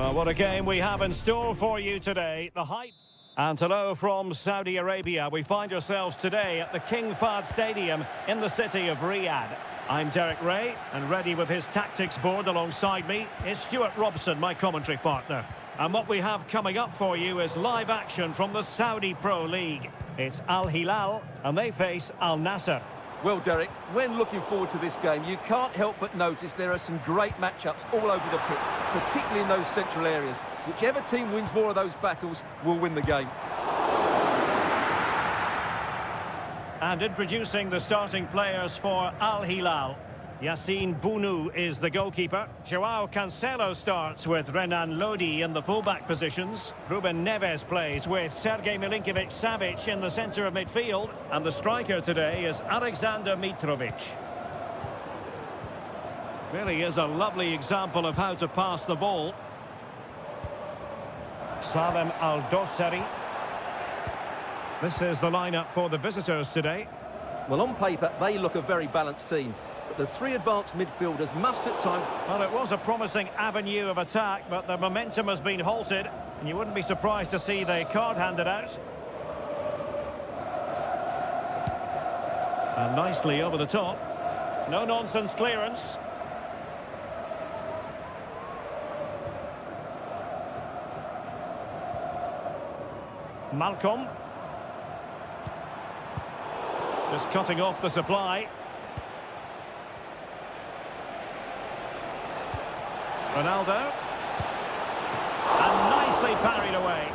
Well, what a game we have in store for you today. The hype. And hello from Saudi Arabia. We find ourselves today at the King Fahd Stadium in the city of Riyadh. I'm Derek Ray, and ready with his tactics board alongside me is Stuart Robson, my commentary partner. And what we have coming up for you is live action from the Saudi Pro League. It's Al Hilal, and they face Al Nassr. Well, Derek, when looking forward to this game, you can't help but notice there are some great matchups all over the pitch, particularly in those central areas. Whichever team wins more of those battles will win the game. And introducing the starting players for Al Hilal. Yassine Bounou is the goalkeeper. Joao Cancelo starts with Renan Lodi in the fullback positions. Ruben Neves plays with Sergej Milinkovic-Savic in the centre of midfield. And the striker today is Alexander Mitrovic. Really is a lovely example of how to pass the ball. Salem Al-Dossari. This is the lineup for the visitors today. Well, on paper, they look a very balanced team. But the three advanced midfielders must at times... Well, it was a promising avenue of attack, but the momentum has been halted. And you wouldn't be surprised to see the card handed out. And nicely over the top. No-nonsense clearance. Malcolm. Just cutting off the supply. Ronaldo. And nicely parried away.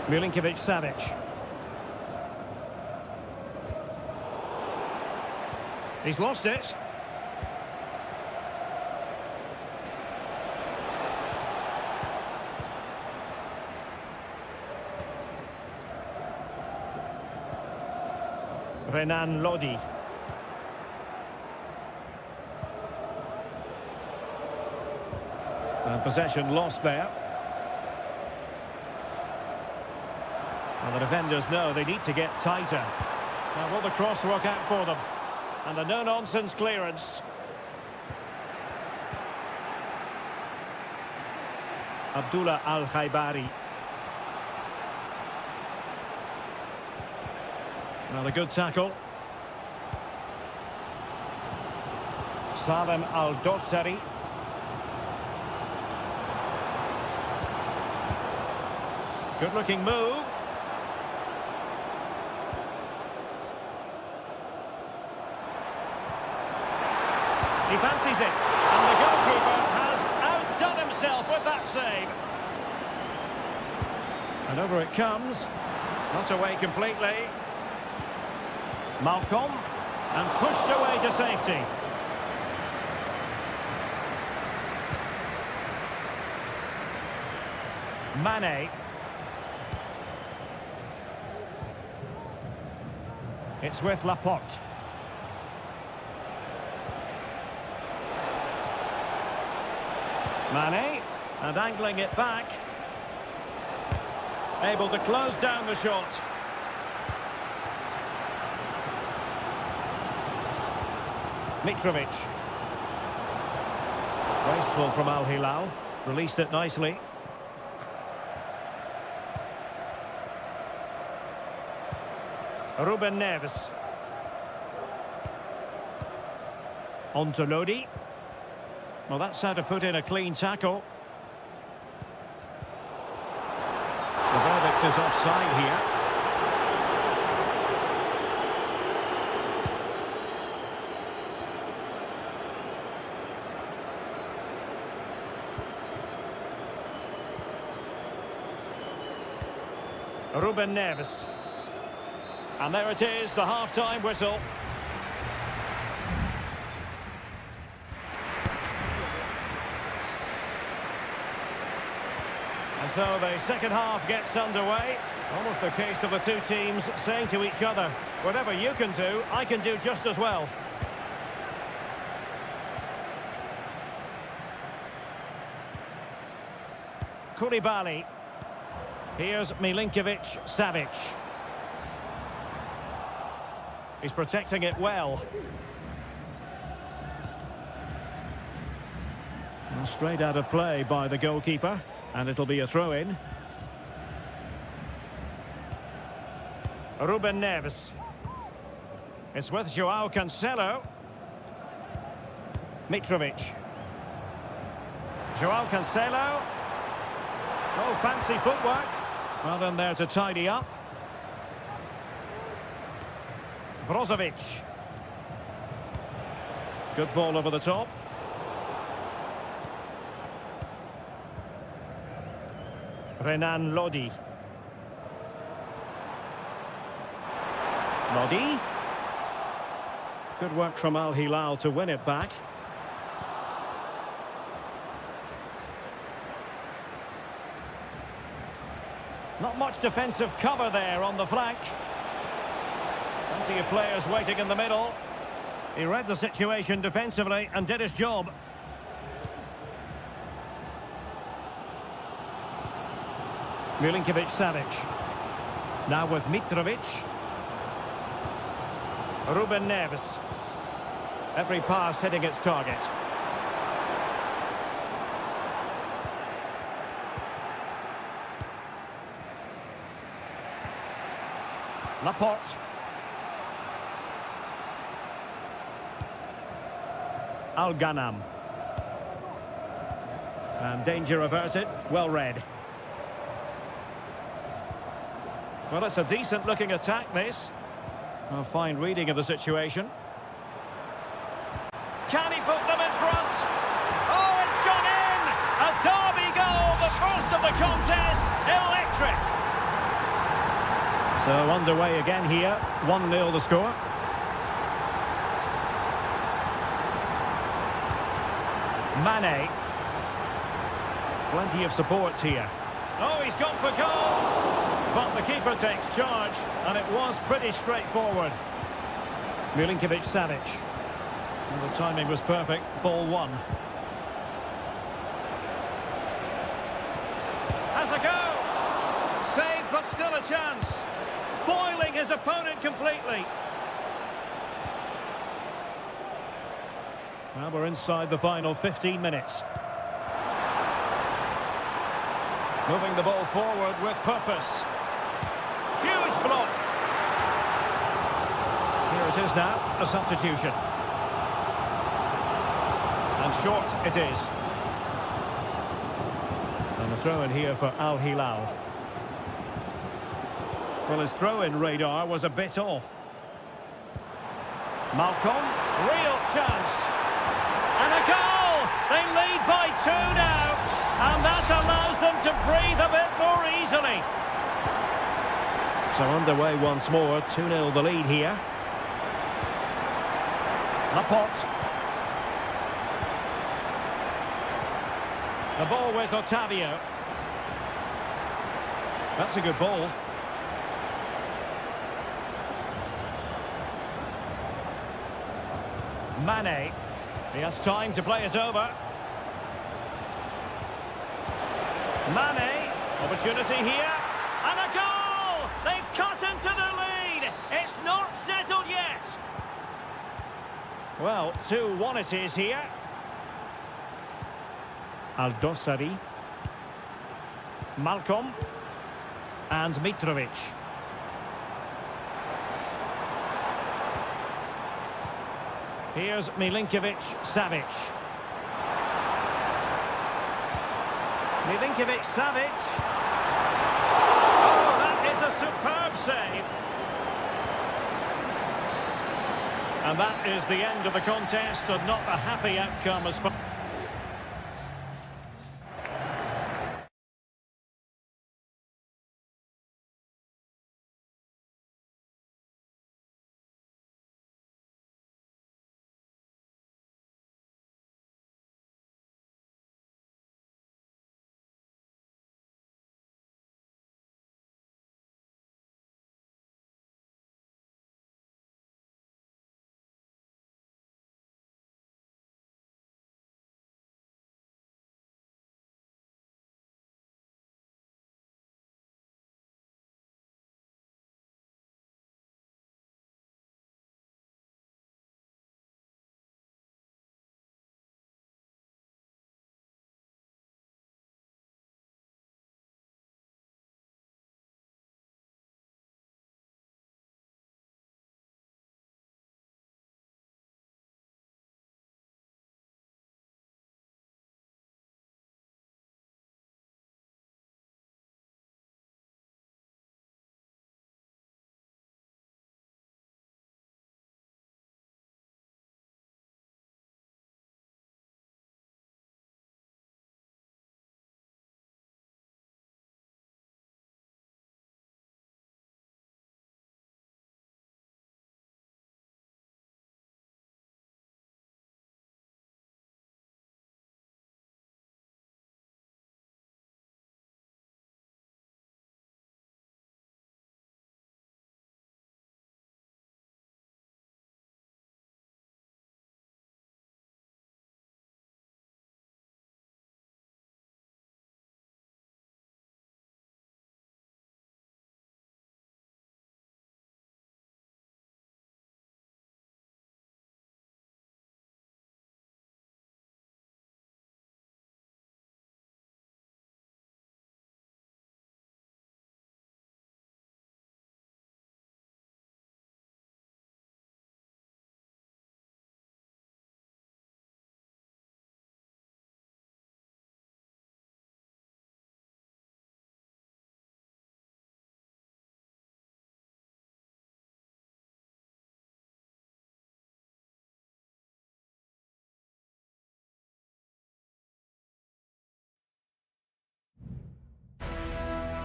Milinkovic-Savic. He's lost it. Renan Lodi. And possession lost there. And the defenders know they need to get tighter. Now will the cross work out for them? And the no-nonsense clearance. Abdullah Al-Khaibari. Now a good tackle. Salem Al-Dossari. Good-looking move. He fancies it. And the goalkeeper has outdone himself with that save. And over it comes. Not away completely. Malcolm. And pushed away to safety. Mane. It's with Laporte. Mane, and angling it back. Able to close down the shot. Mitrovic. Wasteful from Al Hilal. Released it nicely. Ruben Neves. On to Lodi. Well, that's how to put in a clean tackle. The verdict is offside here. Ruben Neves. And there it is, the half-time whistle. And so the second half gets underway. Almost a case of the two teams saying to each other, whatever you can do, I can do just as well. Koulibaly. Here's Milinkovic-Savic. He's protecting it well. And straight out of play by the goalkeeper. And it'll be a throw-in. Ruben Neves. It's with Joao Cancelo. Mitrovic. Joao Cancelo. Oh, fancy footwork. Well in there to tidy up. Brozovic. Good ball over the top. Renan Lodi. Lodi. Good work from Al Hilal to win it back. Not much defensive cover there on the flank. Plenty of players waiting in the middle. He read the situation defensively and did his job. Milinkovic-Savic. Now with Mitrovic. Ruben Neves. Every pass hitting its target. Laporte. Al-Ghanam. And danger averted. Well read. Well, it's a decent-looking attack, this. A fine reading of the situation. Can he put them in front? Oh, it's gone in! A derby goal, the first of the contest. Electric! So underway again here. 1-0 the score. Mane. Plenty of support here. Oh, he's gone for goal! But the keeper takes charge, and it was pretty straightforward. Milinkovic-Savic. And the timing was perfect. Ball one. Has a go! Saved, but still a chance. Foiling his opponent completely. Well, we're inside the final 15 minutes. Moving the ball forward with purpose. Huge block. Here it is now, a substitution. And short it is. And a throw-in here for Al Hilal. Well, his throw-in radar was a bit off. Malcolm, real chance. And a goal! They lead by 2 now. And that allows them to breathe a bit more easily. So underway once more, 2-0 the lead here. Laporte. The ball with Otavio. That's a good ball. Mane. He has time to play it over. Mane. Opportunity here. And a goal! They've cut into the lead. It's not settled yet. Well, 2-1 it is here. Aldosari. Malcolm. And Mitrovic. Here's Milinkovic-Savic. Milinkovic-Savic. Oh, that is a superb save. And that is the end of the contest, and not a happy outcome as far...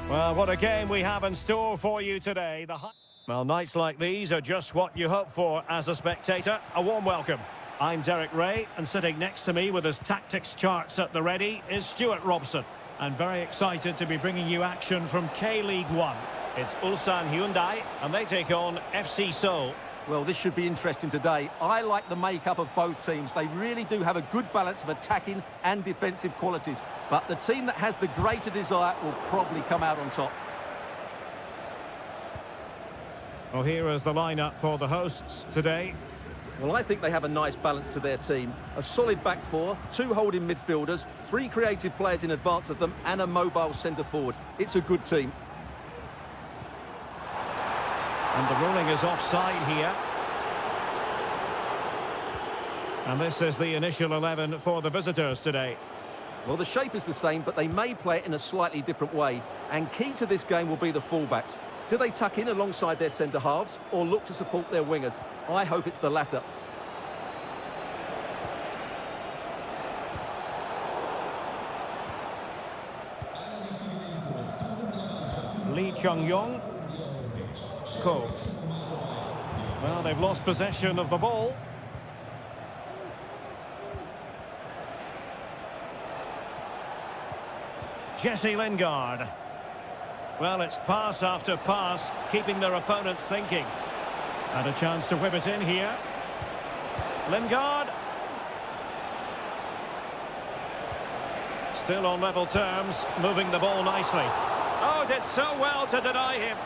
Well, what a game we have in store for you today. Well, nights like these are just what you hope for as a spectator. A warm welcome. I'm Derek Ray, and sitting next to me with his tactics charts at the ready is Stuart Robson. And very excited to be bringing you action from K-League 1. It's Ulsan Hyundai, and they take on FC Seoul. Well, this should be interesting today. I like the makeup of both teams. They really do have a good balance of attacking and defensive qualities. But the team that has the greater desire will probably come out on top. Well, here is the lineup for the hosts today. Well, I think they have a nice balance to their team. A solid back four, two holding midfielders, three creative players in advance of them, and a mobile centre forward. It's a good team. And the ruling is offside here. And this is the initial 11 for the visitors today. Well, the shape is the same, but they may play it in a slightly different way. And key to this game will be the fullbacks. Do they tuck in alongside their centre-halves or look to support their wingers? I hope it's the latter. Lee Chung-yong. Ko. Well, they've lost possession of the ball. Jesse Lingard. Well, it's pass after pass, keeping their opponents thinking. And a chance to whip it in here. Lingard. Still on level terms, moving the ball nicely. Oh, did so well to deny him.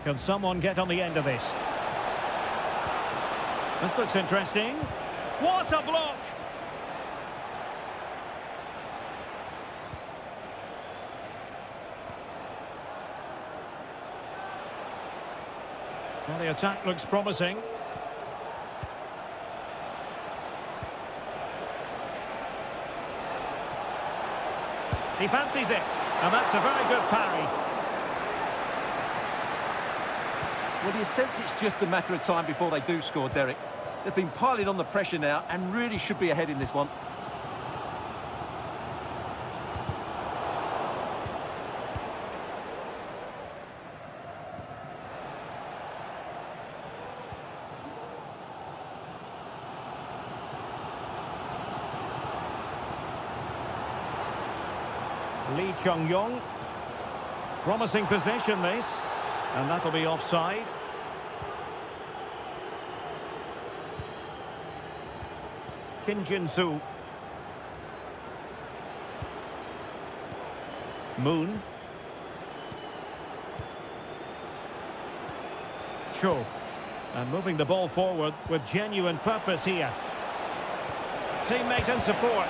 Can someone get on the end of this? This looks interesting. What a block! Well, the attack looks promising. He fancies it, and that's a very good parry. Well, do you sense it's just a matter of time before they do score, Derek? They've been piling on the pressure now and really should be ahead in this one. Lee Chung-yong. Promising possession, this. And that'll be offside. Kim Jin-soo. Moon. Cho. And moving the ball forward with genuine purpose here. Teammate and support.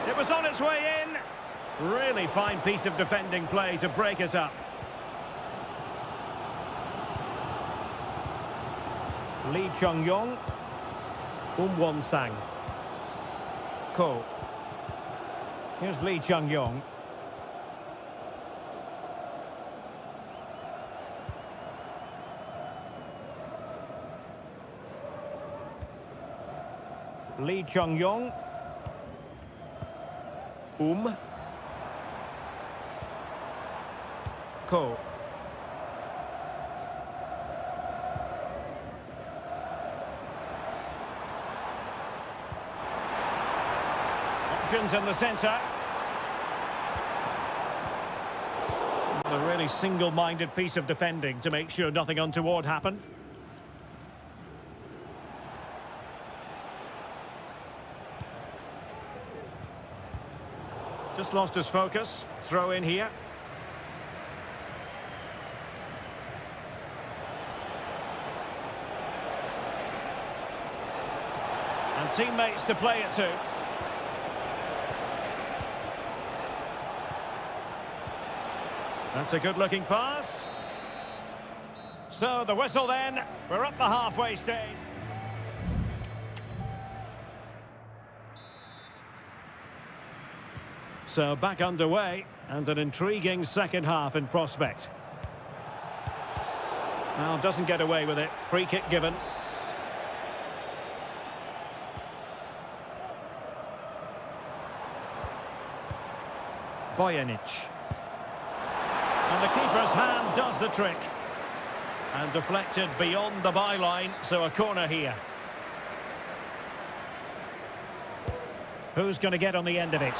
It was on its way in. Really fine piece of defending play to break it up. Lee Chung-yong. Won-sang. Ko. Here's Lee Chung-yong. Lee Chung-yong. Ko. Options in the centre. A really single-minded piece of defending to make sure nothing untoward happened. Just lost his focus. Throw in here. And teammates to play it to. That's a good-looking pass. So the whistle then. We're up the halfway stage. So back underway, and an intriguing second half in prospect. Now doesn't get away with it. Free kick given. Bojanic. And the keeper's hand does the trick. And deflected beyond the byline, so a corner here. Who's going to get on the end of it?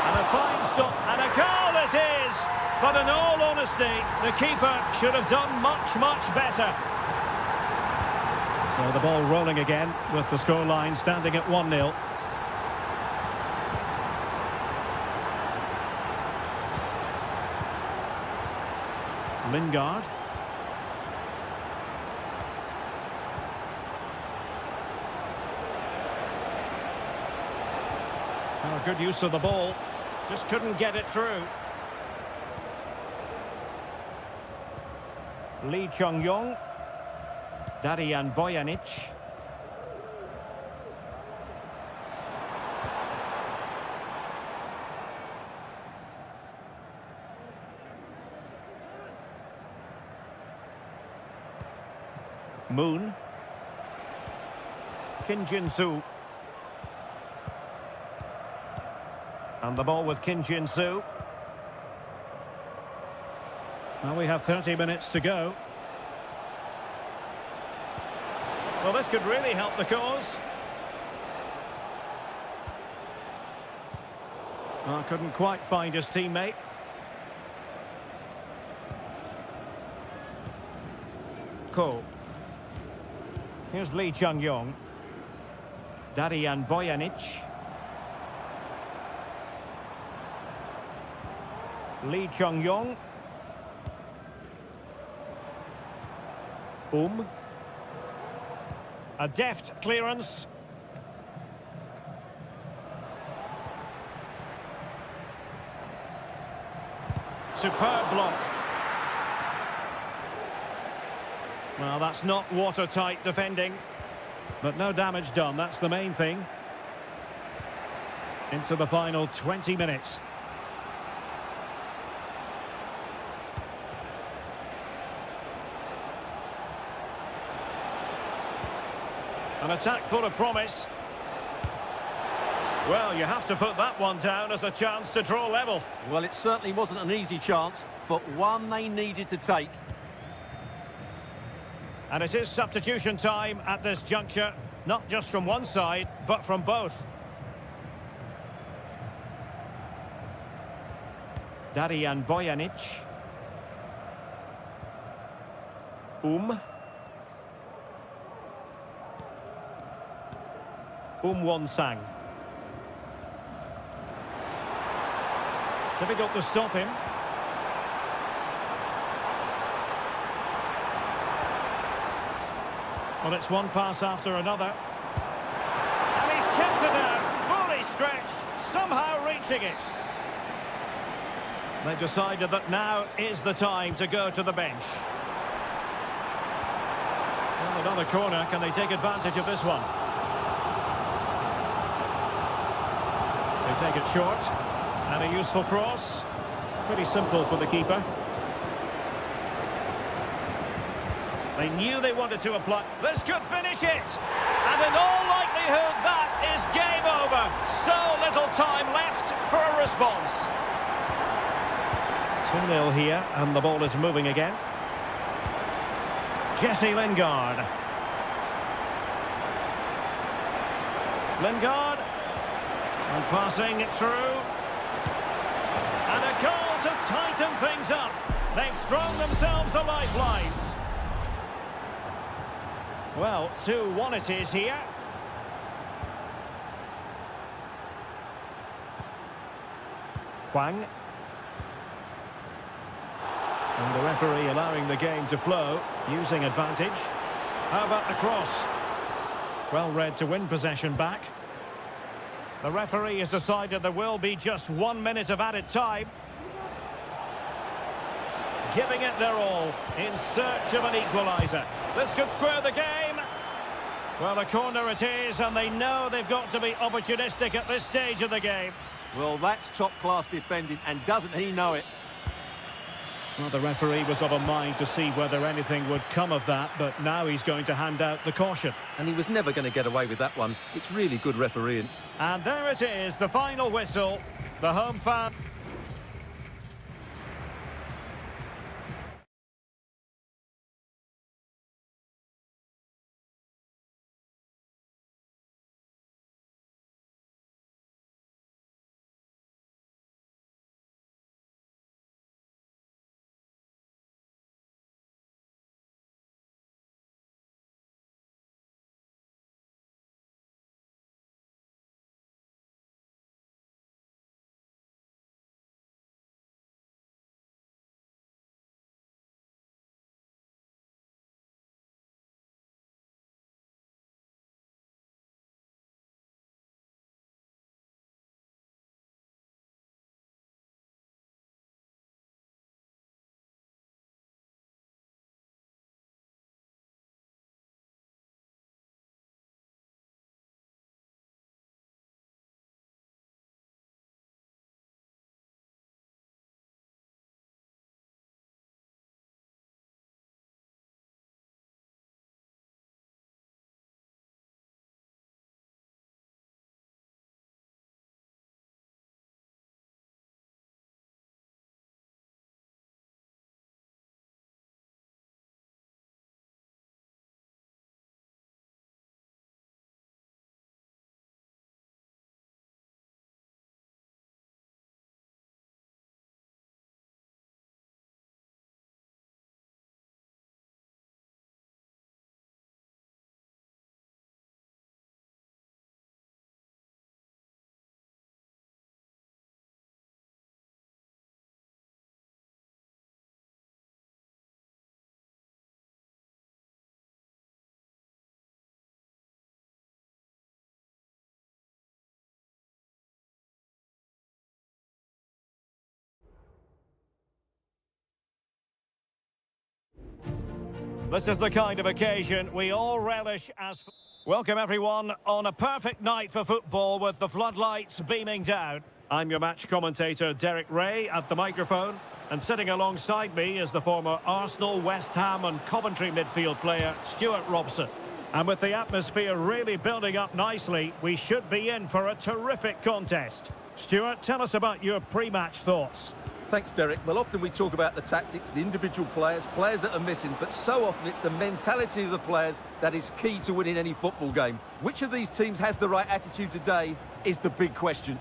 And a fine stop, and a goal it is! But in all honesty, the keeper should have done much, much better. So the ball rolling again, with the scoreline standing at 1-0. Lingard. Oh, good use of the ball. Just couldn't get it through. Lee Chung-yong. Darian Bojanic. Moon. Kim Jin-soo. And the ball with Kim Jin-soo. Well, we have 30 minutes to go. Well, this could really help the cause. Oh, couldn't quite find his teammate. Ko. Here's Lee Chung-yong. Darian Bojanic. Lee Chung-yong. A deft clearance. Superb block. Well, that's not watertight defending. But no damage done, that's the main thing. Into the final 20 minutes. An attack full of promise. Well, you have to put that one down as a chance to draw level. Well, it certainly wasn't an easy chance, but one they needed to take. And it is substitution time at this juncture, not just from one side, but from both. Darian Bojanic. Won-sang. Difficult to stop him. Well, it's one pass after another. And he's kept it out, fully stretched, somehow reaching it. They've decided that now is the time to go to the bench. Well, another corner, can they take advantage of this one? They take it short, and a useful cross. Pretty simple for the keeper. They knew they wanted to apply. This could finish it! And in all likelihood, that is game over. So little time left for a response. 2-0 here, and the ball is moving again. Jesse Lingard. Lingard. And passing it through. And a goal to tighten things up. They've thrown themselves a lifeline. Well, 2-1 it is here. Hwang. And the referee allowing the game to flow, using advantage. How about the cross? Well read to win possession back. The referee has decided there will be just 1 minute of added time. Giving it their all in search of an equaliser. This could square the game. Well, a corner it is, and they know they've got to be opportunistic at this stage of the game. Well, that's top-class defending, and doesn't he know it? Well, the referee was of a mind to see whether anything would come of that, but now he's going to hand out the caution. And he was never going to get away with that one. It's really good refereeing. And there it is, the final whistle. The home fan... This is the kind of occasion we all relish as... Welcome everyone on a perfect night for football with the floodlights beaming down. I'm your match commentator Derek Ray at the microphone, and sitting alongside me is the former Arsenal, West Ham and Coventry midfield player Stuart Robson. And with the atmosphere really building up nicely, we should be in for a terrific contest. Stuart, tell us about your pre-match thoughts. Thanks, Derek. Well, often we talk about the tactics, the individual players that are missing, but so often it's the mentality of the players that is key to winning any football game. Which of these teams has the right attitude today is the big question.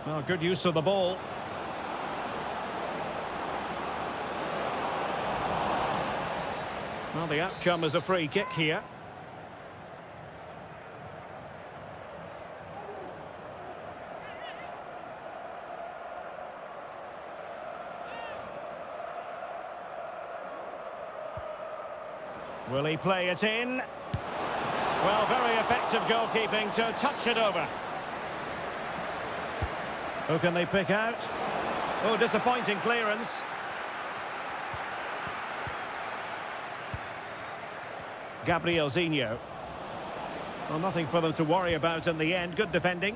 Well, good use of the ball. Well, the outcome is a free kick here. Will he play it in? Well, very effective goalkeeping to touch it over. Who can they pick out? Oh, disappointing clearance. Gabriel Zinho. Well, nothing for them to worry about in the end. Good defending.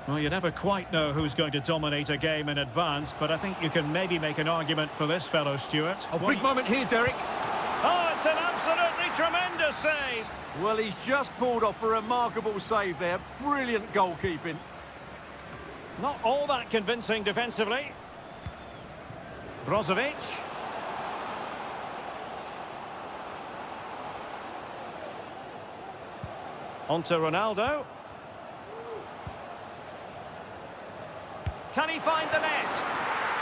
Well, you never quite know who's going to dominate a game in advance, but I think you can maybe make an argument for this fellow, Stuart. A big moment here, Derek. Oh, it's an absolutely tremendous save. Well, he's just pulled off a remarkable save there. Brilliant goalkeeping. Not all that convincing defensively. Brozovic. On to Ronaldo. Can he find the net?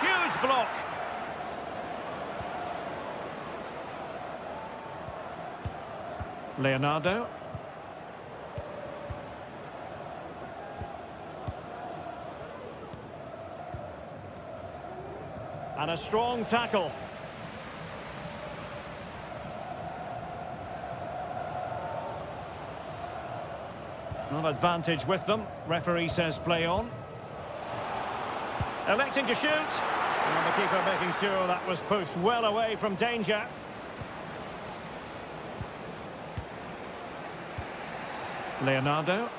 Huge block. Leonardo. And a strong tackle. Not advantage with them. Referee says play on. Electing to shoot. And the keeper making sure that was pushed well away from danger. Leonardo.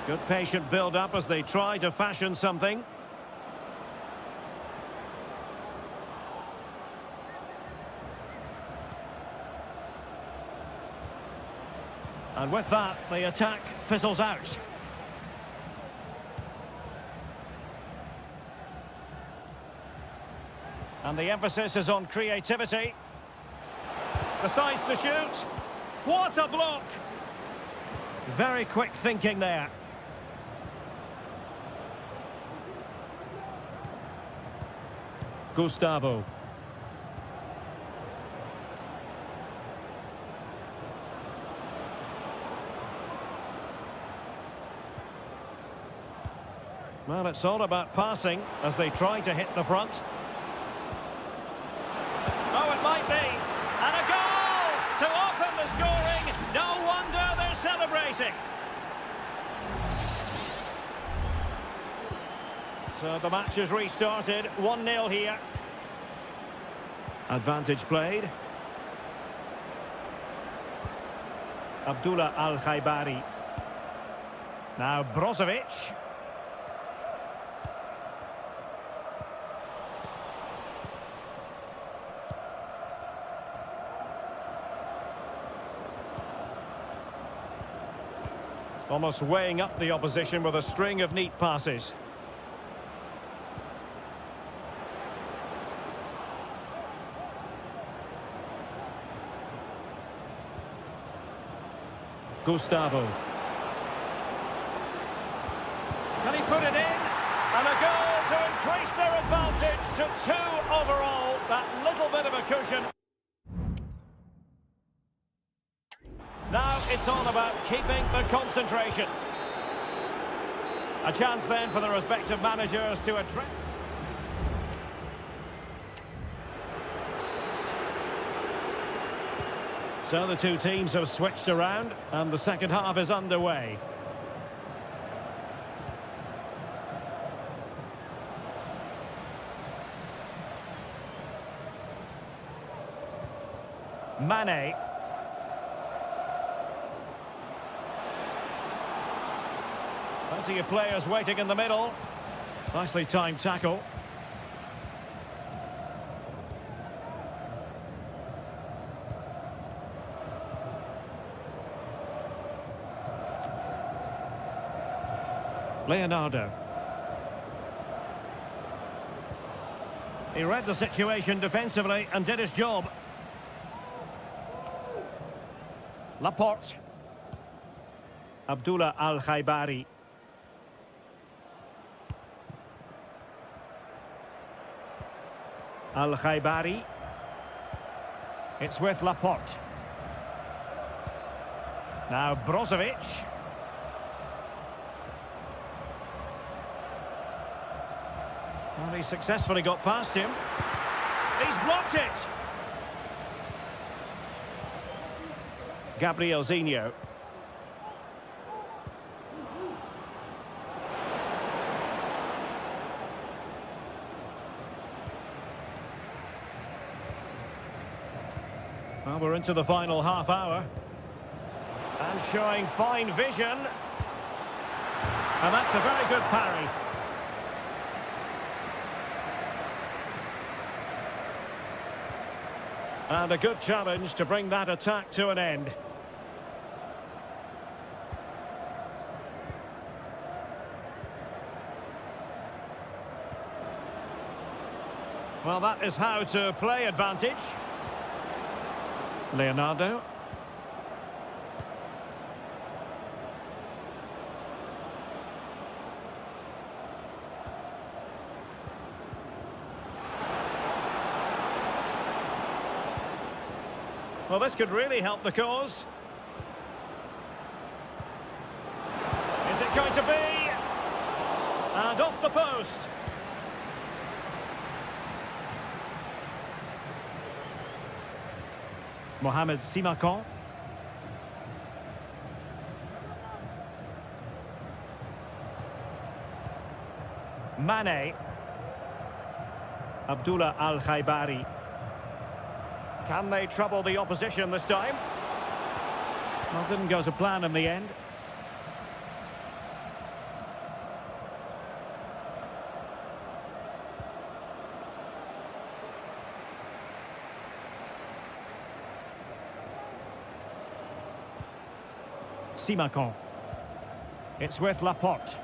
Good patient build-up as they try to fashion something. And with that, the attack fizzles out. And the emphasis is on creativity. Decides to shoot. What a block! Very quick thinking there. Gustavo. Well, it's all about passing as they try to hit the front. Oh, it might be. And a goal to open the scoring. No wonder they're celebrating. So the match is restarted. 1-0 here. Advantage played. Abdullah Al-Khaibari. Now Brozovic. Almost weighing up the opposition with a string of neat passes. Gustavo. Can he put it in? And a goal to increase their advantage to 2 overall. That little bit of a cushion. Now it's all about keeping the concentration. A chance then for the respective managers to address. So the two teams have switched around and the second half is underway. Mane. Plenty of players waiting in the middle. Nicely timed tackle. Leonardo. He read the situation defensively and did his job. Laporte. Abdullah Al-Khaibari. Al-Khaibari. It's with Laporte. Now Brozovic. Well, he successfully got past him. He's blocked it. Gabriel Zinho. Well, we're into the final half hour. And showing fine vision. And that's a very good parry. And a good challenge to bring that attack to an end. Well, that is how to play advantage. Leonardo. Well, this could really help the cause. Is it going to be? And off the post. Mohamed Simakan. Mane. Abdullah Al-Khaibari. Can they trouble the opposition this time? Well, didn't go to plan in the end. Simakon. It's with Laporte.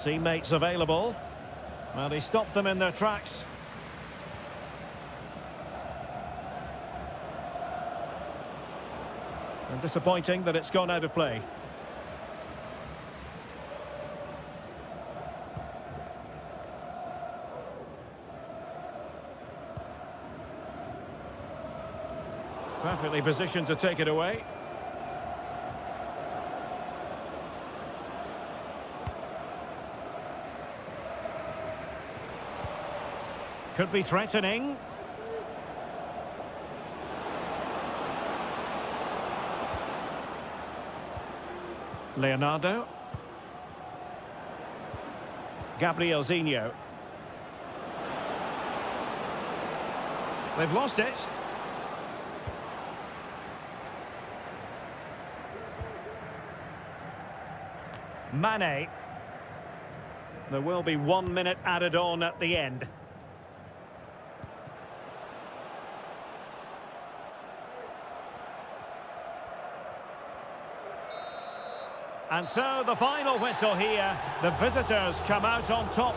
Teammates available. Well, he stopped them in their tracks. And disappointing that it's gone out of play. Perfectly positioned to take it away. Could be threatening. Leonardo. Gabriel Zinho. They've lost it. Mane. There will be 1 minute added on at the end. And so the final whistle here. The visitors come out on top.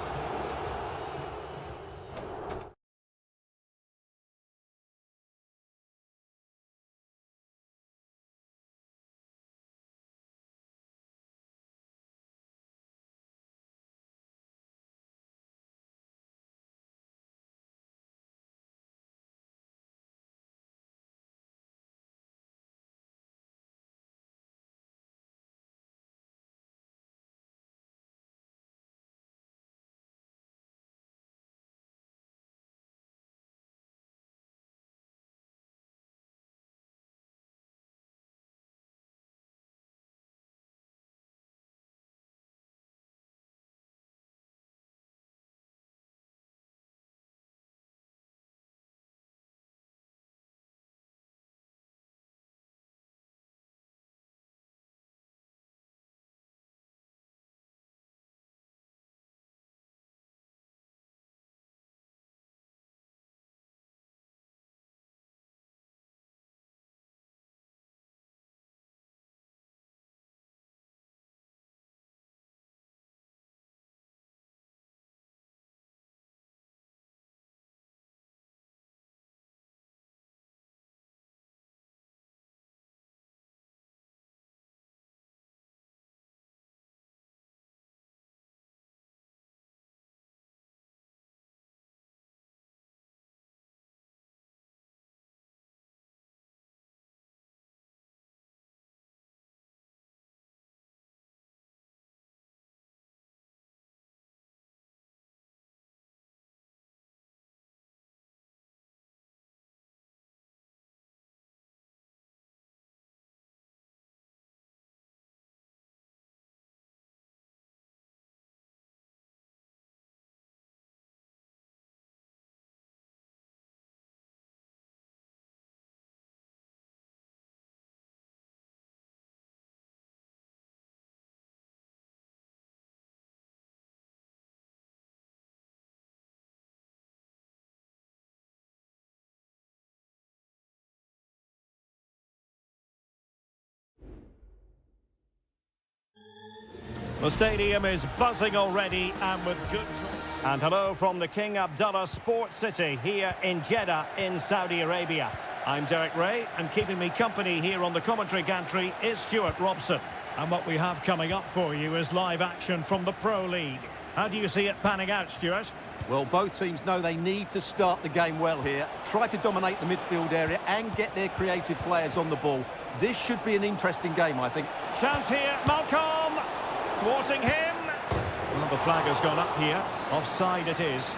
The stadium is buzzing already and with good... And hello from the King Abdullah Sports City here in Jeddah in Saudi Arabia. I'm Derek Ray, and keeping me company here on the commentary gantry is Stuart Robson. And what we have coming up for you is live action from the Pro League. How do you see it panning out, Stuart? Well, both teams know they need to start the game well here, try to dominate the midfield area and get their creative players on the ball. This should be an interesting game, I think. Chance here, Malcolm! Thwarting him! Well, the flag has gone up here. Offside it is.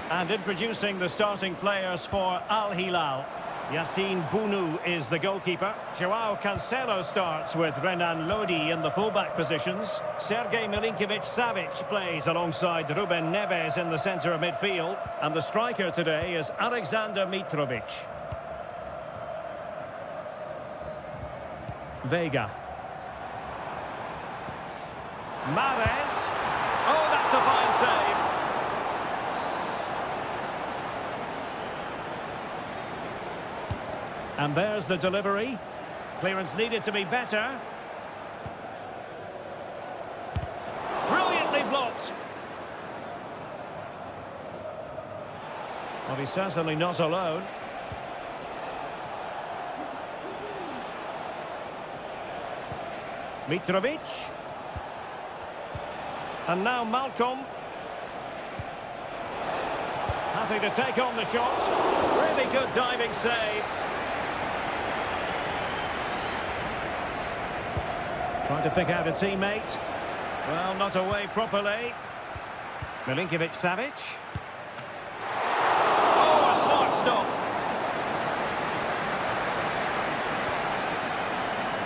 And introducing the starting players for Al Hilal. Yassine Bounou is the goalkeeper. Joao Cancelo starts with Renan Lodi in the fullback positions. Sergej Milinkovic-Savic plays alongside Ruben Neves in the centre of midfield. And the striker today is Alexander Mitrovic. Vega. Mahrez. Oh, that's a fine save. And there's the delivery. Clearance needed to be better. Brilliantly blocked. Well, he's certainly not alone. Mitrovic. And now Malcolm. Happy to take on the shot. Really good diving save. Trying to pick out a teammate. Well, not away properly. Milinkovic-Savic. Oh, a smart stop.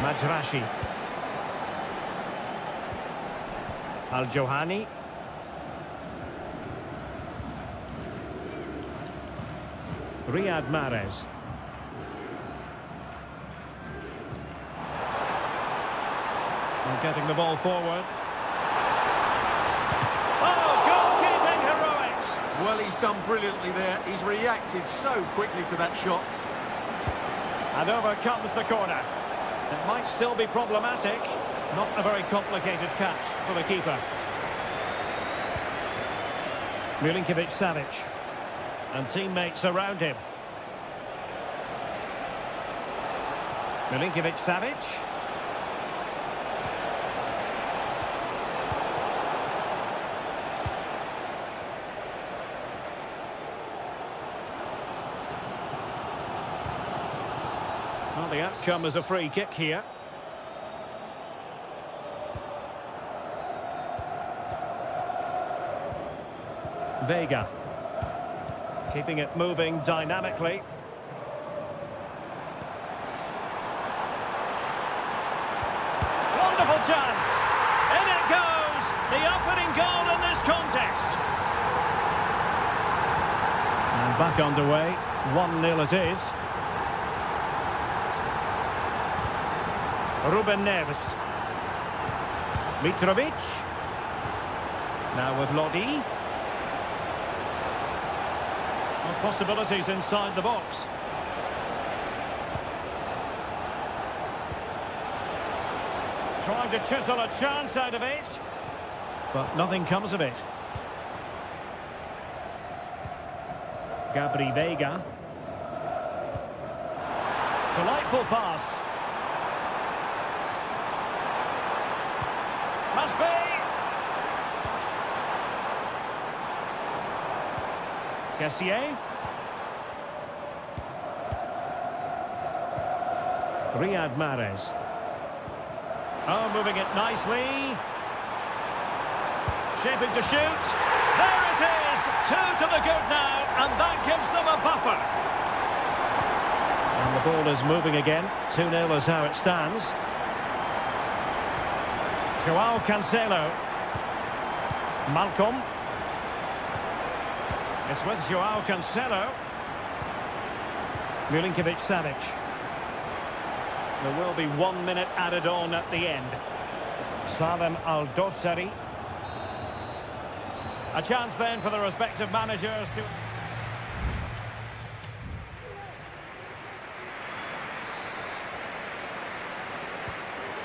Majrashi. Al-Johani. Riyad Mahrez. And getting the ball forward. Oh, goalkeeping heroics! Well, he's done brilliantly there. He's reacted so quickly to that shot. And over comes the corner. It might still be problematic. Not a very complicated catch for the keeper. Milinkovic-Savic. And teammates around him. Milinkovic-Savic. Well, the outcome is a free kick here. Vega. Keeping it moving dynamically. Wonderful chance. In it goes. The opening goal in this contest. And back underway. 1-0 it is. Ruben Neves. Mitrovic. Now with Lodi. Well, possibilities inside the box. Trying to chisel a chance out of it. But nothing comes of it. Gabri Vega. Delightful pass. Must be. Kessié. Riyad Mahrez. Oh, moving it nicely. Shaping to shoot. There it is. 2 to the good now, and that gives them a buffer. And the ball is moving again. 2-0 is how it stands. Joao Cancelo. Malcolm. It's with Joao Cancelo. Milinkovic-Savic. There will be 1 minute added on at the end. Salem Al-Dossari. A chance then for the respective managers to...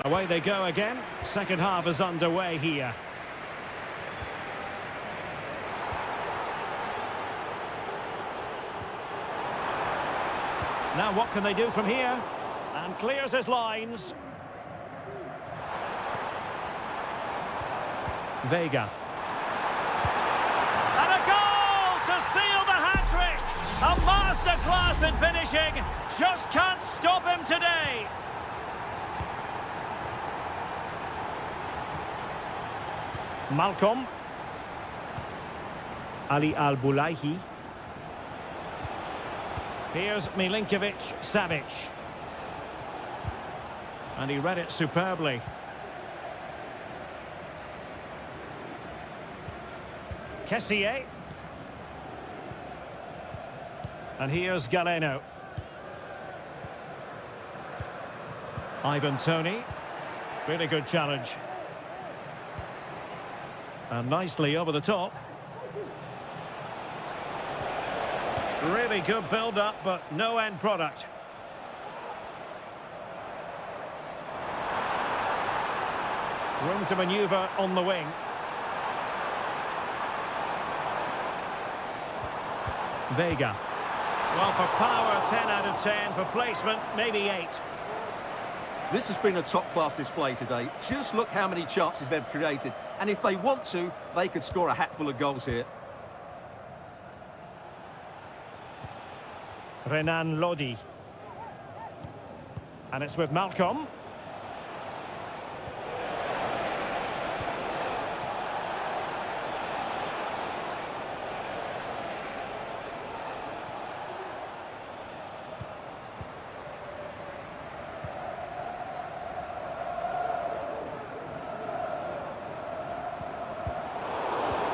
Away they go again. Second half is underway here. Now what can they do from here? And clears his lines. Vega. And a goal to seal the hat-trick! A masterclass in finishing. Just can't stop him today. Malcolm. Ali Al-Bulaihi. Here's Milinkovic-Savic. And he read it superbly. Kessié. And here's Galeno. Ivan Toney. Really good challenge. And nicely over the top. Really good build-up, but no end product. Room to manoeuvre on the wing. Vega. Well, for power, 10 out of 10. For placement, maybe 8. This has been a top-class display today. Just look how many chances they've created. And if they want to, they could score a hatful of goals here. Renan Lodi. And it's with Malcolm.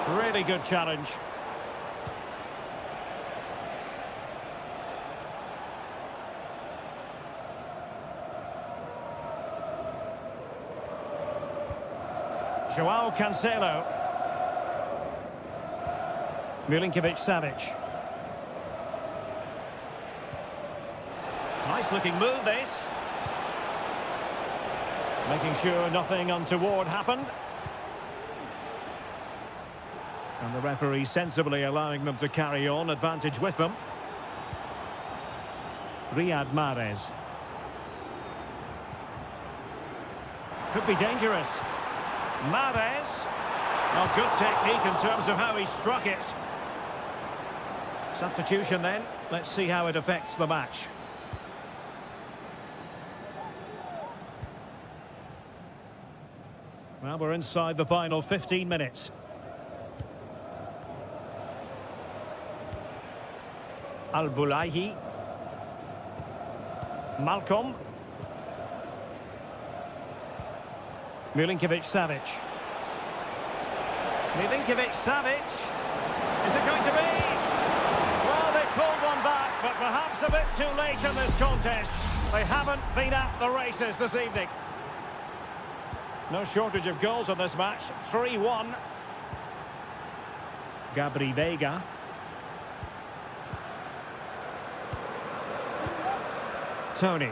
Really good challenge. Joao Cancelo. Milinkovic-Savic. Nice looking move this. Making sure nothing untoward happened. And the referee sensibly allowing them to carry on, advantage with them. Riyad Mahrez. Could be dangerous. Mahrez. Well, good technique in terms of how he struck it. Substitution then. Let's see how it affects the match. Well, we're inside the final 15 minutes. Al-Bulaihi. Malcolm. Milinkovic-Savic. Milinkovic-Savic. Is it going to be? Well, they pulled one back, but perhaps a bit too late in this contest. They haven't been at the races this evening. No shortage of goals in this match. 3-1. Gabri Vega. Tony.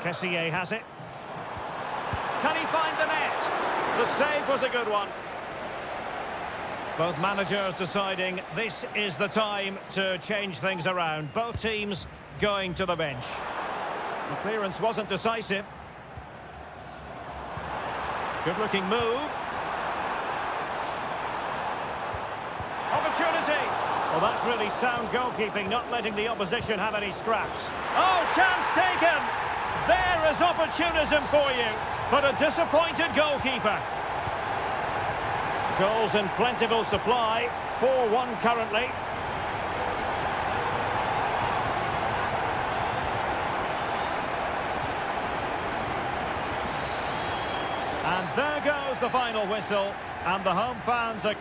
Kessié has it. Can he find the net? The save was a good one. Both managers deciding this is the time to change things around. Both teams going to the bench. The clearance wasn't decisive. Good looking move. Opportunity. Well, that's really sound goalkeeping, not letting the opposition have any scraps. Oh, chance taken. There is opportunism for you, but a disappointed goalkeeper. Goals in plentiful supply, 4-1 currently. And there goes the final whistle, and the home fans are...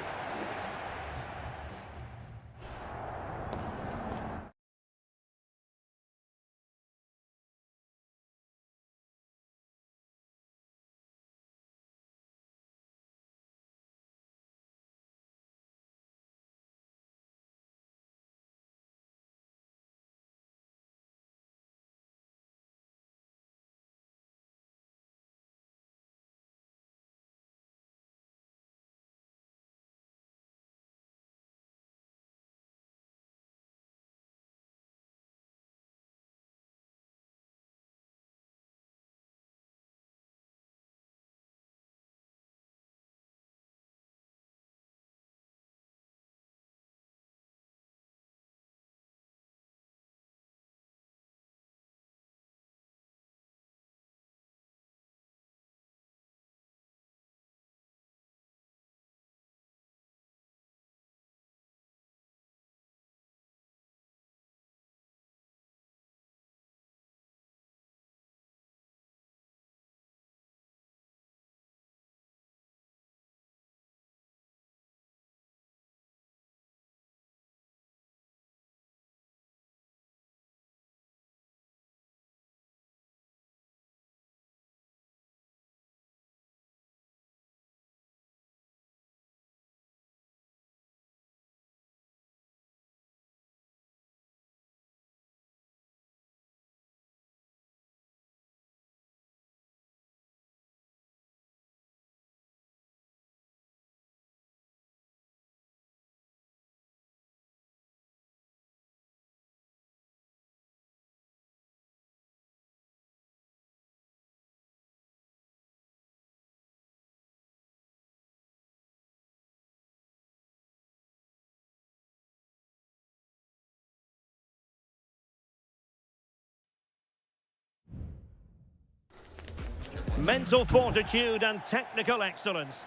mental fortitude and technical excellence.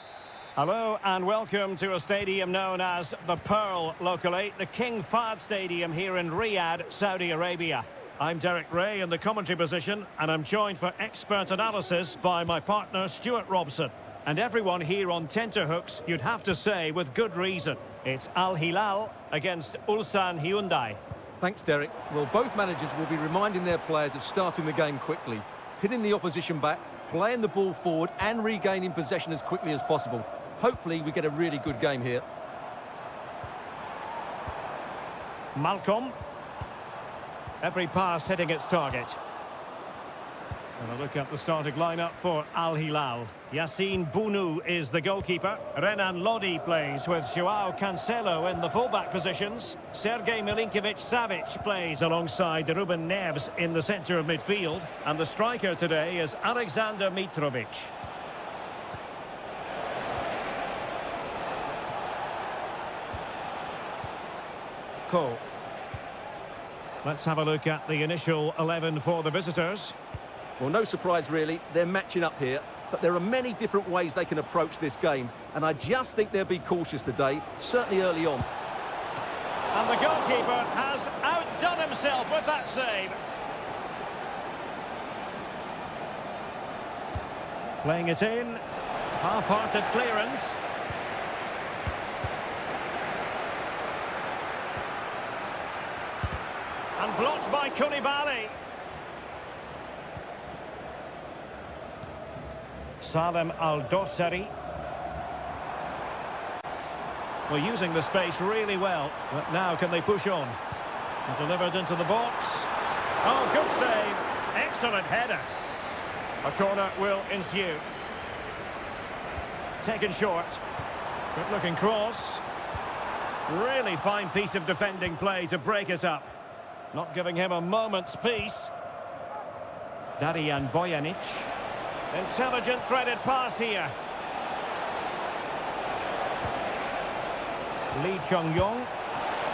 Hello and welcome to a stadium known as the Pearl locally, the King Fahd Stadium here in Riyadh, Saudi Arabia. I'm Derek Ray in the commentary position, and I'm joined for expert analysis by my partner Stuart Robson. And everyone here on tenterhooks, you'd have to say with good reason. It's Al Hilal against Ulsan Hyundai. Thanks, Derek. Well, both managers will be reminding their players of starting the game quickly, pinning the opposition back, playing the ball forward and regaining possession as quickly as possible. Hopefully we get a really good game here. Malcolm. Every pass hitting its target. And a look at the starting lineup for Al Hilal. Yassine Bounou is the goalkeeper. Renan Lodi plays with Joao Cancelo in the fullback positions. Sergej Milinkovic-Savic plays alongside Ruben Neves in the centre of midfield. And the striker today is Alexander Mitrovic. Cole. Let's have a look at the initial 11 for the visitors. Well, no surprise really, they're matching up here, but there are many different ways they can approach this game, and I just think they'll be cautious today, certainly early on. And the goalkeeper has outdone himself with that save. Playing it in, half-hearted clearance. And blocked by Koulibaly. Salem Al-Dossari. Well, using the space really well, but now can they push on? And delivered into the box. Oh, good save. Excellent header. A corner will ensue. Taken short. Good looking cross. Really fine piece of defending play to break it up. Not giving him a moment's peace. Darijan Bojanic. Intelligent threaded pass here. Lee Chung-yong.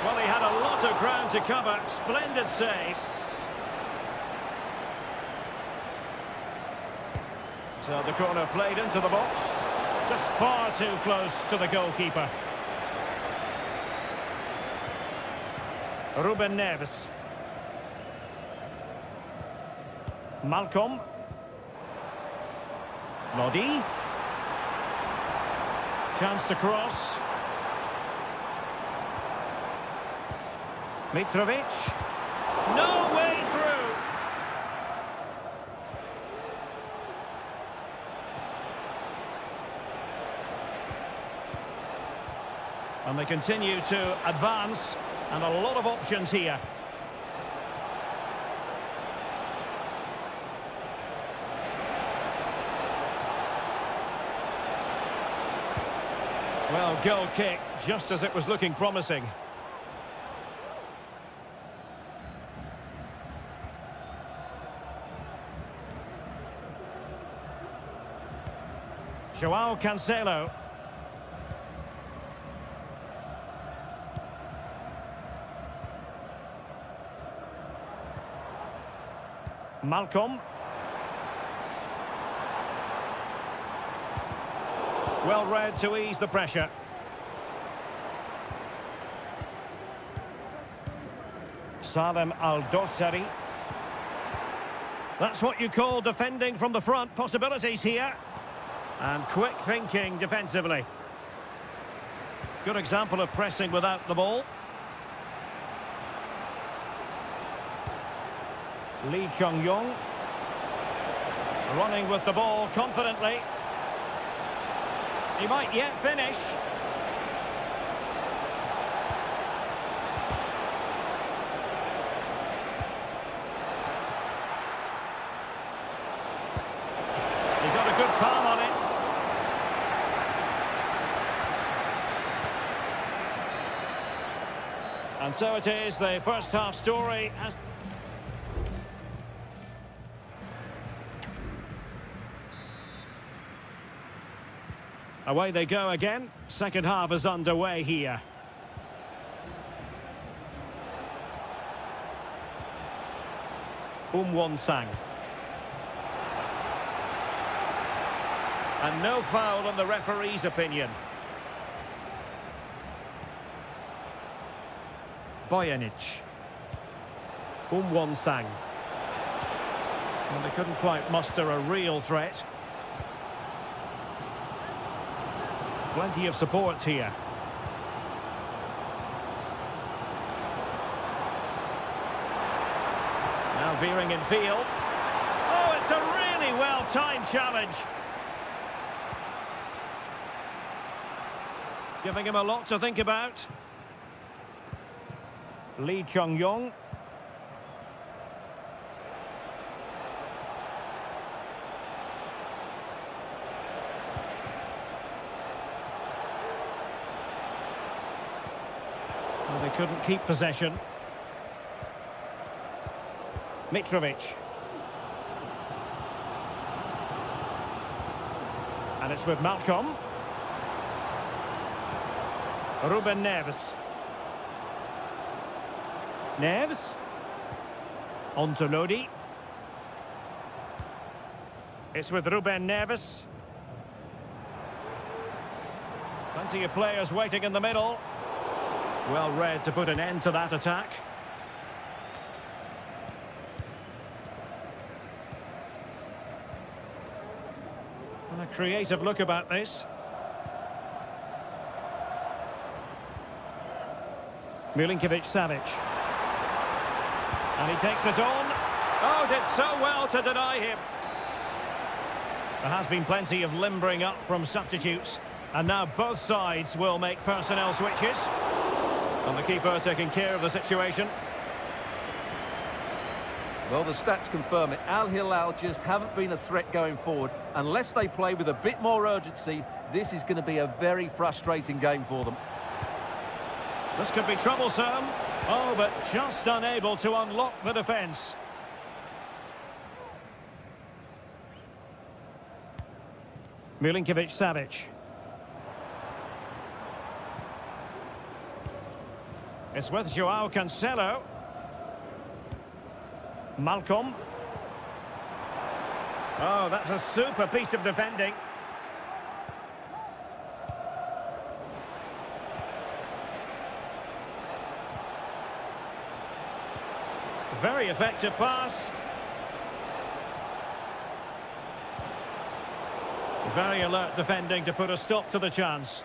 Well, he had a lot of ground to cover. Splendid save. So the corner played into the box. Just far too close to the goalkeeper. Ruben Neves. Malcolm. Lodi. Chance to cross. Mitrovic. No way through. And they continue to advance, and a lot of options here. Well, goal kick, just as it was looking promising. Joao Cancelo. Malcolm. Well read to ease the pressure. Salem Al-Dossari. That's what you call defending from the front. Possibilities here. And quick thinking defensively. Good example of pressing without the ball. Lee Chung-yong. Running with the ball confidently. He might yet finish. He got a good palm on it. And so it is, the first half story has... Away they go again. Second half is underway here. Won-sang. And no foul in the referee's opinion. Bojanic. Sang. Well, they couldn't quite muster a real threat. Plenty of support here. Now veering in field. Oh, it's a really well-timed challenge. Giving him a lot to think about. Lee Chung-yong. Well, they couldn't keep possession. Mitrovic. And it's with Malcolm. Ruben Neves. Neves. On to Lodi. It's with Ruben Neves. Plenty of players waiting in the middle. Well read to put an end to that attack. And a creative look about this. Milinkovic-Savic. And he takes it on. Oh, did so well to deny him. There has been plenty of limbering up from substitutes. And now both sides will make personnel switches. And the keeper taking care of the situation. Well, the stats confirm it. Al Hilal just haven't been a threat going forward. Unless they play with a bit more urgency, this is going to be a very frustrating game for them. This could be troublesome. Oh, but just unable to unlock the defence. Milinkovic-Savic. It's with Joao Cancelo. Malcolm. Oh, that's a super piece of defending. Very effective pass. Very alert defending to put a stop to the chance.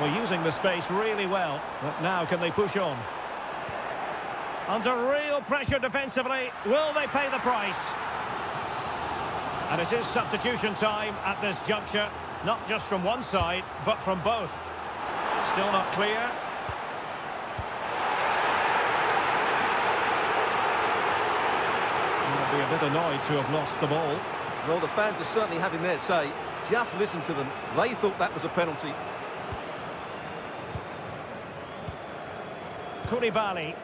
Well, using the space really well, but now can they push on? Under real pressure defensively, will they pay the price? And it is substitution time at this juncture, not just from one side, but from both. Still not clear. They'll be a bit annoyed to have lost the ball. Well, the fans are certainly having their say. Just listen to them. They thought that was a penalty. Koulibaly.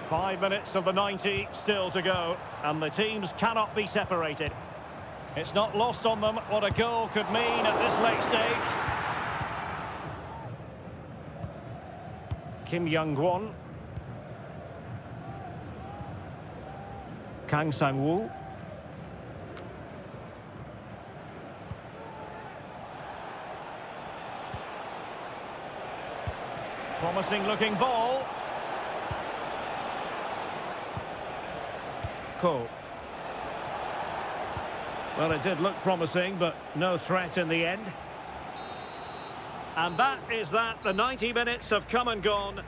5 minutes of the 90 still to go, and the teams cannot be separated. It's not lost on them what a goal could mean at this late stage. Kim Young-won. Kang Sang-woo. Promising looking ball. Ko. Well, it did look promising, but no threat in the end. And that is that. The 90 minutes have come and gone.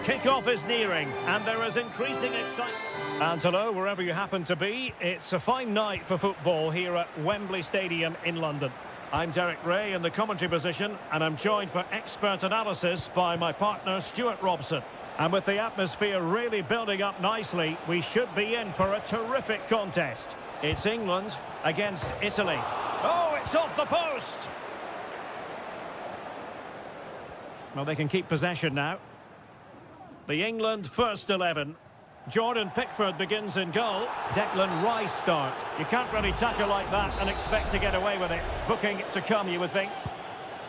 Kick-off is nearing, and there is increasing excitement. And hello, wherever you happen to be, it's a fine night for football here at Wembley Stadium in London. I'm Derek Ray in the commentary position, and I'm joined for expert analysis by my partner, Stuart Robson. And with the atmosphere really building up nicely, we should be in for a terrific contest. It's England against Italy. Oh, it's off the post! Well, they can keep possession now. The England first 11. Jordan Pickford begins in goal. Declan Rice starts. You can't really tackle like that and expect to get away with it. Booking to come, you would think.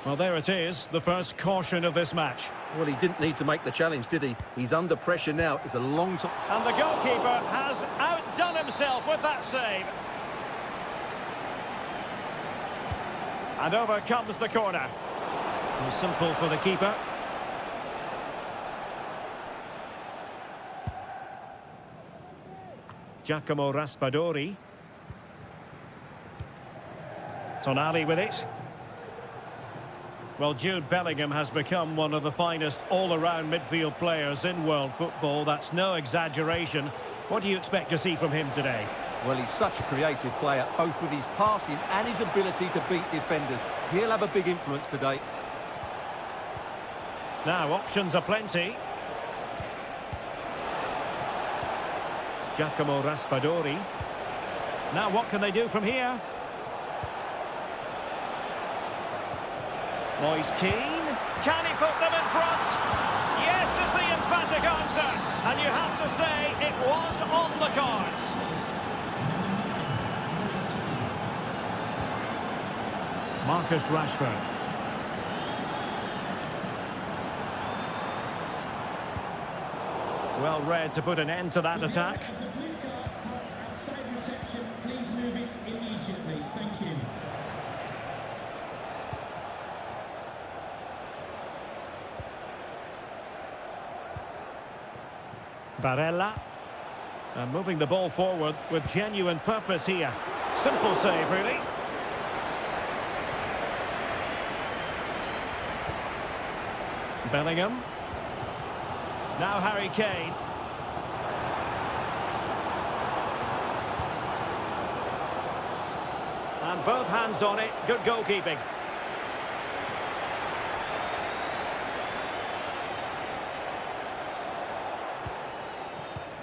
Well, there it is, the first caution of this match. Well, he didn't need to make the challenge, did he? He's under pressure now. It's a long time. And the goalkeeper has outdone himself with that save. And over comes the corner. Simple for the keeper. Giacomo Raspadori. Tonali with it. Well, Jude Bellingham has become one of the finest all-around midfield players in world football. That's no exaggeration. What do you expect to see from him today? Well, he's such a creative player, both with his passing and his ability to beat defenders. He'll have a big influence today. Now, options are plenty. Giacomo Raspadori. Now, what can they do from here? Moise Keane. Can he put them in front? Yes is the emphatic answer. And you have to say it was on the cards. Marcus Rashford. Well read to put an end to that attack. Please move it immediately. Thank you. Barella. And moving the ball forward with genuine purpose here. Simple save, really. Bellingham. Now Harry Kane. And both hands on it. Good goalkeeping.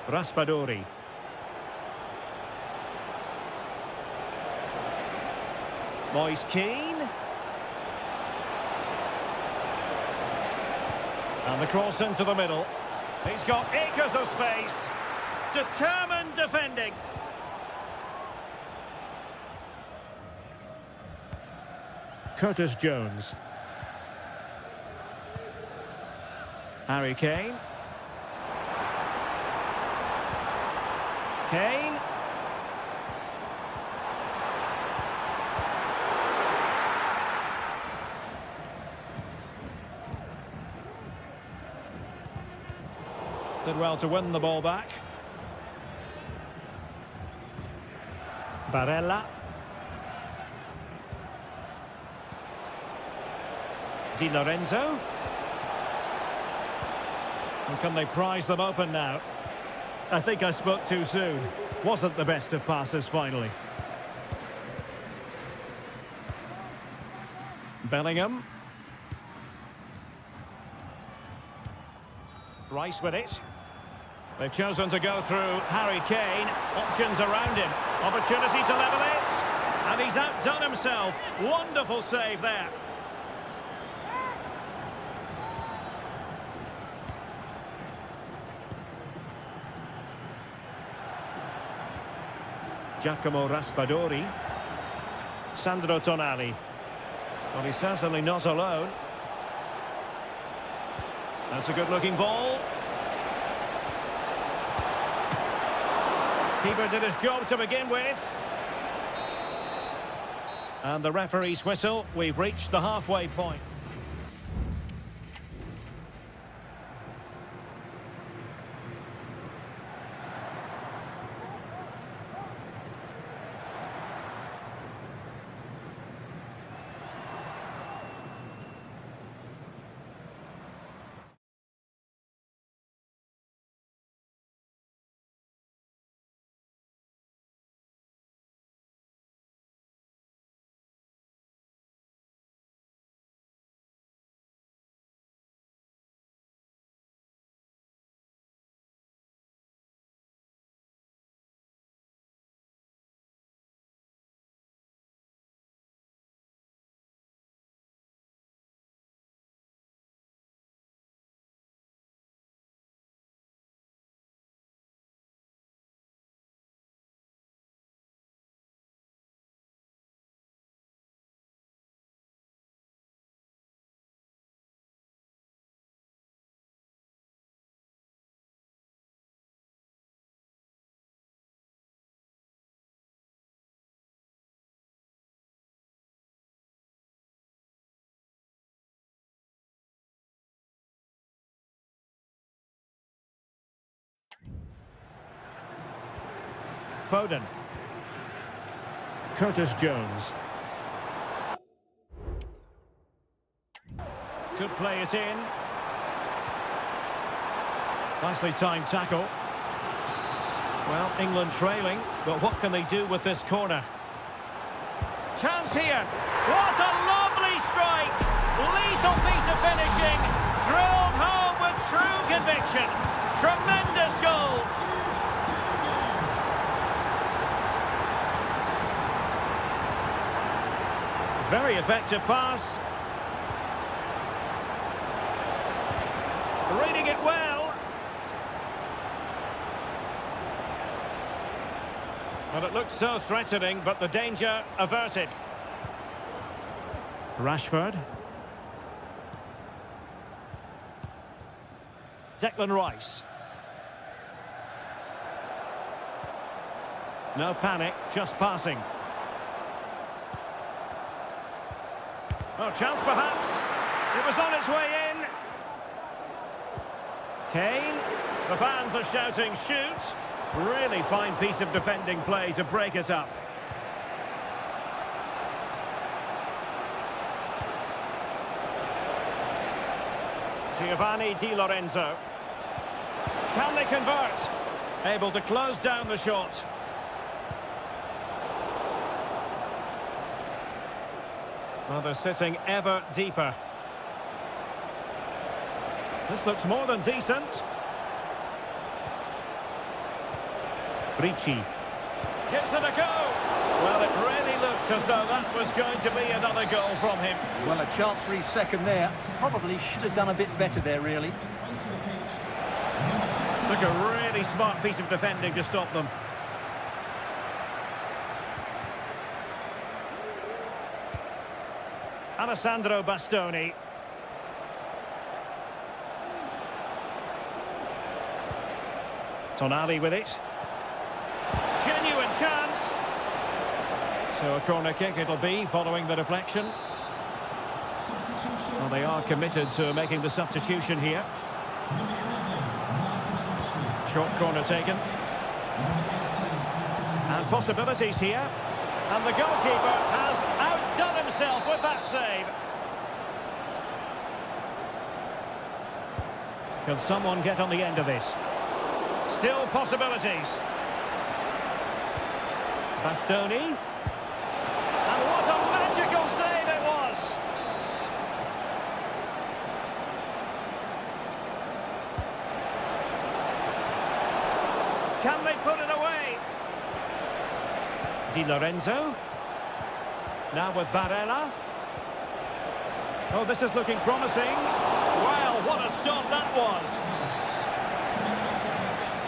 Raspadori. Moise Keane. And the cross into the middle. He's got acres of space. Determined defending. Curtis Jones. Harry Kane. Kane. Did well to win the ball back. Barella. Di Lorenzo. And can they prize them open now? I think I spoke too soon. Wasn't the best of passes finally. Bellingham. Rice with it. They've chosen to go through Harry Kane. Options around him. Opportunity to level it. And he's outdone himself. Wonderful save there. Giacomo Raspadori. Sandro Tonali. Well, he's certainly not alone. That's a good-looking ball. Keeper did his job to begin with. And the referee's whistle. We've reached the halfway point. Foden. Curtis Jones. Could play it in. Nicely timed tackle. Well, England trailing, but what can they do with this corner? Chance here. What a lovely strike! Lethal piece of finishing. Drilled home with true conviction. Tremendous goal. Very effective pass. Reading it well. Well, it looked so threatening, but the danger averted. Rashford. Declan Rice. No panic, just passing. Oh, chance perhaps. It was on its way in. Kane. The fans are shouting, shoot. Really fine piece of defending play to break it up. Giovanni Di Lorenzo. Can they convert? Able to close down the shot. Well, they're sitting ever deeper. This looks more than decent. Ricci. Gives it a go. Well, it really looked as though that was going to be another goal from him. Well, a chance for his second there. Probably should have done a bit better there, really. Took a really smart piece of defending to stop them. Alessandro Bastoni. Tonali with it. Genuine chance. So a corner kick it'll be following the deflection. Well, they are committed to making the substitution here. Short corner taken. And possibilities here. And the goalkeeper has outdone himself with that save. Can someone get on the end of this? Still possibilities. Bastoni. And what a magical save it was! Can they put it away? Di Lorenzo. Now with Barella. Oh, this is looking promising. Wow, what a stop that was!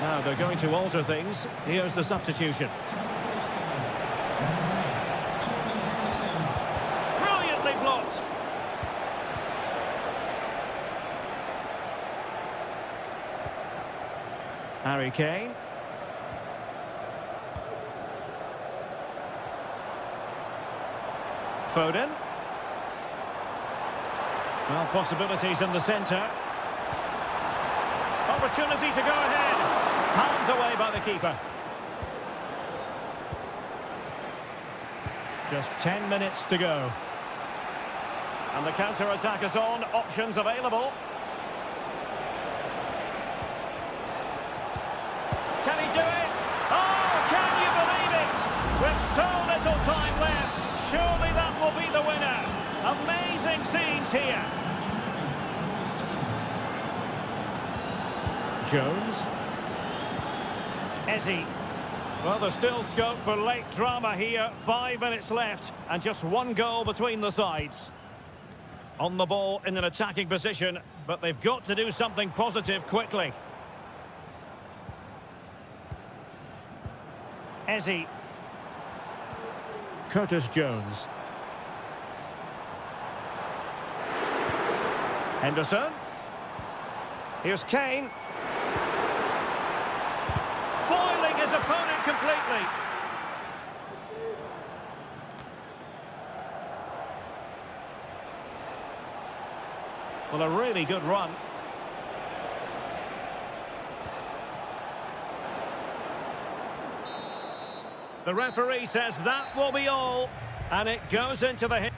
Now they're going to alter things. Here's the substitution. Brilliantly blocked. Harry Kane. Foden. Well, possibilities in the centre. Opportunity to go ahead. Palmed away by the keeper. Just 10 minutes to go. And the counter-attack is on. Options available. Can he do it? Oh, can you believe it? With so little time left, surely that will be the winner. Amazing scenes here. Jones. Eze. Well, there's still scope for late drama here. 5 minutes left and just one goal between the sides. On the ball in an attacking position, but they've got to do something positive quickly. Eze. Curtis Jones. Henderson. Here's Kane. Foiling his opponent completely. Well, a really good run. The referee says that will be all. And it goes into the hit.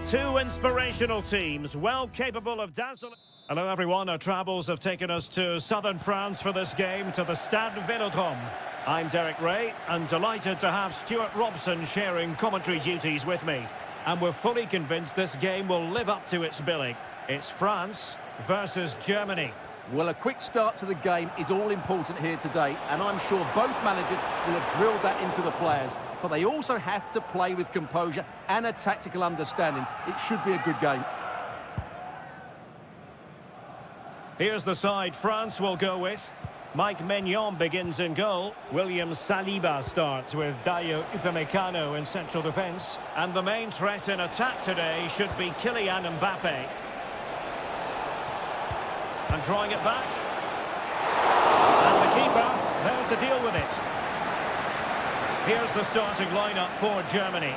Two inspirational teams, well capable of dazzling. Hello everyone, our travels have taken us to southern France for this game, to the Stade Vélodrome. I'm Derek Ray, and delighted to have Stuart Robson sharing commentary duties with me. And we're fully convinced this game will live up to its billing. It's France versus Germany. Well, a quick start to the game is all important here today, and I'm sure both managers will have drilled that into the players. But they also have to play with composure and a tactical understanding. It should be a good game. Here's the side France will go with. Mike Maignan begins in goal. William Saliba starts with Dayo Upamecano in central defence. And the main threat in attack today should be Kylian Mbappe. And drawing it back. And the keeper there to deal with it. Here's the starting lineup for Germany.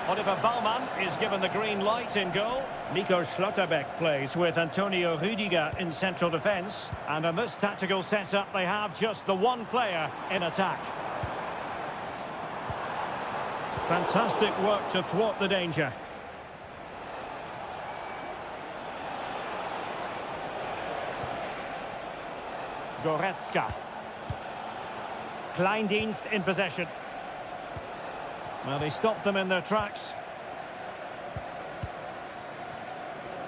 Oliver Baumann is given the green light in goal. Nico Schlotterbeck plays with Antonio Rüdiger in central defence. And in this tactical setup, they have just the one player in attack. Fantastic work to thwart the danger. Goretzka. Kleindienst in possession. Well, they stopped them in their tracks.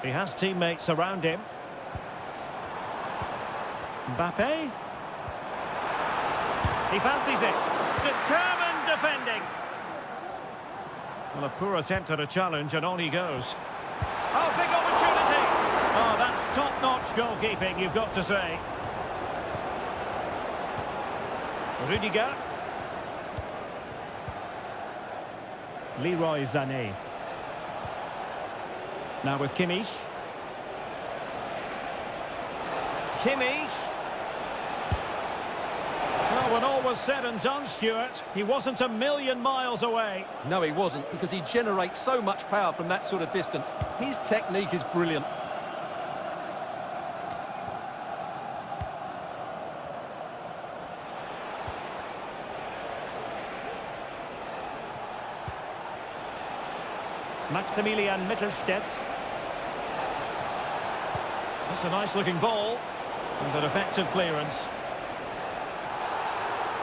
He has teammates around him. Mbappe. He fancies it. Determined defending. Well, a poor attempt at a challenge, and on he goes. Oh, big opportunity. Oh, that's top-notch goalkeeping, you've got to say. Rüdiger. Leroy Sané. Now with Kimmich. Kimmich. Well, when all was said and done, Stuart, he wasn't a million miles away. No, he wasn't, because he generates so much power from that sort of distance. His technique is brilliant. Maximilian Mittelstädt. That's a nice-looking ball. And an effective clearance.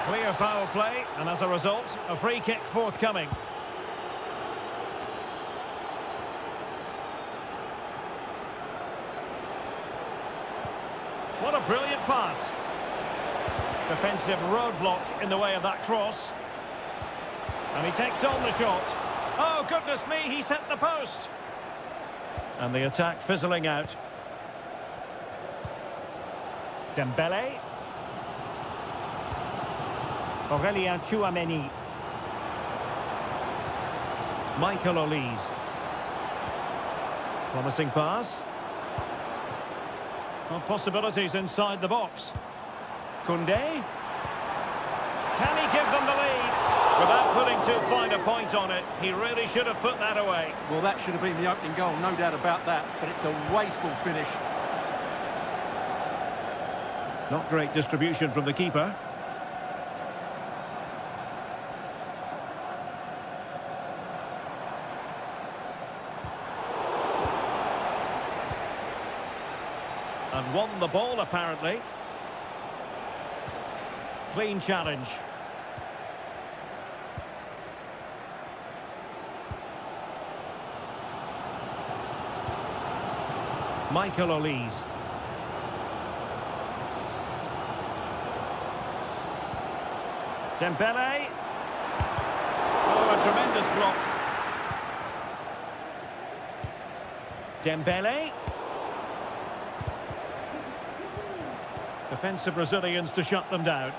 Clear foul play, and as a result, a free kick forthcoming. What a brilliant pass. Defensive roadblock in the way of that cross. And he takes on the shot. Oh, goodness me, he set the post. And the attack fizzling out. Dembele. Aurélien Tchouameni. Michael Olise. Promising pass. Well, possibilities inside the box. Koundé. Can he give them the lead? Without putting too fine a point on it, he really should have put that away. Well, that should have been the opening goal, no doubt about that, but it's a wasteful finish. Not great distribution from the keeper. And won the ball, apparently. Clean challenge. Michael Olise. Dembele. Oh, a tremendous block. Dembele. Defensive Brazilians to shut them down.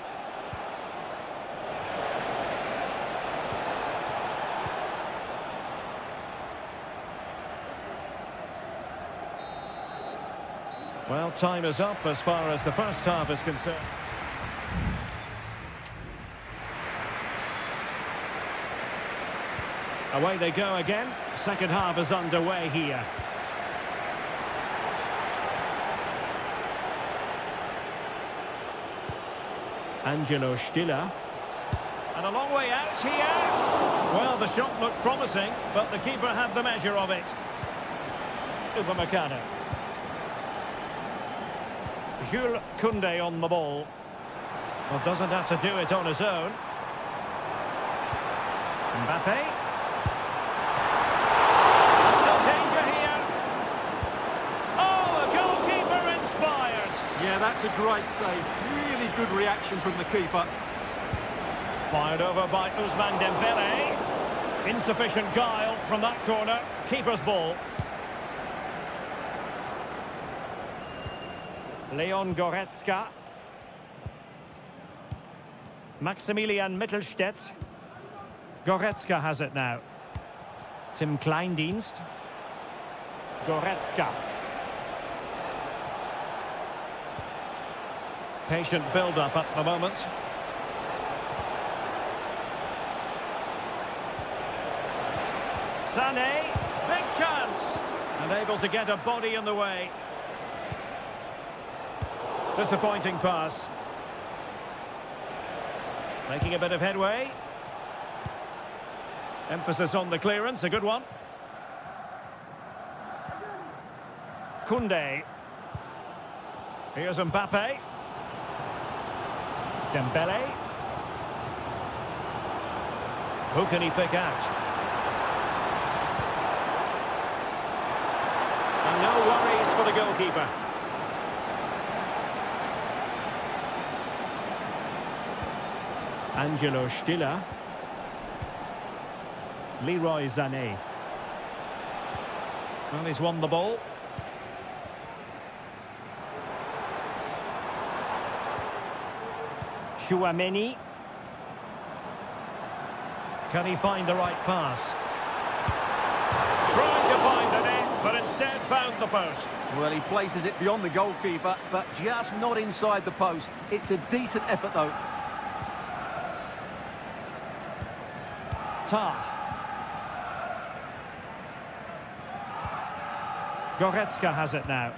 Well, time is up as far as the first half is concerned. Away they go again. Second half is underway here. Angelo Stiller. And a long way out here. Well, the shot looked promising, but the keeper had the measure of it. Upamecano. Jules Koundé on the ball. Well, doesn't have to do it on his own. Mbappe. Still danger here. Oh, the goalkeeper inspired. Yeah, that's a great save. Really good reaction from the keeper. Fired over by Ousmane Dembele. Insufficient guile from that corner. Keeper's ball. Leon Goretzka. Maximilian Mittelstädt. Goretzka has it now. Tim Kleindienst. Goretzka. Patient build-up at the moment. Sané, big chance. And able to get a body in the way. Disappointing pass. Making a bit of headway. Emphasis on the clearance, a good one. Koundé. Here's Mbappe. Dembele. Who can he pick out? And no worries for the goalkeeper. Angelo Stiller. Leroy Sané. Well, he's won the ball. Chouameni. Can he find the right pass? Trying to find the net, but instead found the post. Well, he places it beyond the goalkeeper, but just not inside the post. It's a decent effort, though. Tah. Goretzka has it now.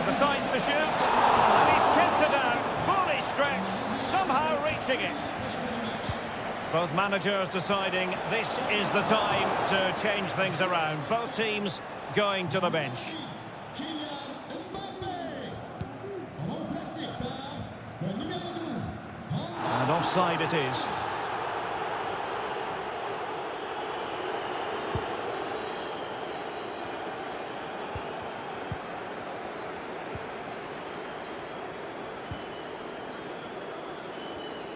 Decides to shoot, and he's tipped it out, fully stretched, somehow reaching it. Both managers deciding this is the time to change things around. Both teams going to the bench. And offside it is.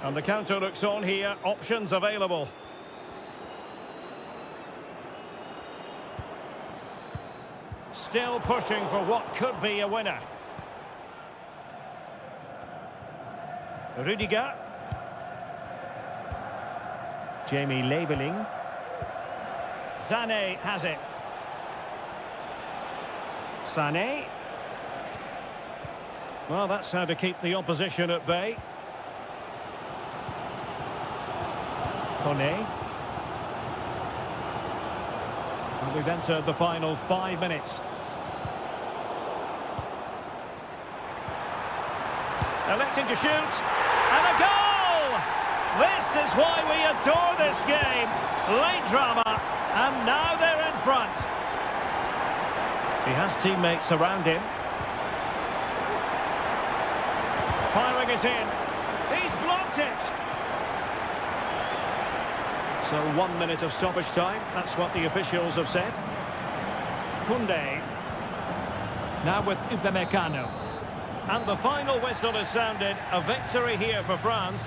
And the counter looks on here. Options available. Still pushing for what could be a winner. Rudiger. Jamie Leveling. Sané has it. Sané. Well, that's how to keep the opposition at bay. Kone. And we've entered the final 5 minutes. Electing to shoot. And a goal! This is why we adore this game. Late drama, and now they're in front. He has teammates around him. Firing it in. He's blocked it. So 1 minute of stoppage time. That's what the officials have said. Koundé. Now with Upamecano. And the final whistle is sounded. A victory here for France.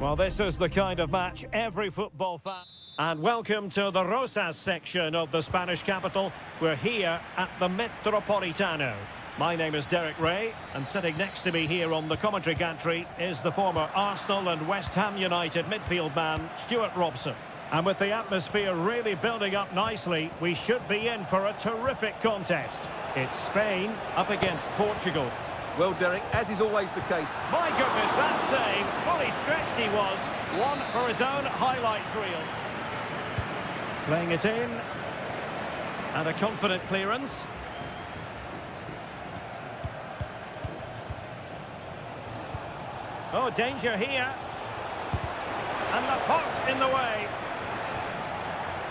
Well, this is the kind of match every football fan... And welcome to the Rosas section of the Spanish capital. We're here at the Metropolitano. My name is Derek Ray, and sitting next to me here on the commentary gantry is the former Arsenal and West Ham United midfield man, Stuart Robson. And with the atmosphere really building up nicely, we should be in for a terrific contest. It's Spain up against Portugal. Well, Derek, as is always the case. My goodness, that save. Fully stretched he was. One for his own highlights reel. Playing it in. And a confident clearance. Oh, danger here. And the pot in the way.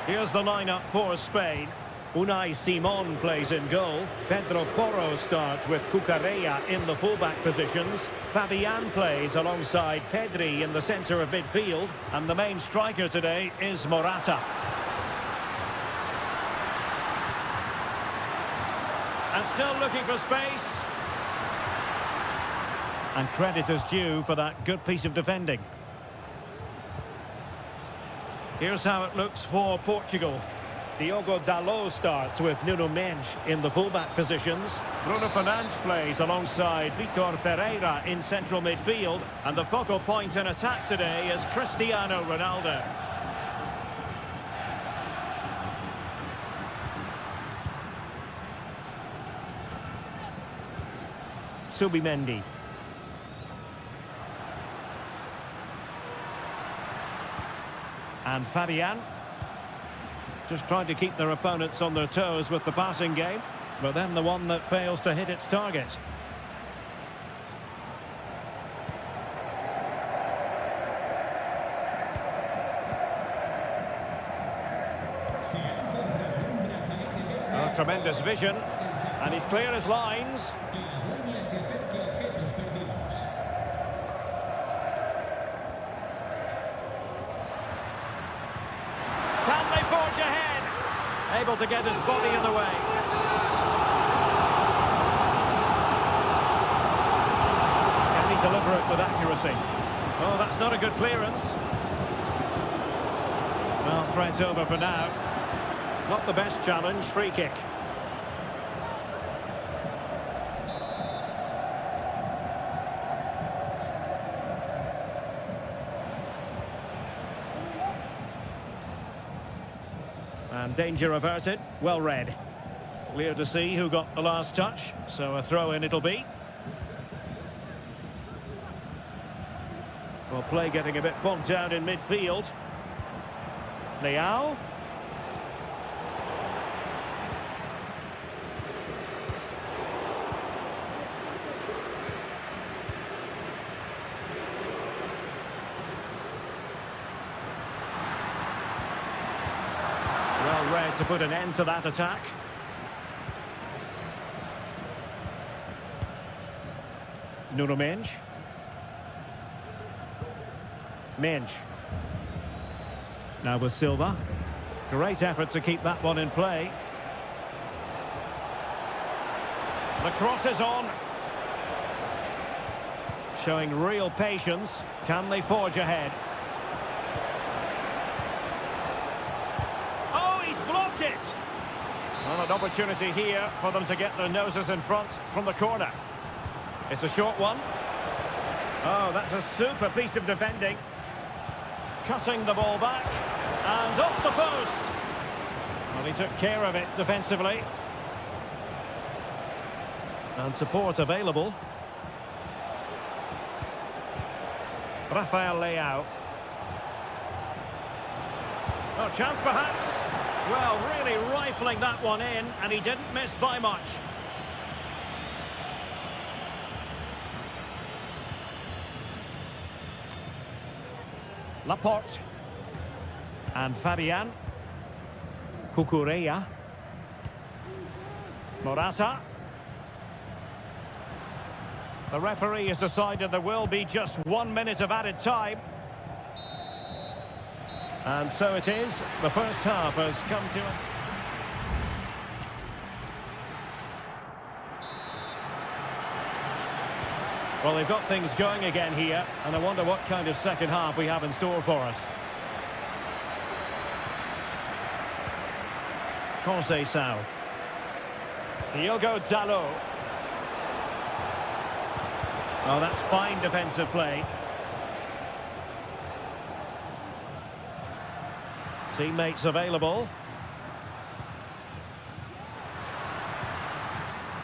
Here's the lineup for Spain. Unai Simon plays in goal. Pedro Porro starts with Cucurella in the fullback positions. Fabian plays alongside Pedri in the centre of midfield. And the main striker today is Morata. And still looking for space. And credit is due for that good piece of defending. Here's how it looks for Portugal. Diogo Dalot starts with Nuno Mendes in the fullback positions. Bruno Fernandes plays alongside Vitor Ferreira in central midfield. And the focal point in attack today is Cristiano Ronaldo. Subimendi. And Fabian. Just trying to keep their opponents on their toes with the passing game, but then the one that fails to hit its target. Oh, tremendous vision, and he's clear as lines. Can they forge ahead? Able to get his body in the way. Can he deliver it with accuracy? Oh, that's not a good clearance. Well, threat over for now. Not the best challenge, free kick. And danger averted, well read. Clear to see who got the last touch, so a throw-in it'll be. Well, play getting a bit bogged down in midfield. Leao. Well read to put an end to that attack. Nuno Mendes. Mendes. Now with Silva. Great effort to keep that one in play. The cross is on. Showing real patience. Can they forge ahead? Oh, he's blocked it! Well, an opportunity here for them to get their noses in front from the corner. It's a short one. Oh, that's a super piece of defending. Cutting the ball back. And off the post. Well, he took care of it defensively. And support available. Rafael Leao. Oh, chance perhaps. Well, really rifling that one in, and he didn't miss by much. Laporte. And Fabian. Cucurella. Morata. The referee has decided there will be just 1 minute of added time. And so it is. The first half has come to an... Well, they've got things going again here, and I wonder what kind of second half we have in store for us. Conceição. Diogo Dalot. Oh, that's fine defensive play. Teammates available.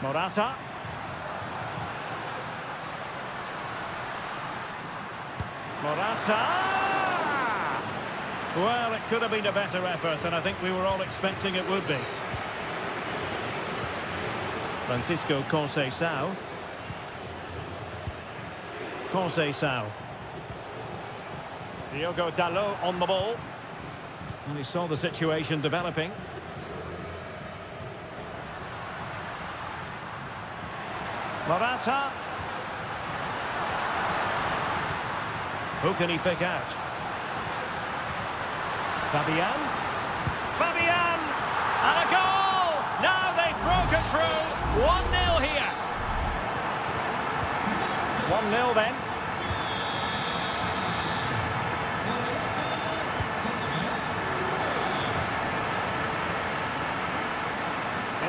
Morata. Morata! Well, it could have been a better effort, and I think we were all expecting it would be. Francisco Conceição. Conceição. Diogo Dalot on the ball. And he saw the situation developing. Morata. Who can he pick out? Fabian. Fabian! And a goal! Now they've broken through. 1-0 here. 1-0 then.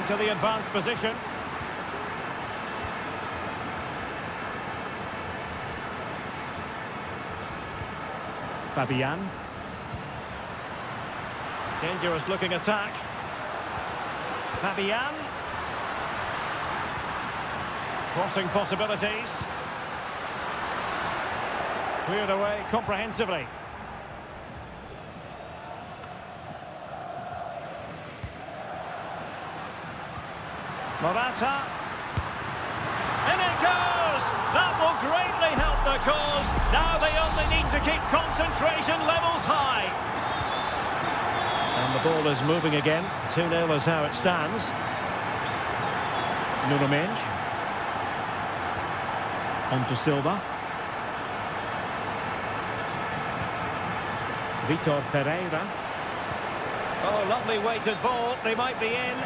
Into the advanced position. Fabian. Dangerous looking attack. Fabian. Crossing possibilities. Cleared away comprehensively. Morata. In it goes! That will greatly help the cause. Now they only need to keep concentration levels high. And the ball is moving again. 2-0 is how it stands. Nuno Mendes. On to Silva. Vitor Ferreira. Oh, lovely weighted ball. They might be in.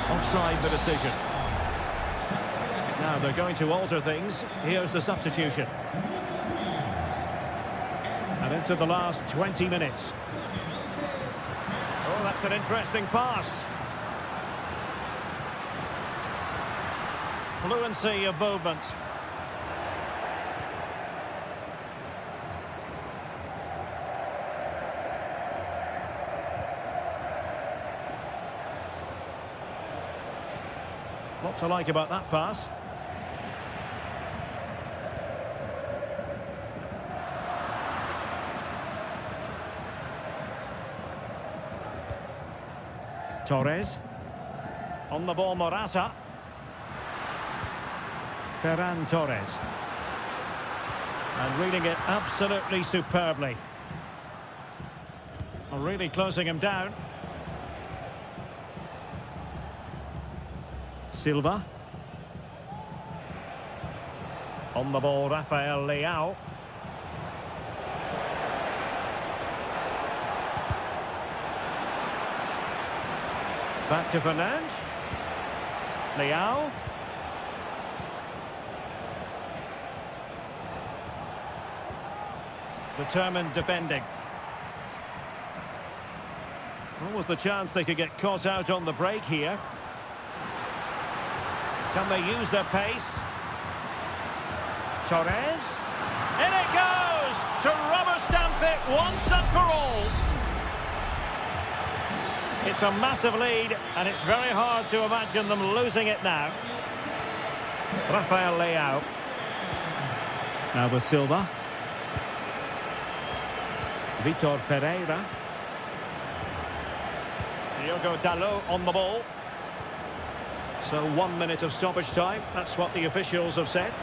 Offside the decision. Now they're going to alter things. Here's the substitution. And into the last 20 minutes. Oh, that's an interesting pass. Fluency of movement. What to like about that pass? Torres. On the ball, Morata. Ferran Torres. And reading it absolutely superbly. Really closing him down. Silva. On the ball, Rafael Leao. Back to Fernandes. Leao. Determined defending. What was the chance they could get caught out on the break here? Can they use their pace? Torres. In it goes! To rubber stamp it once and for all. It's a massive lead, and it's very hard to imagine them losing it now. Rafael Leao. Now with Silva. Vitor Ferreira. Diogo Dalot on the ball. So 1 minute of stoppage time. That's what the officials have said.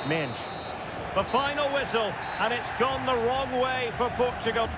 Minge. The final whistle, and it's gone the wrong way for Portugal.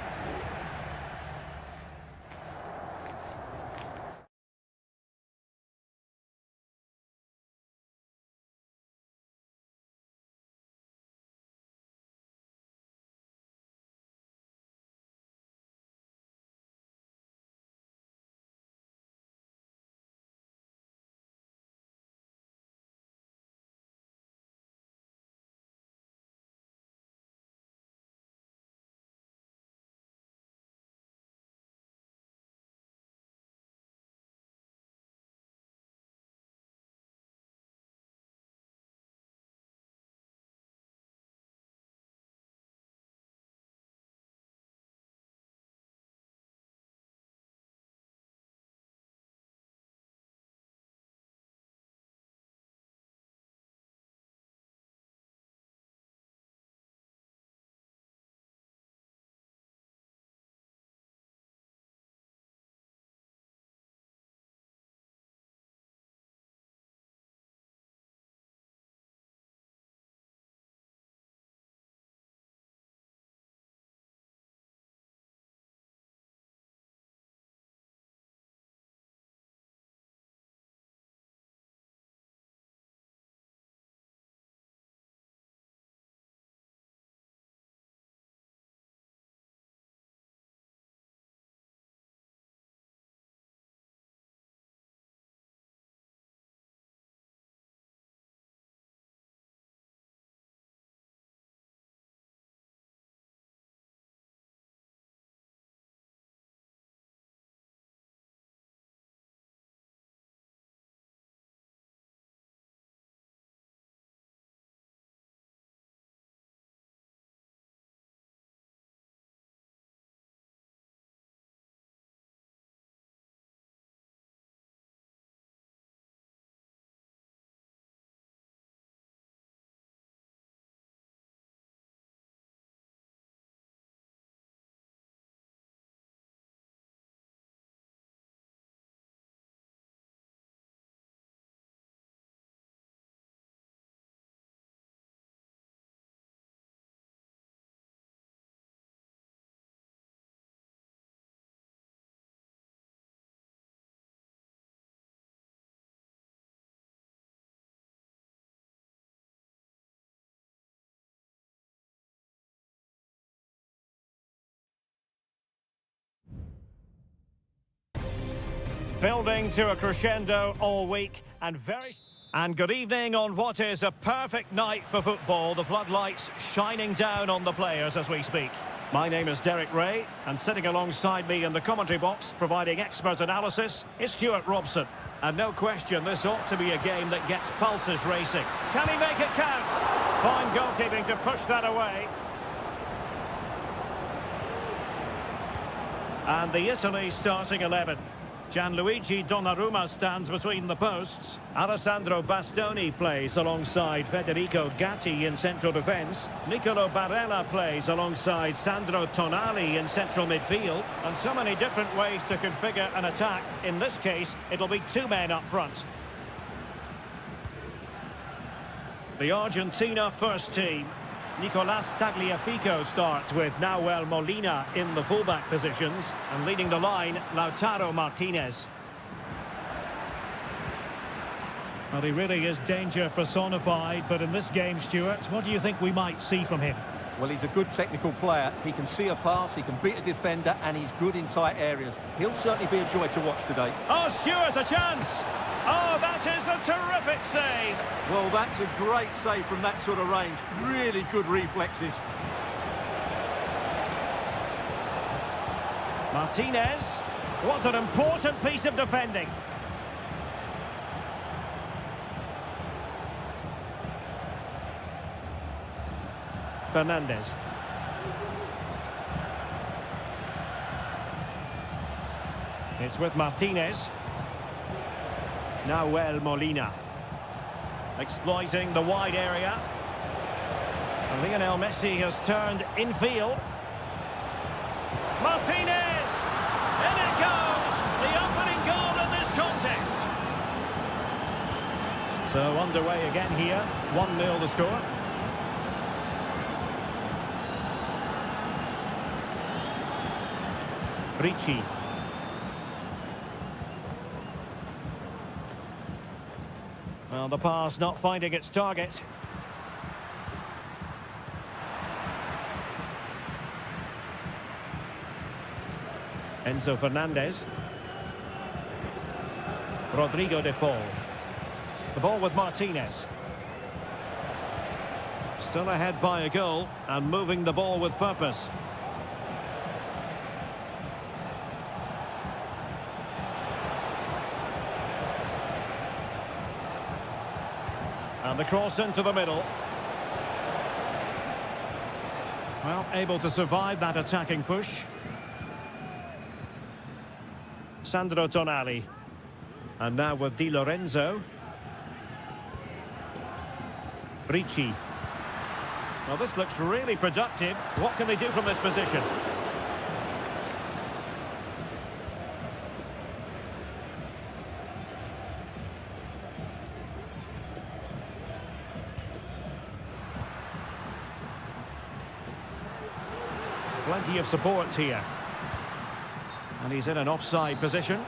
Building to a crescendo all week and good evening on what is a perfect night for football. The floodlights shining down on the players as we speak. My name is Derek Ray, and sitting alongside me in the commentary box, providing expert analysis, is Stuart Robson. And no question, this ought to be a game that gets pulses racing. Can he make it count? Fine goalkeeping to push that away. And the Italy starting 11. Gianluigi Donnarumma stands between the posts. Alessandro Bastoni plays alongside Federico Gatti in central defence. Nicolo Barella plays alongside Sandro Tonali in central midfield. And so many different ways to configure an attack. In this case, it'll be two men up front. The Argentina first team. Nicolas Tagliafico starts with Nahuel Molina in the fullback positions, and leading the line, Lautaro Martinez. Well, he really is danger personified, but in this game, Stuart, what do you think we might see from him? Well, he's a good technical player. He can see a pass, he can beat a defender, and he's good in tight areas. He'll certainly be a joy to watch today. Oh, Stuart, a chance! Oh, that is a terrific save! Well, that's a great save from that sort of range. Really good reflexes. Martinez was an important piece of defending. Fernandez. It's with Martinez. Nahuel Molina. Exploiting the wide area. And Lionel Messi has turned infield. Martinez! In it goes! The opening goal in this contest. So underway again here. 1-0 the score. Ricci. Well, the pass not finding its target. Enzo Fernandez. Rodrigo de Paul. The ball with Martinez. Still ahead by a goal and moving the ball with purpose. And the cross into the middle. Well, able to survive that attacking push. Sandro Tonali. And now with Di Lorenzo. Ricci. Well, this looks really productive. What can they do from this position? Plenty of support here. And he's in an offside position.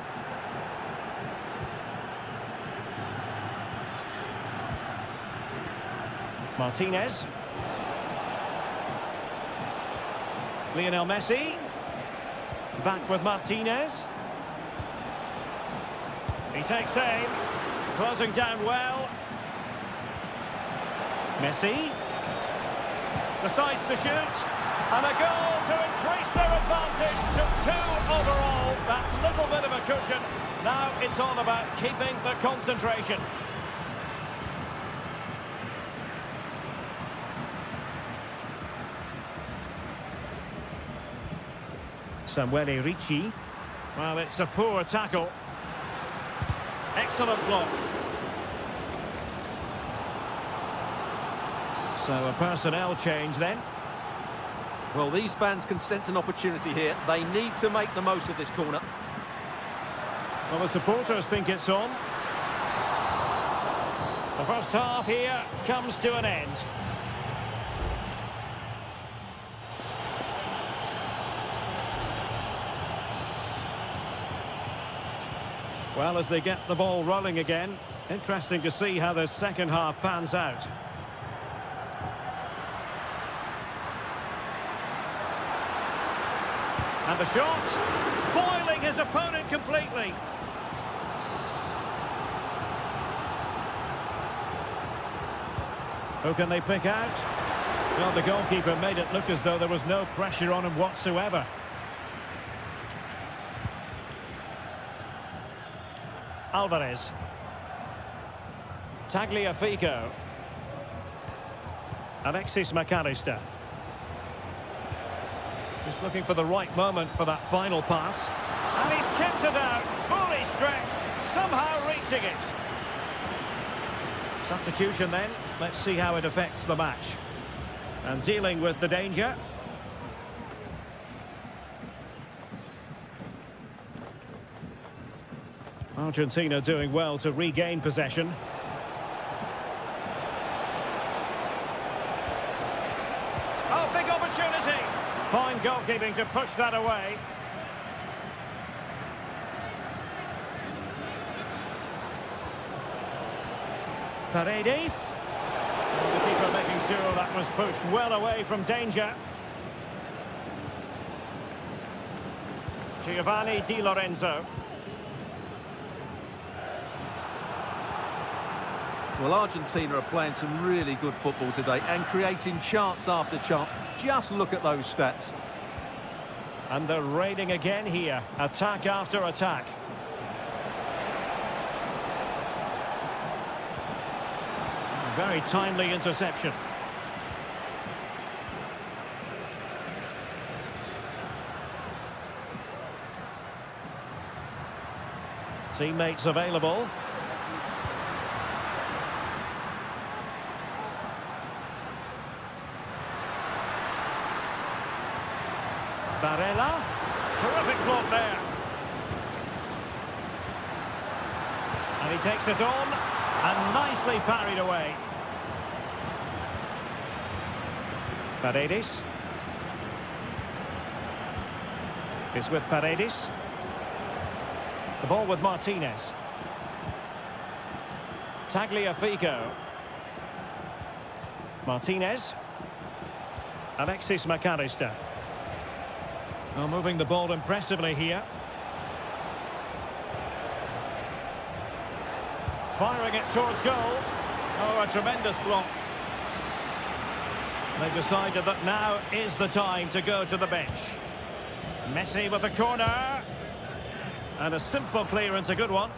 Martinez. Lionel Messi. Back with Martinez. He takes aim. Closing down well. Messi. Decides to shoot. And a goal to increase their advantage to 2 overall. That little bit of a cushion. Now it's all about keeping the concentration. Samuele Ricci. Well, it's a poor tackle. Excellent block. So a personnel change then. Well, these fans can sense an opportunity here. They need to make the most of this corner. Well, the supporters think it's on. The first half here comes to an end. Well, as they get the ball rolling again, interesting to see how the second half pans out. And the shot, foiling his opponent completely. Who can they pick out? Well, the goalkeeper made it look as though there was no pressure on him whatsoever. Alvarez. Tagliafico. Alexis McAllister. Just looking for the right moment for that final pass. And he's kept it out, fully stretched, somehow reaching it. Substitution then. Let's see how it affects the match. And dealing with the danger. Argentina doing well to regain possession. Oh, big opportunity. Fine goalkeeping to push that away. Paredes. The keeper making sure that was pushed well away from danger. Giovanni Di Lorenzo. Well, Argentina are playing some really good football today and creating chance after chance. Just look at those stats. And they're raiding again here. Attack after attack. Very timely interception. Teammates available. Barella. Terrific block there. And he takes it on and nicely parried away. Paredes. It's with Paredes. The ball with Martinez. Tagliafico. Martinez. Alexis McAllister. Well, moving the ball impressively here. Firing it towards goal. Oh, a tremendous block. They've decided that now is the time to go to the bench. Messi with the corner. And a simple clearance, a good one.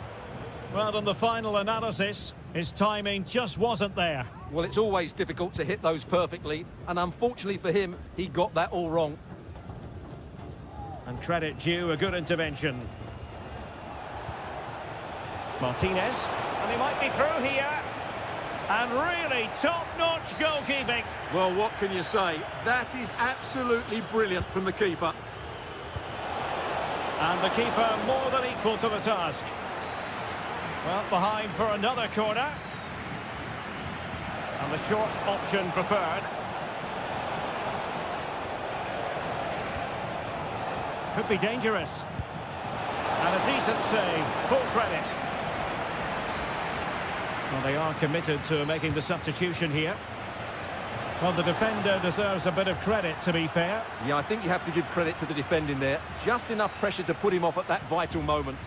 Well, on the final analysis, his timing just wasn't there. Well, it's always difficult to hit those perfectly, and unfortunately for him, he got that all wrong. And credit due, a good intervention. Martinez, and he might be through here. And really top-notch goalkeeping. Well, what can you say? That is absolutely brilliant from the keeper. And the keeper more than equal to the task. Well, behind for another corner. And the short option preferred. Could be dangerous. And a decent save. Full credit. Well, they are committed to making the substitution here. Well, the defender deserves a bit of credit, to be fair. Yeah, I think you have to give credit to the defending there. Just enough pressure to put him off at that vital moment.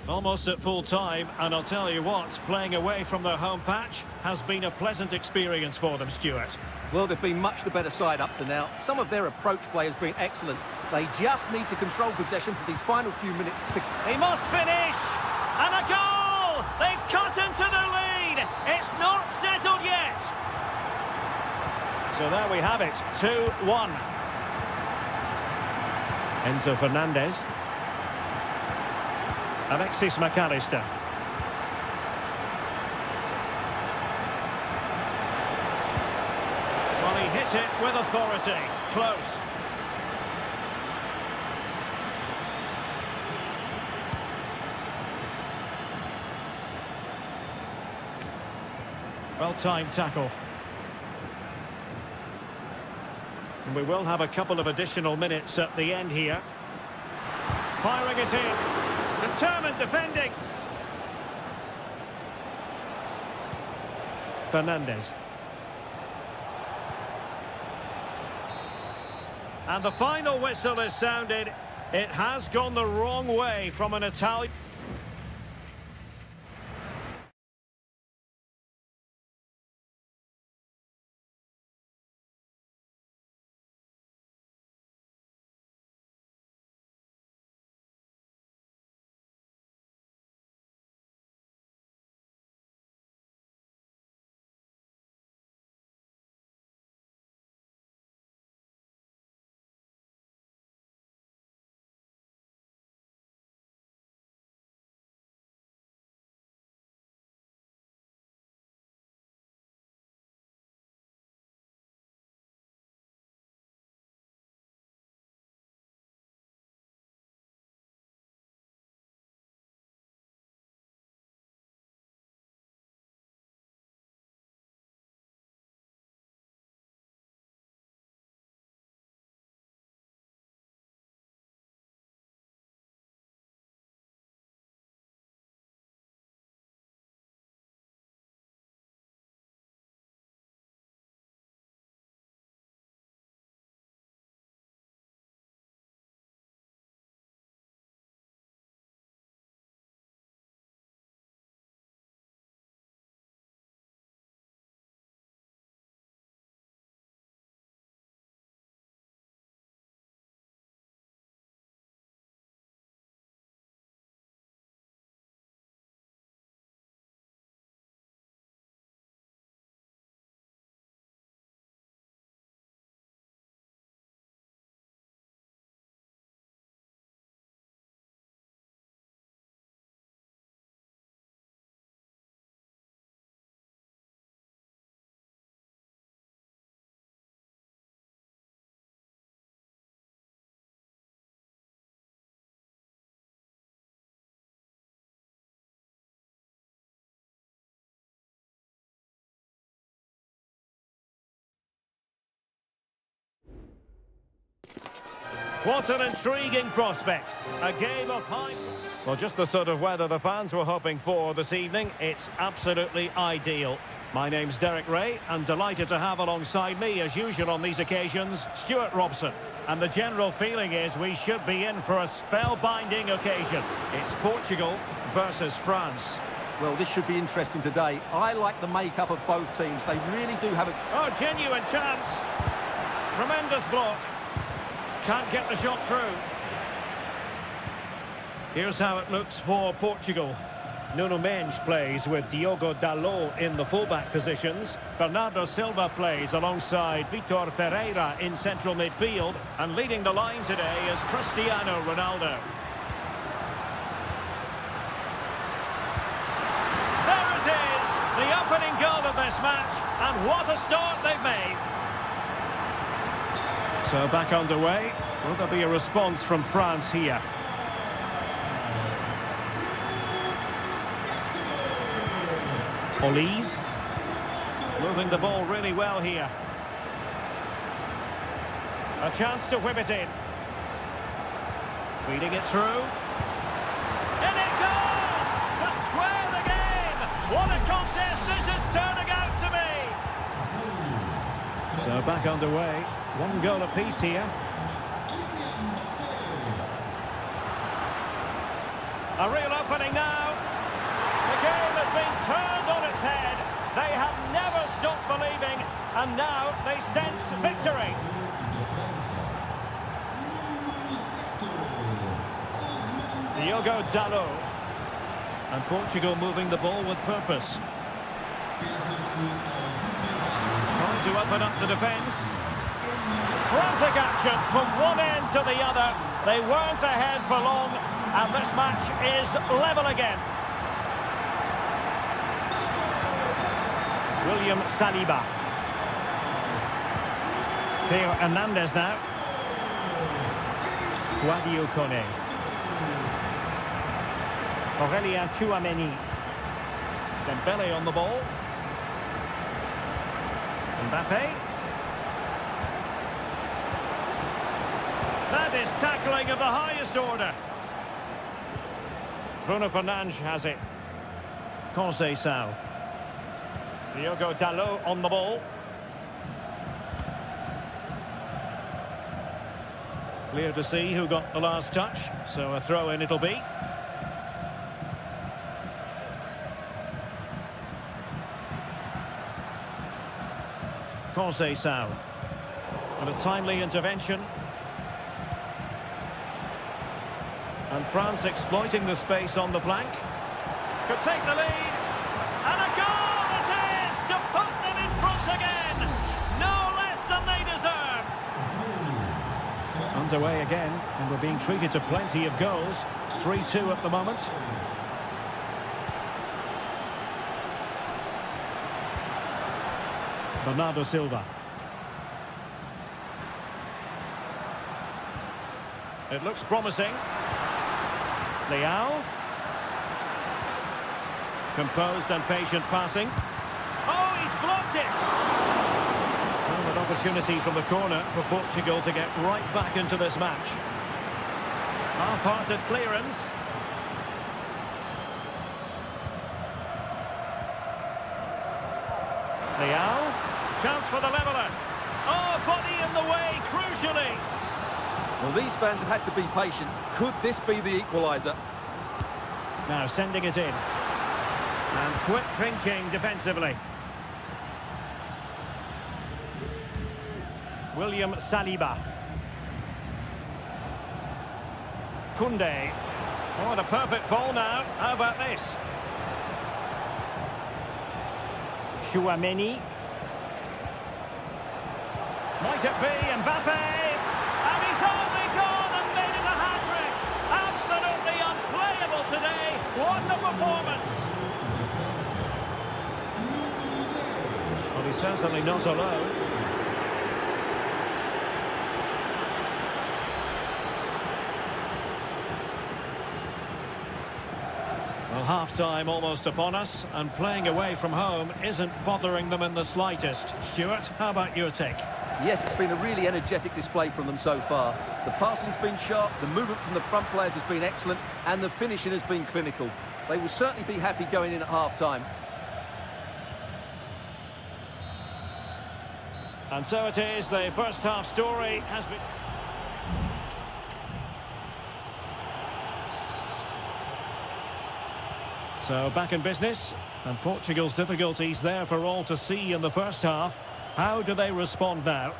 Almost at full time, and I'll tell you what, playing away from their home patch has been a pleasant experience for them, Stuart. Well, they've been much the better side up to now. Some of their approach play has been excellent. They just need to control possession for these final few minutes to... He must finish! And a goal! They've cut into the lead! It's not settled yet! So there we have it, 2-1. Enzo Fernandez. Alexis McAllister. Well, he hit it with authority. Close. Well-timed tackle. And we will have a couple of additional minutes at the end here. Firing it in. Determined defending. Fernandez. And the final whistle is sounded. It has gone the wrong way from an Italian... What an intriguing prospect. A game of high... Well, just the sort of weather the fans were hoping for this evening. It's absolutely ideal. My name's Derek Ray, and delighted to have alongside me, as usual on these occasions, Stuart Robson. And the general feeling is we should be in for a spellbinding occasion. It's Portugal versus France. Well, this should be interesting today. I like the makeup of both teams. They really do have a... Oh, genuine chance. Tremendous block. Can't get the shot through. Here's how it looks for Portugal. Nuno Mendes plays with Diogo Dalot in the fullback positions. Bernardo Silva plays alongside Vitor Ferreira in central midfield. And leading the line today is Cristiano Ronaldo. There it is, the opening goal of this match. And what a start they've made. So back underway. Will there be a response from France here? Olise moving the ball really well here. A chance to whip it in. Feeding it through. And it goes! To square the game! What a contest this is turning out to be! So back underway. One goal apiece here. A real opening now. The game has been turned on its head. They have never stopped believing, and now they sense victory. Diogo Dalot. And Portugal moving the ball with purpose. Trying to open up the defence. Frantic action from one end to the other. They weren't ahead for long, and this match is level again. William Saliba. Theo Hernandez now. Guadio Kone. Aurélien Tchouameni. Dembele on the ball. Mbappe. That is tackling of the highest order. Bruno Fernandes has it. Conceição. Diogo Dalot on the ball. Clear to see who got the last touch, so a throw-in it'll be. Conceição. And a timely intervention. And France exploiting the space on the flank. Could take the lead. And a goal it is to put them in front again. No less than they deserve. Underway again, and we're being treated to plenty of goals. 3-2 at the moment. Bernardo Silva. It looks promising. Leao. Composed and patient passing. Oh, he's blocked it! Well, an opportunity from the corner for Portugal to get right back into this match. Half-hearted clearance. Leao. Chance for the leveller. Oh, body in the way, crucially. Well, these fans have had to be patient. Could this be the equaliser? Now sending it in. And quick thinking defensively. William Saliba. Koundé. Oh, and a perfect ball now. How about this? Tchouameni. Might it be Mbappe? And he's only gone and made it a hat-trick. Absolutely unplayable today. What a performance. Well, he's certainly not alone. Well, half-time almost upon us, and playing away from home isn't bothering them in the slightest. Stuart, how about your take? Yes, it's been a really energetic display from them so far. The passing's been sharp, the movement from the front players has been excellent, and the finishing has been clinical. They will certainly be happy going in at half-time. And so it is, the first half story has been... So back in business, and Portugal's difficulties there for all to see in the first half. How do they respond now?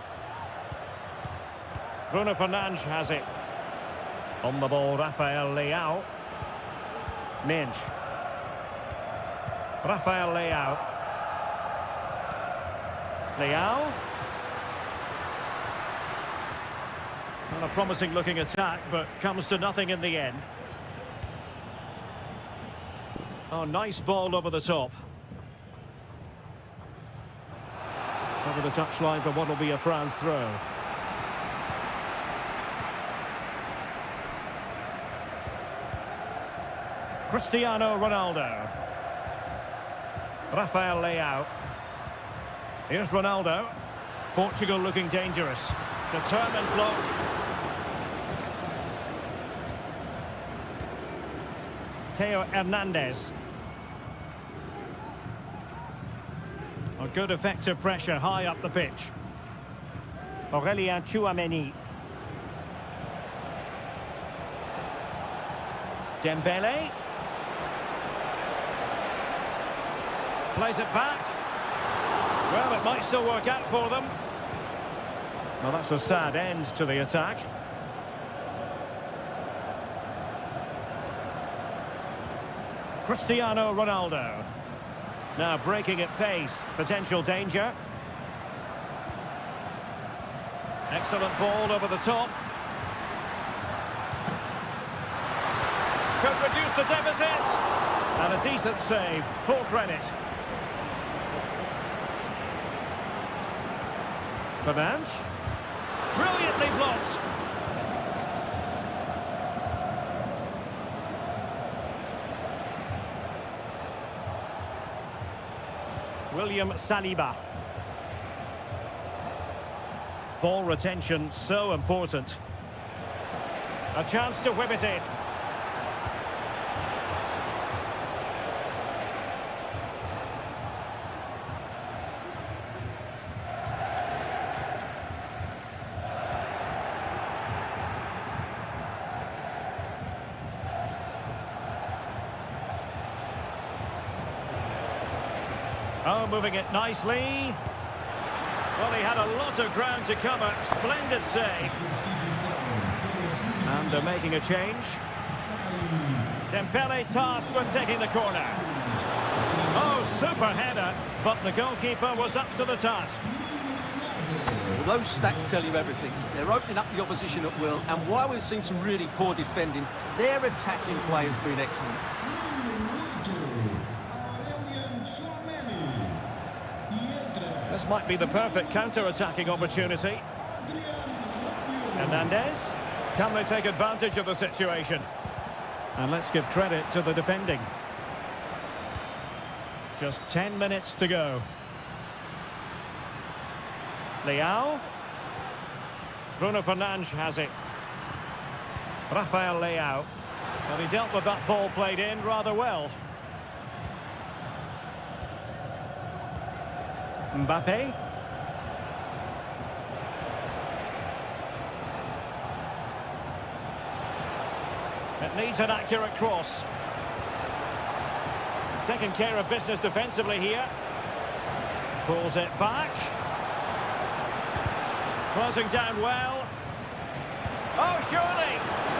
Bruno Fernandes has it. On the ball, Rafael Leao. Minch. Rafael Leao. Leao. Well, a promising looking attack, but comes to nothing in the end. Oh, nice ball over the top. Over the touchline for what will be a France throw. Cristiano Ronaldo. Rafael Leao. Here's Ronaldo. Portugal looking dangerous. Determined block. Theo Hernandez. A good effective pressure high up the pitch. Aurélien Tchouameni. Dembele. Plays it back. Well, it might still work out for them. Well, that's a sad end to the attack. Cristiano Ronaldo. Now breaking at pace. Potential danger. Excellent ball over the top. Could reduce the deficit. And a decent save. Full credit. Fernandes. Brilliantly blocked. William Saliba. Ball retention so important. A chance to whip it in. Oh, moving it nicely. Well, he had a lot of ground to cover. Splendid save. And they're making a change. Dembele tasked when taking the corner. Oh, super header, but the goalkeeper was up to the task. Well, those stats tell you everything. They're opening up the opposition at will, and while we've seen some really poor defending, their attacking play has been excellent. This might be the perfect counter-attacking opportunity. Hernandez. Can they take advantage of the situation? And let's give credit to the defending. Just 10 minutes to go. Leao. Bruno Fernandes has it. Rafael Leao. Well, he dealt with that ball played in rather well. Mbappe. It needs an accurate cross. Taking care of business defensively here. Pulls it back. Closing down well. Oh, surely!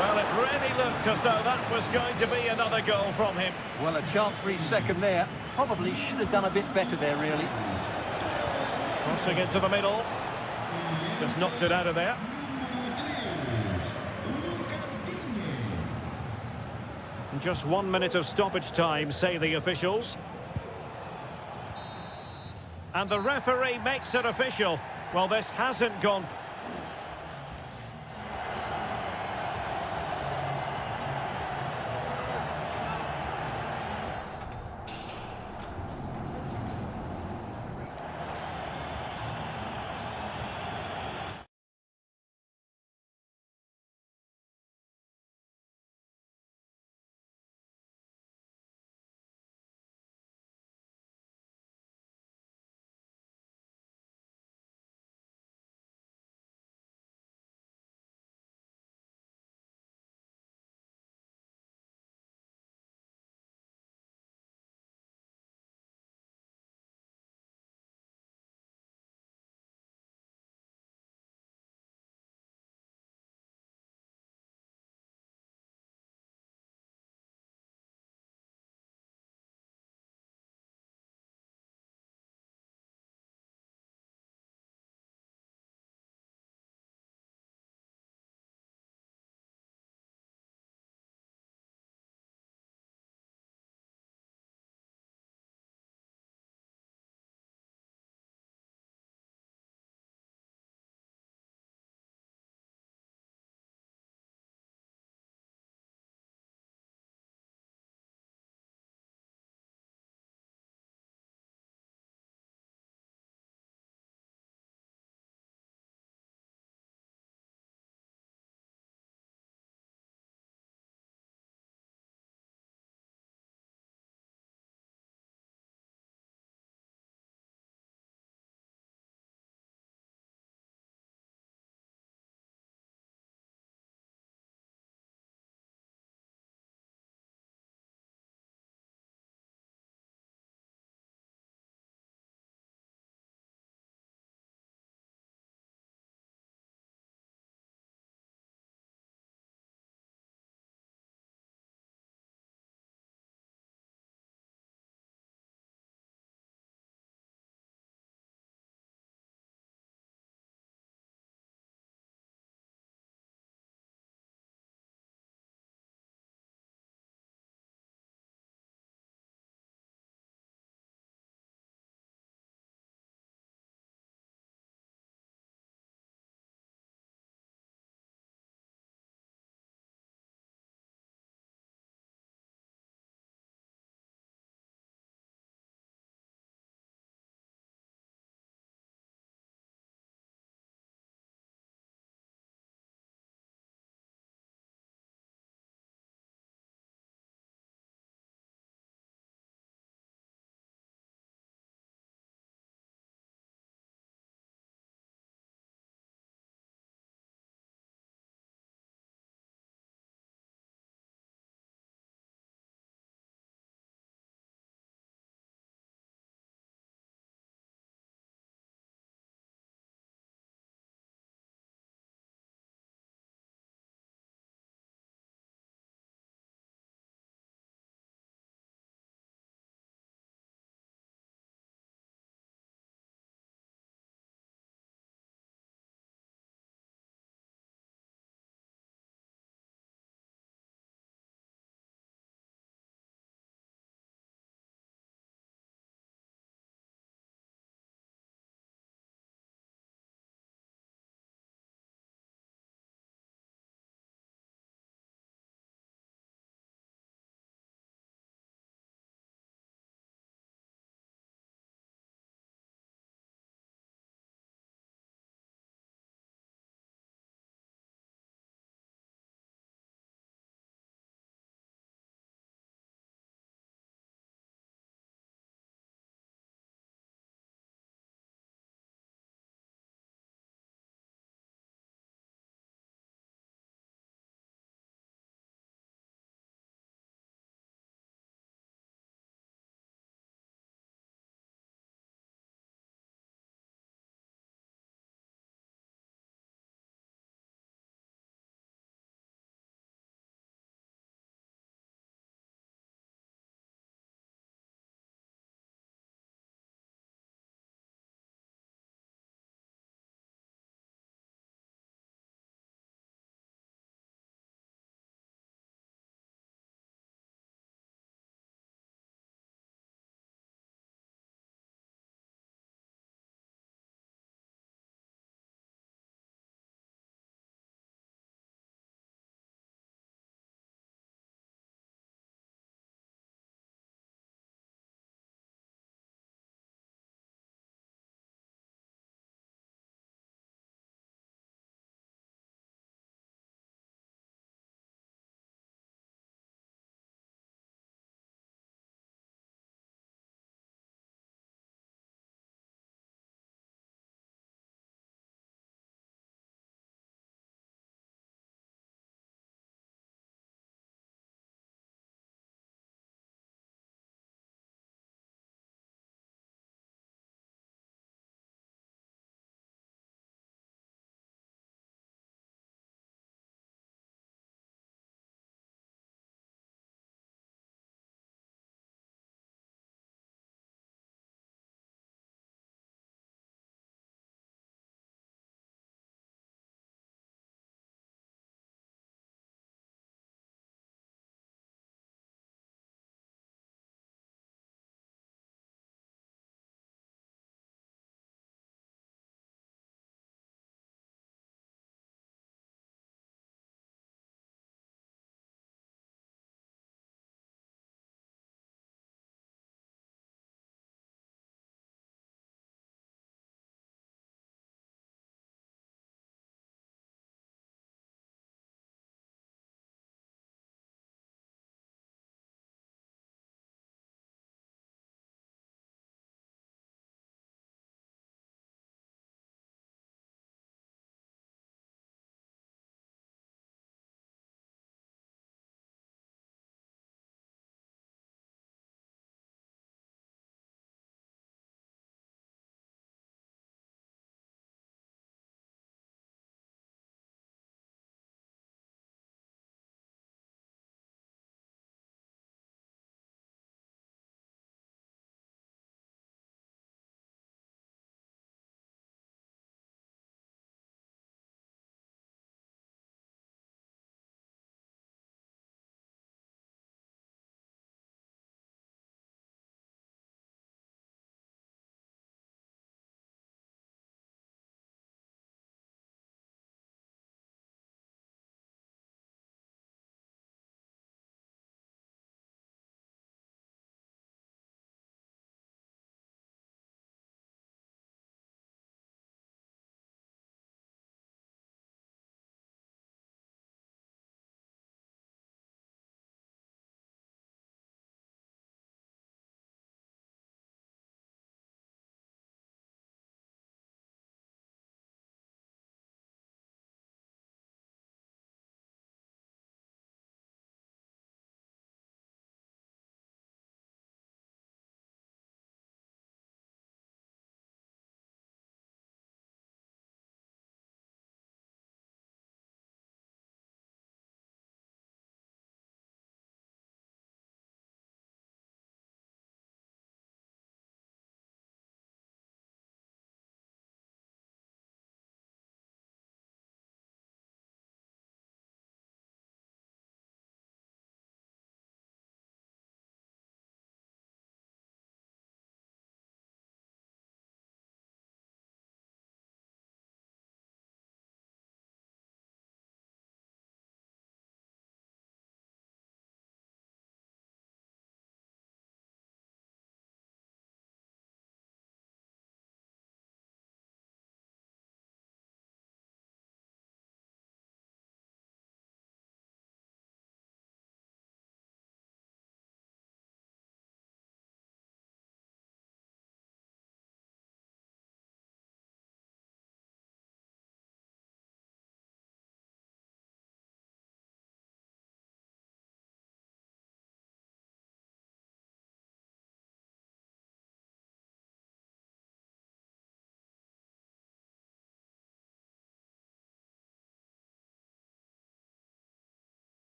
Well, it really looked as though that was going to be another goal from him. Well, a chance for his second there. Probably should have done a bit better there, really. Crossing into the middle. Just knocked it out of there. Just 1 minute of stoppage time, say the officials. And the referee makes it official. Well, this hasn't gone...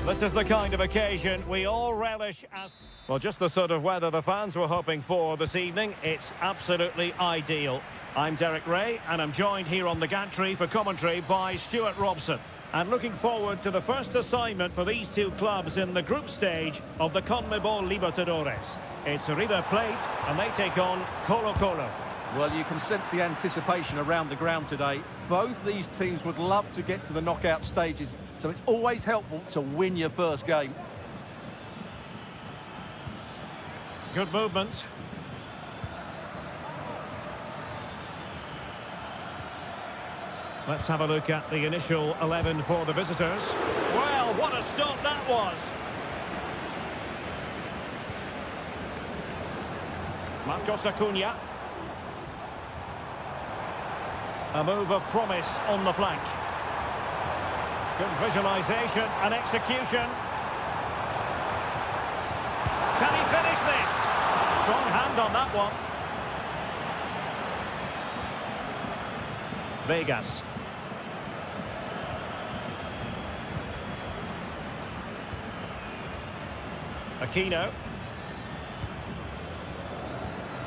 This is the kind of occasion we all relish as... Well, just the sort of weather the fans were hoping for this evening. It's absolutely ideal. I'm Derek Ray, and I'm joined here on the gantry for commentary by Stuart Robson. And looking forward to the first assignment for these two clubs in the group stage of the CONMEBOL Libertadores. It's River Plate, and they take on Colo-Colo. Well, you can sense the anticipation around the ground today. Both these teams would love to get to the knockout stages, so it's always helpful to win your first game. Good movement. Let's have a look at the initial 11 for the visitors. Well, what a stop that was! Marcos Acuna. A move of promise on the flank. Good visualisation and execution. Can he finish this? Strong hand on that one. Vegas. Aquino.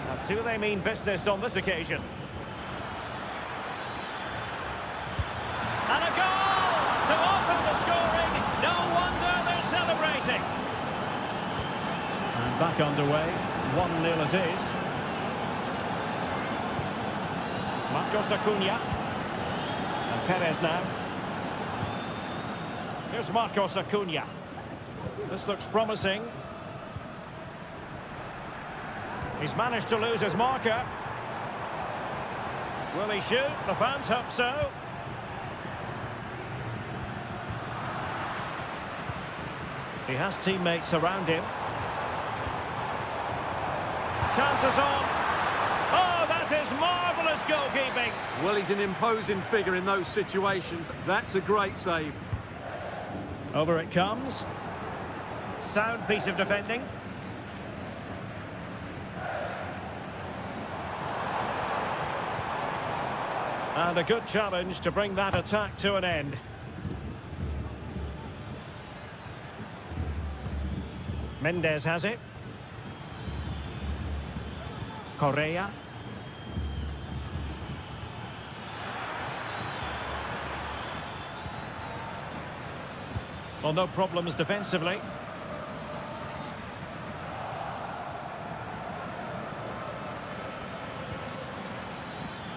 Now, do they mean business on this occasion? And a goal to open the scoring. No wonder they're celebrating. And back underway. 1-0 it is. Marcos Acuna. And Perez now. Here's Marcos Acuna. This looks promising. He's managed to lose his marker. Will he shoot? The fans hope so. He has teammates around him. Chances on. Oh, that is marvellous goalkeeping. Well, he's an imposing figure in those situations. That's a great save. Over it comes. Sound piece of defending. And a good challenge to bring that attack to an end. Mendes has it. Correa. Well, no problems defensively.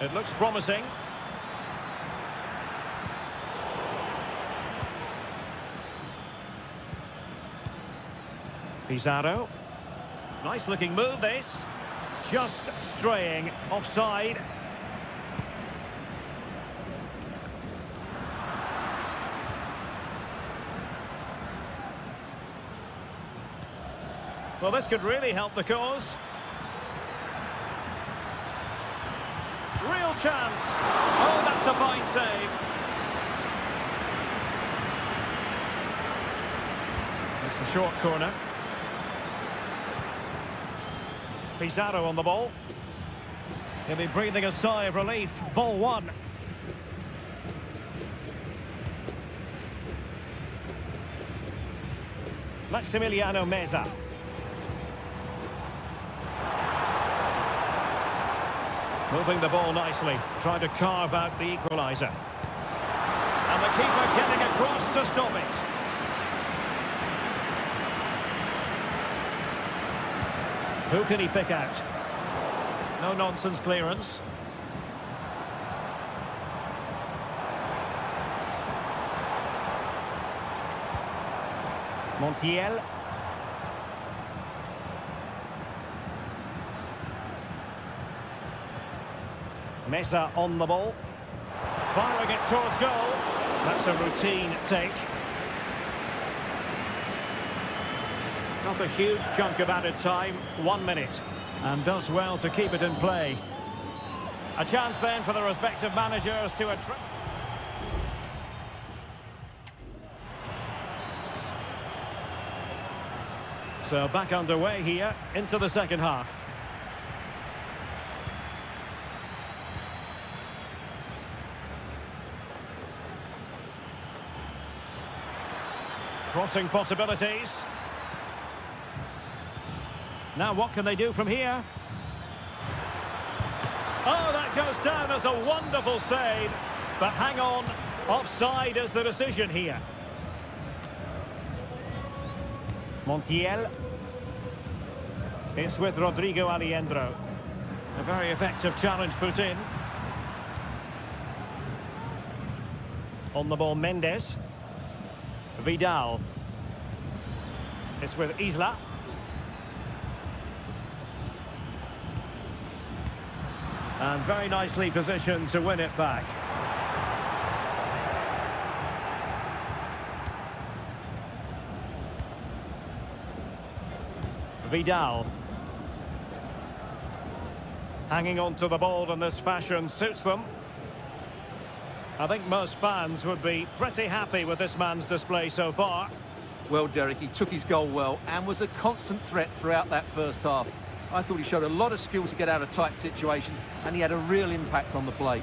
It looks promising. Pizarro. Nice looking move this. Just straying offside. Well, this could really help the cause. Real chance. Oh, that's a fine save. It's a short corner. Pizarro on the ball. He'll be breathing a sigh of relief. Ball one. Maximiliano Meza. Moving the ball nicely, trying to carve out the equaliser. And the keeper getting across to stop it. Who can he pick out? No-nonsense clearance. Montiel. Mesa on the ball. Firing it towards goal. That's a routine take. Not a huge chunk of added time, 1 minute. And does well to keep it in play. A chance then for the respective managers to attract. So back underway here into the second half. Crossing possibilities. Now what can they do from here? Oh, that goes down as a wonderful save. But hang on, offside is the decision here. Montiel. It's with Rodrigo Alejandro. A very effective challenge put in. On the ball, Mendes. Vidal. It's with Isla. And very nicely positioned to win it back. Vidal. Hanging on to the ball in this fashion suits them. I think most fans would be pretty happy with this man's display so far. Well, Derek, he took his goal well and was a constant threat throughout that first half. I thought he showed a lot of skill to get out of tight situations, and he had a real impact on the play.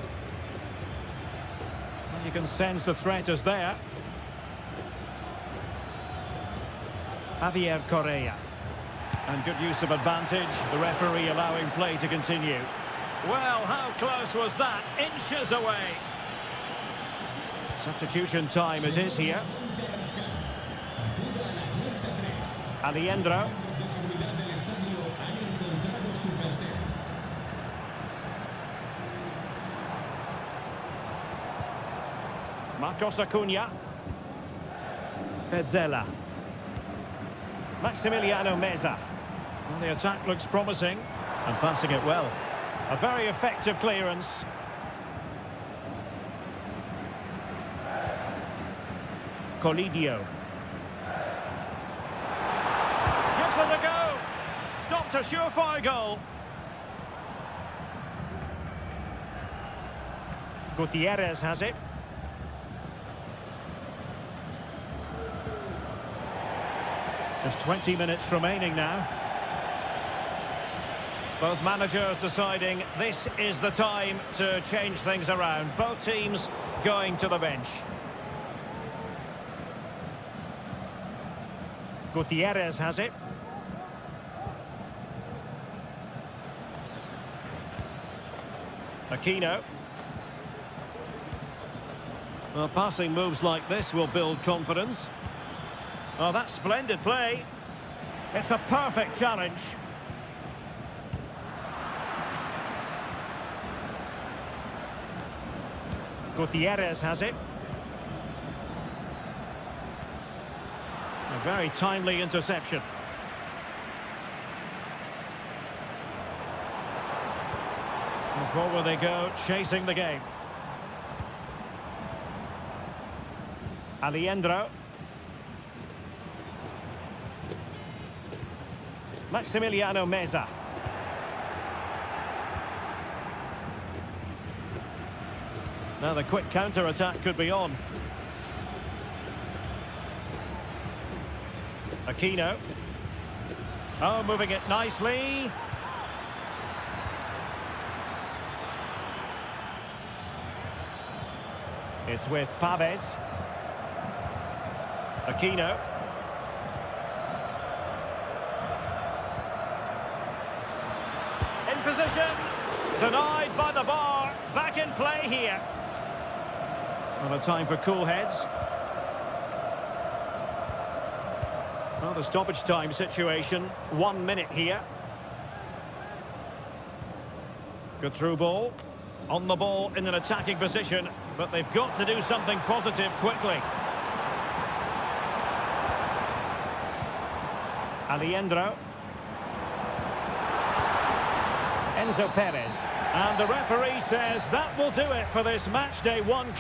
And you can sense the threat is there. Javier Correa. And good use of advantage, the referee allowing play to continue. Well, how close was that? Inches away. Substitution time it is here. Alejandro. Marcos Acuna. Petzela. Maximiliano Meza. Well, the attack looks promising. And passing it well. A very effective clearance. Colidio. Gives it a go. Stopped a surefire goal. Gutierrez has it. There's 20 minutes remaining now. Both managers deciding this is the time to change things around. Both teams going to the bench. Gutierrez has it. Aquino. Well, passing moves like this will build confidence. Oh, that's splendid play. It's a perfect challenge. Gutierrez has it. A very timely interception. And forward they go, chasing the game. Alejandro. Maximiliano Meza. Now the quick counter-attack could be on. Aquino. Oh, moving it nicely. It's with Paves. Aquino. In position. Denied by the bar. Back in play here. Not a time for cool heads. Well, the stoppage time situation. 1 minute here. Good through ball. On the ball in an attacking position. But they've got to do something positive quickly. Alejandro. Enzo Perez. And the referee says that will do it for this match day one.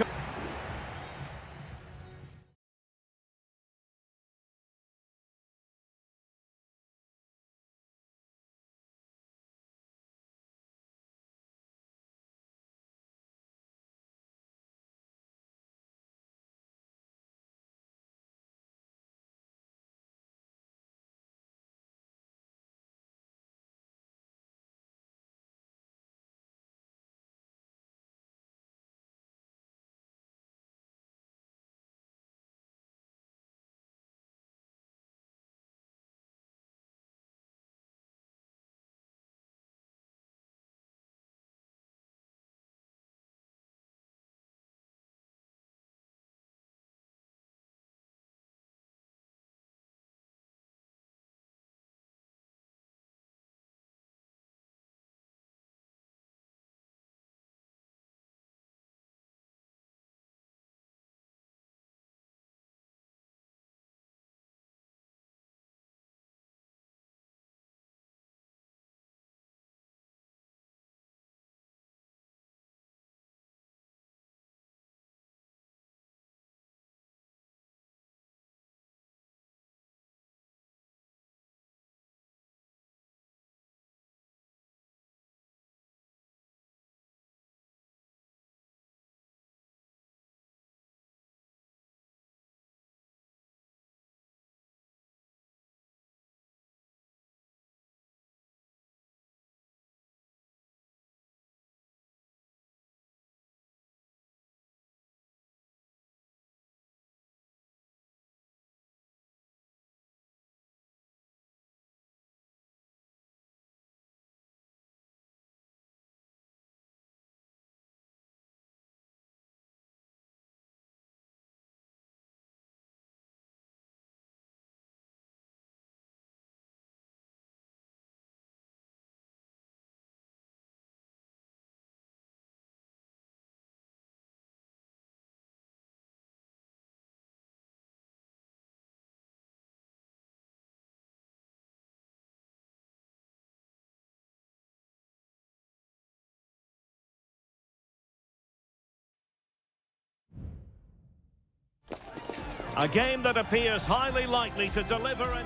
A game that appears highly likely to deliver an...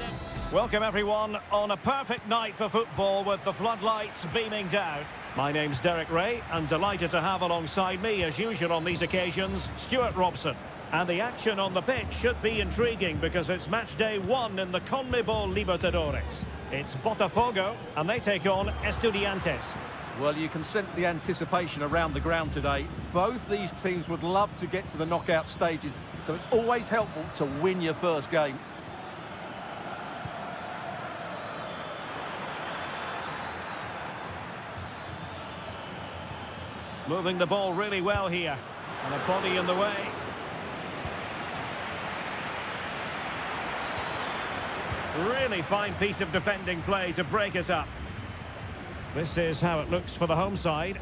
Welcome everyone on a perfect night for football with the floodlights beaming down. My name's Derek Ray and delighted to have alongside me as usual on these occasions, Stuart Robson. And the action on the pitch should be intriguing because it's match day 1 in the CONMEBOL Libertadores. It's Botafogo and they take on Estudiantes. Well, you can sense the anticipation around the ground today. Both these teams would love to get to the knockout stages, so it's always helpful to win your first game. Moving the ball really well here. And a body in the way. Really fine piece of defending play to break us up. This is how it looks for the home side.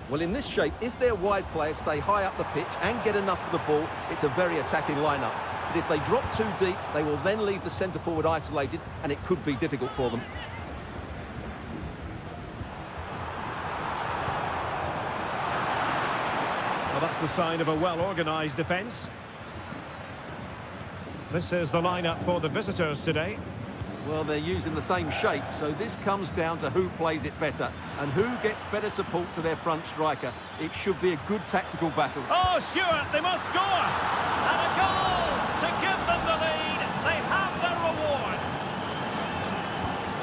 Well, in this shape, if their wide players stay high up the pitch and get enough of the ball, it's a very attacking lineup. But if they drop too deep, they will then leave the centre forward isolated, and it could be difficult for them. Well, that's the sign of a well-organised defence. This is the lineup for the visitors today. Well, they're using the same shape, so this comes down to who plays it better and who gets better support to their front striker. It should be a good tactical battle. Oh, Stuart, they must score! And a goal to give them the lead. They have their reward.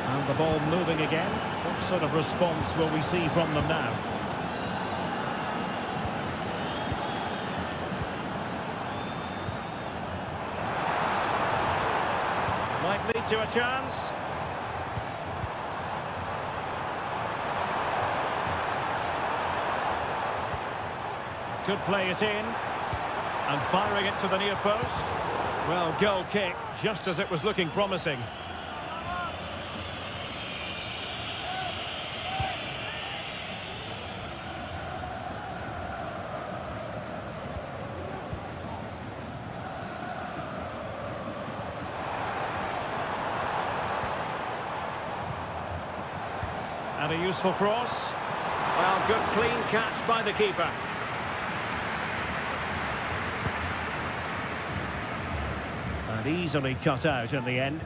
And the ball moving again. What sort of response will we see from them now? Might lead to a chance. Could play it in. And firing it to the near post. Well, goal kick, just as it was looking promising. And a useful cross. Well, good clean catch by the keeper. And easily cut out in the end.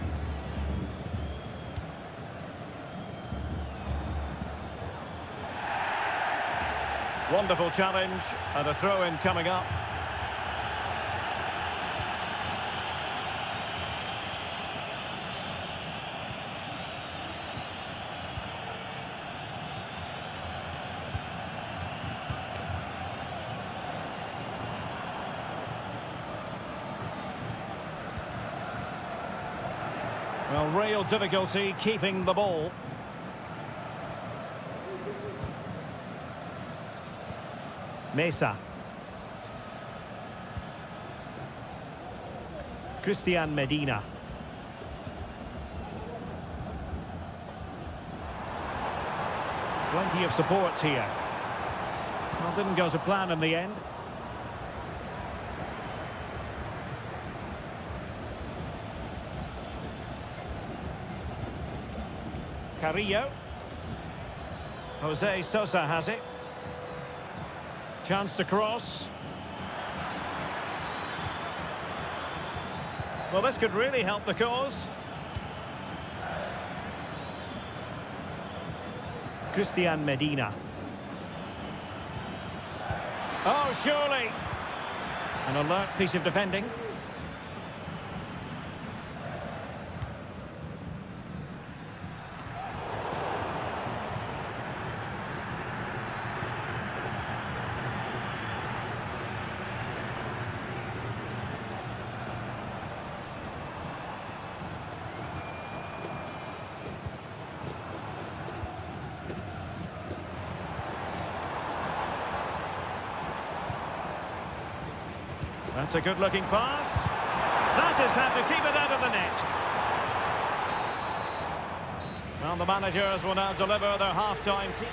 Wonderful challenge and a throw-in coming up. Well, real difficulty keeping the ball. Mesa. Christian Medina. Plenty of support here. Well, didn't go to plan in the end. Carrillo. Jose Sosa has it. Chance to cross. Well, this could really help the cause. Christian Medina. Oh, surely. An alert piece of defending. That's a good-looking pass. That is how to keep it out of the net. Well, the managers will now deliver their half-time team.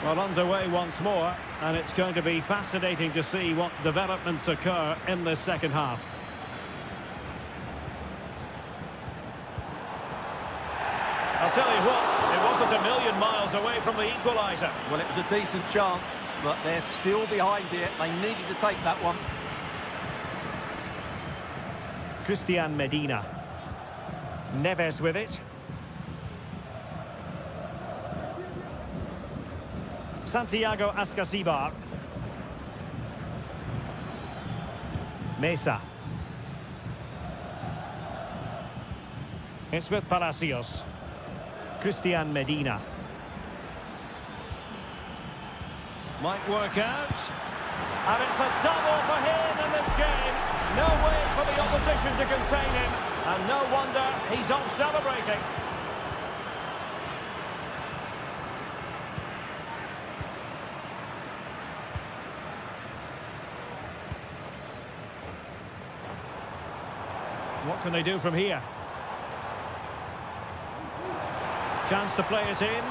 Well, underway once more, and it's going to be fascinating to see what developments occur in this second half. tell you what, it wasn't a million miles away from the equaliser. Well, it was a decent chance, but they're still behind here. They needed to take that one. Christian Medina. Neves with it. Santiago Ascasibar. Mesa. It's with Palacios. Christian Medina. Might work out. And it's a double for him in this game. No way for the opposition to contain him. And no wonder he's off celebrating. What can they do from here? Chance to play it in.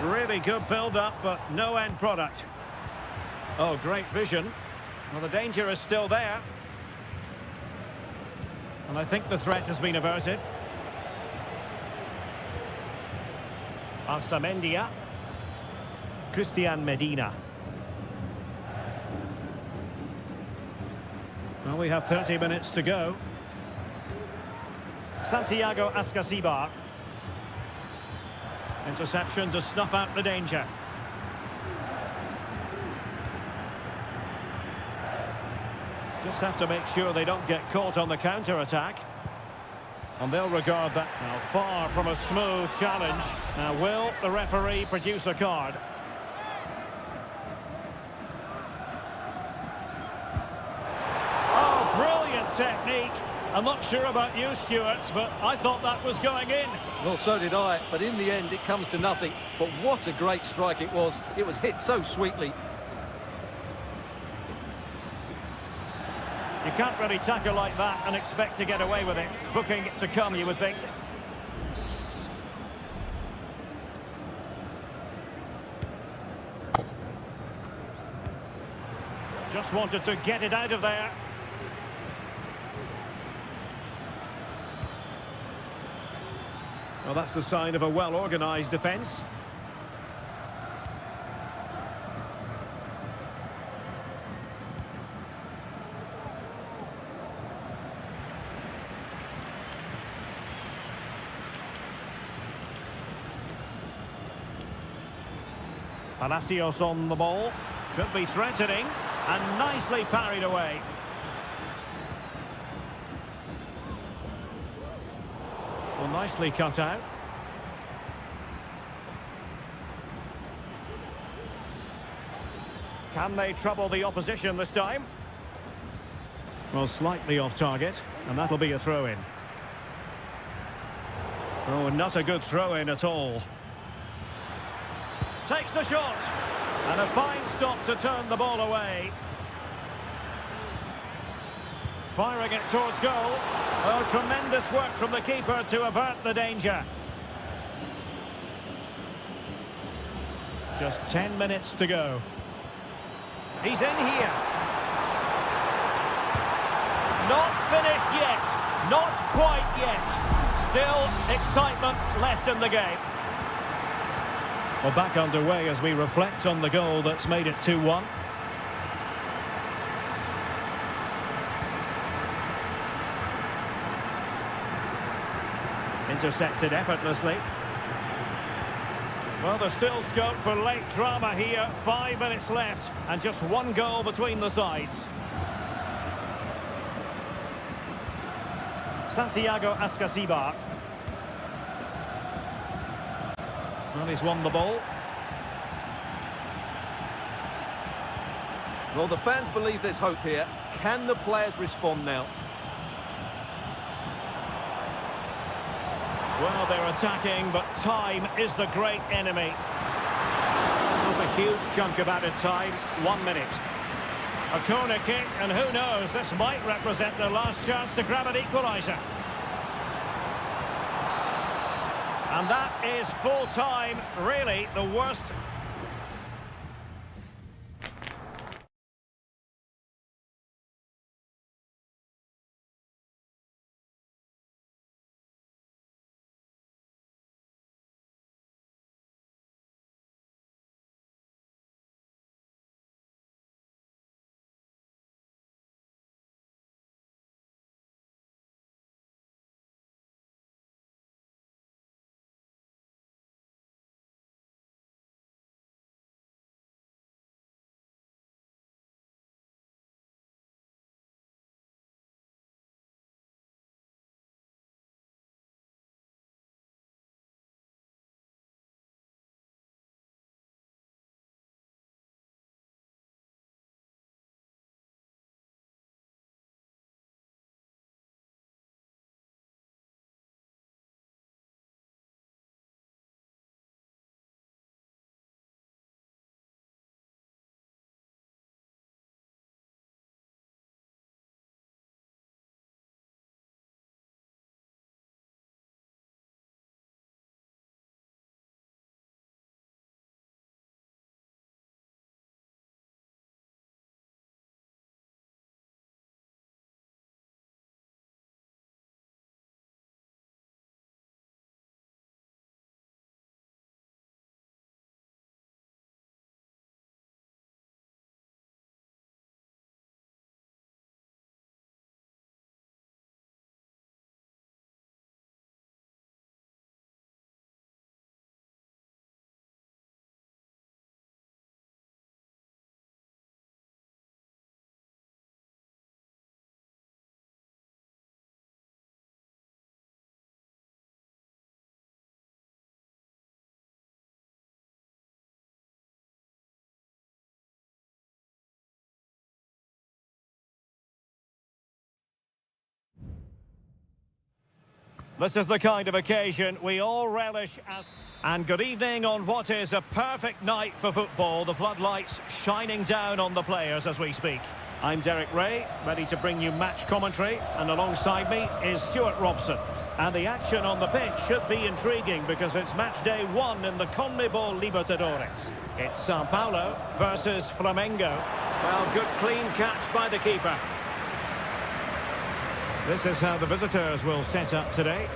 Really good build-up, but no end product. Oh, great vision. Well, the danger is still there. And I think the threat has been averted. Arsamendia. Christian Medina. Well, we have 30 minutes to go. Santiago Ascasibar. Interception to snuff out the danger. Just have to make sure they don't get caught on the counter-attack. And they'll regard that now far from a smooth challenge. Now, will the referee produce a card? Oh, brilliant technique. I'm not sure about you, Stuart, but I thought that was going in. Well, so did I, but in the end it comes to nothing. But what a great strike it was. It was hit so sweetly. You can't really tackle like that and expect to get away with it. Booking it to come, you would think. Just wanted to get it out of there. Well, that's the sign of a well-organised defence. Palacios on the ball. Could be threatening. And nicely parried away. Well, nicely cut out. Can they trouble the opposition this time? Well, slightly off target, and that'll be a throw-in. Oh, not a good throw-in at all. Takes the shot. And a fine stop to turn the ball away. Firing it towards goal. Oh, tremendous work from the keeper to avert the danger. Just 10 minutes to go. He's in here. Not finished yet. Not quite yet. Still excitement left in the game. Well, back underway as we reflect on the goal that's made it 2-1. Intercepted effortlessly. Well, there's still scope for late drama here. 5 minutes left and just one goal between the sides. Santiago Ascasibar. Well, he's won the ball. Well, the fans believe there's hope here. Can the players respond now? Well, they're attacking, but time is the great enemy. Not a huge chunk of added time. 1 minute. A corner kick, and who knows, this might represent their last chance to grab an equaliser. And that is full time, really the worst This is the kind of occasion we all relish as... And good evening on what is a perfect night for football. The floodlights shining down on the players as we speak. I'm Derek Ray, ready to bring you match commentary, and alongside me is Stuart Robson. And the action on the pitch should be intriguing because it's match day 1 in the CONMEBOL Libertadores. It's Sao Paulo versus Flamengo. Well, good clean catch by the keeper. This is how the visitors will set up today.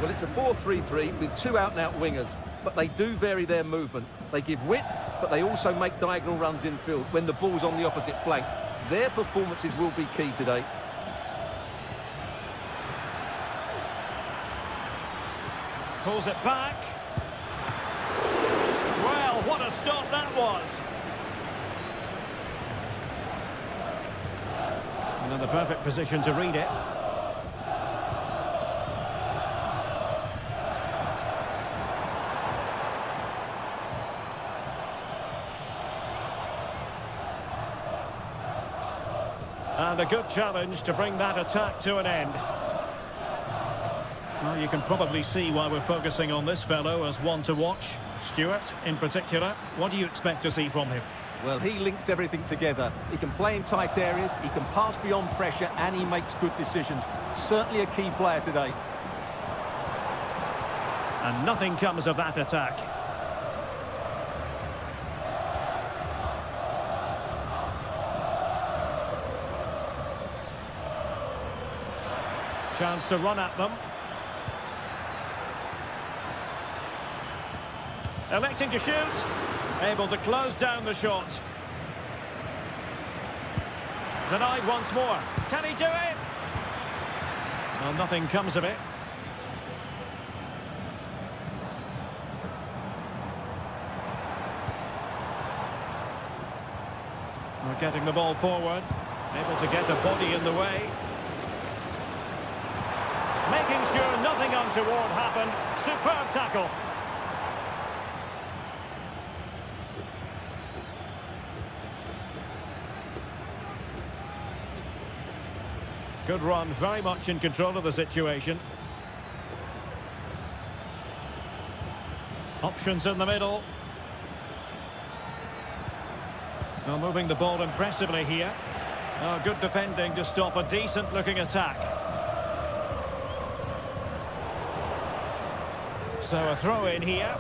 Well, it's a 4-3-3 with 2 out-and-out wingers, but they do vary their movement. They give width, but they also make diagonal runs infield when the ball's on the opposite flank. Their performances will be key today. Pulls it back. Well, what a stop that was. And in the perfect position to read it. And a good challenge to bring that attack to an end. Well, you can probably see why we're focusing on this fellow as one to watch. Stuart, in particular, what do you expect to see from him? Well, he links everything together. He can play in tight areas, he can pass beyond pressure, and he makes good decisions. Certainly a key player today. And nothing comes of that attack. Chance to run at them. Electing to shoot. Able to close down the shot. Denied once more. Can he do it? Well, nothing comes of it. We're getting the ball forward. Able to get a body in the way. Making sure nothing untoward happened. Superb tackle. Good run, very much in control of the situation. Options in the middle. Now moving the ball impressively here. Oh, good defending to stop a decent-looking attack. So a throw in here.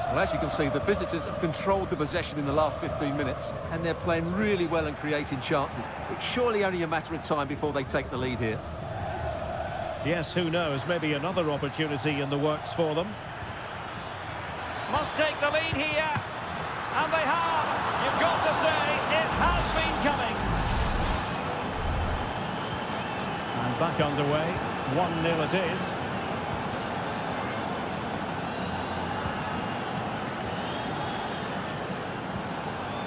Well, as you can see, the visitors have controlled the possession in the last 15 minutes, and they're playing really well and creating chances. It's surely only a matter of time before they take the lead here. Yes, who knows, maybe another opportunity in the works for them. Must take the lead here. And they have. You've got to say, it has been coming. And back underway. 1-0 it is.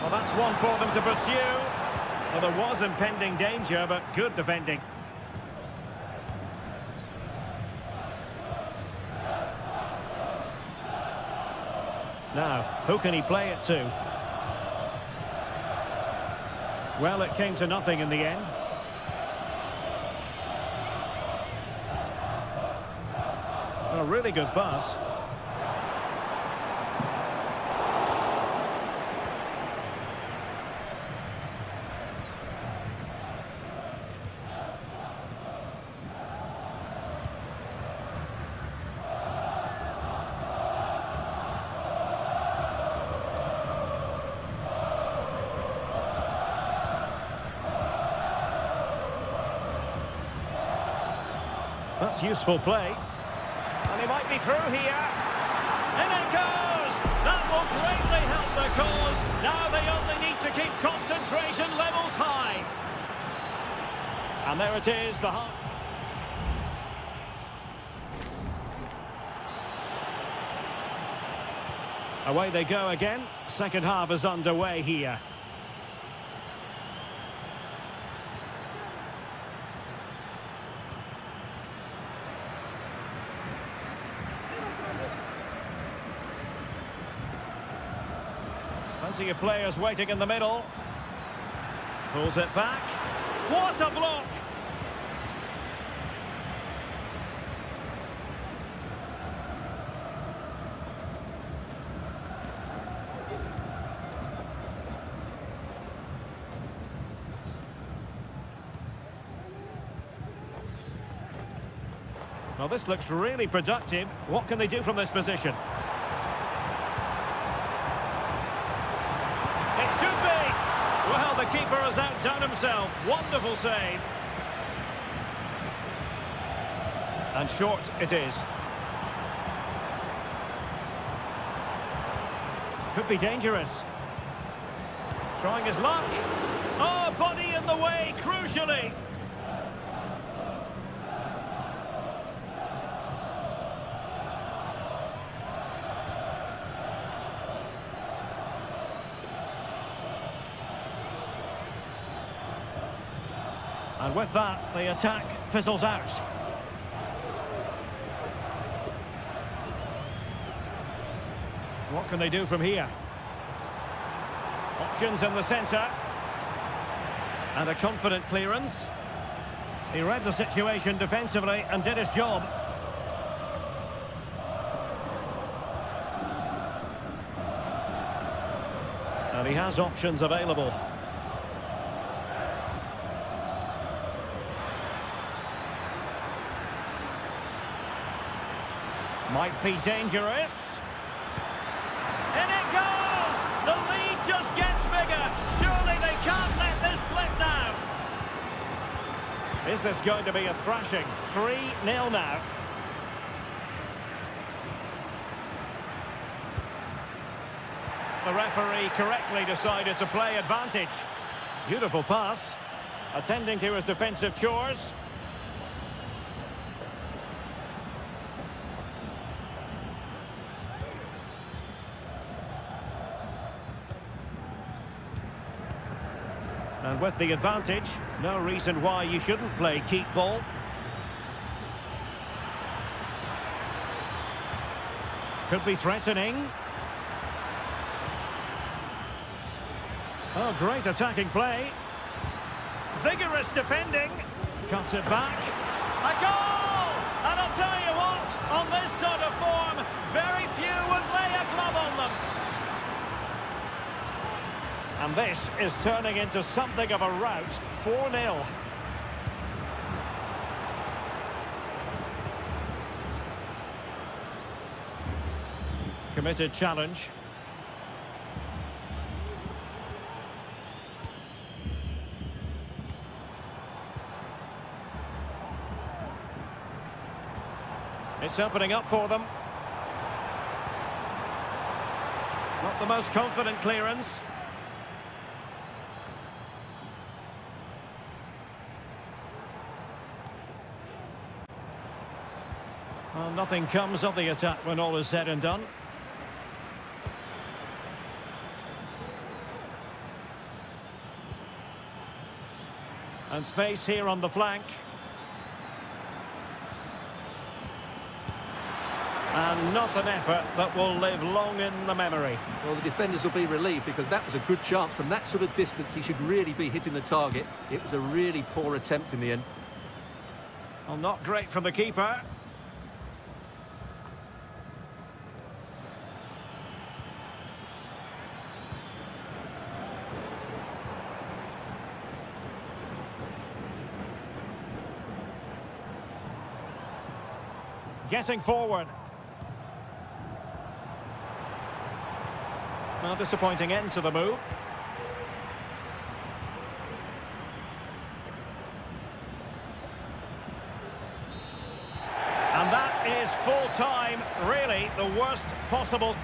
Well, that's one for them to pursue. Well, there was impending danger, but good defending. Now, who can he play it to? Well, it came to nothing in the end. A really good pass. That's useful play. And he might be through here. In it goes! That will greatly help the cause. Now they only need to keep concentration levels high. And there it is, the half. Away they go again. Second half is underway here. Plenty of players waiting in the middle. Pulls it back. What a block! Well, this looks really productive. What can they do from this position? It should be! Well, the keeper has outdone himself. Wonderful save. And short it is. Could be dangerous. Trying his luck. Oh, body in the way, crucially. And with that, the attack fizzles out. What can they do from here? Options in the centre. And a confident clearance. He read the situation defensively and did his job. And he has options available. Might be dangerous. In it goes! The lead just gets bigger. Surely they can't let this slip now. Is this going to be a thrashing? 3-0 now. The referee correctly decided to play advantage. Beautiful pass. Attending to his defensive chores. And with the advantage, no reason why you shouldn't play keep ball. Could be threatening. Oh, great attacking play. Vigorous defending. Cuts it back. A goal! And I'll tell you what, on this sort of form, very few would lay a glove on them. And this is turning into something of a rout. 4-0. Committed challenge. It's opening up for them. Not the most confident clearance. Well, nothing comes of the attack when all is said and done. And space here on the flank. And not an effort that will live long in the memory. Well, the defenders will be relieved because that was a good chance. From that sort of distance, he should really be hitting the target. It was a really poor attempt in the end. Well, not great from the keeper. Getting forward. Well, disappointing end to the move. And that is full time, really the worst possible.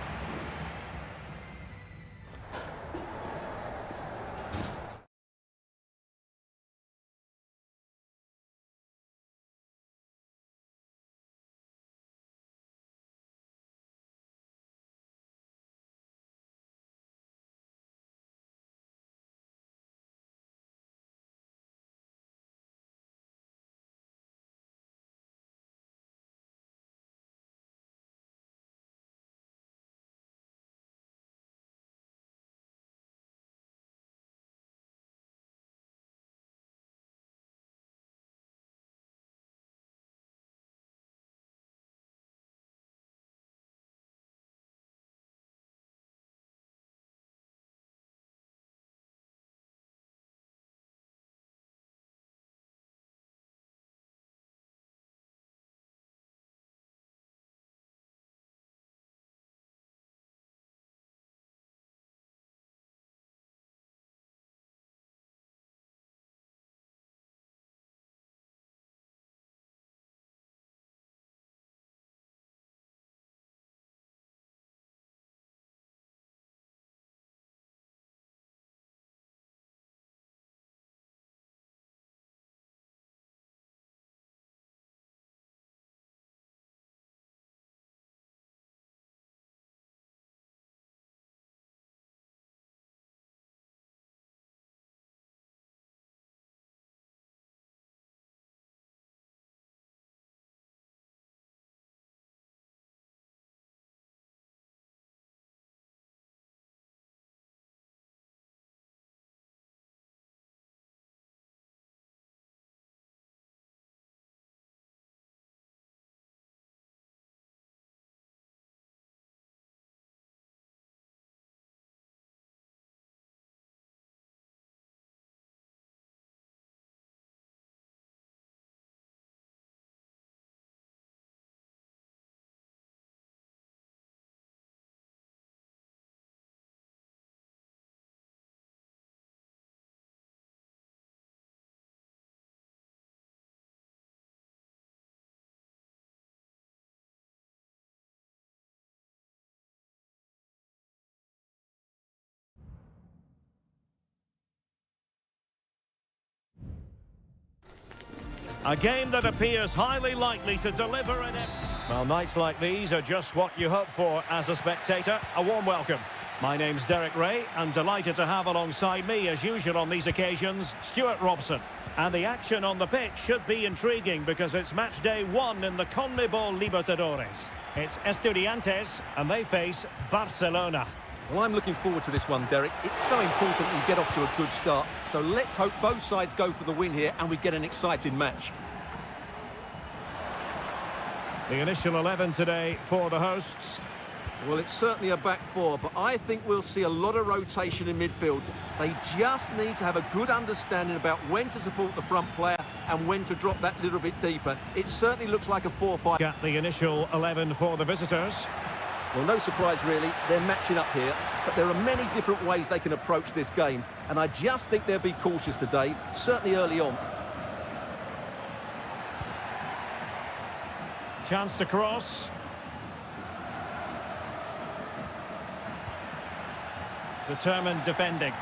A game that appears highly likely to deliver an... Well, nights like these are just what you hope for as a spectator. A warm welcome. My name's Derek Ray, and delighted to have alongside me, as usual on these occasions, Stuart Robson. And the action on the pitch should be intriguing because it's match day 1 in the CONMEBOL Libertadores. It's Estudiantes, and they face Barcelona. Well, I'm looking forward to this one, Derek. It's so important that you get off to a good start. So let's hope both sides go for the win here and we get an exciting match. The initial 11 today for the hosts. Well, it's certainly a back four, but I think we'll see a lot of rotation in midfield. They just need to have a good understanding about when to support the front player and when to drop that little bit deeper. It certainly looks like a 4-5. Got the initial 11 for the visitors. Well, no surprise really, they're matching up here, but there are many different ways they can approach this game, and I just think they'll be cautious today, certainly early on. Chance to cross. Determined defending.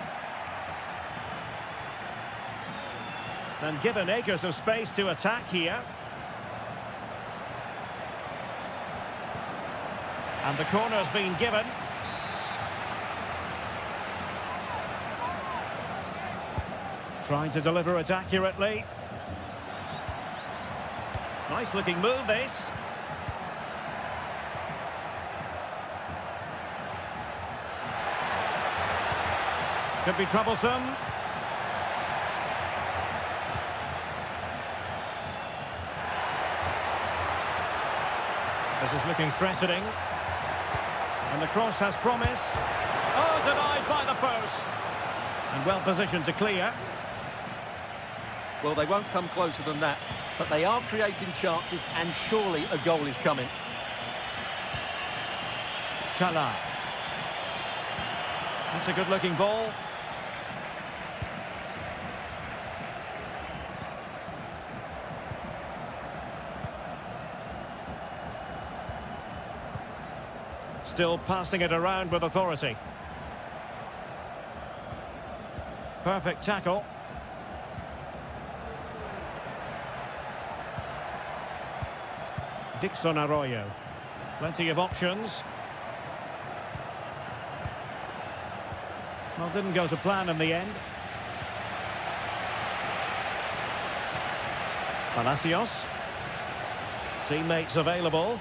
And given acres of space to attack here. And the corner's been given. Trying to deliver it accurately. Nice looking move, this. Could be troublesome. This is looking threatening. And the cross has promise. Oh, denied by the post. And well positioned to clear. Well, they won't come closer than that, but they are creating chances, and surely a goal is coming. Chala. That's a good-looking ball. Still passing it around with authority. Perfect tackle. Dixon Arroyo. Plenty of options. Well, didn't go to plan in the end. Palacios. Teammates available.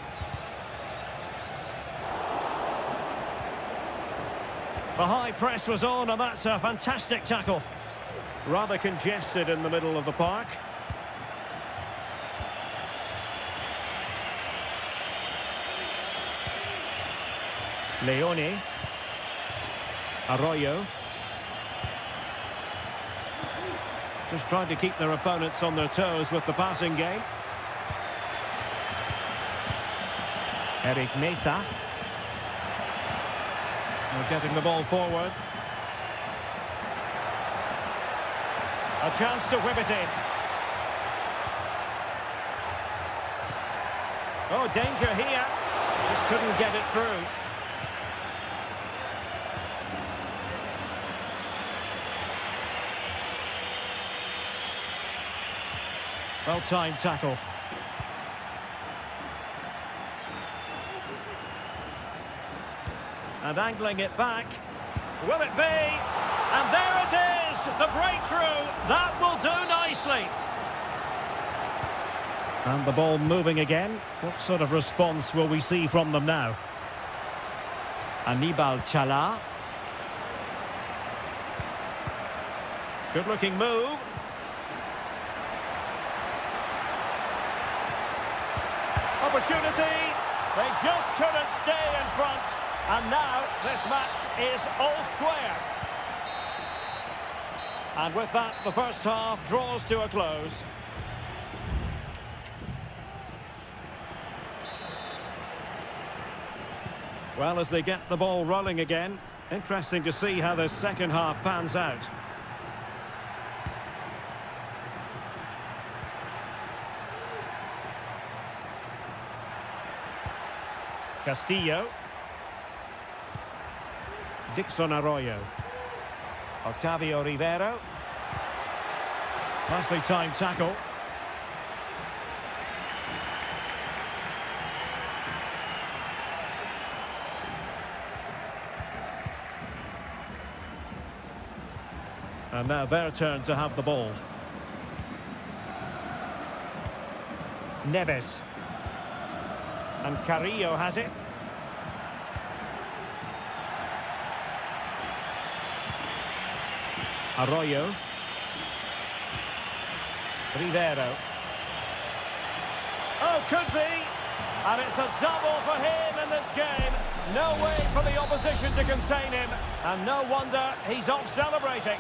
The high press was on, and that's a fantastic tackle. Rather congested in the middle of the park. Leone. Arroyo. Just trying to keep their opponents on their toes with the passing game. Eric Mesa. They're getting the ball forward. A chance to whip it in. Oh, danger here. Just couldn't get it through. Well-timed tackle. And angling it back. Will it be? And there it is! The breakthrough! That will do nicely! And the ball moving again. What sort of response will we see from them now? Aníbal Chala. Good-looking move. Opportunity! They just couldn't stay in front. And now this match is all square. And with that, the first half draws to a close. Well, as they get the ball rolling again, interesting to see how the second half pans out. Castillo. Dixon Arroyo. Octavio Rivero. Nicely timed tackle. And now their turn to have the ball. Neves. And Carrillo has it. Arroyo. Rivero. Oh, could be. And it's a double for him in this game. No way for the opposition to contain him. And no wonder he's off celebrating.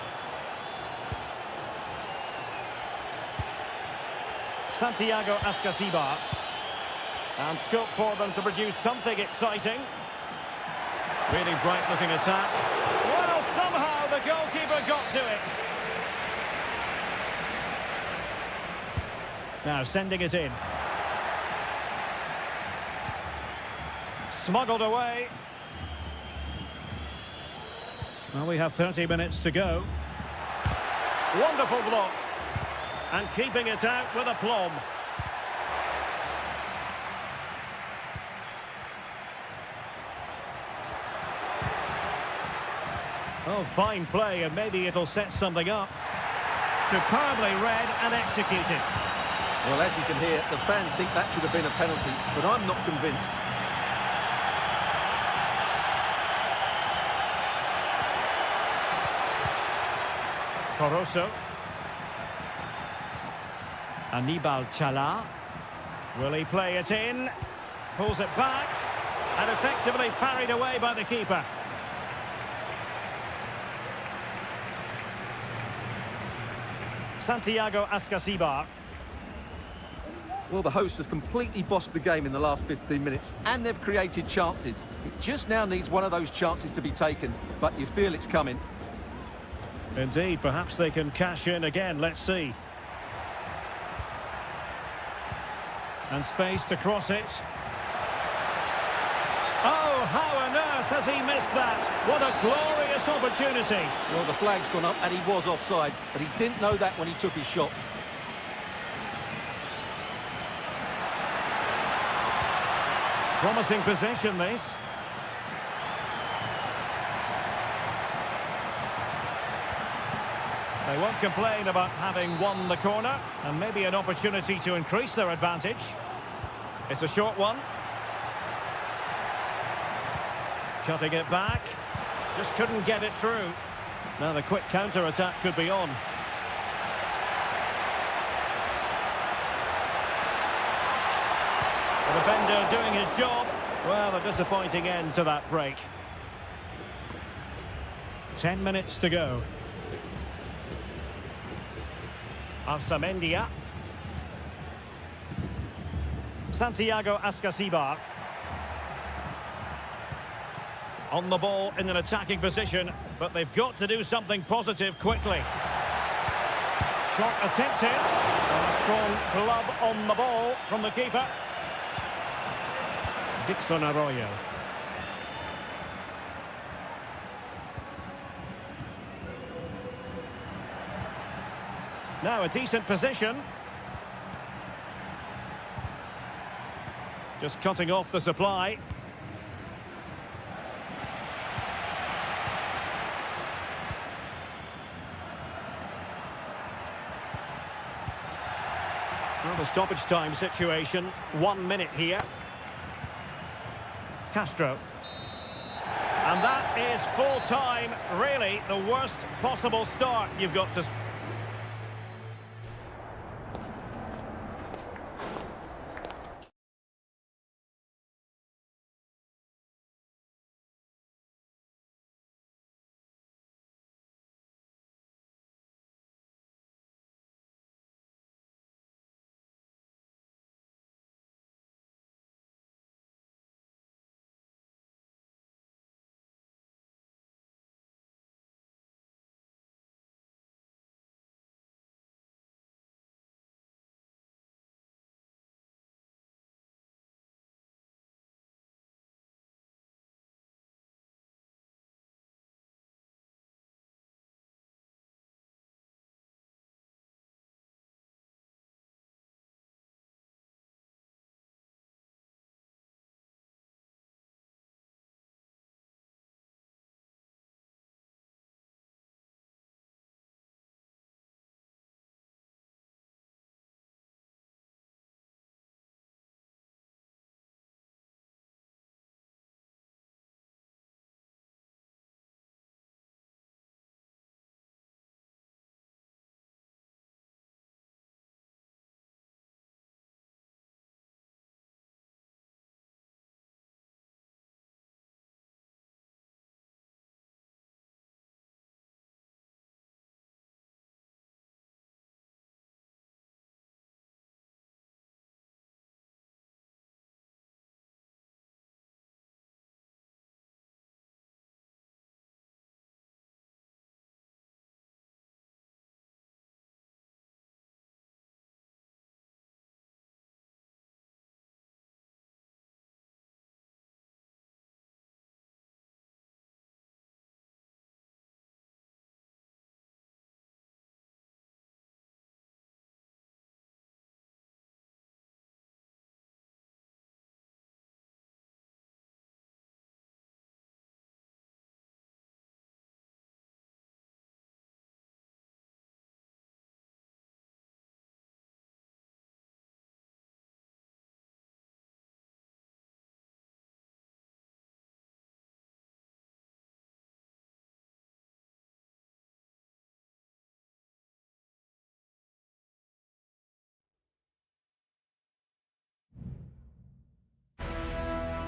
Santiago Ascasibar. And scope for them to produce something exciting. Really bright-looking attack. Well, somehow the goalkeeper got to it. Now sending it in. Smuggled away. Well, we have 30 minutes to go. Wonderful block. And keeping it out with aplomb. Oh, fine play, and maybe it'll set something up. Superbly read and executed. Well, as you can hear, the fans think that should have been a penalty, but I'm not convinced. Coroso. Anibal Chala. Will he play it in? Pulls it back. And effectively parried away by the keeper. Santiago Ascasibar. Well, the hosts have completely bossed the game in the last 15 minutes, and they've created chances. It just now needs one of those chances to be taken, but you feel it's coming. Indeed, perhaps they can cash in again, let's see. And space to cross it. Oh, how on earth has he missed that? What a glorious opportunity. Well, the flag's gone up, and he was offside, but he didn't know that when he took his shot. Promising possession, this. They won't complain about having won the corner, and maybe an opportunity to increase their advantage. It's a short one. Cutting it back. Just couldn't get it through. Now the quick counter-attack could be on. The defender doing his job. Well, a disappointing end to that break. 10 minutes to go. Arsamendia. Santiago Ascasibar. On the ball in an attacking position, but they've got to do something positive quickly. Shot attempted. And a strong glove on the ball from the keeper. Dixon Arroyo. Now a decent position. Just cutting off the supply. Well, the stoppage time situation. 1 minute here. Castro. And that is full time. Really, the worst possible start you've got to...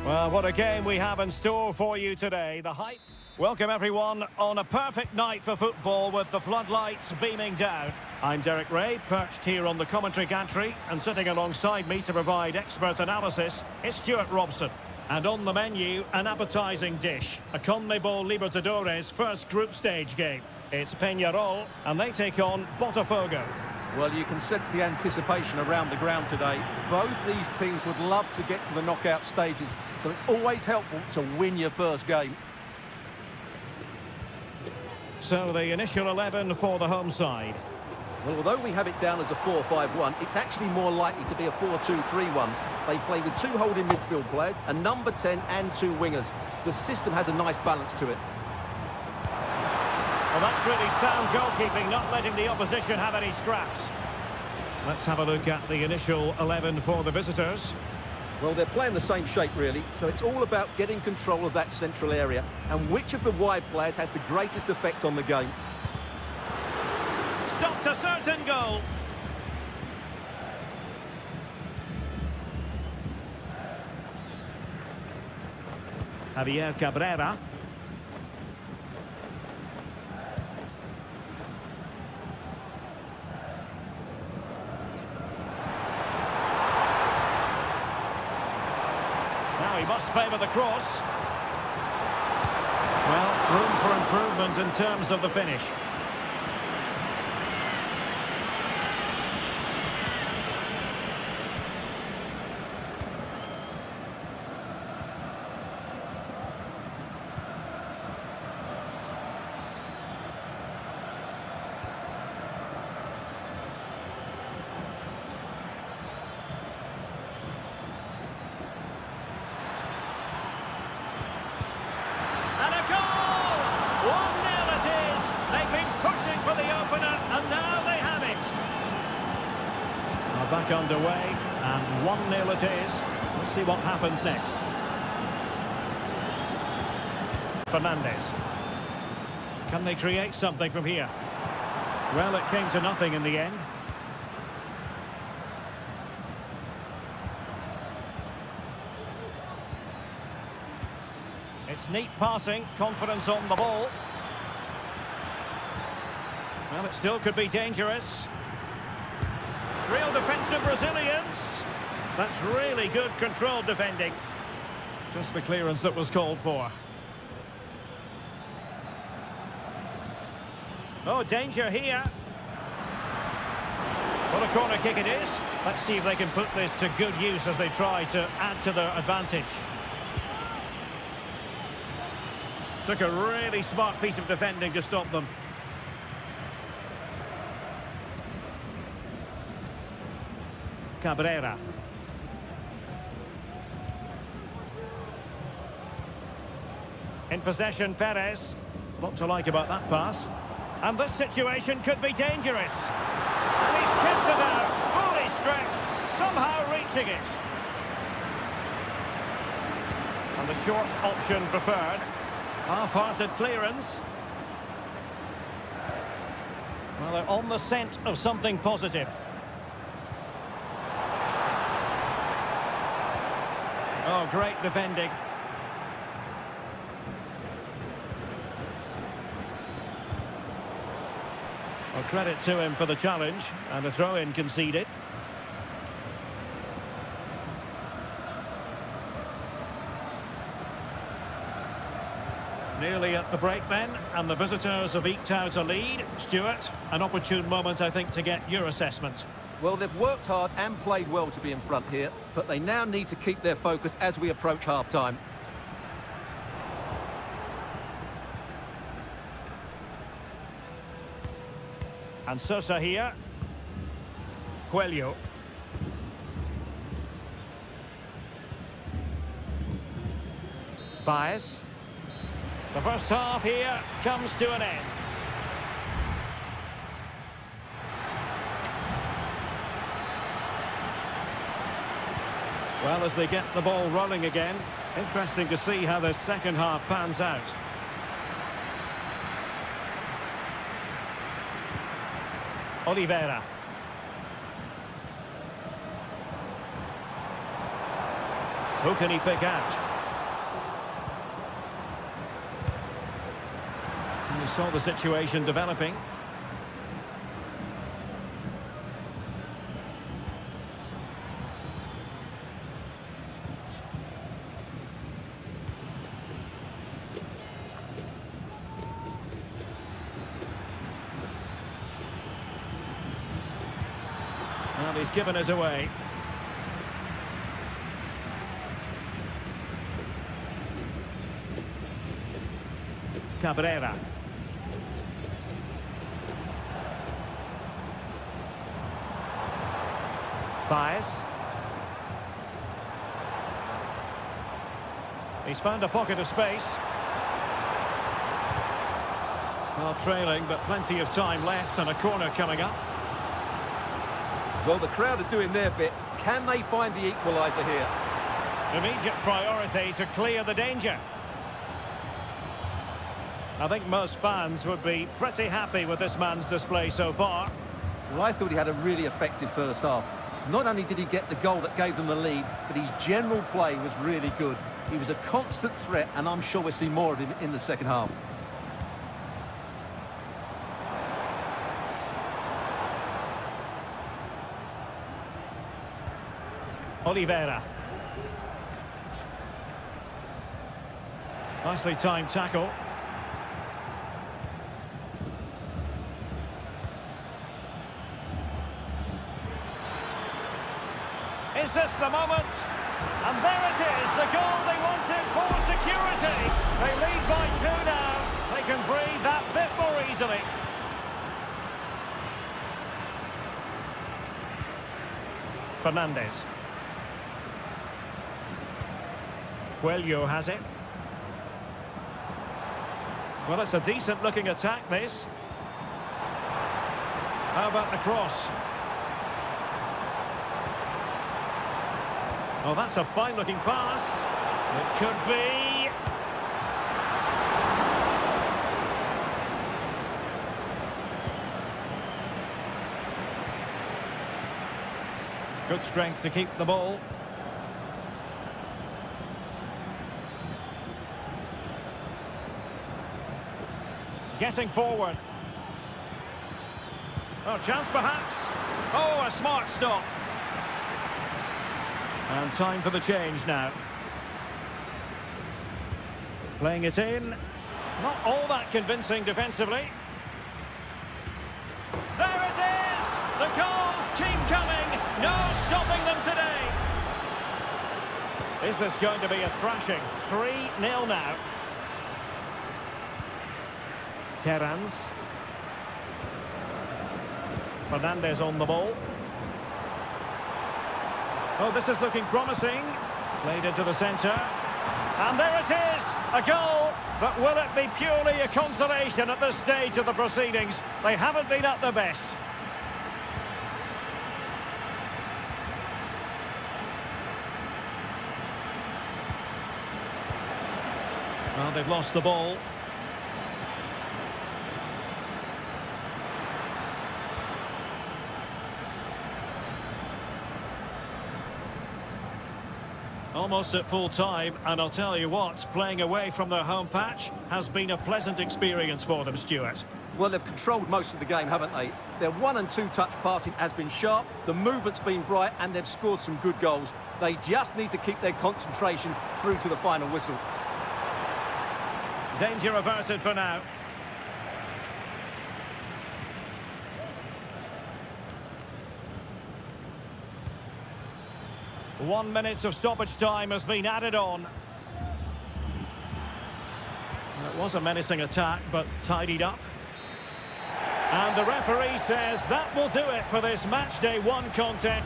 Well, what a game we have in store for you today. The hype. Welcome, everyone, on a perfect night for football with the floodlights beaming down. I'm Derek Ray, perched here on the commentary gantry, and sitting alongside me to provide expert analysis is Stuart Robson. And on the menu, an appetising dish, a CONMEBOL Libertadores first group stage game. It's Peñarol, and they take on Botafogo. Well, you can sense the anticipation around the ground today. Both these teams would love to get to the knockout stages, so it's always helpful to win your first game. So the initial 11 for the home side. Well, although we have it down as a 4-5-1, it's actually more likely to be a 4-2-3-1. They play with two holding midfield players, a number 10 and two wingers. The system has a nice balance to it. Well, that's really sound goalkeeping, not letting the opposition have any scraps. Let's have a look at the initial 11 for the visitors. Well, they're playing the same shape, really, so it's all about getting control of that central area and which of the wide players has the greatest effect on the game. Stopped a certain goal. Javier Cabrera. Now he must favour the cross. Well, room for improvement in terms of the finish. And a goal! 1-0 it is. They've been pushing for the opener, and now they have it. Are back underway, and 1-0 it is. Let's see what happens next. Fernandez. Can they create something from here? Well, it came to nothing in the end. It's neat passing, confidence on the ball. Well, it still could be dangerous. Real defensive Brazilians. That's really good controlled defending. Just the clearance that was called for. Oh, danger here. What a corner kick it is. Let's see if they can put this to good use as they try to add to their advantage. Took a really smart piece of defending to stop them. Cabrera. In possession, Perez. Lot to like about that pass. And this situation could be dangerous. And he's tipped it out, fully stretched, somehow reaching it. And the short option preferred. Half-hearted clearance. Well, they're on the scent of something positive. Oh, great defending. Well, credit to him for the challenge, and a throw-in conceded. Nearly at the break then, and the visitors have eked out a lead. Stuart, an opportune moment, I think, to get your assessment. Well, they've worked hard and played well to be in front here, but they now need to keep their focus as we approach half-time. And Sosa here. Coelho. Baez. The first half here comes to an end. Well, as they get the ball rolling again, interesting to see how the second half pans out. Oliveira. Who can he pick out? He saw the situation developing. Well, he's given us away. Cabrera. Baez. He's found a pocket of space. Well, trailing, but plenty of time left and a corner coming up. Well, the crowd are doing their bit. Can they find the equaliser here? Immediate priority to clear the danger. I think most fans would be pretty happy with this man's display so far. Well, I thought he had a really effective first half. Not only did he get the goal that gave them the lead, but his general play was really good. He was a constant threat, and I'm sure we'll see more of him in the second half. Oliveira. Nicely timed tackle. Is this the moment? And there it is, the goal they wanted for security. They lead by 2 now. They can breathe that bit more easily. Fernandez. Coelho has it. Well, it's a decent-looking attack, this. How about the cross? Oh, that's a fine-looking pass. It could be. Good strength to keep the ball. Getting forward. Oh, chance perhaps. Oh, a smart stop. And time for the change now. Playing it in. Not all that convincing defensively. There it is! The goals keep coming. No stopping them today. Is this going to be a thrashing? 3-0 now. Terrans. Fernandez on the ball. Oh, this is looking promising. Played into the centre. And there it is! A goal! But will it be purely a consolation at this stage of the proceedings? They haven't been at their best. Well, they've lost the ball. Almost at full time, and I'll tell you what, playing away from their home patch has been a pleasant experience for them, Stuart. Well, they've controlled most of the game, haven't they? Their 1- and 2-touch passing has been sharp, the movement's been bright, and they've scored some good goals. They just need to keep their concentration through to the final whistle. Danger averted for now. One minute of stoppage time has been added on. It was a menacing attack, but tidied up. And the referee says that will do it for this match day 1 contest.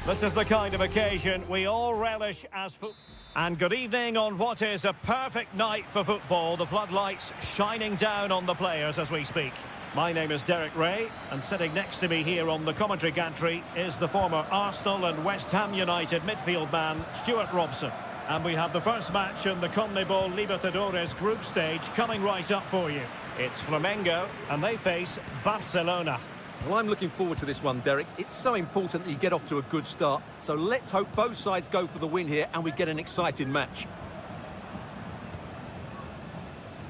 This is the kind of occasion we all relish as football. And good evening on what is a perfect night for football. The floodlights shining down on the players as we speak. My name is Derek Ray, and sitting next to me here on the commentary gantry is the former Arsenal and West Ham United midfield man, Stuart Robson. And we have the first match in the CONMEBOL Libertadores group stage coming right up for you. It's Flamengo, and they face Barcelona. Well, I'm looking forward to this one, Derek. It's so important that you get off to a good start. So let's hope both sides go for the win here and we get an exciting match.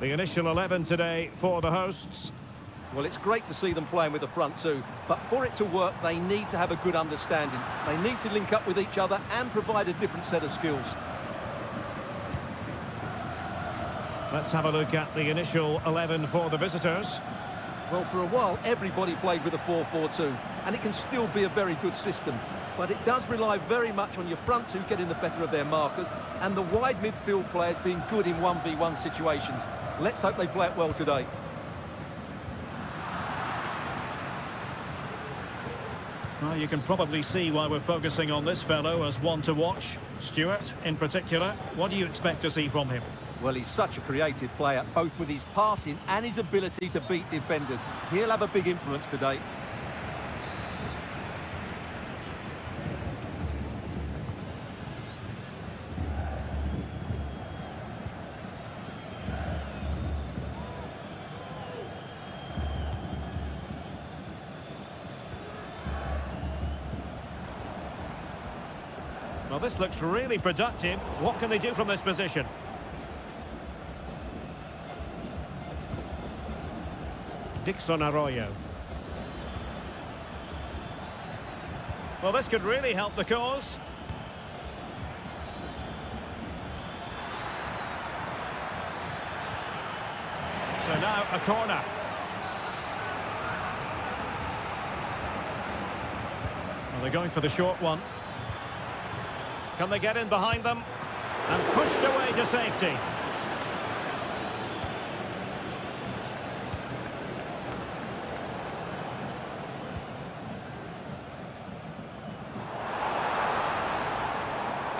The initial 11 today for the hosts. Well, it's great to see them playing with the front two, but for it to work, they need to have a good understanding. They need to link up with each other and provide a different set of skills. Let's have a look at the initial 11 for the visitors. Well, for a while, everybody played with a 4-4-2, and it can still be a very good system. But it does rely very much on your front two getting the better of their markers, and the wide midfield players being good in 1v1 situations. Let's hope they play it well today. Well, you can probably see why we're focusing on this fellow as one to watch. Stuart, in particular, what do you expect to see from him? Well, he's such a creative player, both with his passing and his ability to beat defenders. He'll have a big influence today. Well, this looks really productive. What can they do from this position? Dixon Arroyo. Well, this could really help the cause. So now a corner. Well, they're going for the short one. Can they get in behind them? And pushed away to safety.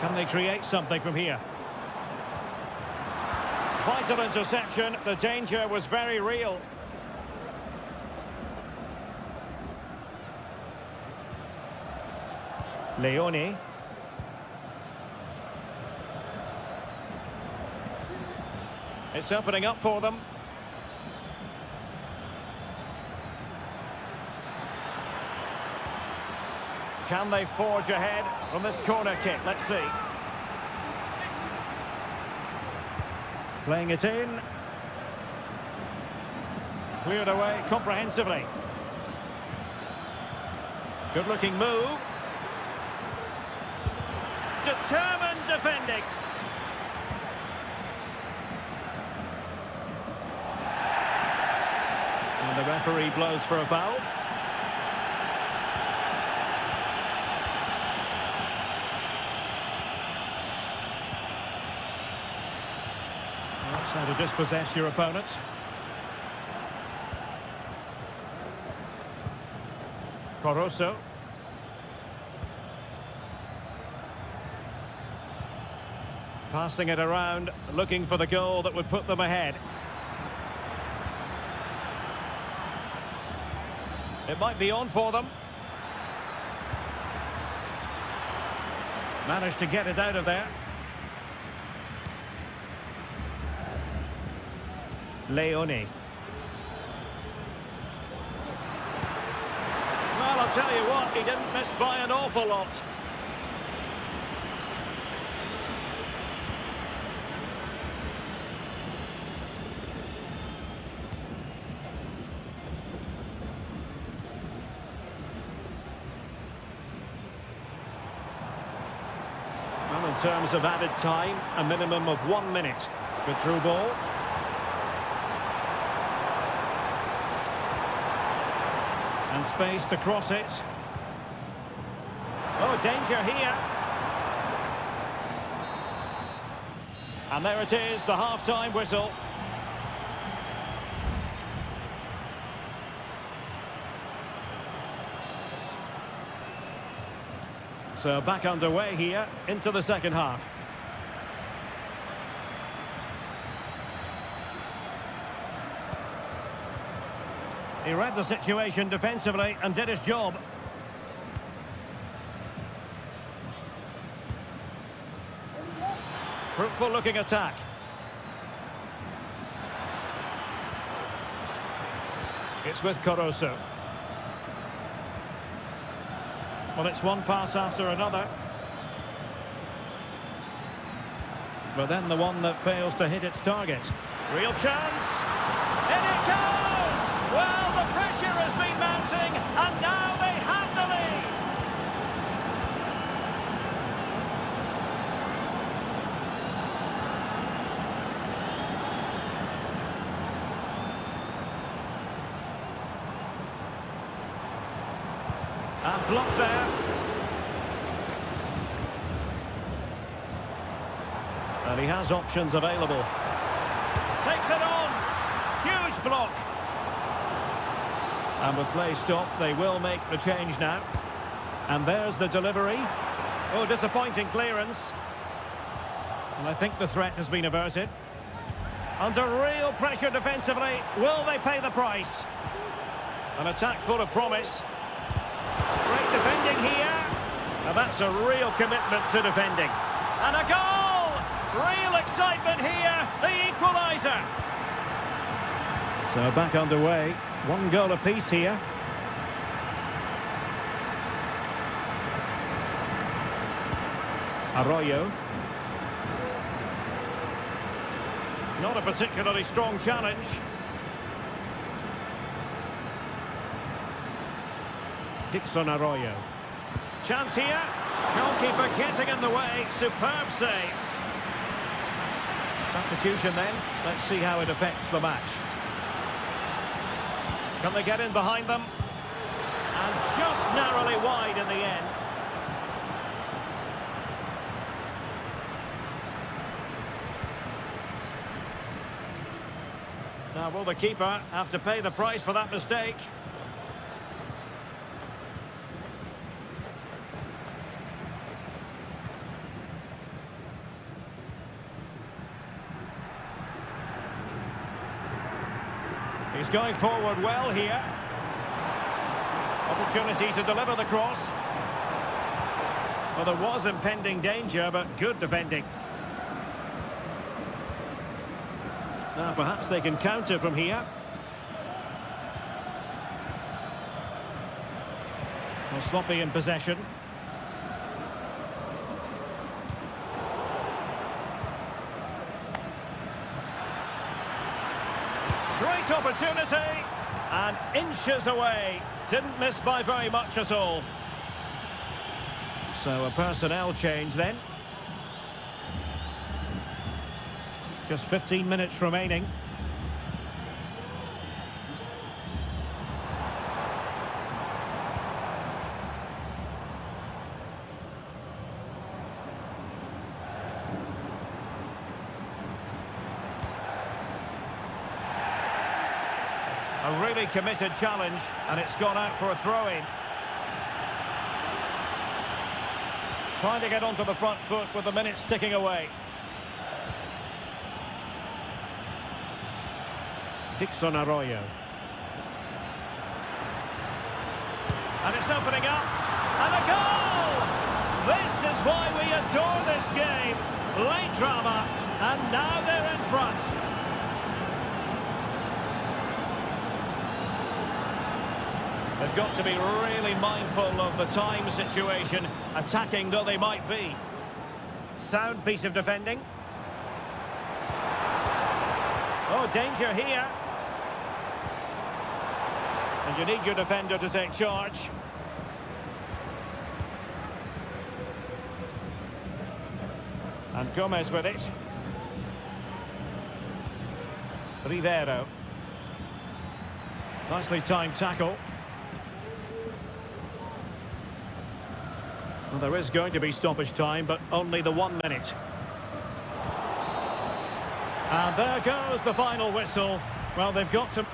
Can they create something from here? Vital interception. The danger was very real. Leone. It's opening up for them. Can they forge ahead from this corner kick? Let's see. Playing it in. Cleared away comprehensively. Good looking move. Determined defending. And the referee blows for a foul. That's how to dispossess your opponent. Coroso. Passing it around, looking for the goal that would put them ahead. It might be on for them. Managed to get it out of there. Leone. Well, I'll tell you what, he didn't miss by an awful lot. Well, in terms of added time, a minimum of 1 minute. Good through ball. And space to cross it. Oh, danger here. And there it is, the half-time whistle. So back underway here into the second half. He read the situation defensively and did his job. Fruitful looking attack. It's with Caruso. Well, it's one pass after another. But then the one that fails to hit its target. Real chance. In it goes! Well, the pressure has been mounting, and now they have the lead. And blocked there. And he has options available. Takes it on. Huge block. And with play stopped, they will make the change now. And there's the delivery. Oh, disappointing clearance. And I think the threat has been averted. Under real pressure defensively. Will they pay the price? An attack full of promise. Great defending here. Now that's a real commitment to defending. And a goal! Real excitement here. The equaliser. So back underway. One goal apiece here. Arroyo. Not a particularly strong challenge. Dixon Arroyo. Chance here. Goalkeeper getting in the way. Superb save. Substitution then. Let's see how it affects the match. Can they get in behind them? And just narrowly wide in the end. Now, will the keeper have to pay the price for that mistake? He's going forward well here. Opportunity to deliver the cross. Well, there was impending danger, but good defending. Now, perhaps they can counter from here. Well, sloppy in possession. Great opportunity, and inches away. Didn't miss by very much at all. So a personnel change then. Just 15 minutes remaining. A really committed challenge, and it's gone out for a throw-in. Trying to get onto the front foot with the minutes ticking away. Dixon Arroyo. And it's opening up. And a goal! This is why we adore this game. Late drama, and now they're in front. They've got to be really mindful of the time situation, attacking though they might be. Sound piece of defending. Oh, danger here. And you need your defender to take charge. And Gomez with it. Rivero. Nicely timed tackle. Well, there is going to be stoppage time, but only the 1 minute. And there goes the final whistle. Well, they've got to...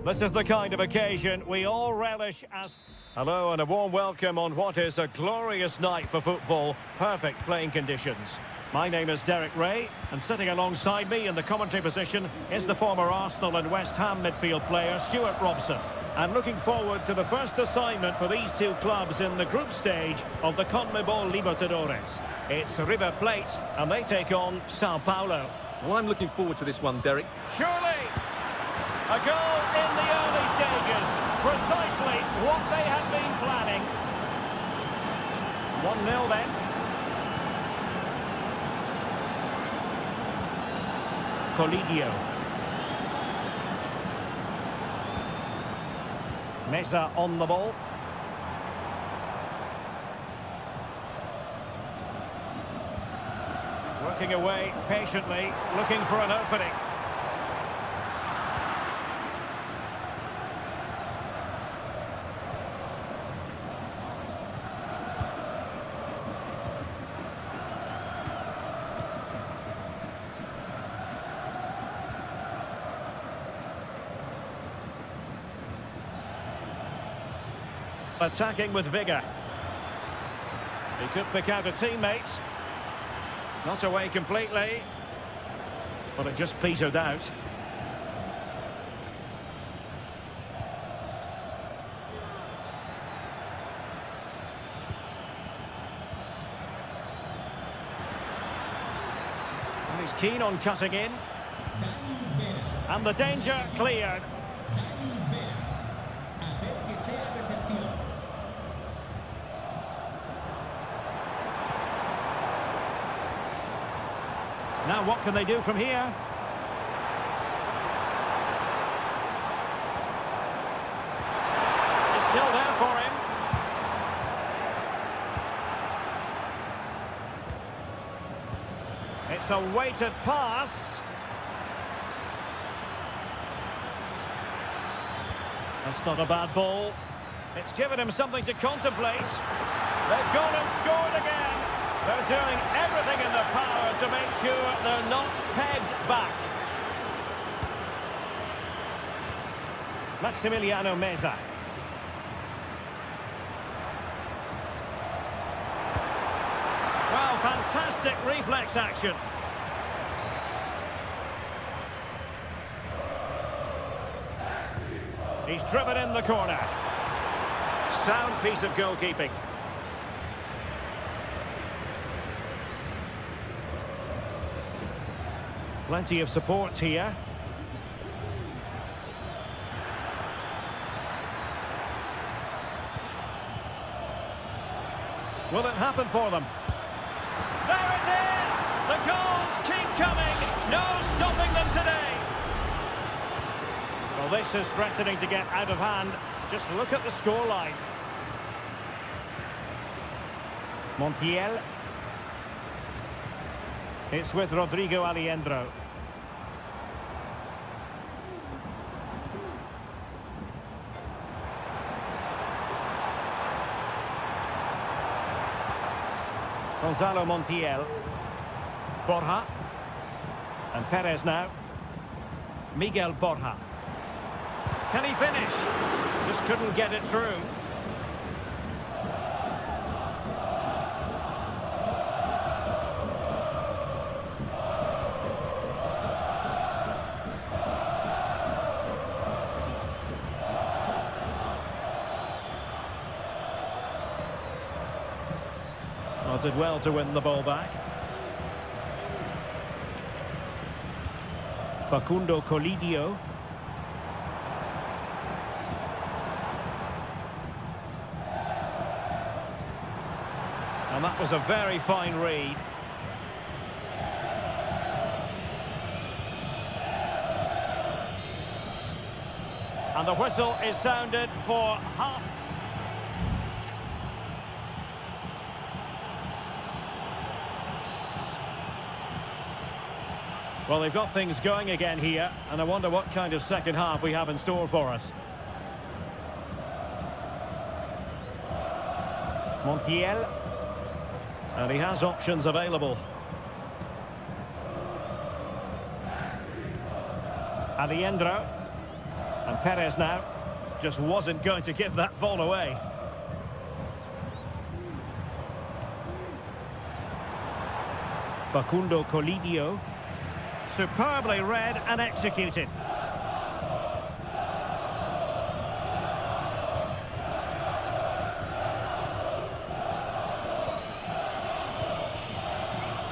This is the kind of occasion we all relish as... Hello and a warm welcome on what is a glorious night for football. Perfect playing conditions. My name is Derek Ray, and sitting alongside me in the commentary position is the former Arsenal and West Ham midfield player Stuart Robson. And looking forward to the first assignment for these two clubs in the group stage of the CONMEBOL Libertadores. It's River Plate, and they take on Sao Paulo. Well, I'm looking forward to this one, Derek. Surely! A goal in the early stages. Precisely what they had been planning. 1-0 then. Colidio. Mesa on the ball. Working away patiently, looking for an opening. Attacking with vigour. He could pick out a teammate. Not away completely, but it just petered out. And he's keen on cutting in. And the danger cleared. Now what can they do from here? It's still there for him. It's a weighted pass. That's not a bad ball. It's given him something to contemplate. They've gone and scored again. They're doing everything in their power to make sure they're not pegged back. Maximiliano Meza. Well, fantastic reflex action. He's driven in the corner. Sound piece of goalkeeping. Plenty of support here. Will it happen for them? There it is! The goals keep coming! No stopping them today! Well, this is threatening to get out of hand. Just look at the scoreline. Montiel. It's with Rodrigo Aliendro. Gonzalo Montiel. Borja. And Perez now. Miguel Borja. Can he finish? Just couldn't get it through. Did well to win the ball back. Facundo Colidio. And that was a very fine read. And the whistle is sounded for half. Well, they've got things going again here, and I wonder what kind of second half we have in store for us. Montiel. And he has options available. Aliendro. And Perez now just wasn't going to give that ball away. Facundo Colidio. Superbly read and executed.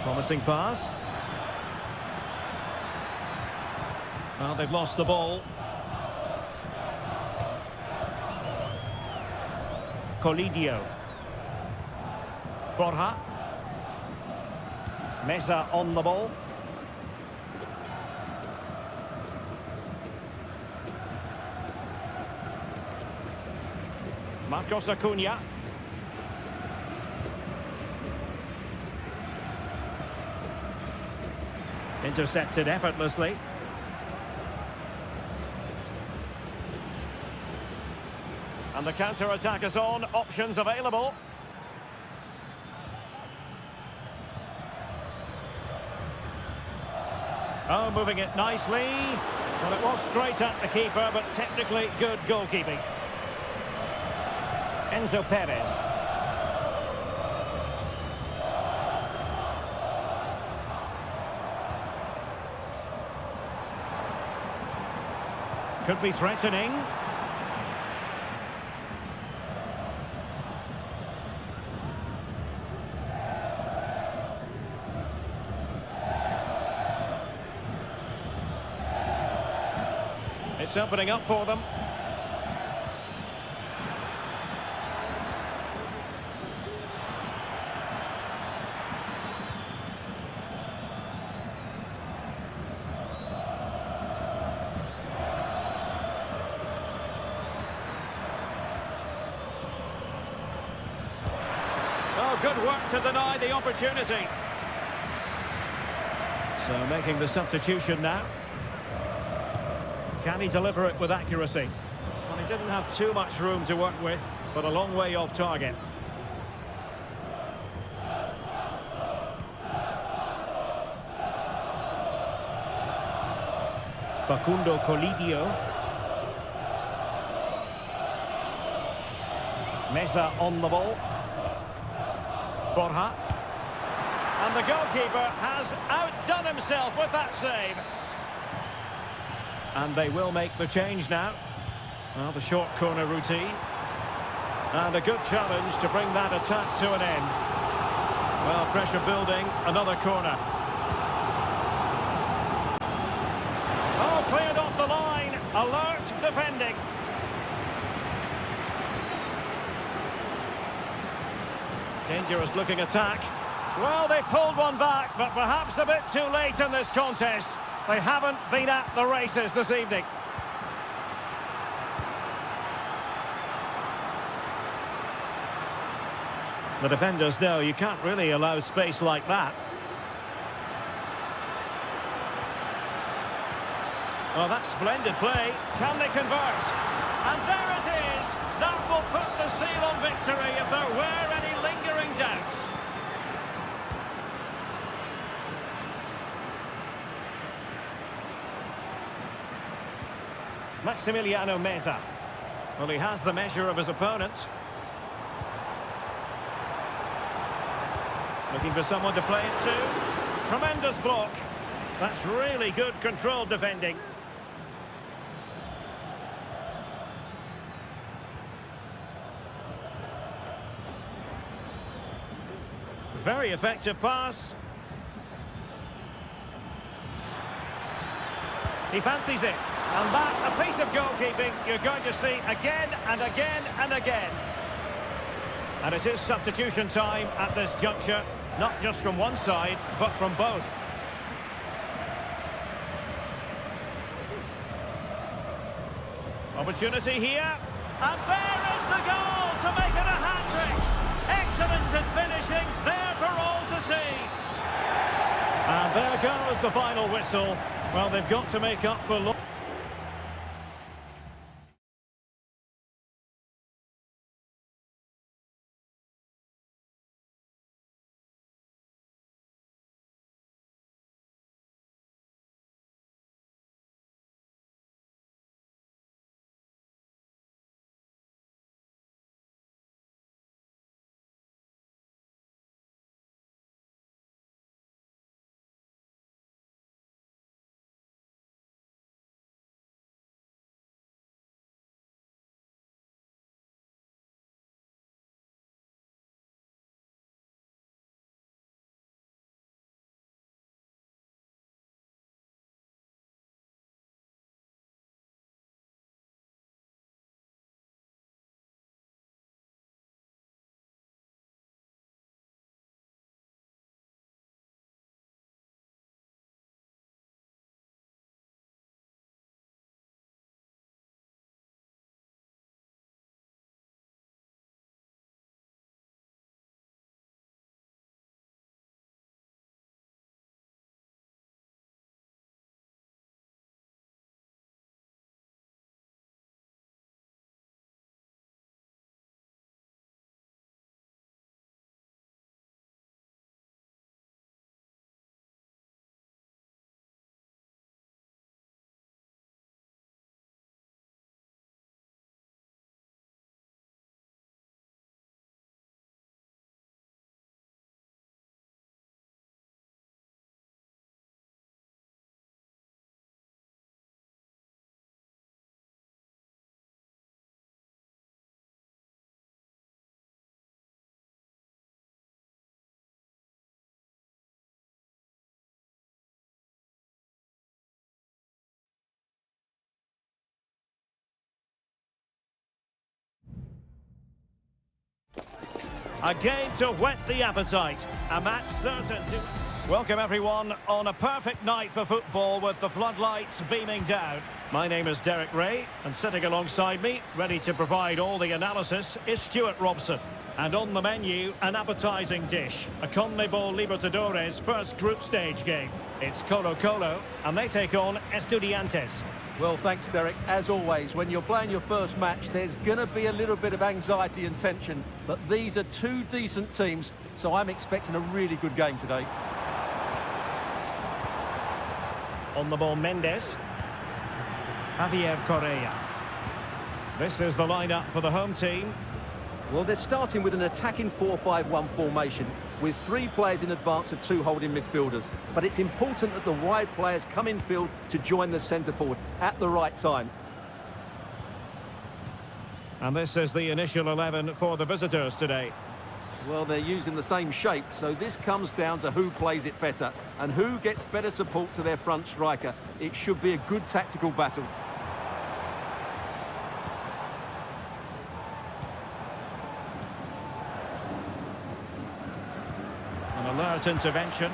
Promising pass. Well, they've lost the ball. Colidio. Borja. Mesa on the ball. Marcos Acuna. Intercepted effortlessly. And the counter-attack is on. Options available. Oh, moving it nicely. Well, it was straight at the keeper, but technically good goalkeeping. Enzo Perez. Could be threatening. It's opening up for them. Oh, good work to deny the opportunity. So making the substitution now. Can he deliver it with accuracy? Well, he didn't have too much room to work with, but a long way off target. Facundo Colidio. Mesa on the ball. Borja. And the goalkeeper has outdone himself with that save. And they will make the change now. Well, the short corner routine. And a good challenge to bring that attack to an end. Well, pressure building, another corner. Oh, cleared off the line. Alert defending. Dangerous looking attack. Well, they pulled one back, but perhaps a bit too late in this contest. They haven't been at the races this evening. The defenders know you can't really allow space like that. Well, that's splendid play. Can they convert? And there it is. That will put the seal on victory if there were any lingering doubts. Maximiliano Meza. Well, he has the measure of his opponent. Looking for someone to play it to. Tremendous block. That's really good controlled defending. Very effective pass. He fancies it. And that, a piece of goalkeeping you're going to see again and again and again. And it is substitution time at this juncture, not just from one side, but from both. Opportunity here, and there is the goal to make it a hat-trick. Excellence in finishing, there for all to see. And there goes the final whistle. Well, they've got to make up for... A game to whet the appetite. A match certain to... Welcome everyone on a perfect night for football with the floodlights beaming down. My name is Derek Ray, and sitting alongside me, ready to provide all the analysis, is Stuart Robson. And on the menu, an appetising dish, a CONMEBOL Libertadores first group stage game. It's Colo-Colo, and they take on Estudiantes. Well, thanks, Derek. As always, when you're playing your first match, there's going to be a little bit of anxiety and tension. But these are two decent teams, so I'm expecting a really good game today. On the ball, Mendes. Javier Correa. This is the lineup for the home team. Well, they're starting with an attacking 4-5-1 formation with 3 players in advance of 2 holding midfielders. But it's important that the wide players come in field to join the centre forward at the right time. And this is the initial 11 for the visitors today. Well, they're using the same shape, so this comes down to who plays it better and who gets better support to their front striker. It should be a good tactical battle. An alert intervention.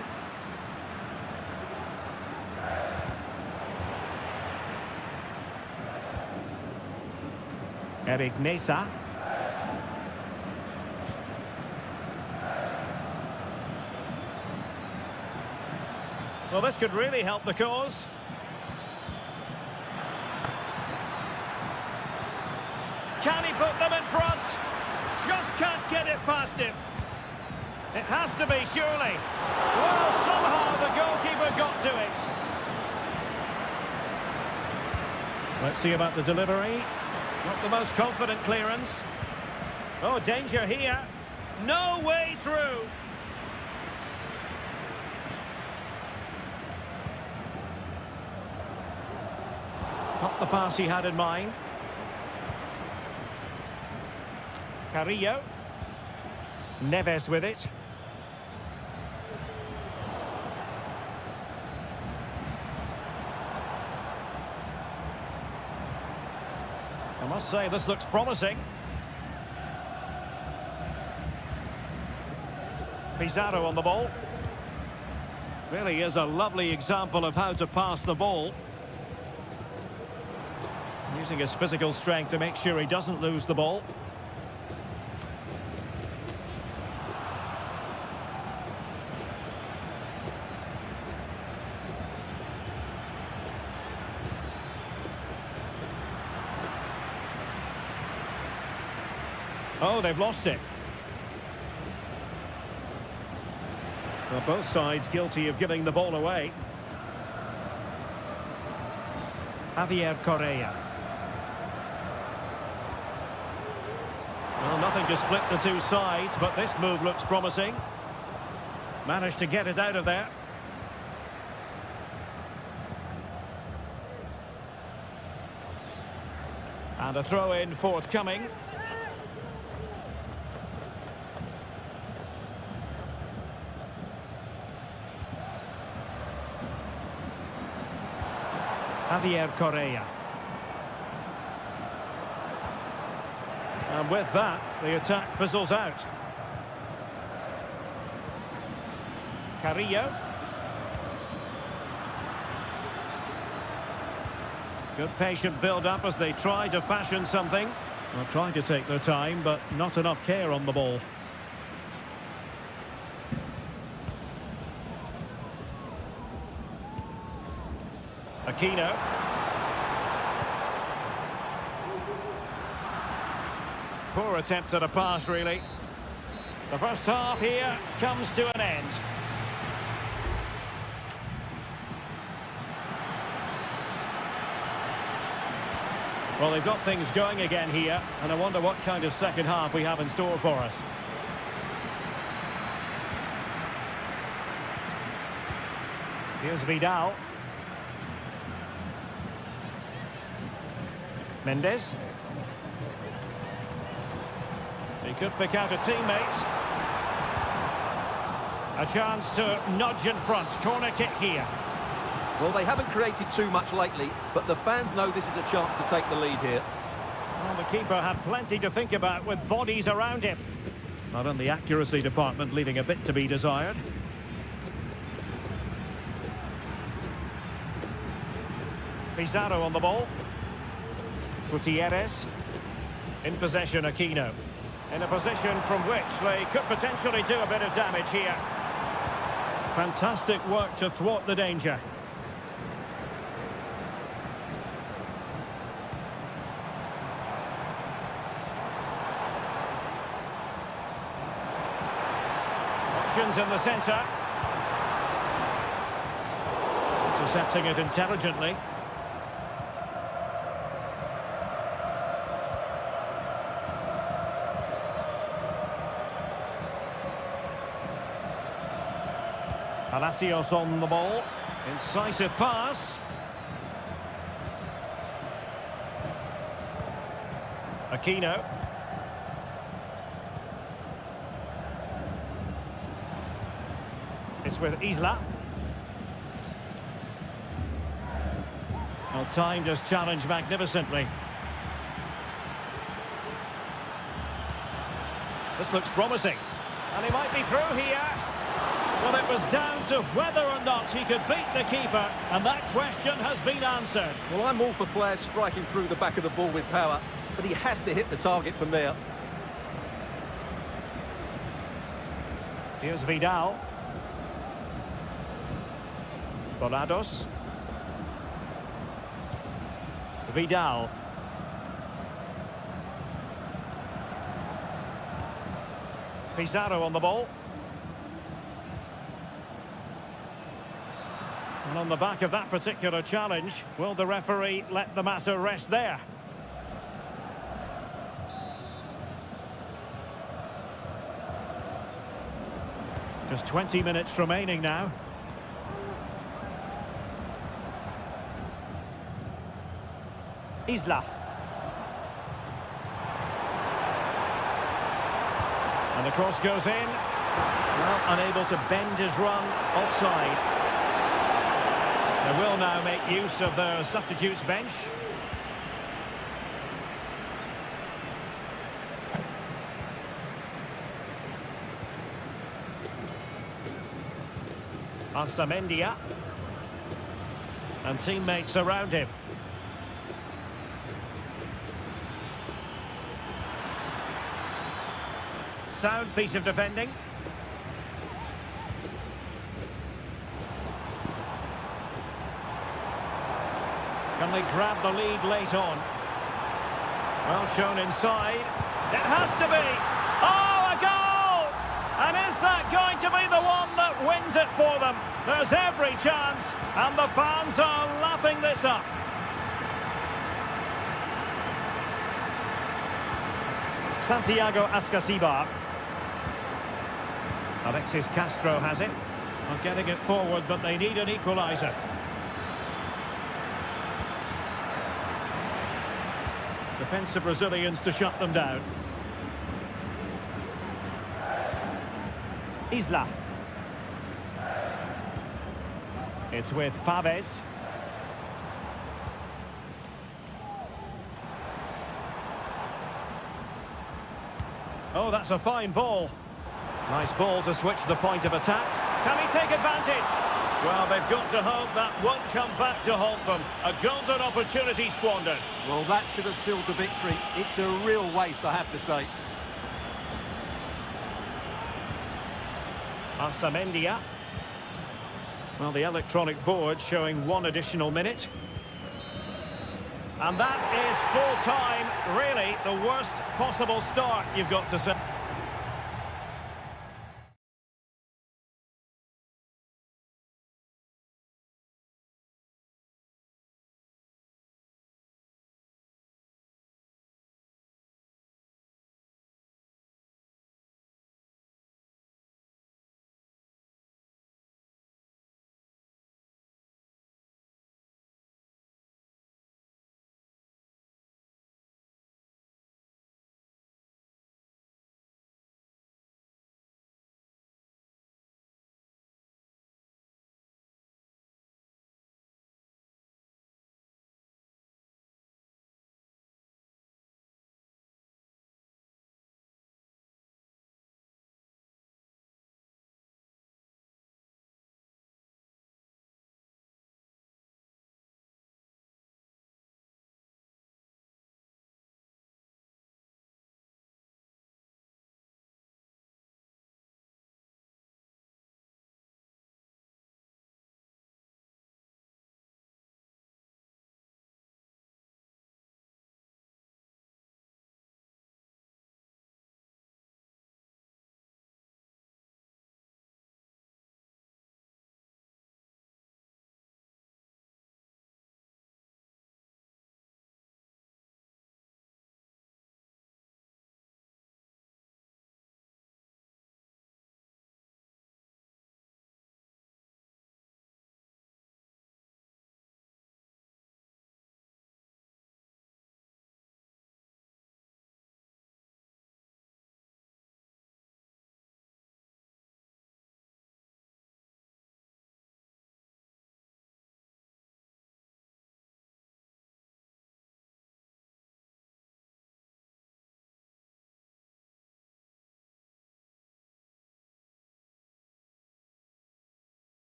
Eric Mesa. Well, this could really help the cause. Can he put them in front? Just can't get it past him. It has to be, surely. Well, somehow the goalkeeper got to it. Let's see about the delivery. Not the most confident clearance. Oh, danger here. No way through. Not the pass he had in mind. Carrillo. Neves with it. I must say, this looks promising. Pizarro on the ball. Really is a lovely example of how to pass the ball. Using his physical strength to make sure he doesn't lose the ball. Oh, they've lost it. Well, both sides guilty of giving the ball away. Javier Correa. Well, nothing to split the two sides, but this move looks promising. Managed to get it out of there. And a throw-in forthcoming. Javier Correa. And with that, the attack fizzles out. Carrillo. Good patient build-up as they try to fashion something. Well, trying to take their time, but not enough care on the ball. Aquino. Poor attempt at a pass, really. The first half here comes to an end. Well, they've got things going again here, and I wonder what kind of second half we have in store for us. Here's Vidal. Mendes. He could pick out a teammate. A chance to nudge in front. Corner kick here. Well, they haven't created too much lately, but the fans know this is a chance to take the lead here. Well, the keeper had plenty to think about with bodies around him. Not in the accuracy department, leaving a bit to be desired. Pizarro on the ball. Gutierrez. In possession, Aquino. In a position from which they could potentially do a bit of damage here. Fantastic work to thwart the danger. Options in the centre. Intercepting it intelligently. Palacios on the ball. Incisive pass. Aquino. It's with Isla. Well, timed his challenge magnificently. This looks promising. And he might be through here. Well, it was down to whether or not he could beat the keeper, and that question has been answered. Well, I'm all for players striking through the back of the ball with power, but he has to hit the target from there. Here's Vidal. Volados. Vidal. Pizarro on the ball. And on the back of that particular challenge, will the referee let the matter rest there? Just 20 minutes remaining now. Isla. And the cross goes in. Well, unable to bend his run, offside. They will now make use of their substitutes bench. Arsamendia. And teammates around him. Sound piece of defending. Can they grab the lead late on? Well shown inside. It has to be. Oh, a goal! And is that going to be the one that wins it for them? There's every chance, and the fans are lapping this up. Santiago Ascasibar. Alexis Castro has it. Not getting it forward, but they need an equaliser. Defensive Brazilians to shut them down. Isla. It's with Paves. Oh, that's a fine ball. Nice ball to switch the point of attack. Can he take advantage? Well, they've got to hope that won't come back to haunt them. A golden opportunity squandered. Well, that should have sealed the victory. It's a real waste, I have to say. Arsamendia. Well, the electronic board showing 1 additional minute. And that is full time. Really, the worst possible start, you've got to say.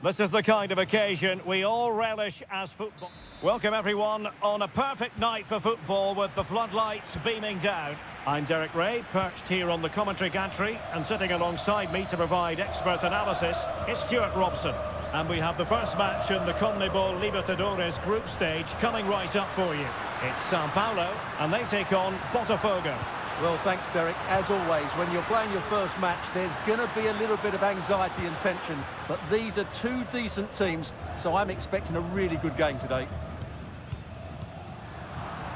This is the kind of occasion we all relish as football. Welcome everyone on a perfect night for football with the floodlights beaming down. I'm Derek Ray, perched here on the commentary gantry, and sitting alongside me to provide expert analysis is Stuart Robson. And we have the first match in the CONMEBOL Libertadores group stage coming right up for you. It's Sao Paulo, and they take on Botafogo. Well, thanks, Derek. As always, when you're playing your first match, there's going to be a little bit of anxiety and tension. But these are two decent teams, so I'm expecting a really good game today.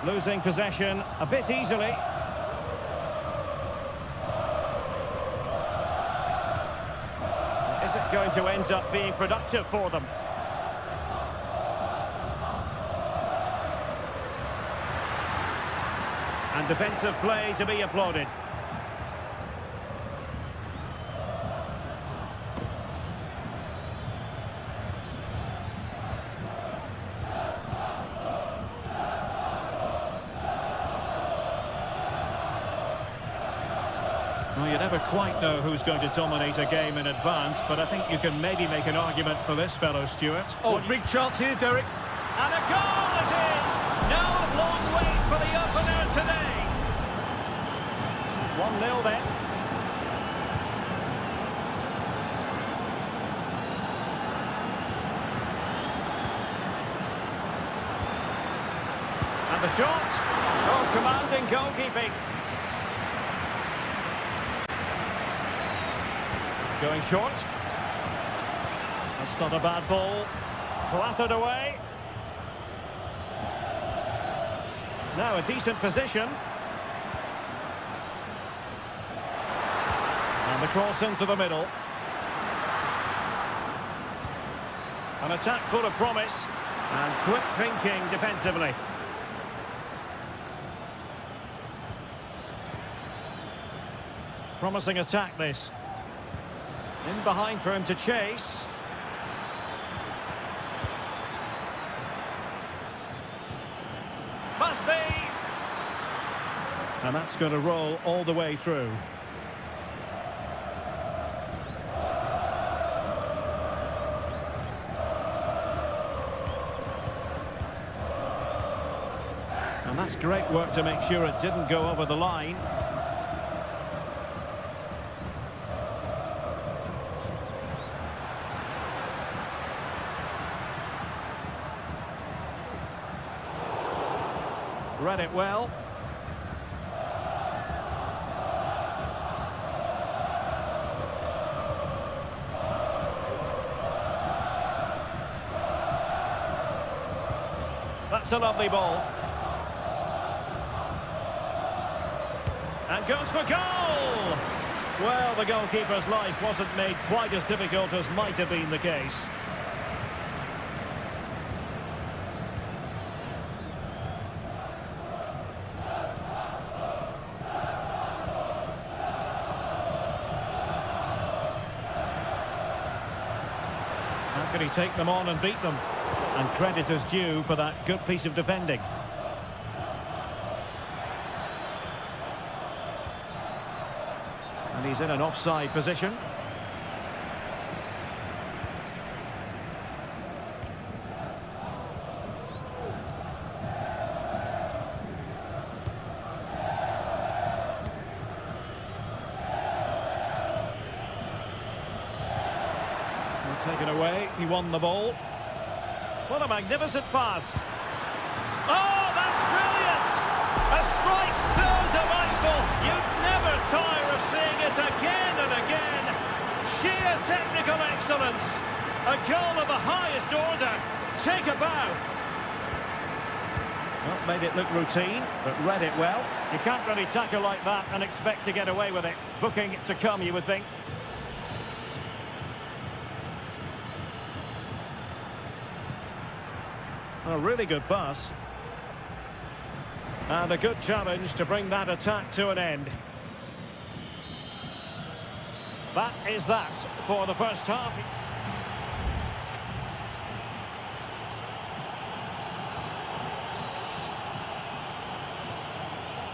Losing possession a bit easily. Is it going to end up being productive for them? And defensive play to be applauded. Well, you never quite know who's going to dominate a game in advance, but I think you can maybe make an argument for this fellow, Stuart. Oh, big chance here, Derek. And a goal it is! No long wait for the opener today. 1-0 then. And the shot. Oh, commanding goalkeeping. Going short. That's not a bad ball. Clattered away. Now a decent position. And the cross into the middle. An attack full of promise. And quick thinking defensively. Promising attack this. In behind for him to chase. Must be! And that's going to roll all the way through. And that's great work to make sure it didn't go over the line. Read it well. That's a lovely ball. And goes for goal! Well, the goalkeeper's life wasn't made quite as difficult as might have been the case. How can he take them on and beat them? And credit is due for that good piece of defending. And he's in an offside position. Taken away, he won the ball. What a magnificent pass. Oh, that's brilliant! A strike so delightful, you'd never tire of seeing it again and again. Sheer technical excellence. A goal of the highest order. Take a bow. Well, made it look routine, but read it well. You can't really tackle like that and expect to get away with it. Booking to come, you would think. A really good pass. And a good challenge to bring that attack to an end. That is that for the first half.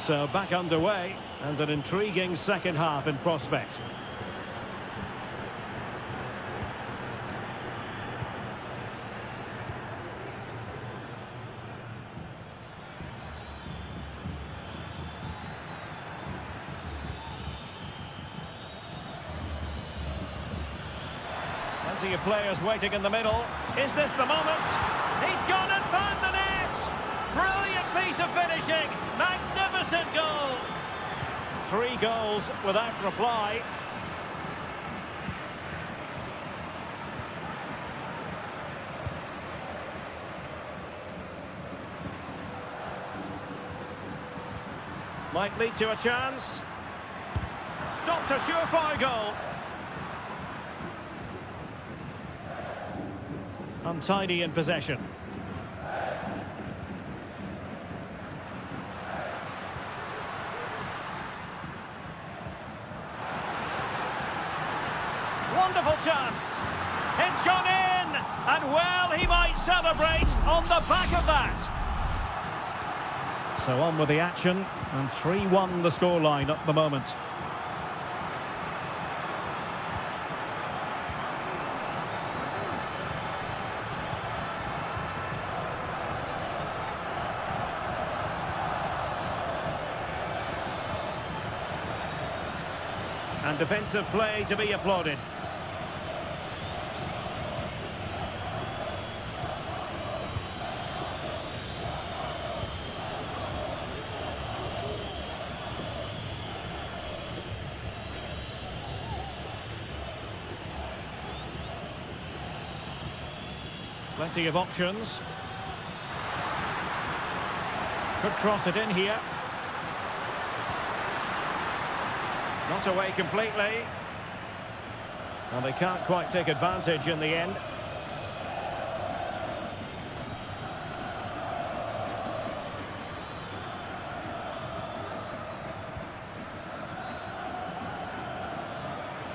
So back underway, and an intriguing second half in prospect. Plenty of players waiting in the middle. Is this the moment? He's gone and found the net! Brilliant piece of finishing! Magnificent goal! 3 goals without reply. Might lead to a chance. Stopped a surefire goal. Untidy in possession. Wonderful chance. It's gone in. And well, he might celebrate on the back of that. So on with the action. And 3-1 the scoreline at the moment. And defensive play to be applauded. Plenty of options. Could cross it in here. Not away completely. And they can't quite take advantage in the end.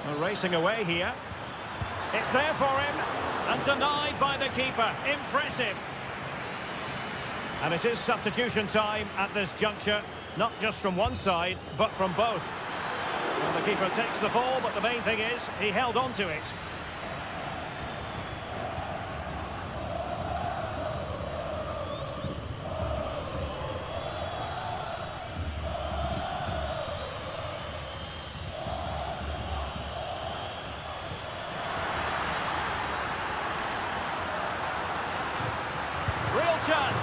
They're racing away here. It's there for him. And denied by the keeper. Impressive. And it is substitution time at this juncture. Not just from one side, but from both. Well, the keeper takes the ball, but the main thing is he held on to it. Real chance.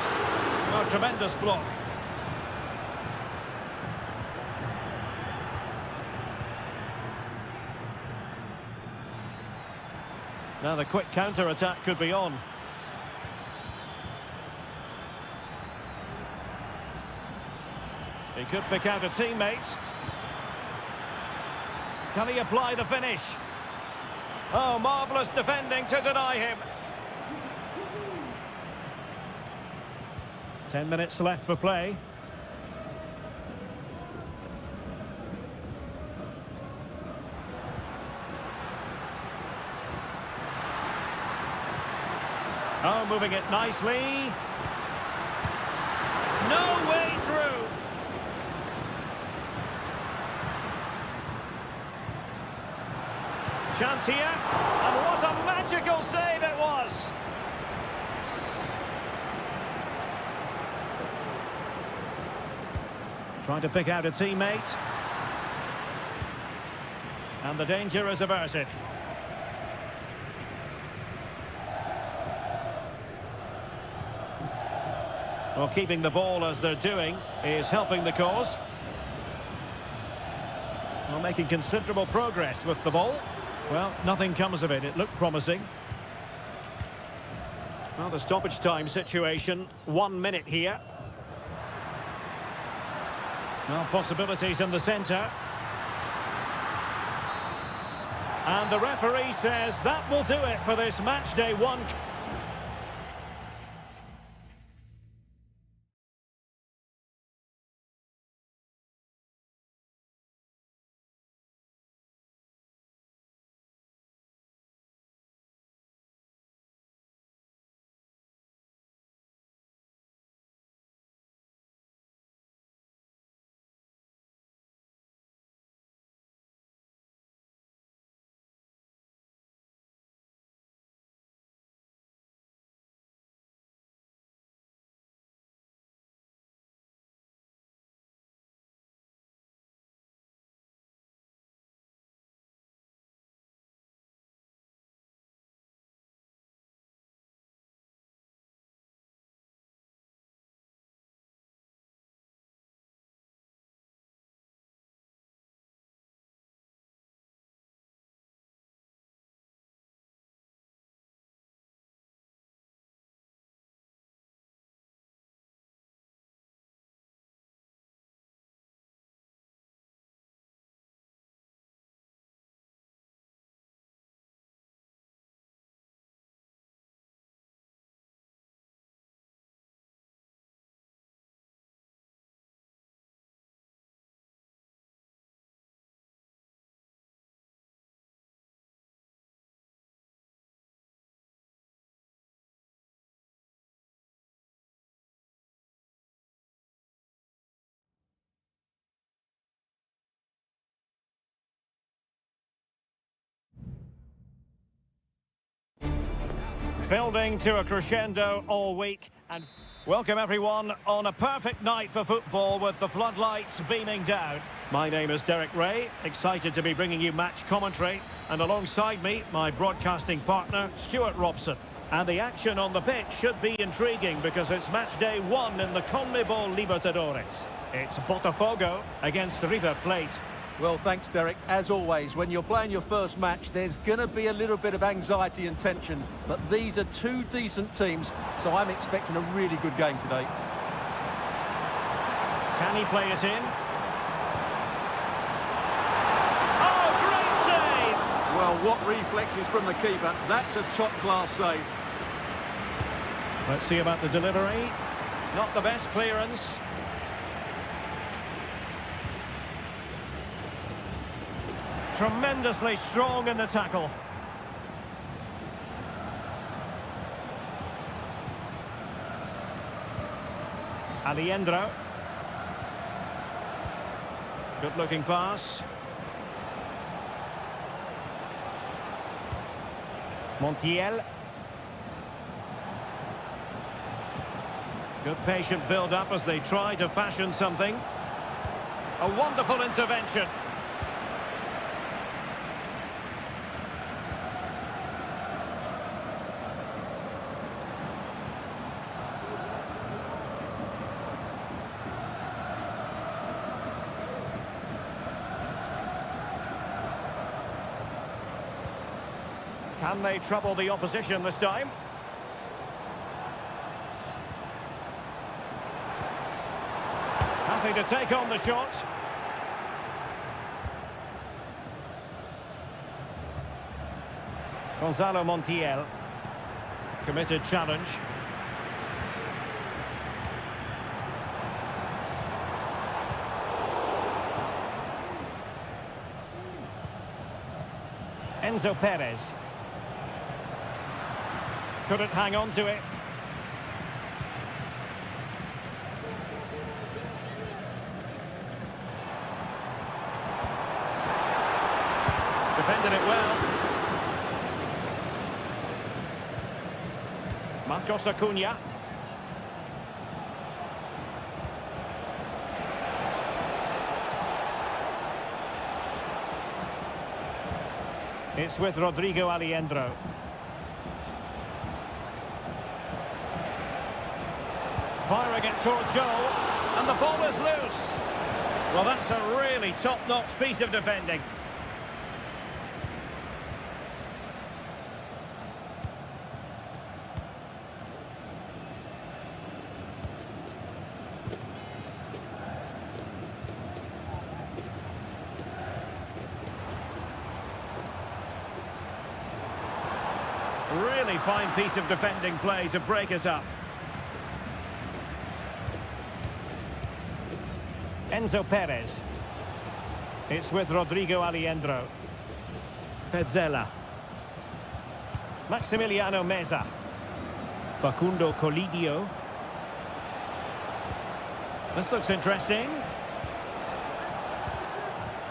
Oh, tremendous block. Now the quick counter-attack could be on. He could pick out a teammate. Can he apply the finish? Oh, marvellous defending to deny him. 10 minutes left for play. Oh, moving it nicely. No way through. Chance here. And what a magical save it was. Trying to pick out a teammate. And the danger is averted. Well, keeping the ball as they're doing is helping the cause. Well, making considerable progress with the ball. Well, nothing comes of it. It looked promising. Well, the stoppage time situation, 1 minute here. Well, possibilities in the centre. And the referee says that will do it for this match day 1. Building to a crescendo all week, and welcome everyone on a perfect night for football with the floodlights beaming down. My name is Derek Ray, excited to be bringing you match commentary, and alongside me, my broadcasting partner, Stuart Robson. And the action on the pitch should be intriguing because it's match day 1 in the CONMEBOL Libertadores. It's Botafogo against River Plate. Well, thanks, Derek. As always, when you're playing your first match, there's going to be a little bit of anxiety and tension. But these are two decent teams, so I'm expecting a really good game today. Can he play it in? Oh, great save! Well, what reflexes from the keeper. That's a top-class save. Let's see about the delivery. Not the best clearance. Tremendously strong in the tackle. Aliendro. Good looking pass. Montiel. Good patient build-up as they try to fashion something. A wonderful intervention. Can they trouble the opposition this time? Happy to take on the shot. Gonzalo Montiel. Committed challenge. Enzo Perez. Couldn't hang on to it. Defended it well. Marcos Acuna. It's with Rodrigo Aliendro. Firing it towards goal, and the ball is loose. Well, that's a really top-notch piece of defending. Really fine piece of defending play to break us up. Enzo Perez. It's with Rodrigo Aliendro. Pezzella. Maximiliano Meza. Facundo Colidio. This looks interesting.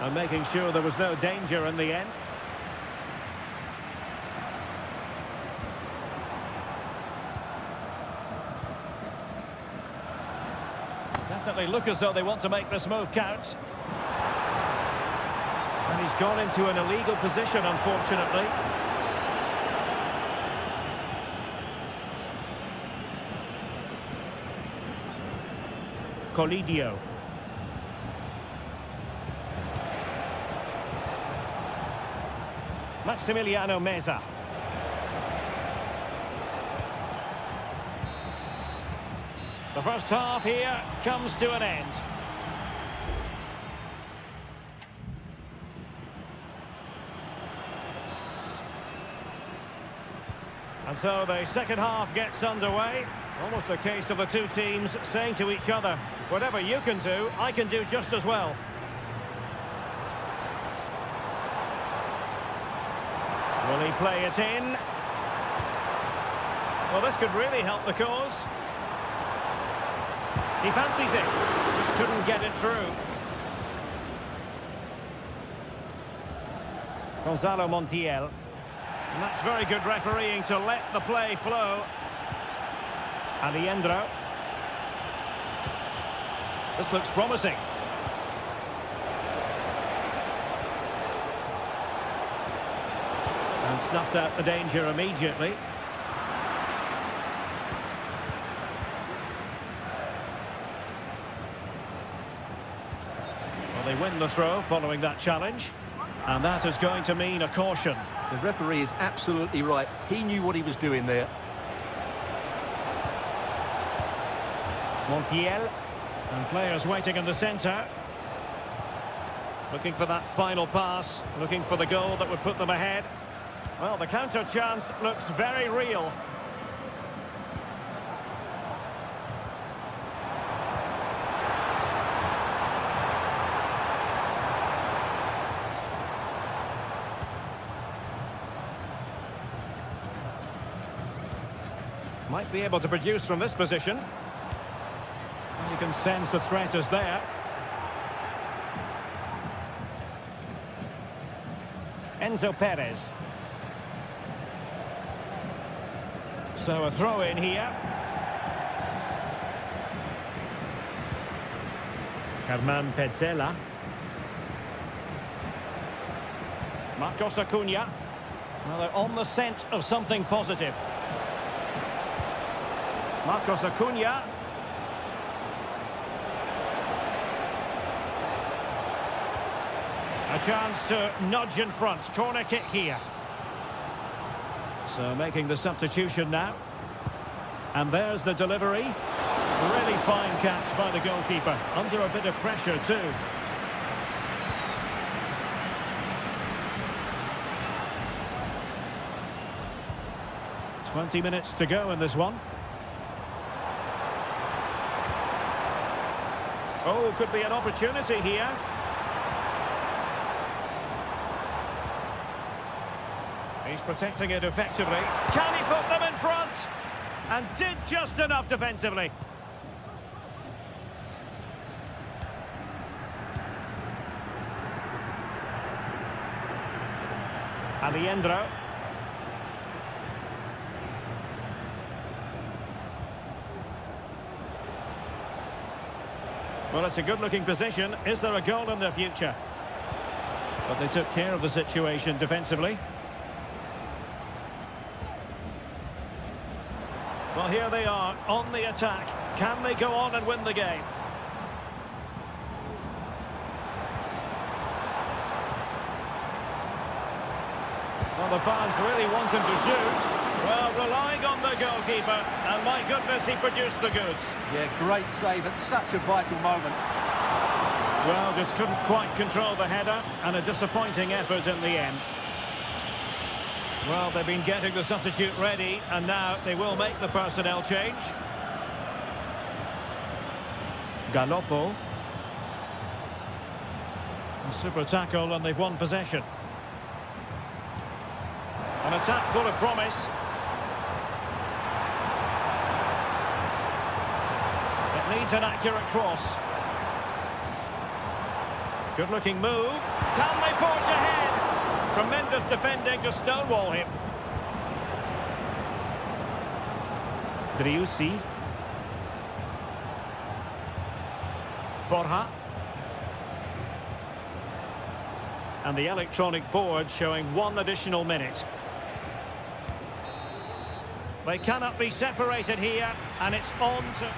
And making sure there was no danger in the end. Definitely look as though they want to make this move count. And he's gone into an illegal position, unfortunately. Colidio. Maximiliano Meza. The first half here comes to an end. And so the second half gets underway. Almost a case of the two teams saying to each other, whatever you can do, I can do just as well. Will he play it in? Well, this could really help the cause. He fancies it, just couldn't get it through. Gonzalo Montiel. And that's very good refereeing to let the play flow. Aliendro. This looks promising. And snuffed out the danger immediately. Well, they win the throw following that challenge. And that is going to mean a caution. The referee is absolutely right. He knew what he was doing there. Montiel. And players waiting in the centre. Looking for that final pass. Looking for the goal that would put them ahead. Well, the counter chance looks very real. Might be able to produce from this position. You can sense the threat is there. Enzo Perez. So a throw in here. Carmen Petzela. Marcos Acuna. Well, they're on the scent of something positive. Marcos Acuna. A chance to nudge in front. Corner kick here. So making the substitution now. And there's the delivery. Really fine catch by the goalkeeper. Under a bit of pressure too. "20 minutes to go in this one. Oh, could be an opportunity here. He's protecting it effectively. Can he put them in front? And did just enough defensively. Aliendro. Well, it's a good-looking position. Is there a goal in their future? But they took care of the situation defensively. Well, here they are, on the attack. Can they go on and win the game? Well, the fans really want him to shoot. Well, relying on the goalkeeper, and my goodness, he produced the goods. Yeah, great save at such a vital moment. Well, just couldn't quite control the header, and a disappointing effort in the end. Well, they've been getting the substitute ready, and now they will make the personnel change. Galoppo. A super tackle, and they've won possession. An attack full of promise. It needs an accurate cross. Good-looking move. Can they forge ahead? Tremendous defending to stonewall him. Driussi. Borja. And the electronic board showing 1 additional minute. They cannot be separated here, and it's on to...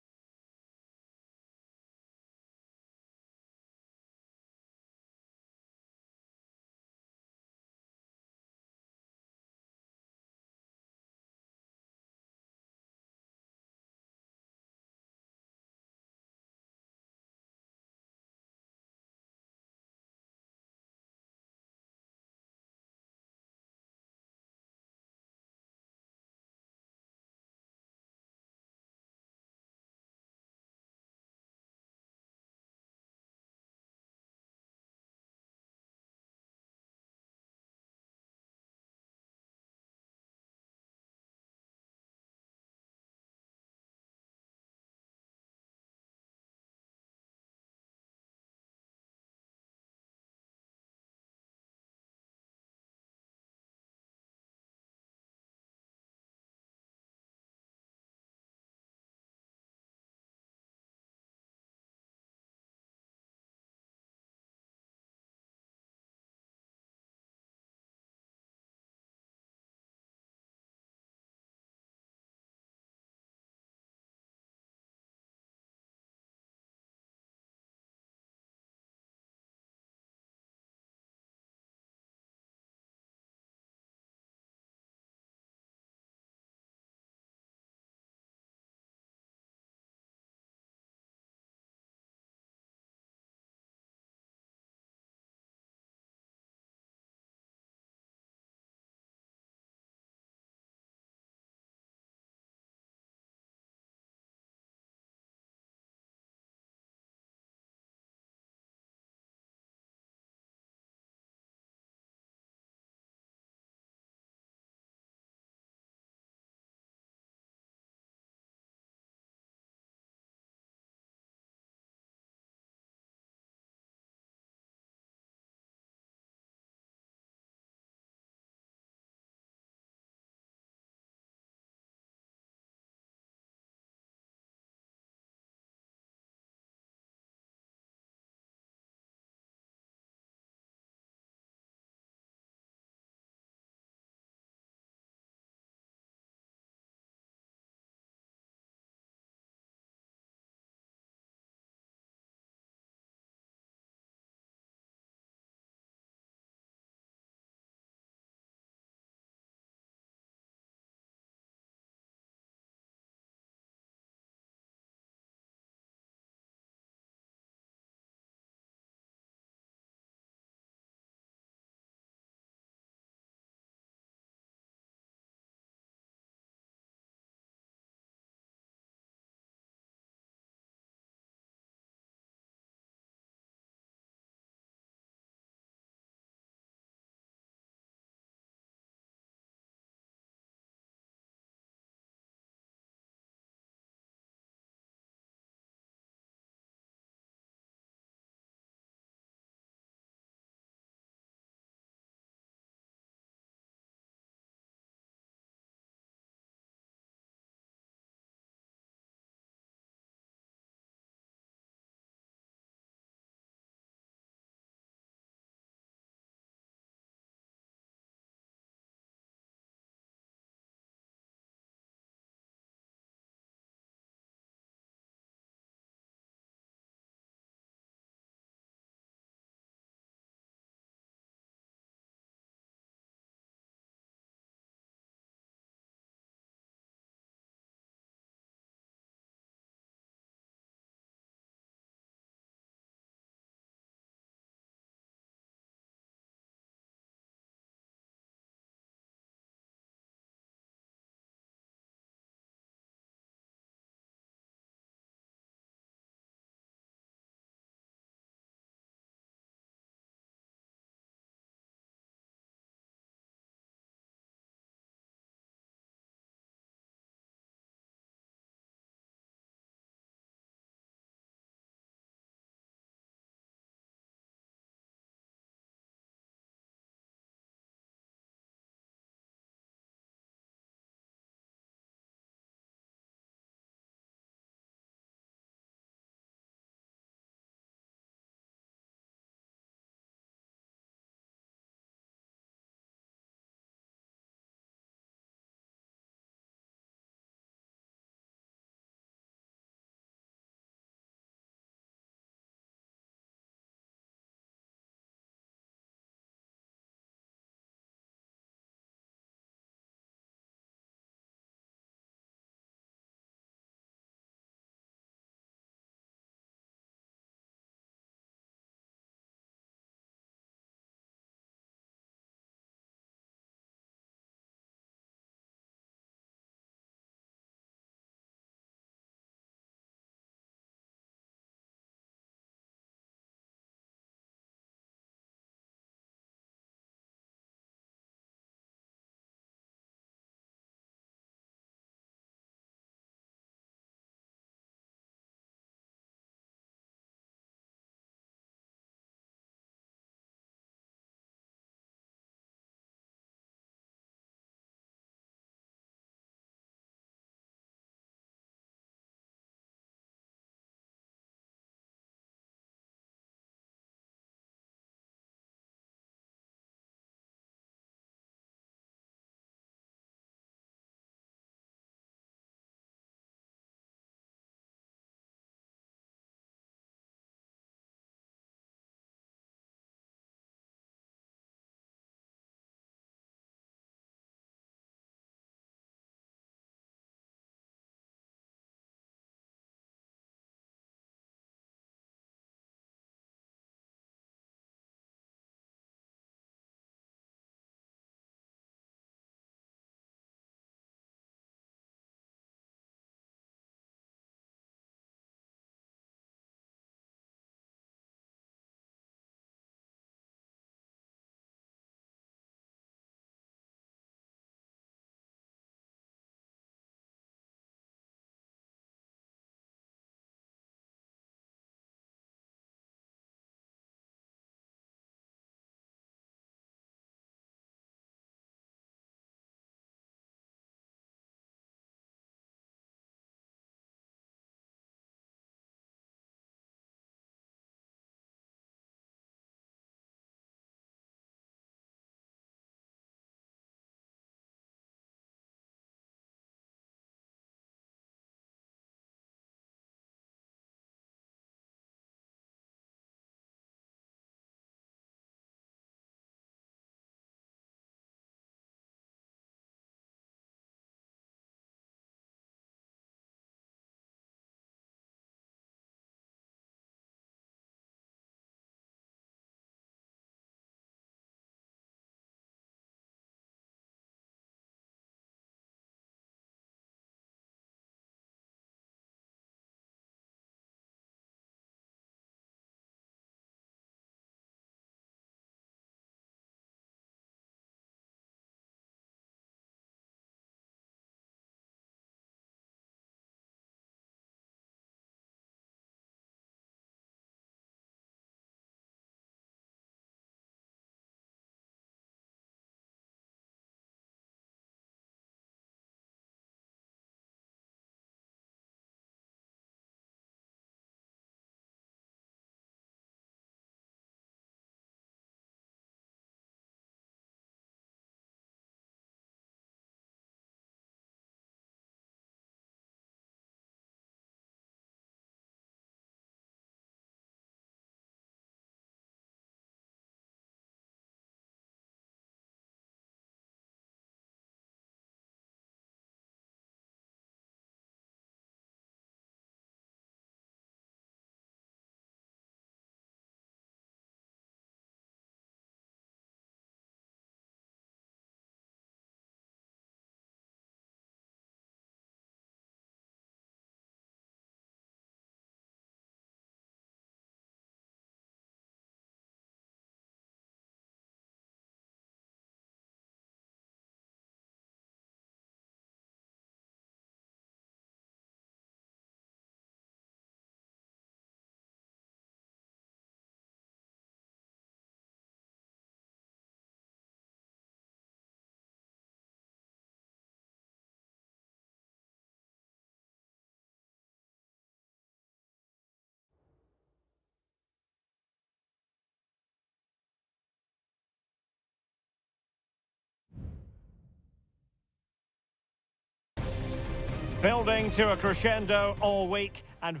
Building to a crescendo all week and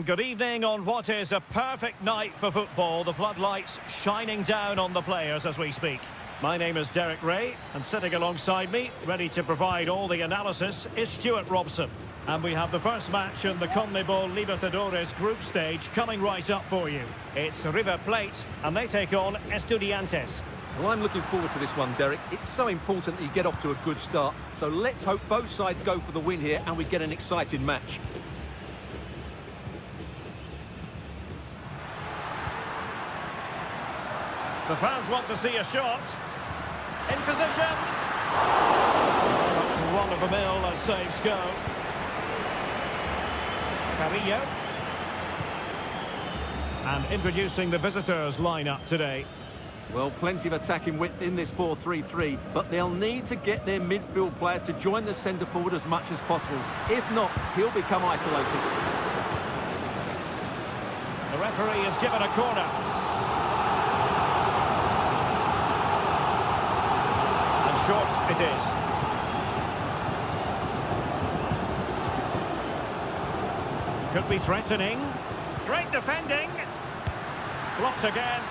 good evening on what is a perfect night for football. The floodlights shining down on the players as we speak. My name is Derek Ray, and sitting alongside me, ready to provide all the analysis, is Stuart Robson. And we have the first match in the CONMEBOL Libertadores group stage coming right up for you. It's River Plate, and they take on Estudiantes. Well, I'm looking forward to this one, Derek. It's so important that you get off to a good start. So let's hope both sides go for the win here and we get an exciting match. The fans want to see a shot. In position. Much run-of-the-mill as saves go. Carrillo. And introducing the visitors' lineup today. Well, plenty of attacking width in this 4-3-3, but they'll need to get their midfield players to join the centre forward as much as possible. If not, he'll become isolated. The referee has given a corner. And short it is. Could be threatening. Great defending. Blocked again.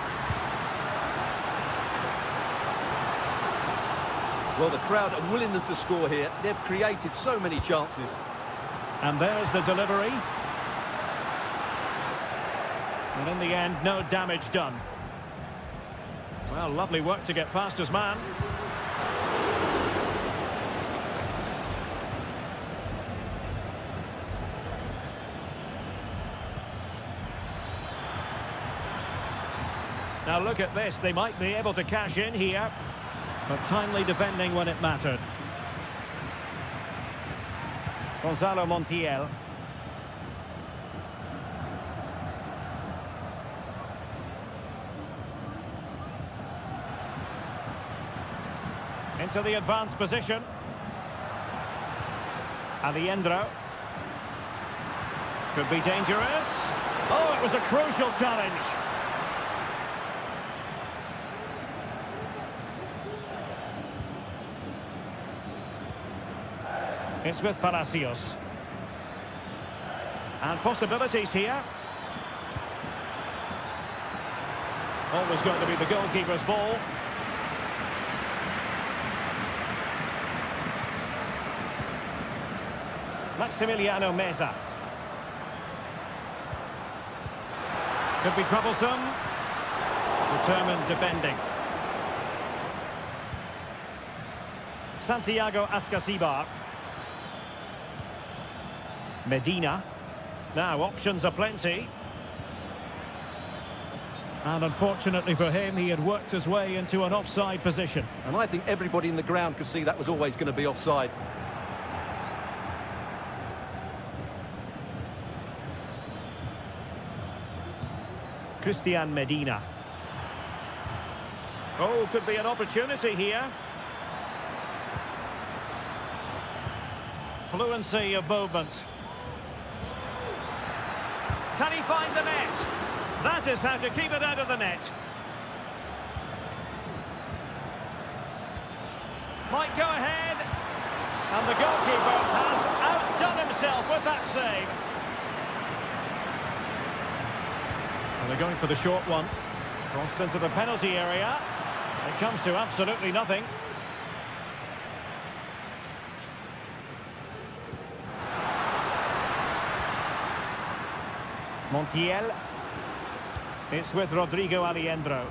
Well, the crowd are willing them to score here. They've created so many chances. And there's the delivery. And in the end, no damage done. Well, lovely work to get past his man. Now look at this. They might be able to cash in here. But timely defending when it mattered. Gonzalo Montiel. Into the advanced position. Aliendro. Could be dangerous. Oh, it was a crucial challenge. It's with Palacios. And possibilities here. Always going to be the goalkeeper's ball. Maximiliano Meza. Could be troublesome. Determined defending. Santiago Ascasibar. Medina. Now, options are plenty. And unfortunately for him, he had worked his way into an offside position. And I think everybody in the ground could see that was always going to be offside. Christian Medina. Oh, could be an opportunity here. Fluency of movement. Can he find the net? That is how to keep it out of the net. Might go ahead. And the goalkeeper has outdone himself with that save. And they're going for the short one. Crossed into the penalty area. It comes to absolutely nothing. Montiel. It's with Rodrigo Aliendro.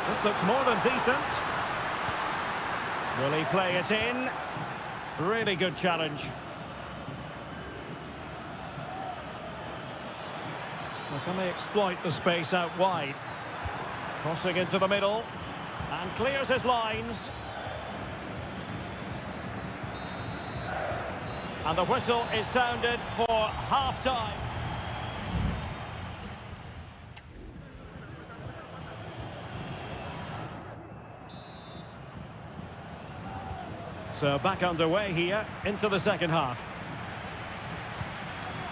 This looks more than decent. Will he play it in? Really good challenge. Well, can they exploit the space out wide? Crossing into the middle. And clears his lines. And the whistle is sounded for half-time. So back underway here into the second half.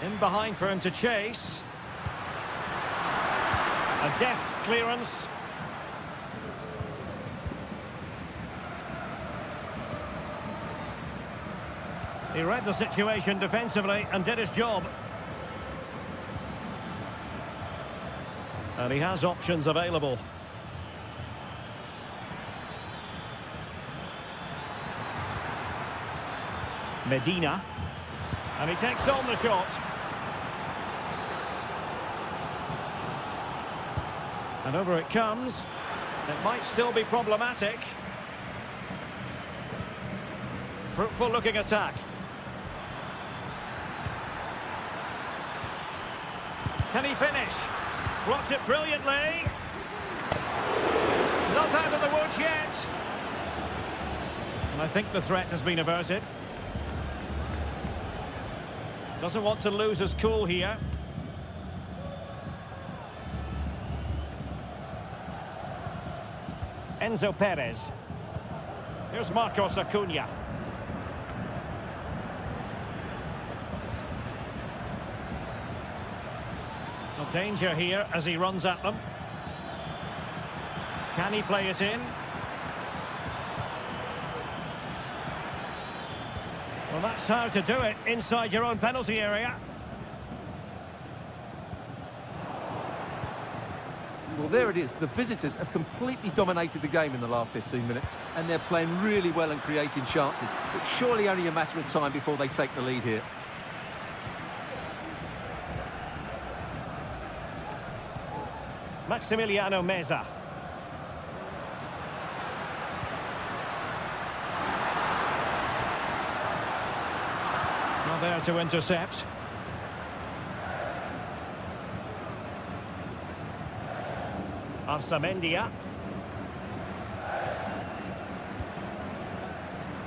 In behind for him to chase. A deft clearance. He read the situation defensively and did his job. And he has options available. Medina. And he takes on the shot. And over it comes. It might still be problematic. Fruitful looking attack. Can he finish? Blocked it brilliantly. Not out of the woods yet. And I think the threat has been averted. Doesn't want to lose his cool here. Enzo Perez. Here's Marcos Acuna. No danger here as he runs at them. Can he play it in? Well, that's how to do it inside your own penalty area. Well, there it is. The visitors have completely dominated the game in the last 15 minutes, and they're playing really well and creating chances. It's surely only a matter of time before they take the lead here. Maximiliano Meza. Not there to intercept. Arsamendia.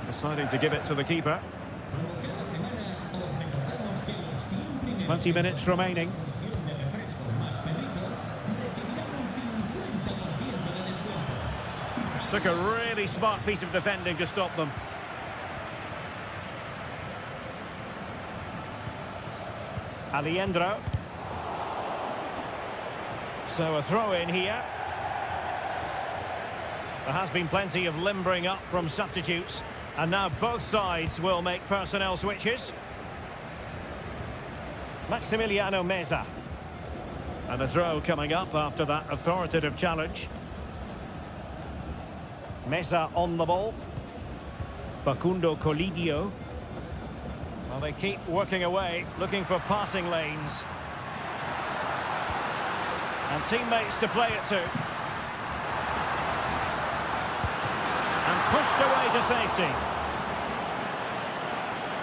Deciding to give it to the keeper. 20 minutes remaining. Took a really smart piece of defending to stop them. Aliendro. So a throw in here. There has been plenty of limbering up from substitutes, and now both sides will make personnel switches. Maximiliano Meza. And a throw coming up after that authoritative challenge. Meza on the ball. Facundo Colidio. Well, they keep working away, looking for passing lanes. And teammates to play it to. And pushed away to safety.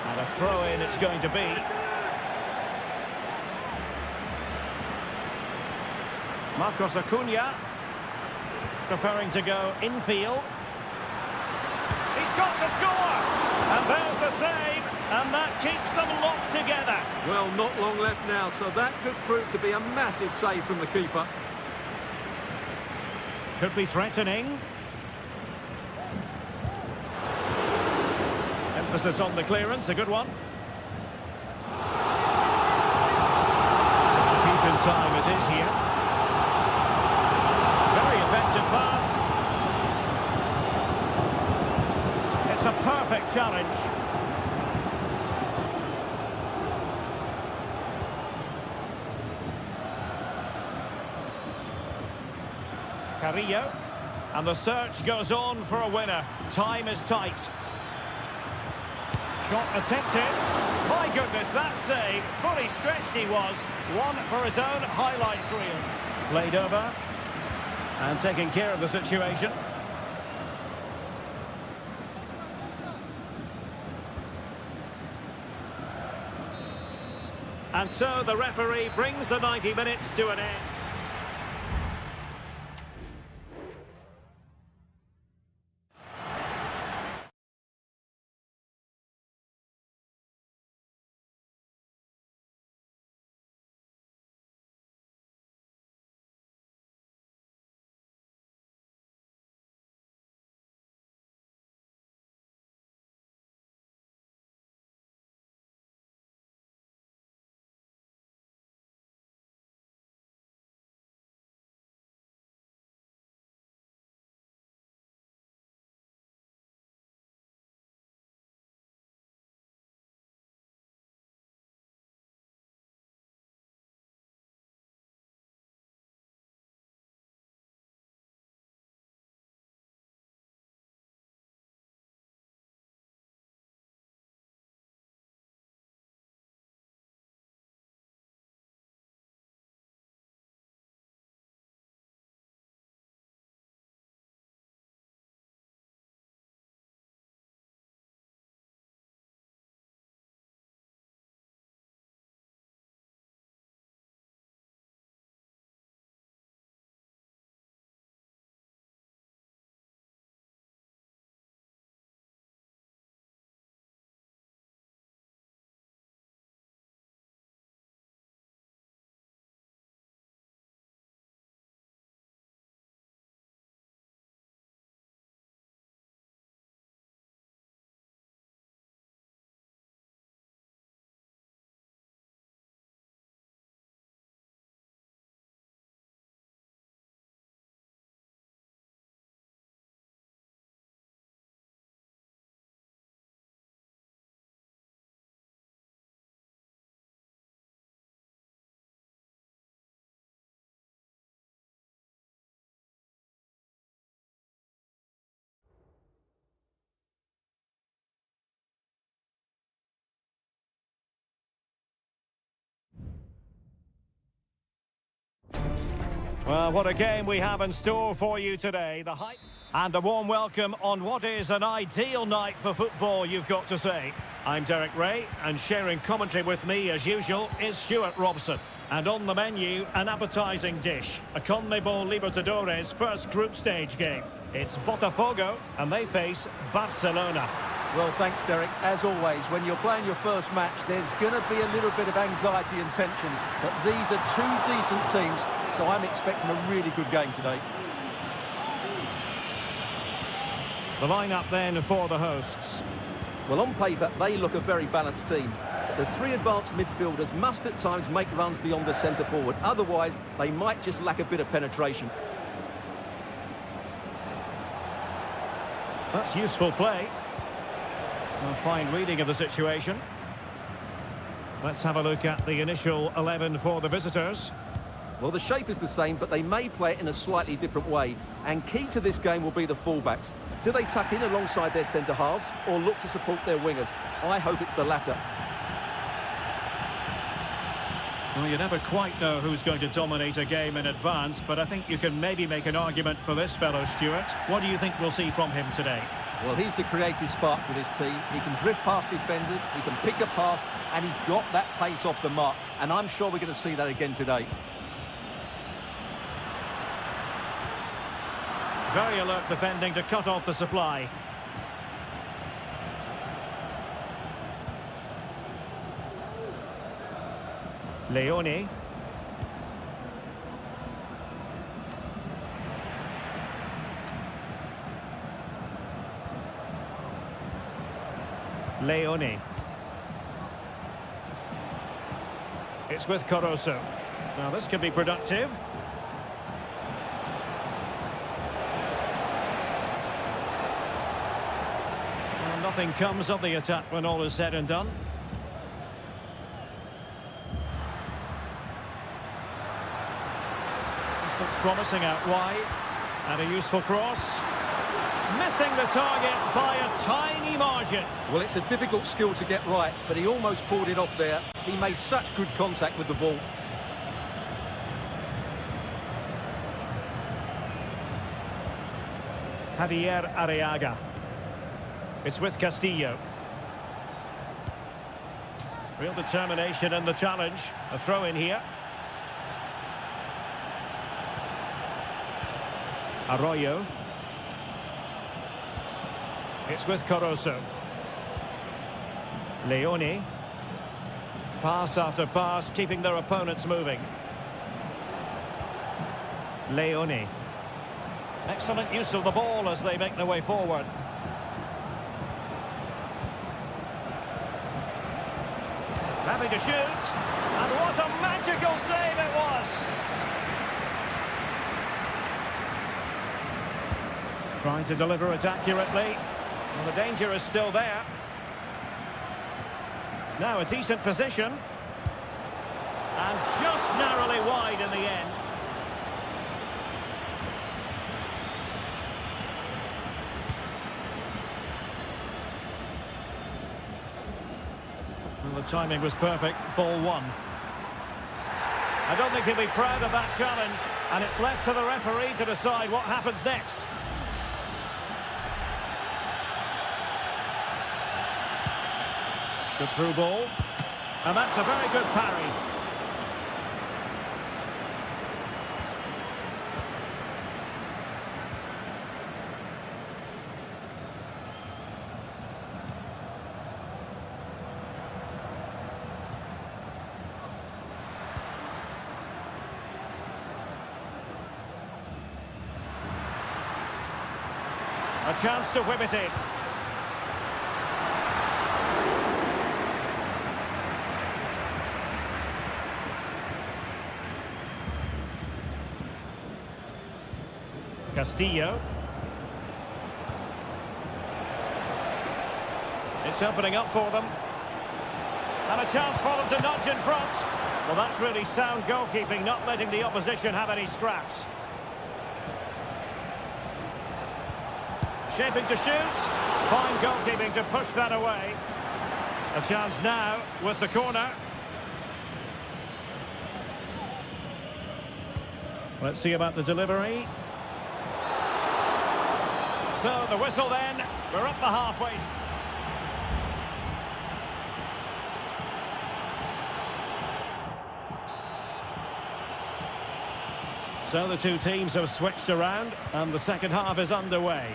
And a throw-in it's going to be. Marcos Acuna. Preferring to go infield. He's got to score! And there's the save, and that keeps them locked together. Well, not long left now, so that could prove to be a massive save from the keeper. Could be threatening. Emphasis on the clearance, a good one. Substitution time it is here. Very effective pass. It's a perfect challenge. Carrillo. And the search goes on for a winner. Time is tight. Shot attempted. My goodness, that save. Fully stretched he was. One for his own highlights reel. Played over. And taking care of the situation. And so the referee brings the 90 minutes to an end. Well, what a game we have in store for you today. The hype and a warm welcome on what is an ideal night for football, you've got to say. I'm Derek Ray, and sharing commentary with me, as usual, is Stuart Robson. And on the menu, an appetising dish, a CONMEBOL Libertadores first group stage game. It's Botafogo, and they face Barcelona. Well, thanks, Derek. As always, when you're playing your first match, there's going to be a little bit of anxiety and tension. But these are two decent teams, so I'm expecting a really good game today. The lineup then for the hosts. Well, on paper, they look a very balanced team. The three advanced midfielders must at times make runs beyond the centre forward. Otherwise, they might just lack a bit of penetration. That's useful play. A fine reading of the situation. Let's have a look at the initial 11 for the visitors. Well, the shape is the same, but they may play it in a slightly different way. And key to this game will be the fullbacks. Do they tuck in alongside their centre-halves or look to support their wingers? I hope it's the latter. Well, you never quite know who's going to dominate a game in advance, but I think you can maybe make an argument for this fellow, Stuart. What do you think we'll see from him today? Well, he's the creative spark for this team. He can drift past defenders, he can pick a pass, and he's got that pace off the mark. And I'm sure we're going to see that again today. Very alert defending to cut off the supply. Leone. Leone. It's with Caruso. Now this could be productive. Well, nothing comes of the attack when all is said and done. This looks promising out wide. And a useful cross. Missing the target by a tiny margin. Well, it's a difficult skill to get right, but he almost pulled it off there. He made such good contact with the ball. Javier Arriaga. It's with Castillo. Real determination in the challenge. A throw in here. Arroyo. It's with Caruso. Leone. Pass after pass, keeping their opponents moving. Leone. Excellent use of the ball as they make their way forward. Having to shoot. And what a magical save it was! Trying to deliver it accurately. Well, the danger is still there. Now a decent position. And just narrowly wide in the end. Well, the timing was perfect. Ball one. I don't think he'll be proud of that challenge. And it's left to the referee to decide what happens next. Good through ball. And that's a very good parry. A chance to whip it in. Castillo. It's opening up for them. And a chance for them to nudge in front. Well, that's really sound goalkeeping, not letting the opposition have any scraps. Shaping to shoot. Fine goalkeeping to push that away. A chance now with the corner. Let's see about the delivery. So the whistle then. We're up the halfway. So the two teams have switched around and the second half is underway.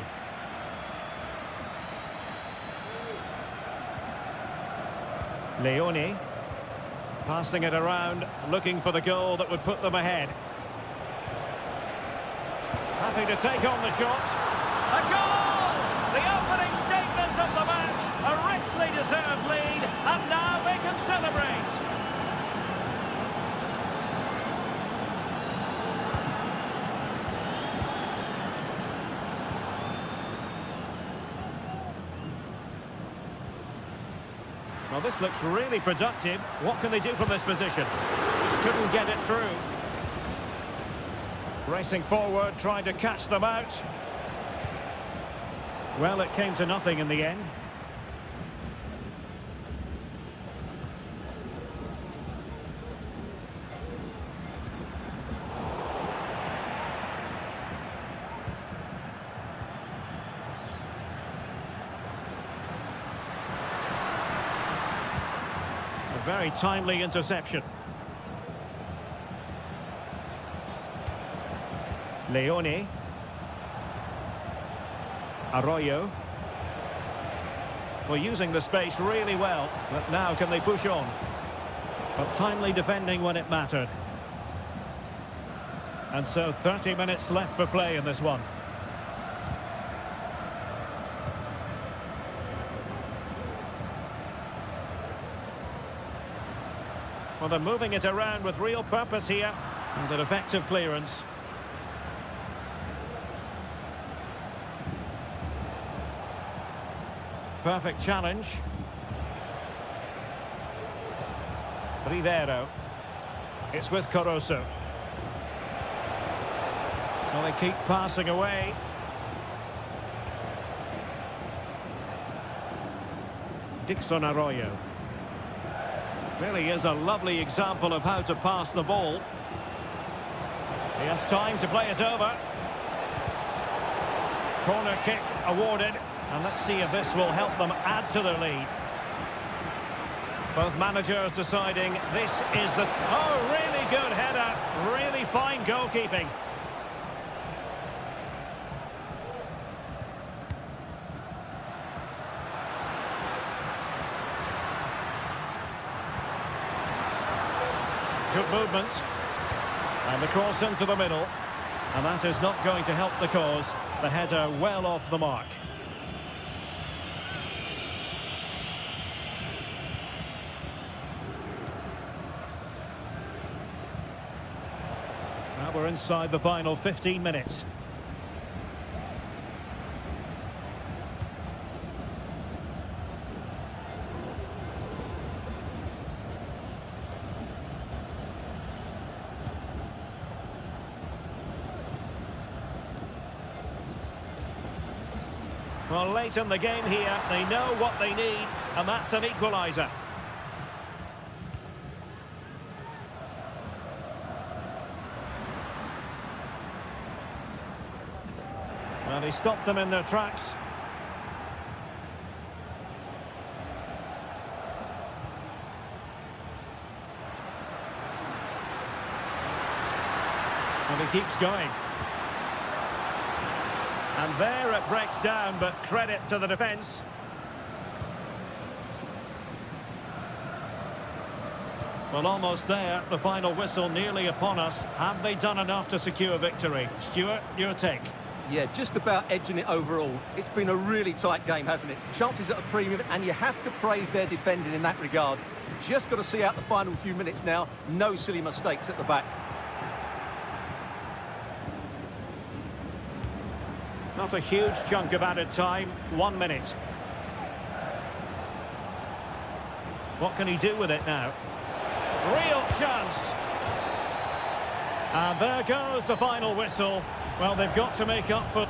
Leone passing it around, looking for the goal that would put them ahead. Happy to take on the shot. A goal! The opening statement of the match. A richly deserved lead, and now they can celebrate. Well, this looks really productive. What can they do from this position? Just couldn't get it through. Racing forward, trying to catch them out. Well, it came to nothing in the end. A very timely interception. Leone. Arroyo. Well, using the space really well, but now can they push on? But timely defending when it mattered. And so 30 minutes left for play in this one. Well, they're moving it around with real purpose here. And an effective clearance. Perfect challenge. Rivero. It's with Caruso. Well, they keep passing away. Dixon Arroyo. Really is a lovely example of how to pass the ball. He has time to play it over. Corner kick awarded. And let's see if this will help them add to their lead. Both managers deciding this is the... Oh, really good header. Really fine goalkeeping. Good movement. And the cross into the middle. And that is not going to help the cause. The header well off the mark. Now we're inside the final 15 minutes. Well, late in the game here, they know what they need, and that's an equaliser. Well, he stopped them in their tracks. And he keeps going. And there it breaks down, but credit to the defence. Well, almost there. The final whistle nearly upon us. Have they done enough to secure victory? Stuart, your take. Yeah, just about edging it overall. It's been a really tight game, hasn't it? Chances at a premium, and you have to praise their defending in that regard. Just got to see out the final few minutes now. No silly mistakes at the back. Not a huge chunk of added time. 1 minute. What can he do with it now? Real chance. And there goes the final whistle. Well, they've got to make up for...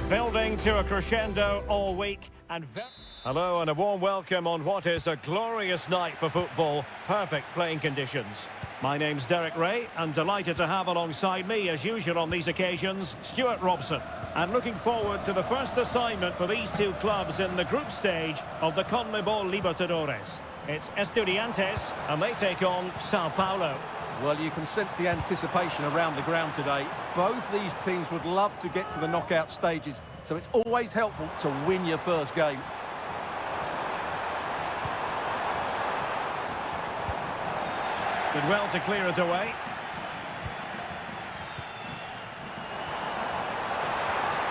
Building to a crescendo all week and hello and a warm welcome on what is a glorious night for football. Perfect playing conditions. My name's Derek Ray and delighted to have alongside me as usual on these occasions Stuart Robson. And looking forward to the first assignment for these two clubs in the group stage of the CONMEBOL Libertadores. It's Estudiantes and they take on Sao Paulo. Well, you can sense the anticipation around the ground today. Both these teams would love to get to the knockout stages, so it's always helpful to win your first game. Did well to clear it away.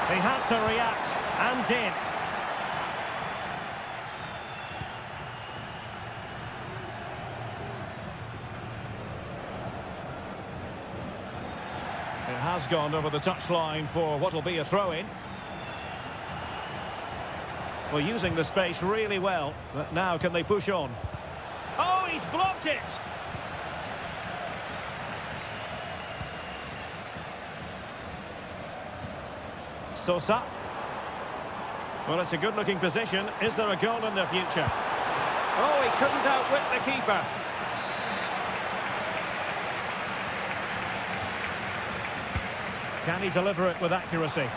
He had to react and did. It has gone over the touchline for what will be a throw-in. Well, using the space really well, but now can they push on? Oh, he's blocked it! Sosa. Well, it's a good-looking position. Is there a goal in the future? Oh, he couldn't outwit the keeper. Can he deliver it with accuracy?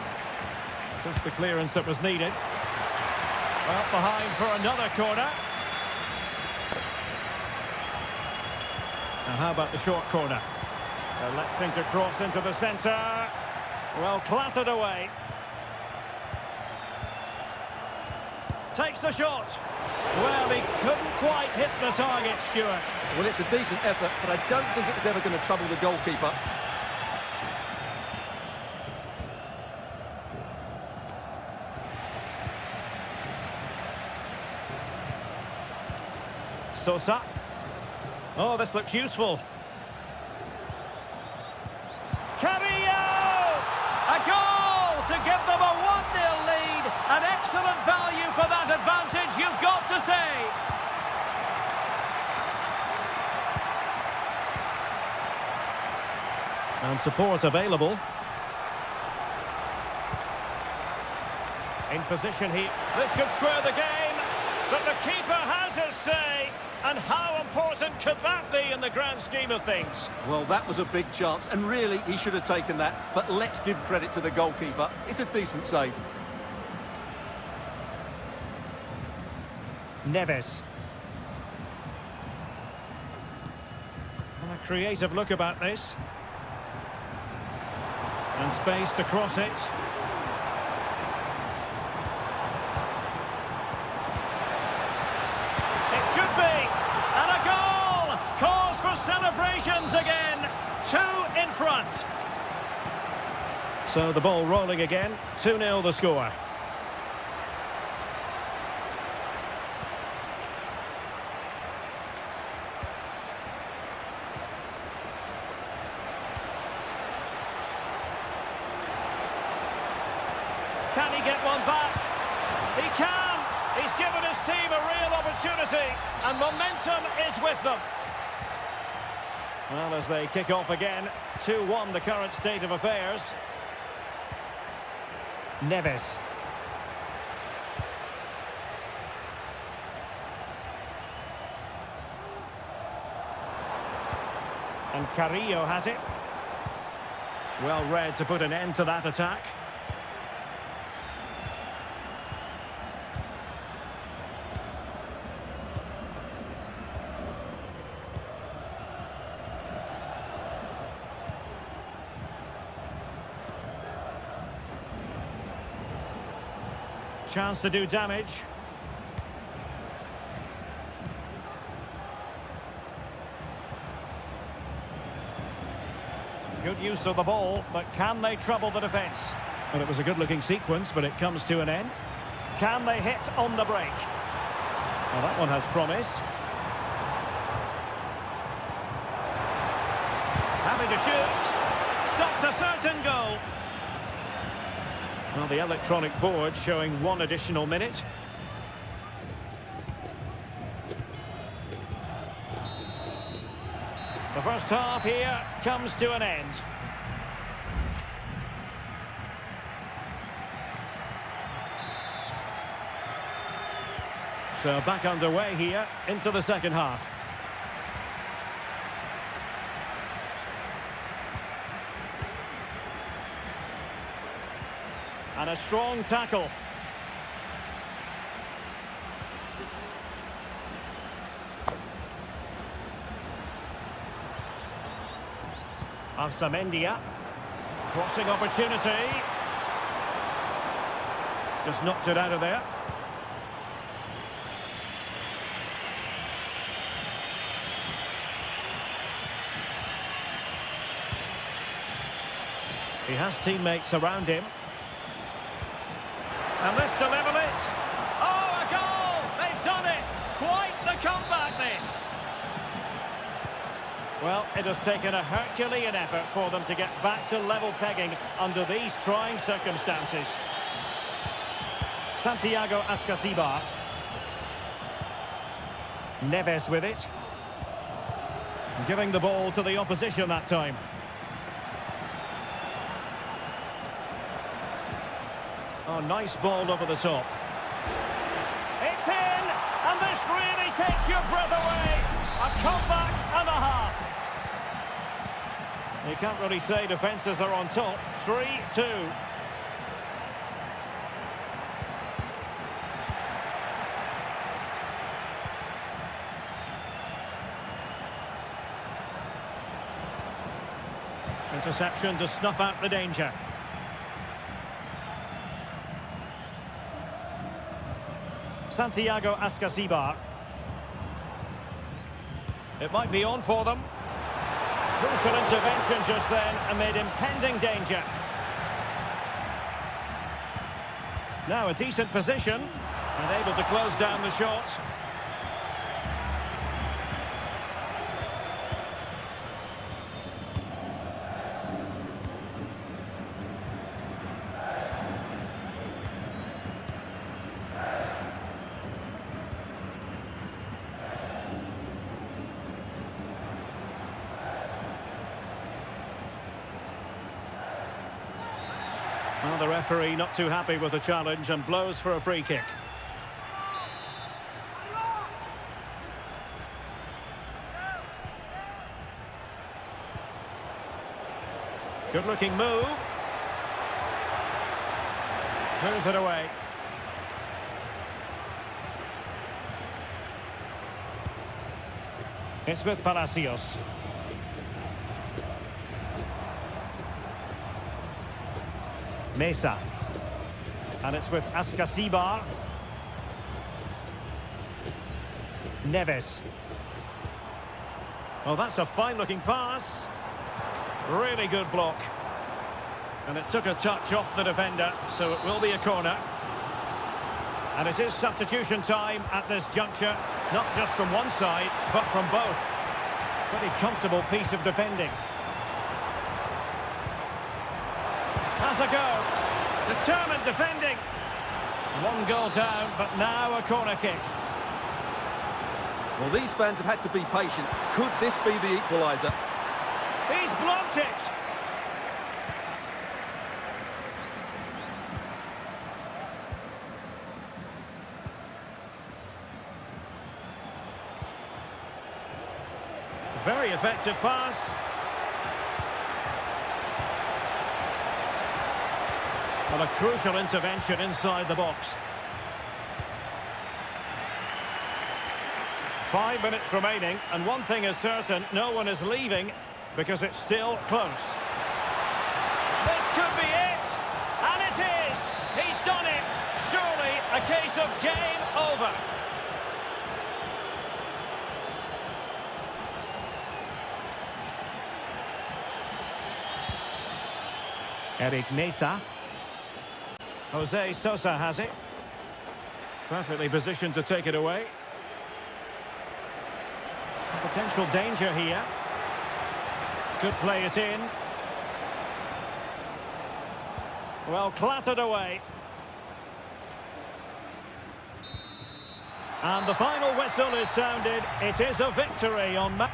Just the clearance that was needed. Well, behind for another corner. And how about the short corner? Electing to cross into the centre. Well, clattered away. Takes the shot. Well, he couldn't quite hit the target, Stuart. Well, it's a decent effort, but I don't think it was ever going to trouble the goalkeeper. Sosa. Oh, this looks useful. Carrillo! A goal to give them a 1-0 lead. An excellent value for that advantage, you've got to say. And support available. In position here. This could square the game, but the keeper has his say. And how important could that be in the grand scheme of things? Well, that was a big chance, and really, he should have taken that. But let's give credit to the goalkeeper. It's a decent save. Neves. Well, a creative look about this. And space to cross it. It should be. And a goal! Cause for celebrations again. 2 in front. So the ball rolling again. 2-0 the score. Can he get one back? He can! He's given his team a real opportunity, and momentum is with them. Well, as they kick off again, 2-1 the current state of affairs. Neves. And Carrillo has it. Well read to put an end to that attack. Chance to do damage. Good use of the ball, but can they trouble the defence? Well, it was a good-looking sequence, but it comes to an end. Can they hit on the break? Well, that one has promise. Having to shoot. Stopped a certain goal. Well, the electronic board showing 1 additional minute. The first half here comes to an end. So back underway here into the second half. And a strong tackle. Arsamendia. Crossing opportunity. Just knocked it out of there. He has teammates around him. And this to level it. Oh, a goal! They've done it! Quite the comeback, this! Well, it has taken a Herculean effort for them to get back to level pegging under these trying circumstances. Santiago Ascasibar. Neves with it. Giving the ball to the opposition that time. Oh, nice ball over the top. It's in! And this really takes your breath away! A comeback and a half. You can't really say defences are on top. 3-2. Interception to snuff out the danger. Santiago Ascasibar. It might be on for them. Crucial intervention just then amid impending danger. Now a decent position and able to close down the shots. Well, the referee not too happy with the challenge and blows for a free kick. Good looking move. Clears it away. It's with Palacios. Mesa. And it's with Ascasibar. Neves. Well, that's a fine-looking pass. Really good block. And it took a touch off the defender, so it will be a corner. And it is substitution time at this juncture, not just from one side, but from both. Pretty comfortable piece of defending. Has a go. Determined defending. One goal down, but now a corner kick. Well, these fans have had to be patient. Could this be the equaliser? He's blocked it. Very effective pass. Well, a crucial intervention inside the box. 5 minutes remaining, and one thing is certain, no one is leaving because it's still close. This could be it, and it is. He's done it. Surely a case of game over. Eric Mesa. Jose Sosa has it. Perfectly positioned to take it away. Potential danger here. Could play it in. Well, clattered away. And the final whistle is sounded. It is a victory on...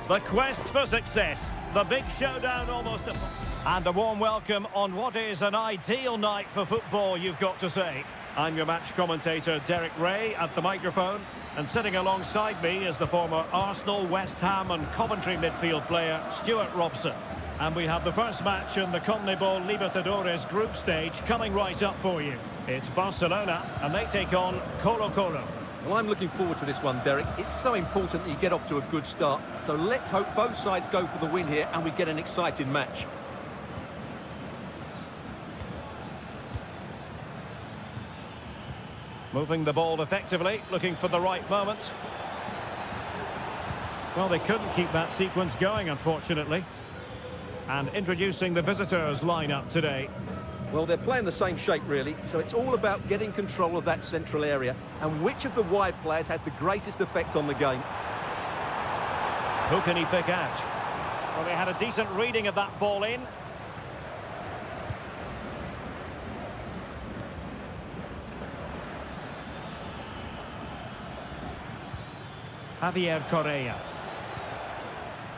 The quest for success. The big showdown almost. And a warm welcome on what is an ideal night for football, you've got to say. I'm your match commentator, Derek Ray, at the microphone. And sitting alongside me is the former Arsenal, West Ham and Coventry midfield player, Stuart Robson. And we have the first match in the CONMEBOL Libertadores group stage coming right up for you. It's Barcelona, and they take on Colo-Colo. Well, I'm looking forward to this one, Derek. It's so important that you get off to a good start. So let's hope both sides go for the win here and we get an exciting match. Moving the ball effectively, looking for the right moment. Well, they couldn't keep that sequence going, unfortunately. And introducing the visitors' lineup today. Well, they're playing the same shape, really, so it's all about getting control of that central area and which of the wide players has the greatest effect on the game. Who can he pick out? Well, they had a decent reading of that ball in. Javier Correa.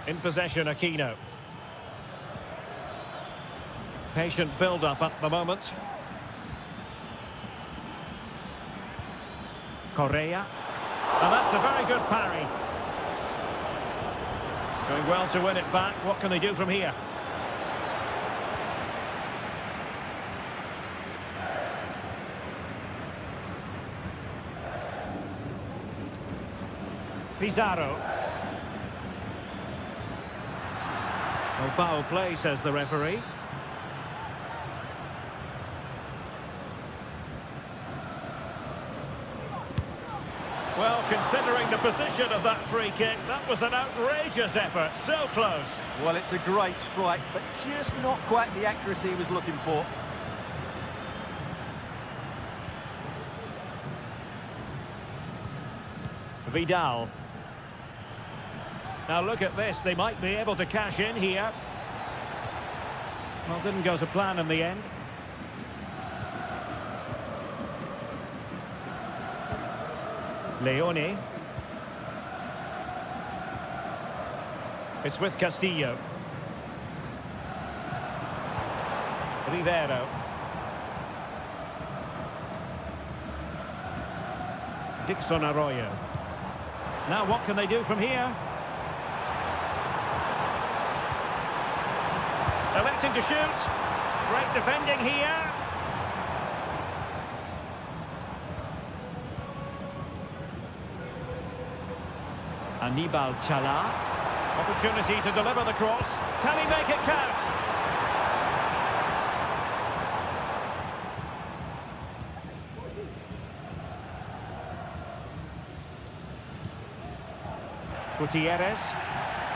In possession, Aquino. Patient build-up at the moment. Correa. And that's a very good parry. Doing well to win it back. What can they do from here? Pizarro. No foul play, says the referee. Well, considering the position of that free kick, that was an outrageous effort. So close. Well, it's a great strike, but just not quite the accuracy he was looking for. Vidal. Now look at this, they might be able to cash in here. Well, didn't go to plan in the end. Leone. It's with Castillo. Rivero. Dixon Arroyo. Now what can they do from here? Electing to shoot. Great defending here. Anibal Chala. Opportunity to deliver the cross. Can he make it count? Gutierrez.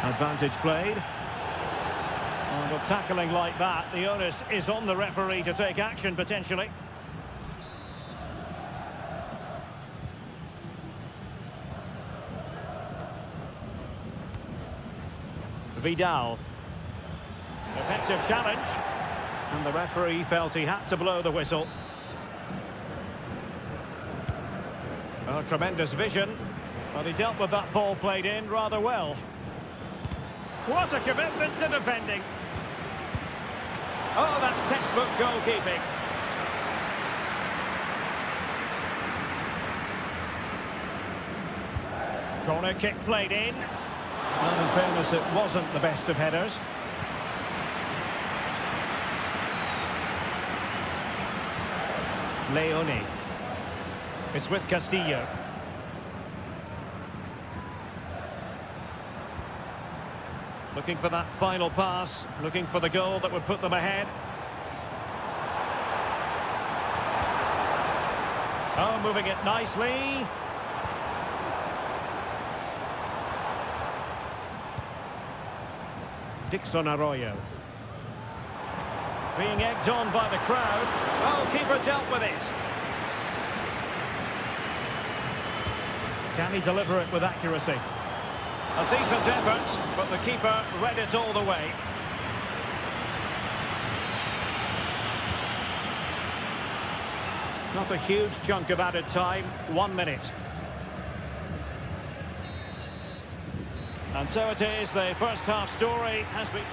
Advantage played. And with tackling like that, the onus is on the referee to take action potentially. Vidal. Effective challenge. And the referee felt he had to blow the whistle. Oh, tremendous vision. But he dealt with that ball played in rather well. What a commitment to defending. Oh, that's textbook goalkeeping. Corner kick played in. And in fairness, it wasn't the best of headers. Leone. It's with Castillo. Looking for that final pass, looking for the goal that would put them ahead. Oh, moving it nicely. Dixon Arroyo. Being egged on by the crowd. Oh, keeper dealt with it. Can he deliver it with accuracy? A decent effort, but the keeper read it all the way. Not a huge chunk of added time, 1 minute. And so it is, the first half story has been...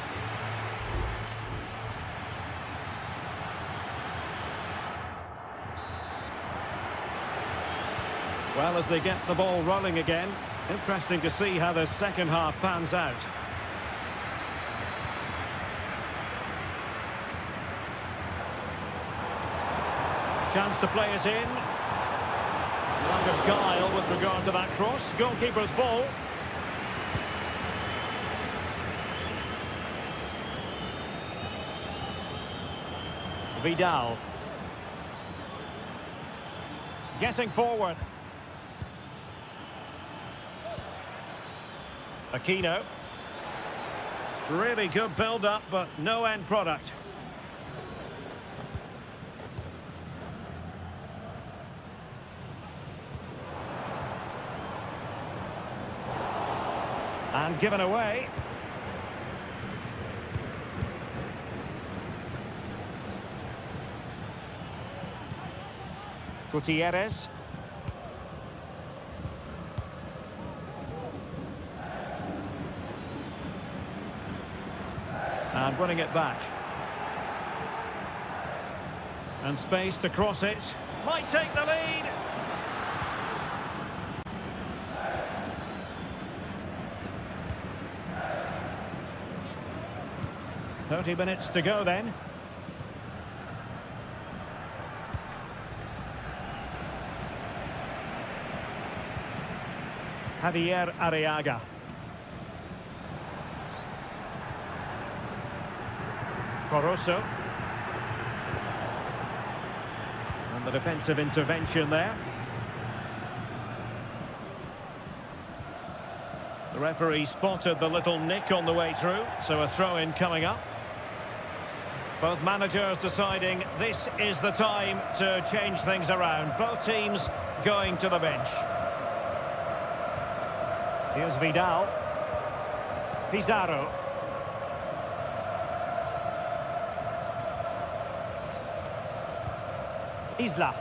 Well, as they get the ball rolling again, interesting to see how the second half pans out. Chance to play it in. Lack of guile with regard to that cross. Goalkeeper's ball. Vidal. Getting forward. Aquino. Really good build-up, but no end product. And given away. Gutierrez. And running it back. And space to cross it. Might take the lead. "30 minutes to go then." Javier Arriaga. Corosso. And the defensive intervention there. The referee spotted the little nick on the way through, so a throw-in coming up. Both managers deciding this is the time to change things around. Both teams going to the bench. Here's Vidal. Pizarro. Isla.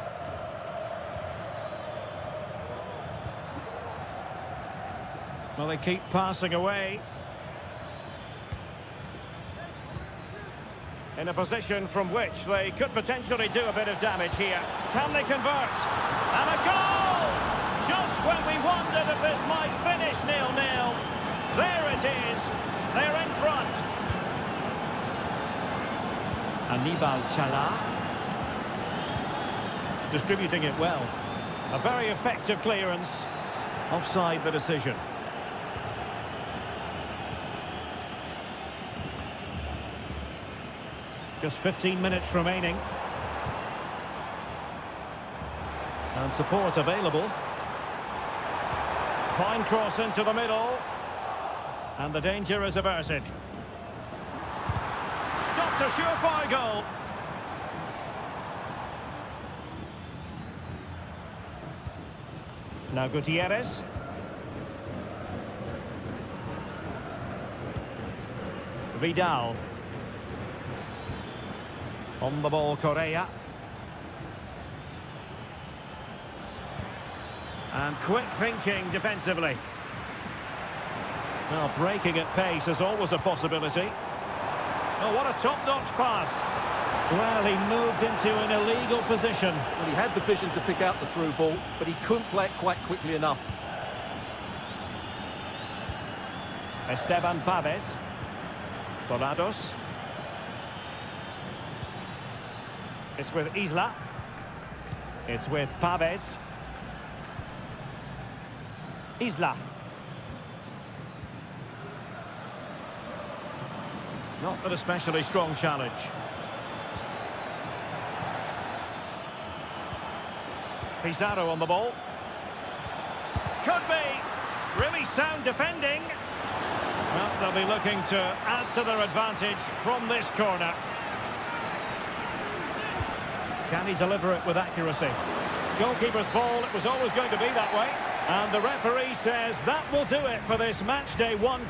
Well, they keep passing away. In a position from which they could potentially do a bit of damage here. Can they convert? And a goal! Just when we wondered if this might finish 0-0. There it is. They're in front. Anibal Chala. Distributing it well. A very effective clearance. Offside the decision. Just 15 minutes remaining. And support available. Fine cross into the middle. And the danger is averted. Stopped a surefire goal. Now Gutierrez. Vidal. On the ball, Correa. And quick thinking defensively. Well, breaking at pace is always a possibility. Oh, what a top-notch pass. Well, he moved into an illegal position. Well, he had the vision to pick out the through ball, but he couldn't play it quite quickly enough. Esteban Paves. Dorados. It's with Isla. It's with Paves. Isla. Not an especially strong challenge. Pizarro on the ball. Could be. Really sound defending. Well, they'll be looking to add to their advantage from this corner. Can he deliver it with accuracy? Goalkeeper's ball, it was always going to be that way. And the referee says that will do it for this match day one.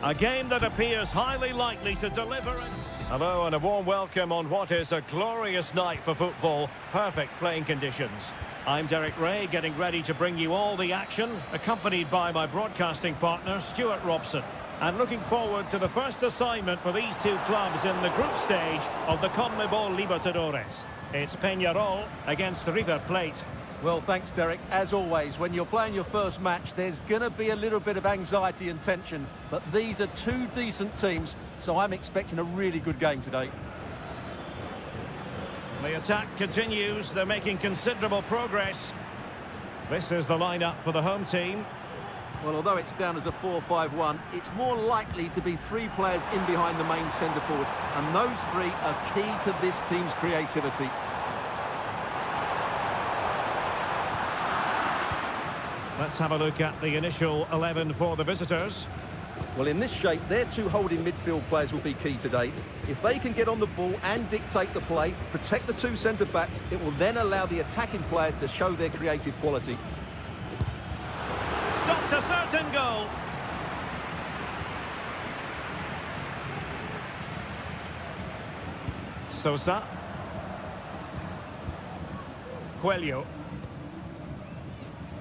A game that appears highly likely to deliver. Hello and a warm welcome on what is a glorious night for football. Perfect playing conditions. I'm Derek Ray, getting ready to bring you all the action, accompanied by my broadcasting partner, Stuart Robson. And looking forward to the first assignment for these two clubs in the group stage of the CONMEBOL Libertadores. It's Peñarol against River Plate. Well, thanks, Derek. As always, when you're playing your first match, there's going to be a little bit of anxiety and tension. But these are two decent teams, so I'm expecting a really good game today. The attack continues. They're making considerable progress. This is the lineup for the home team. Well, although it's down as a 4-5-1, it's more likely to be three players in behind the main centre-forward. And those three are key to this team's creativity. Let's have a look at the initial 11 for the visitors. Well, in this shape, their two holding midfield players will be key today. If they can get on the ball and dictate the play, protect the two centre-backs, it will then allow the attacking players to show their creative quality. Stopped a certain goal. Sosa. Coelho.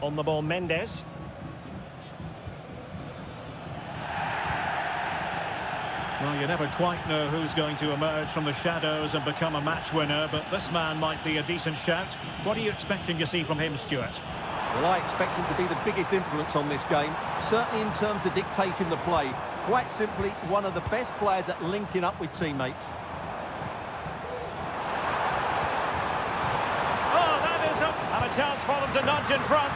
On the ball, Mendes. Well, you never quite know who's going to emerge from the shadows and become a match winner, but this man might be a decent shout. What are you expecting to see from him, Stuart? Well, I expect him to be the biggest influence on this game, certainly in terms of dictating the play. Quite simply, one of the best players at linking up with teammates. And a chance for them to nudge in front.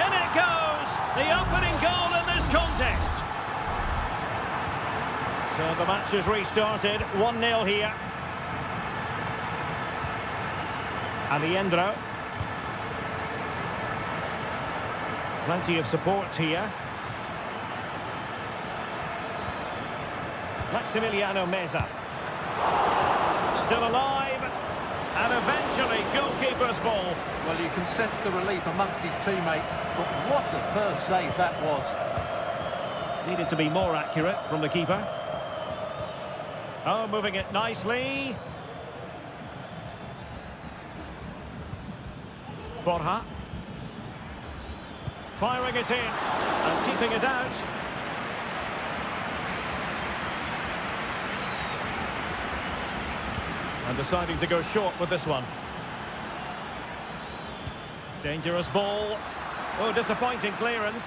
In it goes! The opening goal in this contest. So the match has restarted. 1-0 here. Alejandro. Plenty of support here. Maximiliano Meza. Still alive. And eventually, goalkeeper's ball. Well, you can sense the relief amongst his teammates, but what a first save that was. Needed to be more accurate from the keeper. Oh, moving it nicely. Borja. Firing it in and keeping it out. And deciding to go short with this one. Dangerous ball. Oh, disappointing clearance.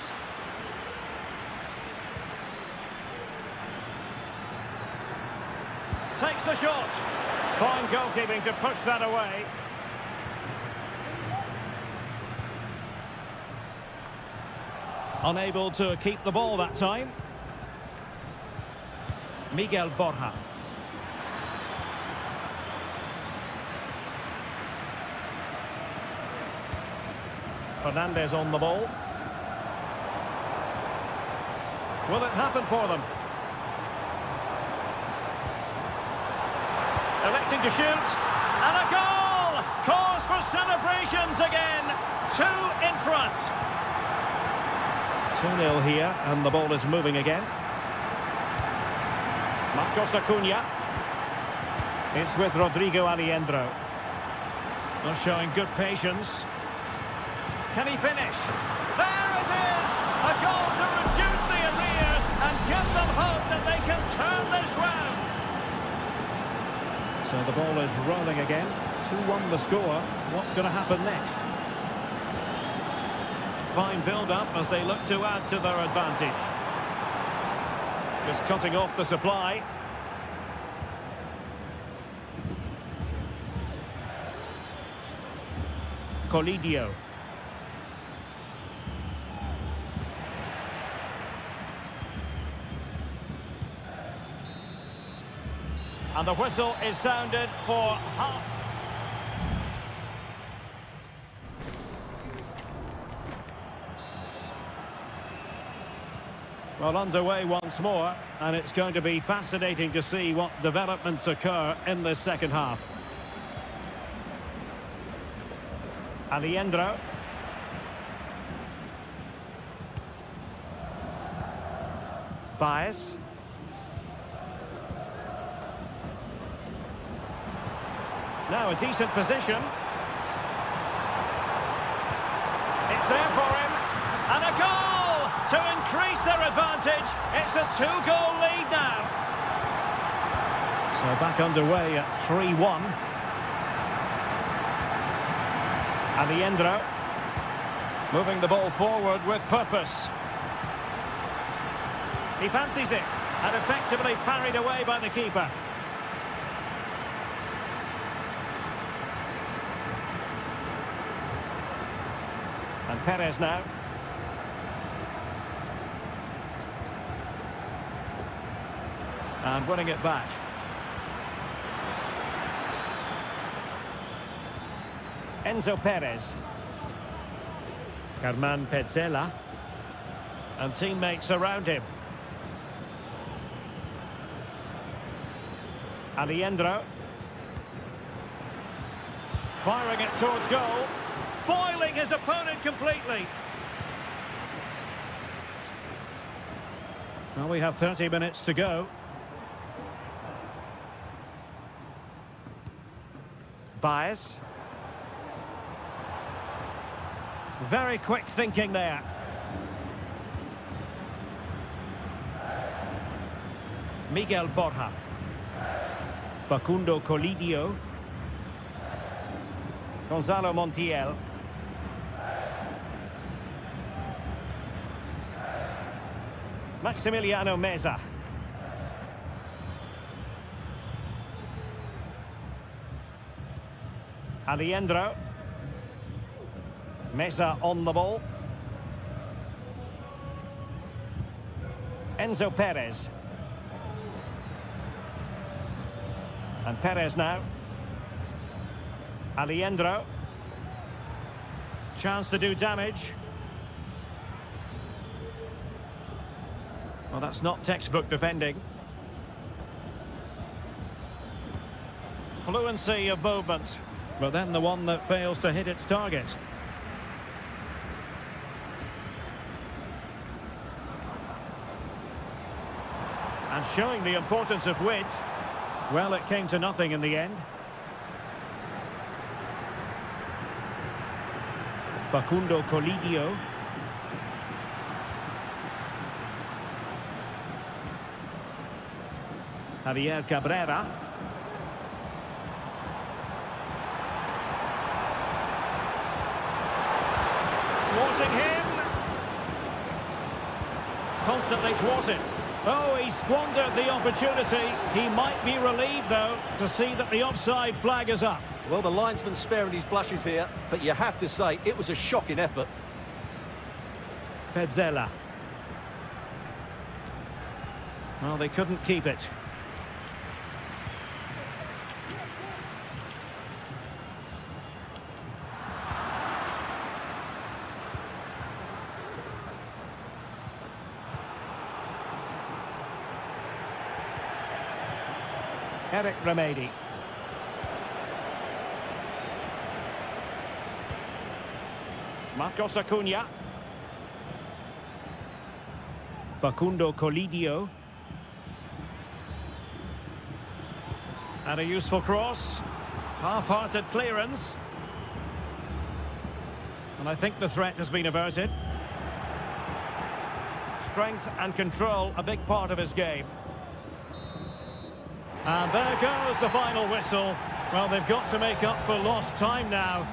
Takes the shot. Fine goalkeeping to push that away. Unable to keep the ball that time. Miguel Borja. Fernandez on the ball. Will it happen for them? Electing to shoot. And a goal! Cause for celebrations again. 2 in front. 2-0 here, and the ball is moving again. Marcos Acuna. It's with Rodrigo Alejandro. They're showing good patience. Can he finish? There it is! A goal to reduce the arrears and give them hope that they can turn this round. So the ball is rolling again. 2-1 the score. What's going to happen next? Fine build-up as they look to add to their advantage. Just cutting off the supply. Colidio. And the whistle is sounded for half. Well, underway once more, and it's going to be fascinating to see what developments occur in this second half. Alejandro. Baez. Now a decent position. It's there for him. And a goal to increase their advantage. It's a 2-goal lead now. So back underway at 3-1. Aliendro. Moving the ball forward with purpose. He fancies it. And effectively parried away by the keeper. And Perez now. And winning it back. Enzo Perez. Carman Petzela. And teammates around him. Aliendro. Firing it towards goal. Foiling his opponent completely. Well, we have 30 minutes to go. Baez. Very quick thinking there. Miguel Borja. Facundo Colidio. Gonzalo Montiel. Maximiliano Meza. Aliendro. Meza on the ball. Enzo Perez. And Perez now. Aliendro. Chance to do damage. Well, that's not textbook defending. Fluency of movement, but then the one that fails to hit its target. And showing the importance of wit. Well, it came to nothing in the end. Facundo Colidio. Javier Cabrera. Thwarting him. Constantly thwarted. Oh, he squandered the opportunity. He might be relieved, though, to see that the offside flag is up. Well, the linesman's sparing his blushes here, but you have to say it was a shocking effort. Petzela. Well, they couldn't keep it. Eric Ramadi. Marcos Acuna. Facundo Colidio. And a useful cross. Half-hearted clearance. And I think the threat has been averted. Strength and control, a big part of his game. And there goes the final whistle. Well, they've got to make up for lost time now.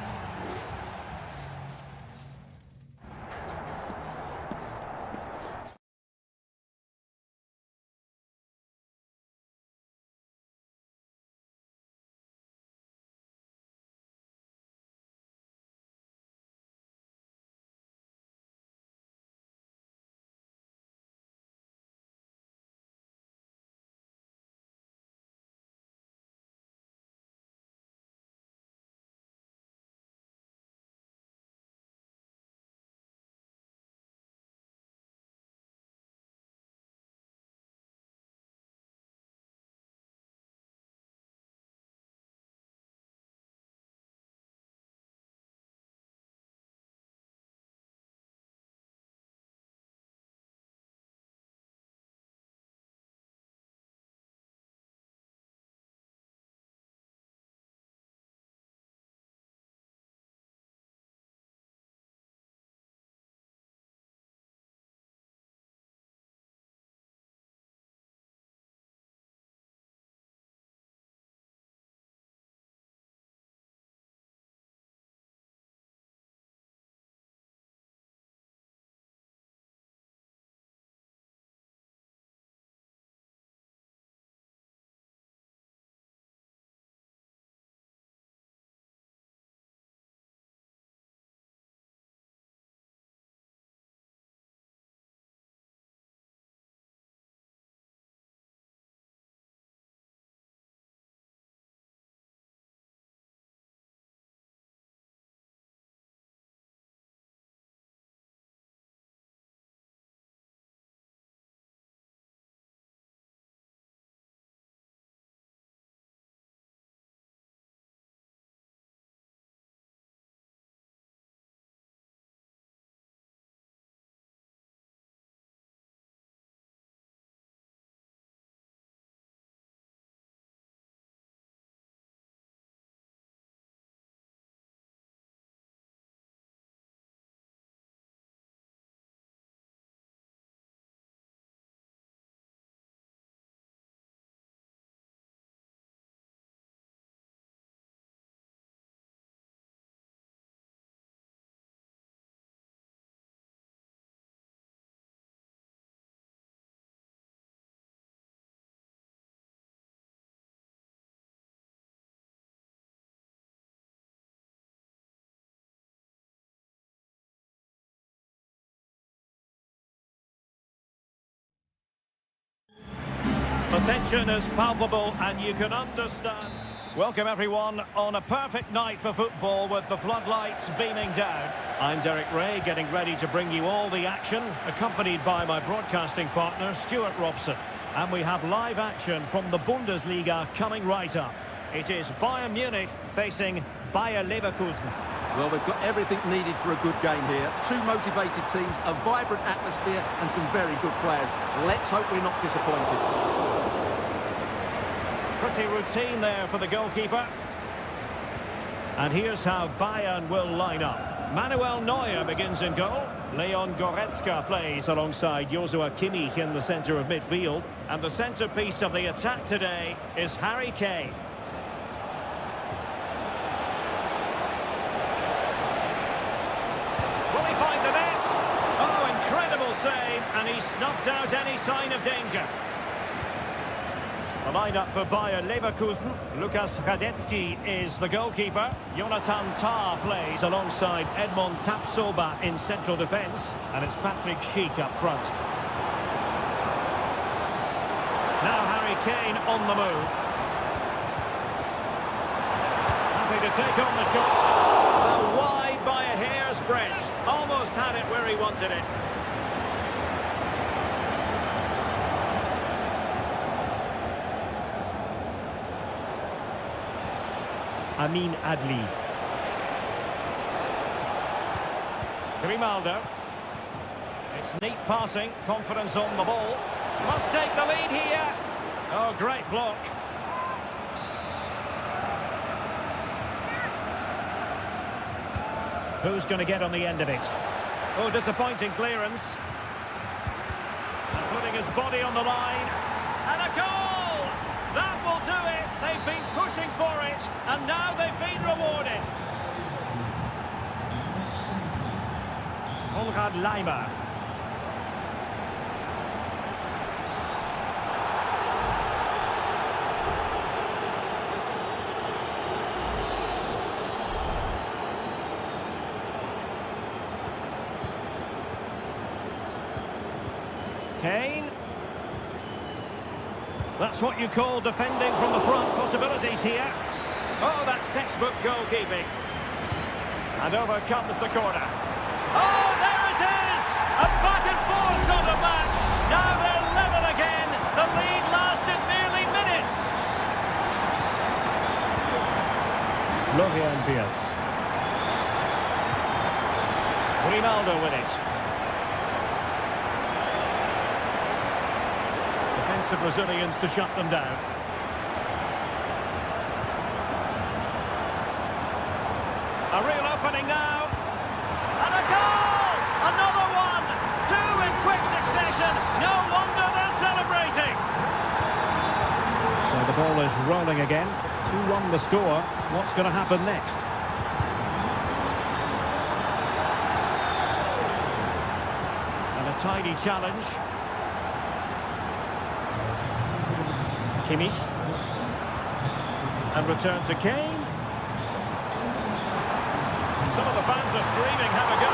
The tension is palpable and you can understand. Welcome everyone on a perfect night for football with the floodlights beaming down. I'm Derek Ray, getting ready to bring you all the action, accompanied by my broadcasting partner Stuart Robson. And we have live action from the Bundesliga coming right up. It is Bayern Munich facing Bayer Leverkusen. Well, we've got everything needed for a good game here. Two motivated teams, a vibrant atmosphere and some very good players. Let's hope we're not disappointed. Pretty routine there for the goalkeeper. And here's how Bayern will line up. Manuel Neuer begins in goal. Leon Goretzka plays alongside Joshua Kimmich in the centre of midfield. And the centrepiece of the attack today is Harry Kane. Will he find the net? Oh, incredible save, and he snuffed out any sign of danger. The lineup for Bayer Leverkusen. Lukas Radetzky is the goalkeeper. Jonathan Tah plays alongside Edmond Tapsoba in central defence. And it's Patrick Schick up front. Now Harry Kane on the move. Happy to take on the shot. Well, wide by a hair's breadth. Almost had it where he wanted it. Amin Adli. Grimaldo. It's neat passing, confidence on the ball. Must take the lead here. Oh, great block. Who's going to get on the end of it? Oh, disappointing clearance. And putting his body on the line. And a goal! That will do it. They've been pushing for it, and now they've been rewarded. Konrad Leimer. Kane. That's what you call defending from the front. Possibilities here. Oh, that's textbook goalkeeping. And over comes the corner. Oh, there it is! A back and forth sort of match. Now they're level again. The lead lasted nearly minutes. Florian Wirtz. Grimaldo with it. The Brazilians to shut them down. A real opening now. And a goal! Another one! Two in quick succession. No wonder they're celebrating. So the ball is rolling again. 2-1 the score. What's going to happen next? And a tidy challenge. Kimmich. And return to Kane. Some of the fans are screaming, have a go.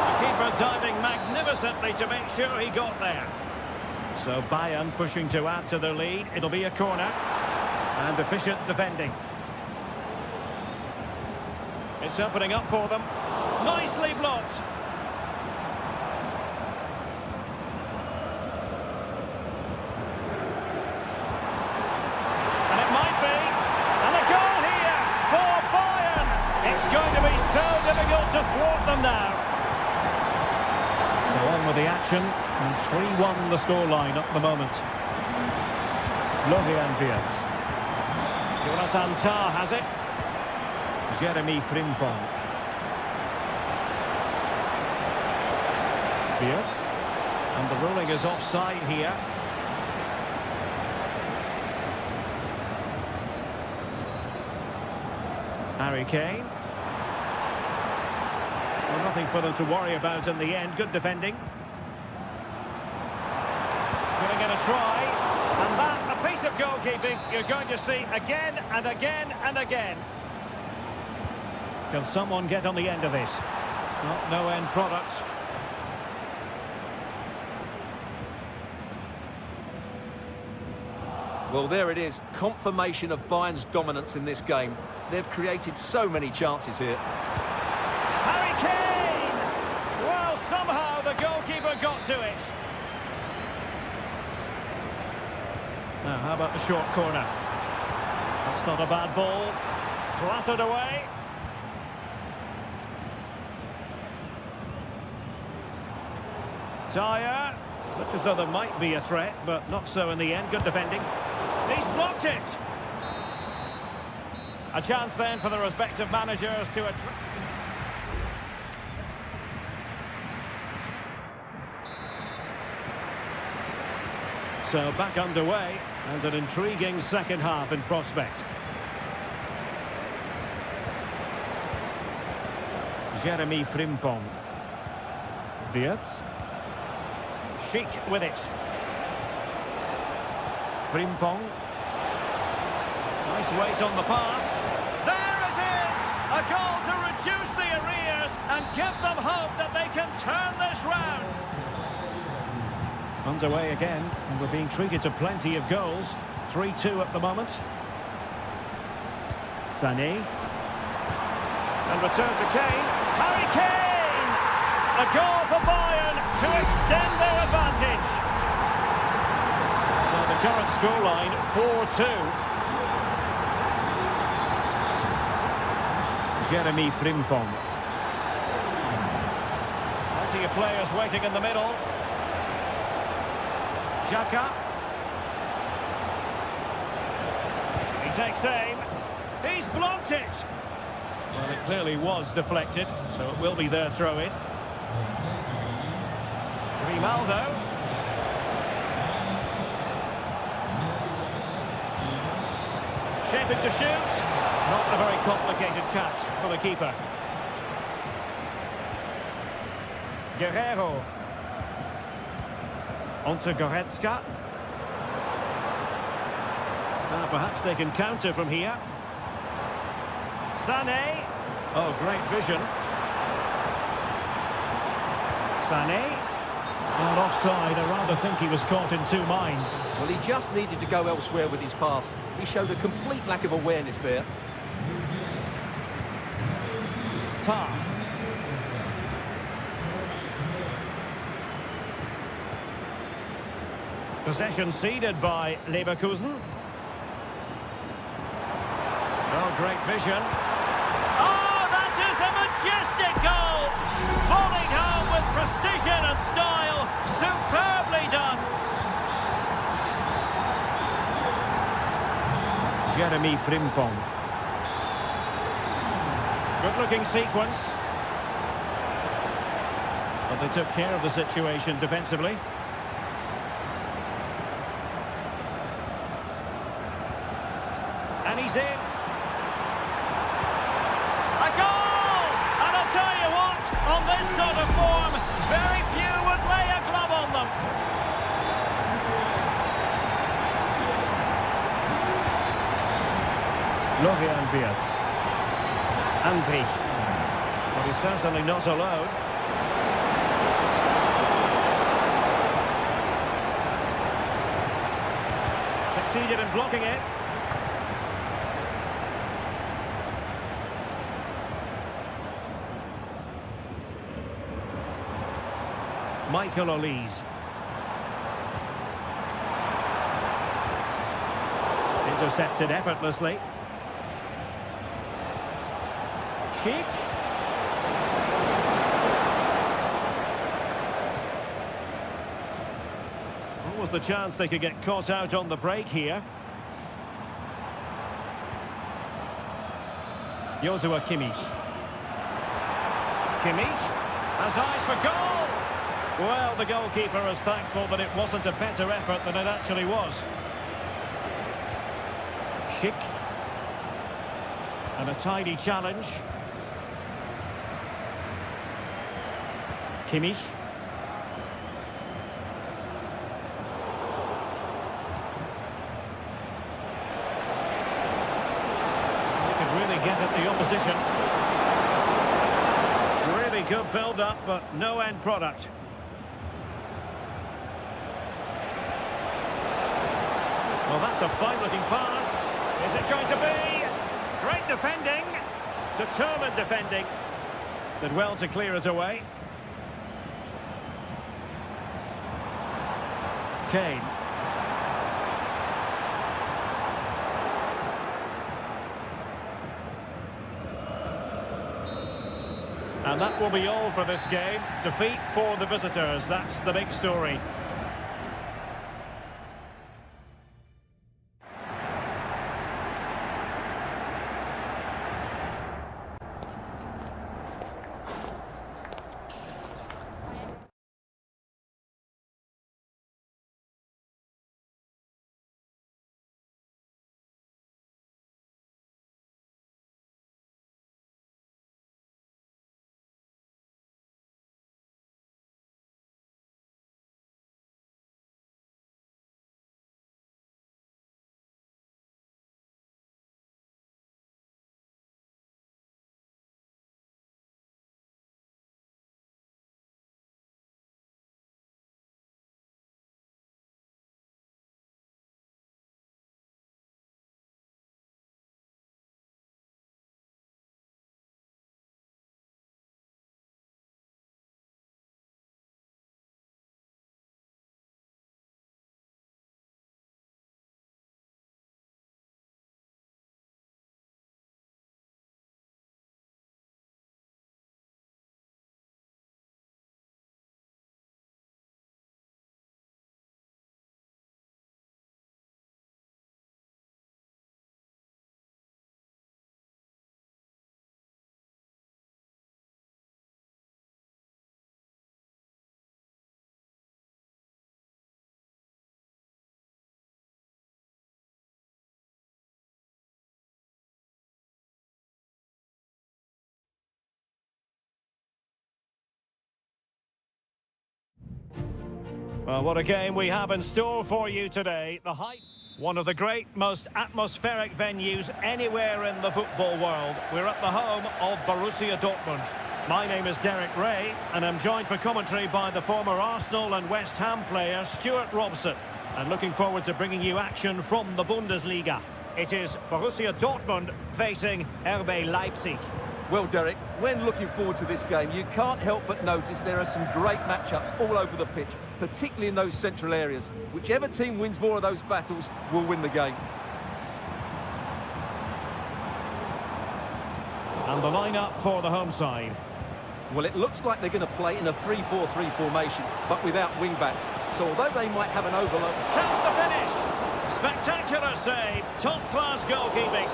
The keeper diving magnificently to make sure he got there. So Bayern pushing to add to their lead. It'll be a corner. And efficient defending. It's opening up for them. Nicely blocked. So difficult to thwart them now. So on with the action, and 3-1 the scoreline at the moment. Florian Wirtz. Jonathan Tah has it. Jeremy Frimpong. Wirtz. And the ruling is offside here. Harry Kane. Well, nothing for them to worry about in the end. Good defending. Going to get a try. And that, a piece of goalkeeping you're going to see again and again and again. Can someone get on the end of this? No end product. Well, there it is. Confirmation of Bayern's dominance in this game. They've created so many chances here. Harry Kane! Well, somehow the goalkeeper got to it. Now, how about the short corner? That's not a bad ball. Clattered away. Dyer. Looked as though there might be a threat, but not so in the end. Good defending. He's blocked it. A chance then for the respective managers to... So back underway, and an intriguing second half in prospect. Jeremy Frimpong. Wirtz. Sheik with it. Frimpong. Nice weight on the pass. There it is! A goal to reduce the arrears and give them hope that they can turn this round. Underway again, and we're being treated to plenty of goals. 3-2 at the moment. Sané. And return to Kane. Harry Kane! A goal for Bayern to extend their advantage. So the current scoreline, 4-2. Jeremy Frimpong. Plenty of players waiting in the middle. Xhaka. He takes aim. He's blocked it. Well, it clearly was deflected, so it will be their throw-in. Grimaldo. Shaping to shoot. Not a very complicated catch for the keeper. Guerrero. Onto Goretzka. Perhaps they can counter from here. Sané. Oh, great vision. Sané. And offside. I rather think he was caught in two minds. Well, he just needed to go elsewhere with his pass. He showed a complete lack of awareness there. Tar. Possession ceded by Leverkusen. Oh, great vision. Oh, that is a majestic goal! Falling home with precision and style. Superbly done. Jeremy Frimpong. Good-looking sequence. But they took care of the situation defensively. And he's in. A goal! And I'll tell you what, on this sort of form, very few would lay a glove on them. Florian Wirtz. Andri. But he's certainly not alone. Succeeded in blocking it. Michael Olise. Intercepted effortlessly. Sheik. What was the chance they could get caught out on the break here? Joshua Kimmich. Kimmich has eyes for goal. Well, the goalkeeper is thankful that it wasn't a better effort than it actually was. Sheik. And a tidy challenge. Kimmich. He could really get at the opposition. Really good build-up, but no end product. Well, that's a fine-looking pass. Is it going to be? Great defending. Determined defending. Did well to clear it away. Kane. And that will be all for this game. Defeat for the visitors. That's the big story. Well, what a game we have in store for you today. The hype, one of the great, most atmospheric venues anywhere in the football world. We're at the home of Borussia Dortmund. My name is Derek Ray, and I'm joined for commentary by the former Arsenal and West Ham player Stuart Robson. And looking forward to bringing you action from the Bundesliga. It is Borussia Dortmund facing RB Leipzig. Well, Derek, when looking forward to this game, you can't help but notice there are some great matchups all over the pitch, particularly in those central areas. Whichever team wins more of those battles will win the game. And the lineup for the home side. Well, it looks like they're going to play in a 3-4-3 formation, but without wing-backs. So although they might have an overload... Chance to finish! Spectacular save, top-class goalkeeping.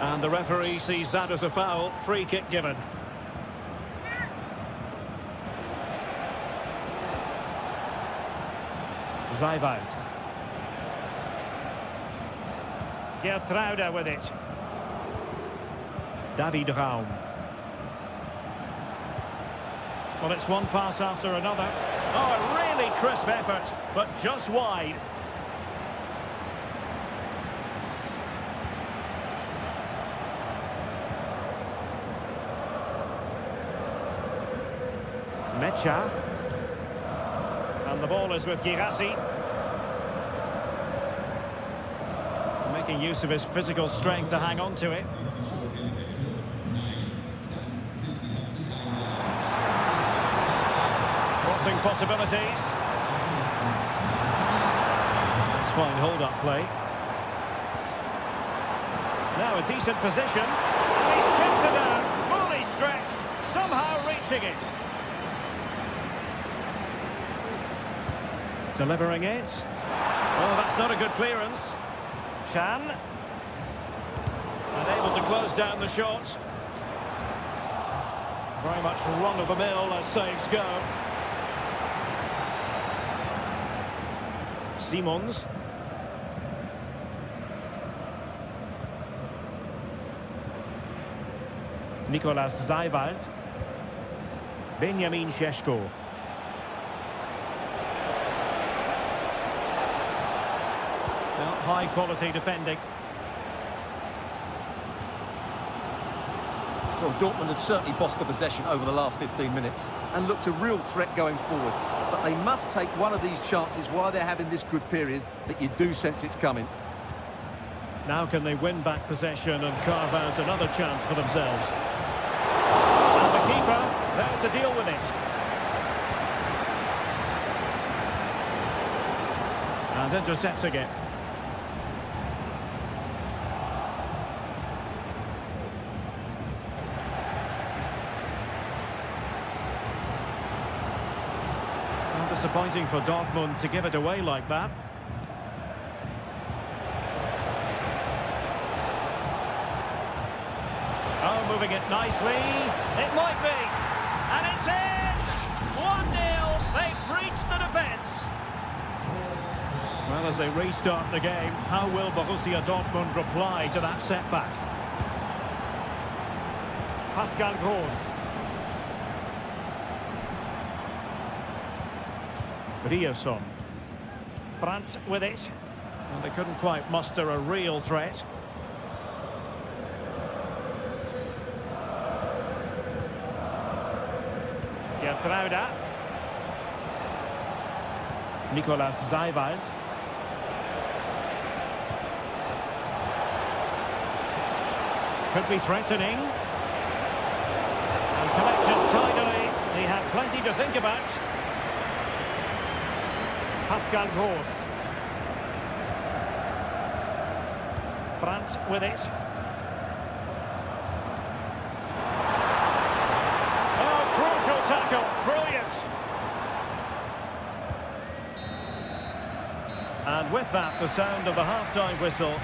And the referee sees that as a foul, free kick given. Zijvoud. Geertruida with it. David Raum. Well, it's one pass after another. Oh, a really crisp effort, but just wide. Mecha. And the ball is with Girassi. Making use of his physical strength to hang on to it. Crossing possibilities. That's fine hold-up play. Now a decent position. And he's kicked it out, fully stretched, somehow reaching it. Delivering it. Oh, that's not a good clearance. Chan. Unable to close down the shot. Very much run-of-the-mill as saves go. Simons. Nicolas Zijvoud. Benjamin Šeško. High quality defending. Well, Dortmund have certainly bossed the possession over the last 15 minutes and looked a real threat going forward. But they must take one of these chances while they're having this good period that you do sense it's coming. Now can they win back possession and carve out another chance for themselves? And the keeper there to deal with it. And intercepts again. Disappointing for Dortmund to give it away like that. Oh, moving it nicely. It might be. And it's in! 1-0. They've breached the defence. Well, as they restart the game, how will Borussia Dortmund reply to that setback? Pascal Gross. Rioson. Brandt with it. And they couldn't quite muster a real threat. Gertruida. Nicolas Zeiwald. Could be threatening. And collected tidily. He had plenty to think about. Pascal Gross. Brandt with it. Oh, crucial tackle. Brilliant. And with that, the sound of the half-time whistle.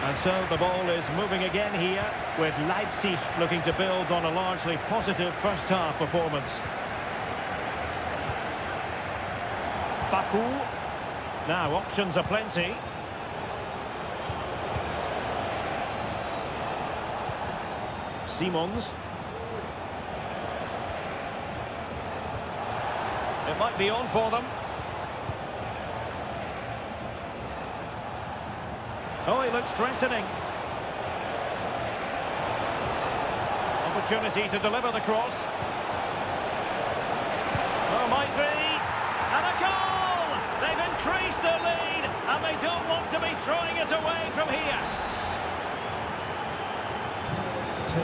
And so the ball is moving again here, with Leipzig looking to build on a largely positive first-half performance. Baku. Now, options are plenty. Simons. It might be on for them. Oh, he looks threatening. Opportunity to deliver the cross. Oh, might be. And a goal! They've increased their lead, and they don't want to be throwing it away from here.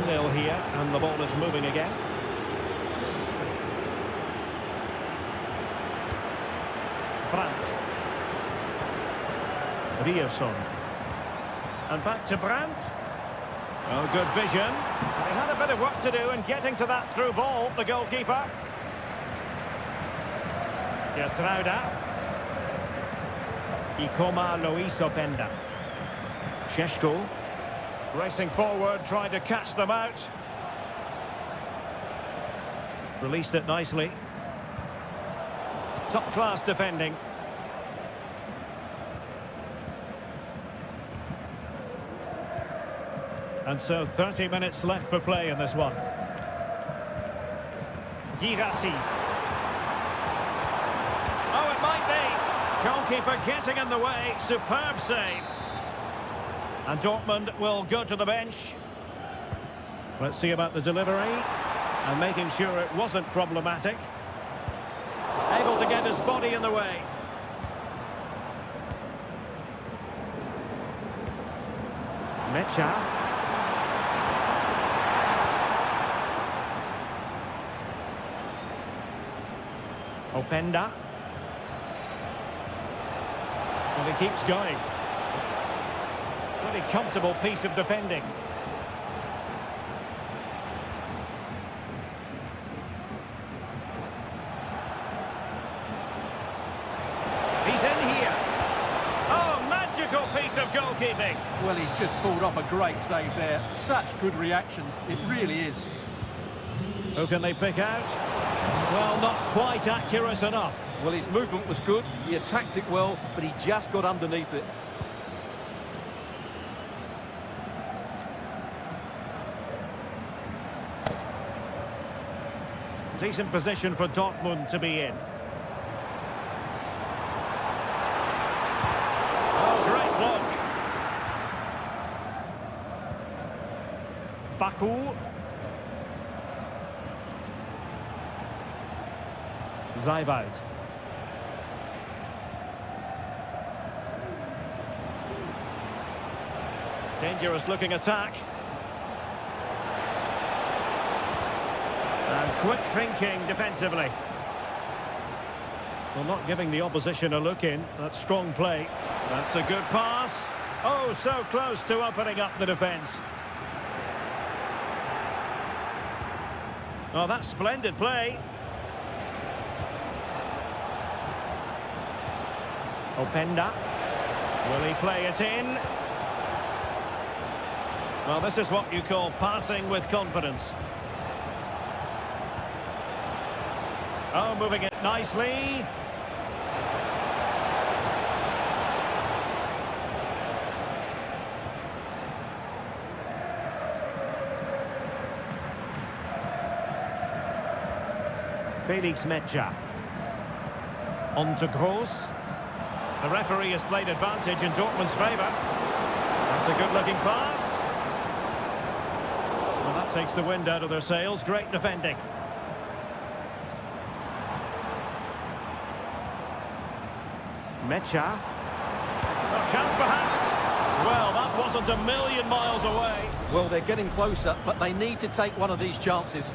2-0 here, and the ball is moving again. Brandt. Rioson. And back to Brandt. Oh, good vision. He had a bit of work to do in getting to that through ball, the goalkeeper. Gertruida. Ikoma Luis Openda. Šeško. Racing forward, trying to catch them out. Released it nicely. Top-class defending. And so 30 minutes left for play in this one. Girassi. Oh, it might be. Goalkeeper getting in the way. Superb save. And Dortmund will go to the bench. Let's see about the delivery. And making sure it wasn't problematic. Able to get his body in the way. Mecha. Openda. And he keeps going. Really comfortable piece of defending. He's in here. Oh, magical piece of goalkeeping. Well, he's just pulled off a great save there. Such good reactions. It really is. Who can they pick out? Well, not quite accurate enough. Well, his movement was good. He attacked it well, but he just got underneath it. Decent position for Dortmund to be in. Baku. Zaiboud. Dangerous looking attack. And quick thinking defensively. Well, not giving the opposition a look in. That's strong play. That's a good pass. Oh, so close to opening up the defence. Oh, that's splendid play. Openda. Will he play it in? Well, this is what you call passing with confidence. Oh, moving it nicely. Felix Mecha. On to Gross. The referee has played advantage in Dortmund's favour. That's a good-looking pass. Well, that takes the wind out of their sails. Great defending. Mecha. Oh, chance perhaps. Well, that wasn't a million miles away. Well, they're getting closer, but they need to take one of these chances.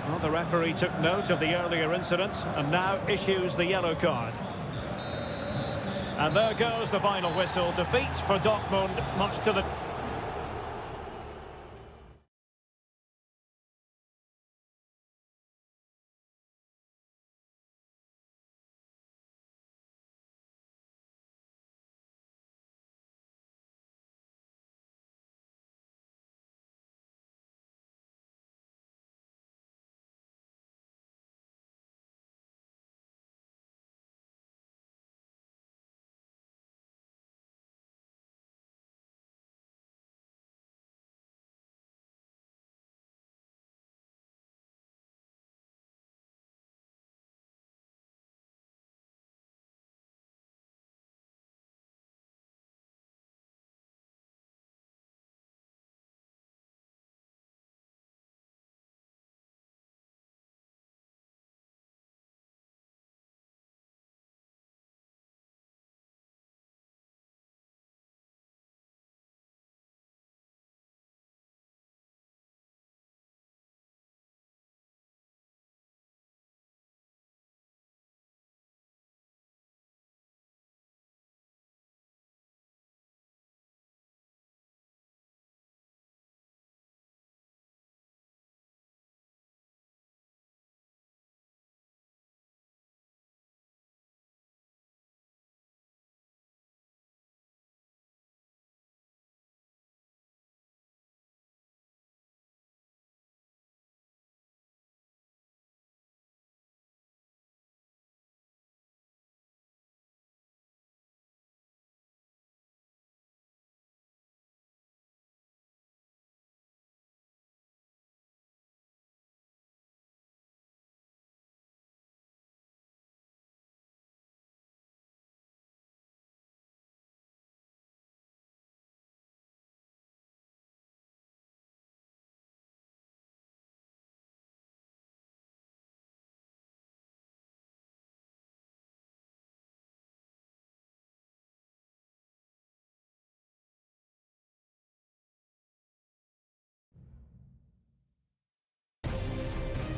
Well, the referee took note of the earlier incident and now issues the yellow card. And there goes the final whistle. Defeat for Dortmund, much to the...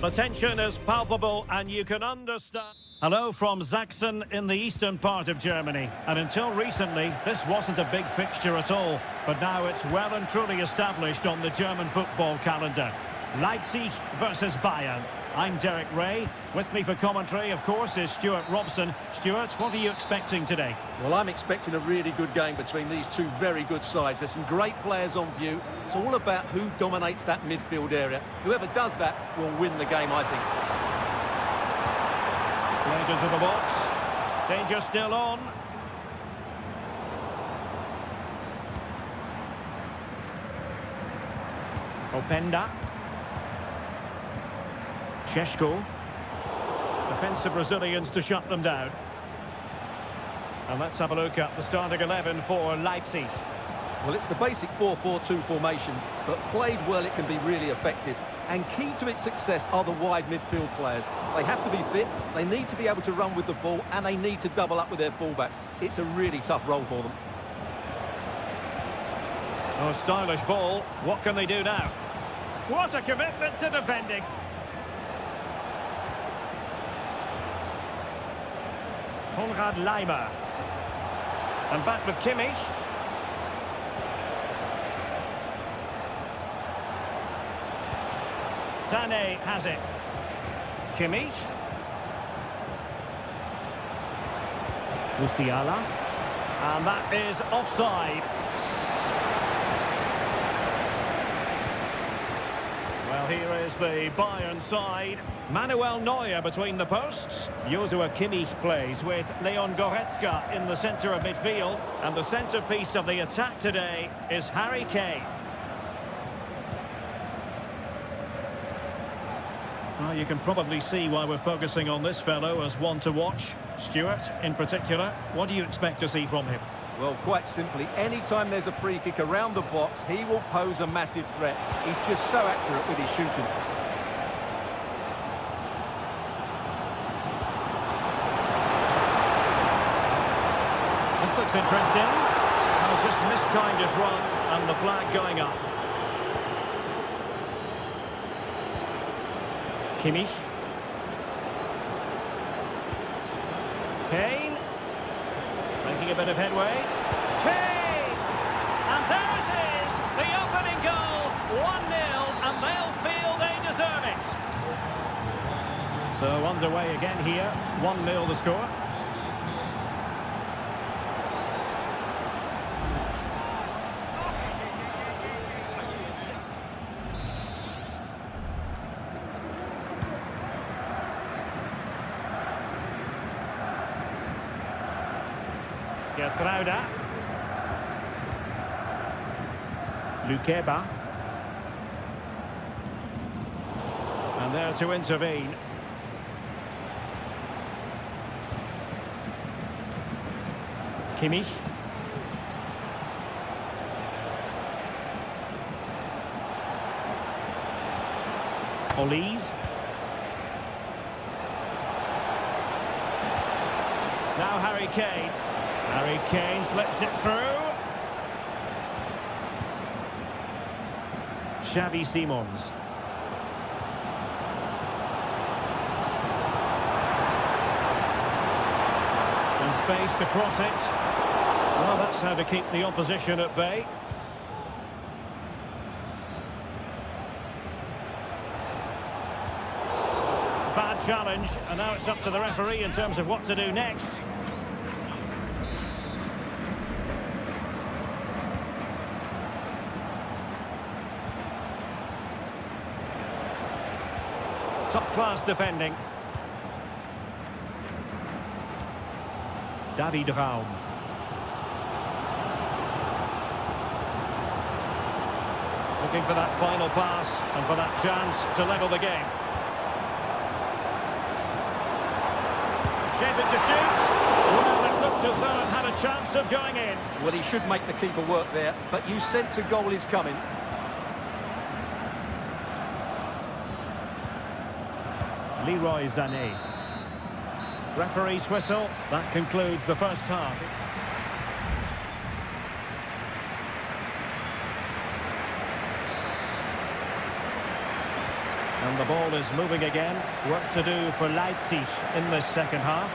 The tension is palpable and you can understand. Hello from Sachsen in the eastern part of Germany. And until recently, this wasn't a big fixture at all. But now it's well and truly established on the German football calendar. Leipzig versus Bayern. I'm Derek Ray. With me for commentary, of course, is Stuart Robson. Stuart, what are you expecting today? Well, I'm expecting a really good game between these two very good sides. There's some great players on view. It's all about who dominates that midfield area. Whoever does that will win the game, I think. Played into the box. Danger still on. Openda. Šeško. Defensive Brazilians to shut them down. And let's have a look at the starting 11 for Leipzig. Well, it's the basic 4-4-2 formation, but played well it can be really effective. And key to its success are the wide midfield players. They have to be fit, they need to be able to run with the ball, and they need to double up with their fullbacks. It's a really tough role for them. Oh, stylish ball. What can they do now? What a commitment to defending. Konrad Leimer. And back with Kimmich. Sané has it. Kimmich. Musiala. And that is offside. Well, here is the Bayern side. Manuel Neuer between the posts. Joshua Kimmich plays with Leon Goretzka in the centre of midfield. And the centrepiece of the attack today is Harry Kane. Well, you can probably see why we're focusing on this fellow as one to watch. Stuart, in particular, what do you expect to see from him? Well, quite simply, any time there's a free kick around the box, he will pose a massive threat. He's just so accurate with his shooting. This looks interesting. Oh, just mistimed his run and the flag going up. Kimmich. Kane. Making a bit of headway. Kane! And there it is! The opening goal! 1-0, and they'll feel they deserve it. So underway again here. 1-0 the score. Gertruida. Lukeba. And there to intervene. Kimmich. Olise. Now Harry Kane. Harry Kane slips it through. Xavi Simons. And space to cross it. Well, that's how to keep the opposition at bay. Bad challenge, and now it's up to the referee in terms of what to do next. Top-class defending. David Raum. Looking for that final pass and for that chance to level the game. Shaped to shoot. Well, it looked as though it had a chance of going in. Well, he should make the keeper work there, but you sense a goal is coming. Leroy Sané. Referee's whistle. That concludes the first half. And the ball is moving again. Work to do for Leipzig in this second half.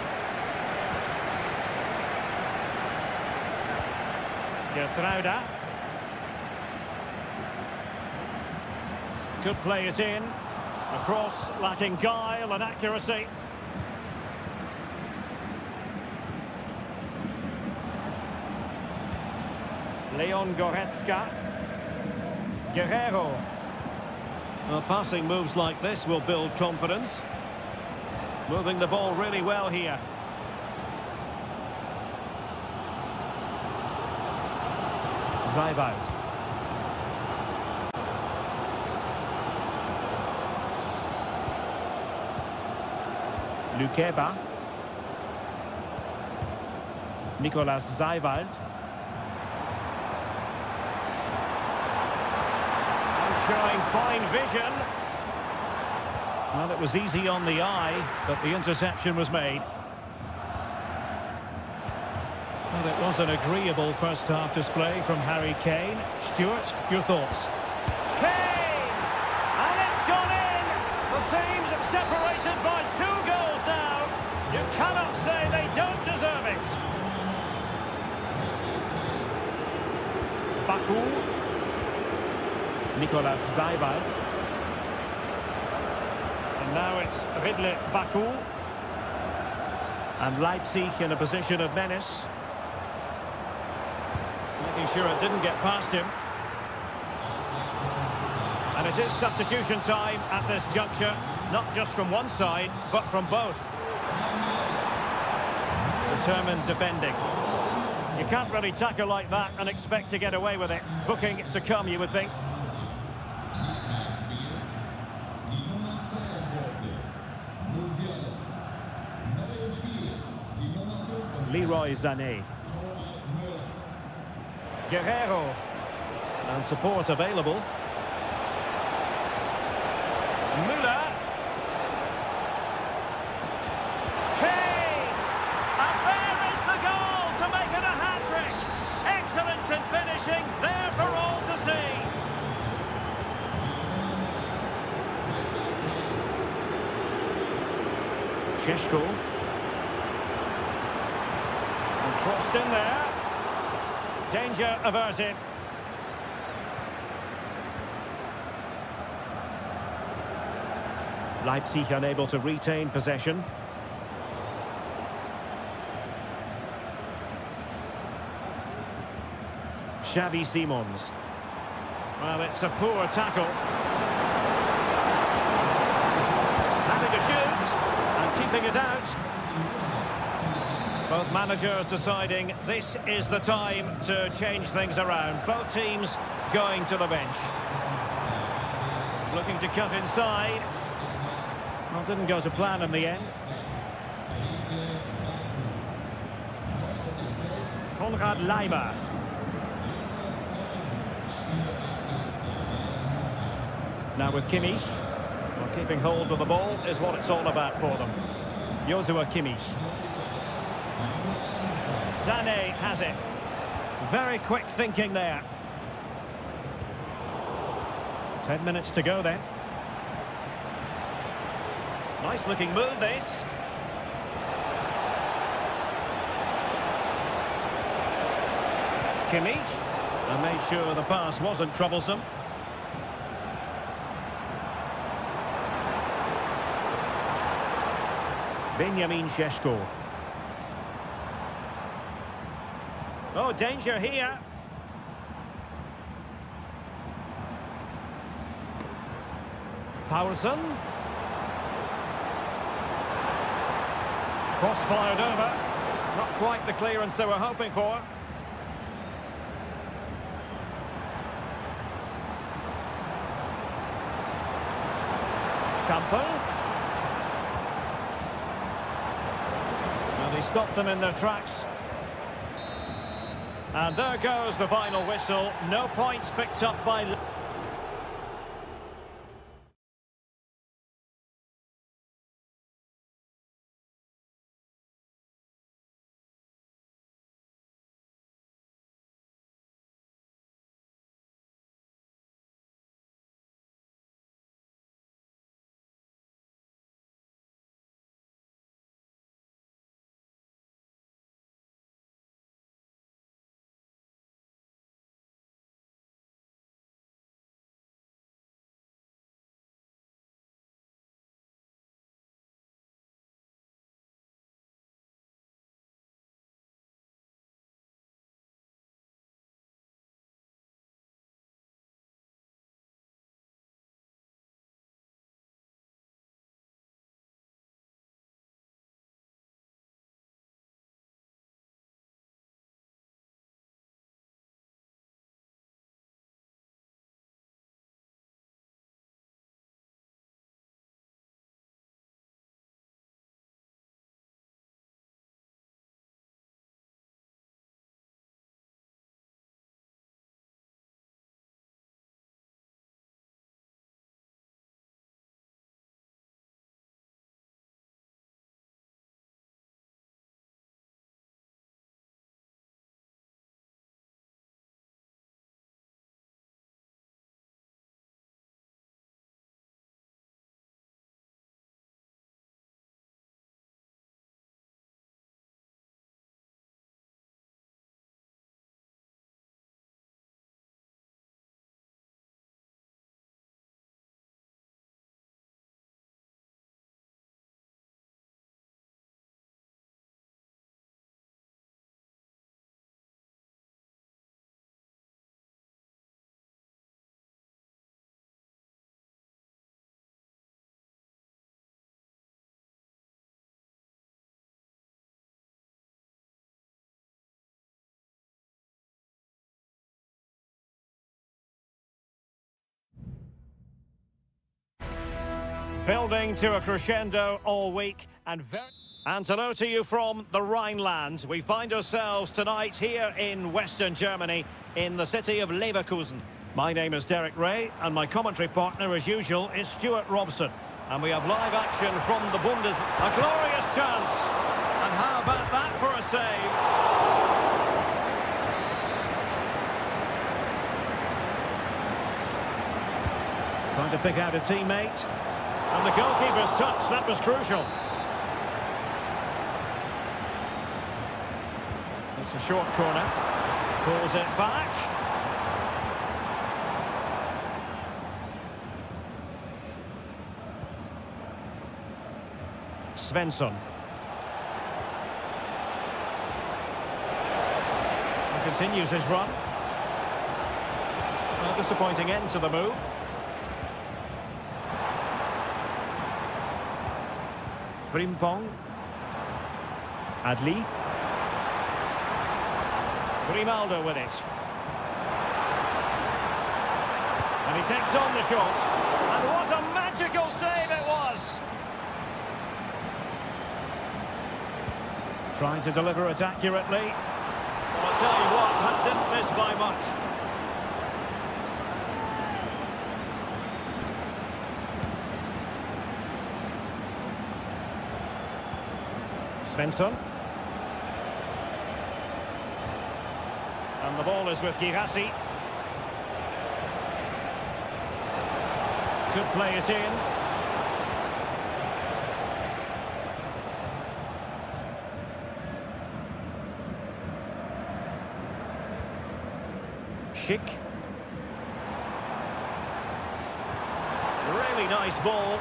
Gertruida. Could play it in. A cross lacking guile and accuracy. Leon Goretzka. Guerrero. Well, passing moves like this will build confidence. Moving the ball really well here. Zaibout. Lukeba. Nicolas Zaiwald. showing fine vision. Well, it was easy on the eye, but the interception was made. Well, it was an agreeable first-half display from Harry Kane. Stuart, your thoughts? Kane! And it's gone in! The team's separated by 2 goals now. You cannot say they don't deserve it. Baku. Nicolas Zaibal. And now it's Ridley Baku. And Leipzig in a position of menace. Making sure it didn't get past him. And it is substitution time at this juncture, not just from one side, but from both. Determined defending. You can't really tackle like that and expect to get away with it. Booking to come, you would think. Leroy Sané. Guerrero. And support available. Müller. Kane! And there is the goal to make it a hat-trick. Excellence in finishing, there for all to see. Šeško. And crossed in there. Danger averted. Leipzig unable to retain possession. Xavi Simons. Well, it's a poor tackle. Having a shoot and keeping it out. Both managers deciding this is the time to change things around. Both teams going to the bench. Looking to cut inside. Well, didn't go to plan in the end. Konrad Laimer. Now with Kimmich. Well, keeping hold of the ball is what it's all about for them. Joshua Kimmich. Sané has it. Very quick thinking there. 10 minutes to go then. Nice looking move this. Kimmich. And made sure the pass wasn't troublesome. Benjamin Šeško. Oh, danger here. Powerson. Cross fired over. Not quite the clearance they were hoping for. Campo. And he stopped them in their tracks. And there goes the final whistle. No points picked up by... Building to a crescendo all week and hello to you from the Rhineland. We find ourselves tonight here in Western Germany in the city of Leverkusen. My name is Derek Ray and my commentary partner as usual is Stuart Robson. And we have live action from the Bundes. A glorious chance. And how about that for a save? Trying to pick out a teammate. And the goalkeeper's touch, that was crucial. It's a short corner. Pulls it back. Svensson. He continues his run. A disappointing end to the move. Frimpong. Adli. Grimaldo with it. And he takes on the shot. And what a magical save it was! Trying to deliver it accurately. Well, I'll tell you what, that didn't miss by much. Svensson. And the ball is with Girassi. Could play it in. Schick. Really nice ball.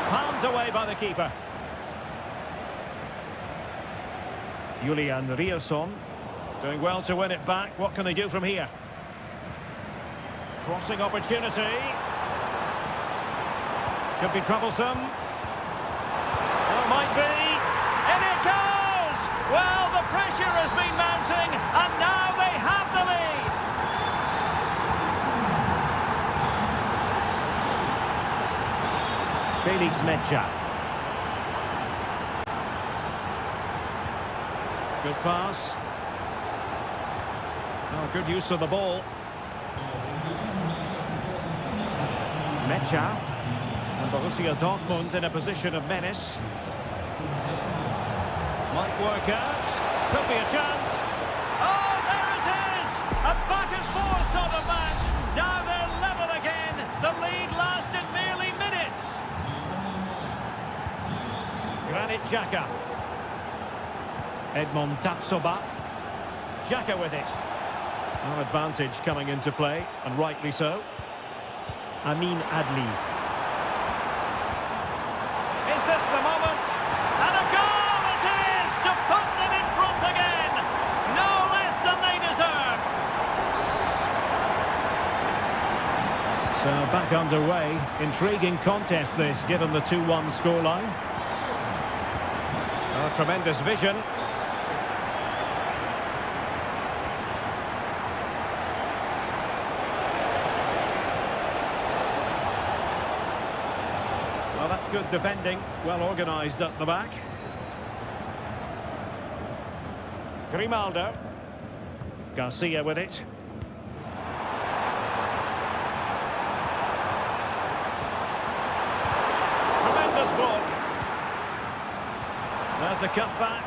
Palmed away by the keeper. Julian Riosson doing well to win it back. What can they do from here? Crossing opportunity. Could be troublesome. Oh, might be. And it goes! Well, the pressure has been mounting, and now they have the lead. Felix Mecha. Good pass. Oh, good use of the ball. Mecha. And Borussia Dortmund in a position of menace. Might work out. Could be a chance. Oh, there it is! A back and forth sort of match. Now they're level again. The lead lasted merely minutes. Granit Xhaka. Edmond Tapsoba. Xhaka with it. No advantage coming into play, and rightly so. Amin Adli. Is this the moment? And a goal it is to put them in front again. No less than they deserve. So back underway. Intriguing contest this, given the 2-1 scoreline. Oh, tremendous vision. Well, that's good defending. Well organised at the back. Grimaldo. Garcia with it. Tremendous ball. There's the cutback.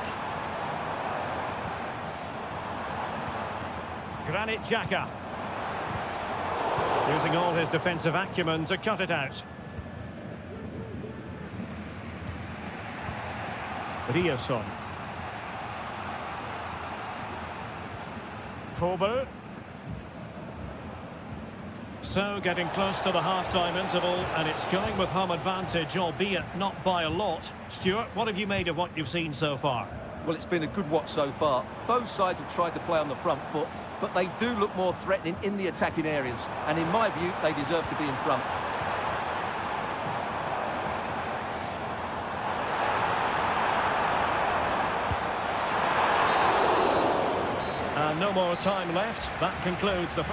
Granit Xhaka. Using all his defensive acumen to cut it out. Riosson. Kobel. So getting close to the half-time interval, and it's going with home advantage, albeit not by a lot. Stuart, what have you made of what you've seen so far? Well, it's been a good watch so far. Both sides have tried to play on the front foot, but they do look more threatening in the attacking areas. And in my view, they deserve to be in front. No more time left. That concludes the...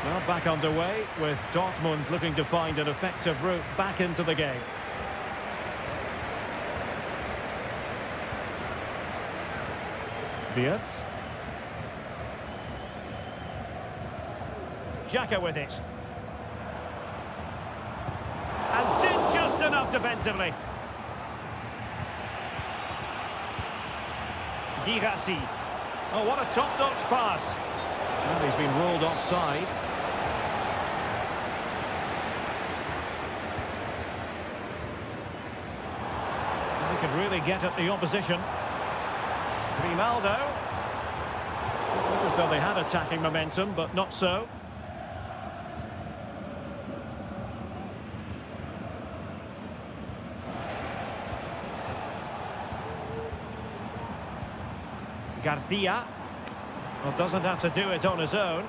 Well, back underway with Dortmund looking to find an effective route back into the game. Wirtz. Xhaka with it. And did just enough defensively. Girassi. Oh, what a top-notch pass. Well, he's been ruled offside. They could really get at the opposition. Grimaldo. Looked as though they had attacking momentum, but not so. Garcia. Well, doesn't have to do it on his own.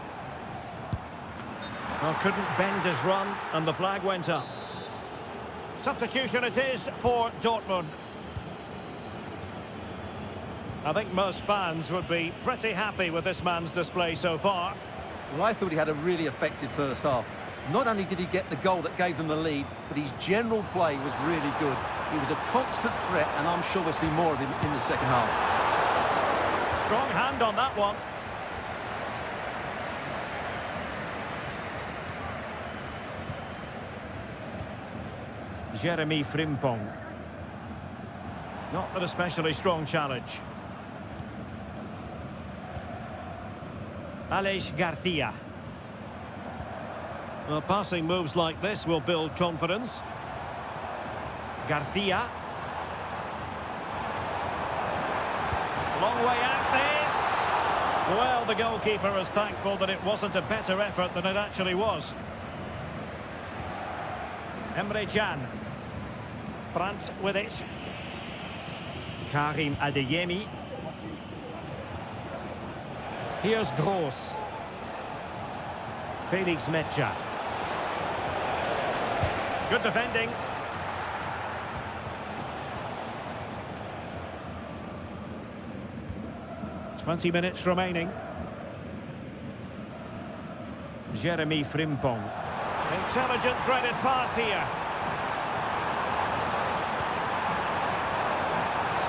Well, couldn't bend his run, and the flag went up. Substitution it is for Dortmund. I think most fans would be pretty happy with this man's display so far. Well, I thought he had a really effective first half. Not only did he get the goal that gave them the lead, but his general play was really good. He was a constant threat, and I'm sure we'll see more of him in the second half. Strong hand on that one. Jeremy Frimpong. Not an especially strong challenge. Aleix Garcia. Well, passing moves like this will build confidence. Garcia. Long way out this. Well, the goalkeeper is thankful that it wasn't a better effort than it actually was. Emre Can. Brandt with it. Karim Adeyemi. Here's Gross. Felix Mecha. Good defending. Twenty minutes remaining. Jeremy Frimpong. Intelligent threaded pass here.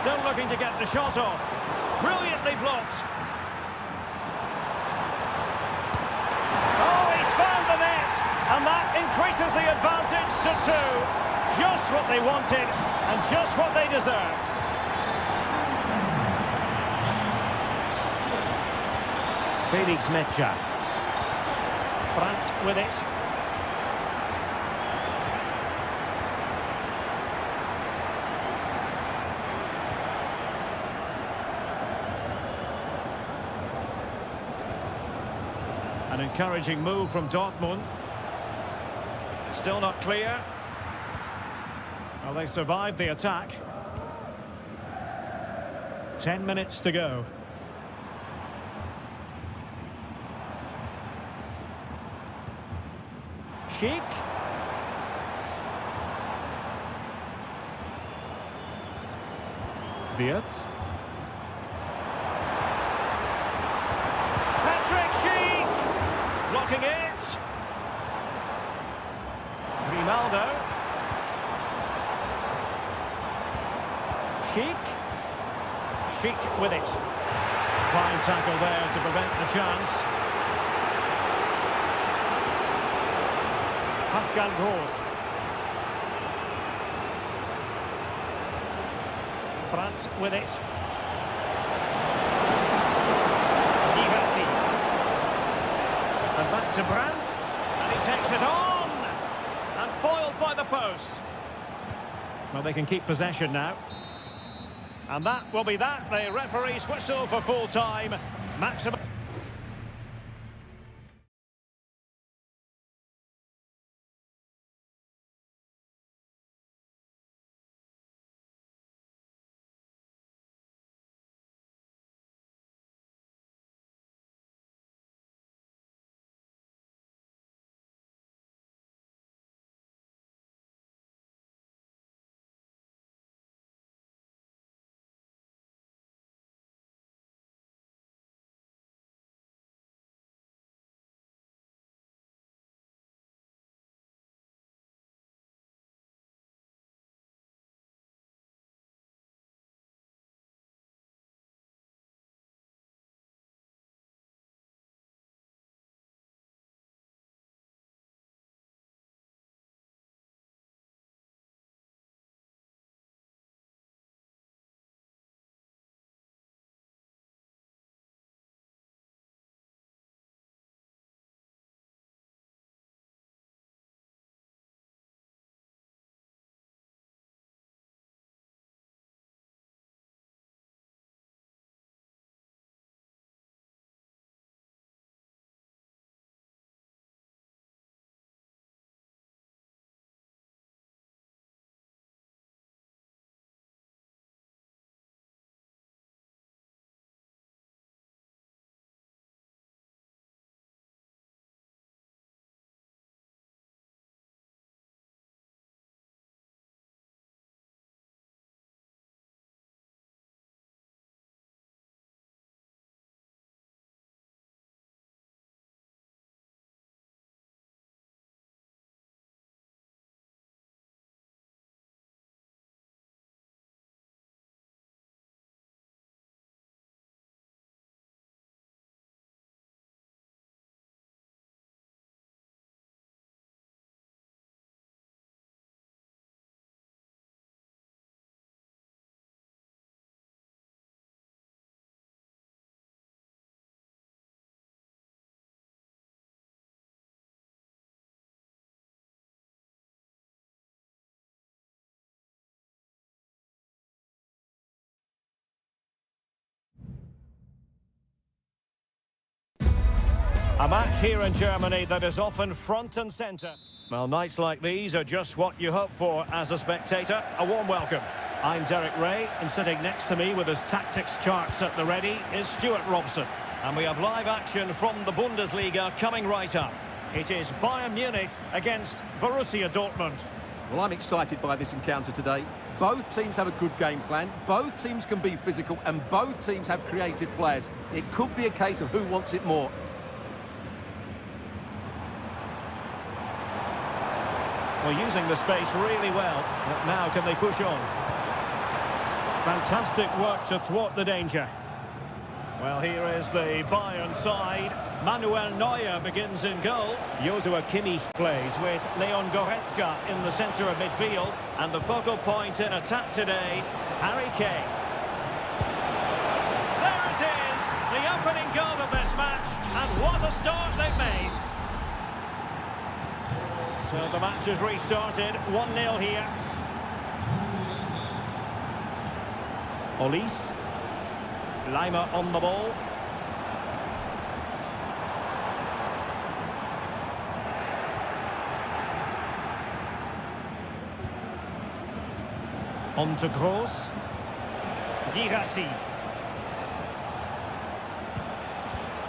Still looking to get the shot off. Brilliantly blocked. Oh, he's found the net. And that increases the advantage to 2. Just what they wanted and just what they deserve. Felix Mecha. Brandt with it. An encouraging move from Dortmund. Still not clear. Well, they survived the attack. 10 minutes to go. Sheik. Wirtz. Patrick Sheik. Blocking it. Grimaldo. Sheik. Sheik with it. Fine tackle there to prevent the chance. Pascal Gross. Brandt with it. Girassi. And back to Brandt. And he takes it on. And foiled by the post. Well, they can keep possession now. And that will be that. The referee's whistle for full time. Maximum. A match here in Germany that is often front and centre. Well, nights like these are just what you hope for as a spectator. A warm welcome. I'm Derek Ray, and sitting next to me with his tactics charts at the ready is Stuart Robson. And we have live action from the Bundesliga coming right up. It is Bayern Munich against Borussia Dortmund. Well, I'm excited by this encounter today. Both teams have a good game plan, both teams can be physical, and both teams have creative players. It could be a case of who wants it more. Well, using the space really well, but now can they push on? Fantastic work to thwart the danger. Well, here is the Bayern side. Manuel Neuer begins in goal. Joshua Kimmich plays with Leon Goretzka in the centre of midfield. And the focal point in attack today, Harry Kane. There it is, the opening goal of this match. And what a start they've made. So the match has restarted, 1-0 here. Olise. Lima on the ball. On to Gross. Girassi.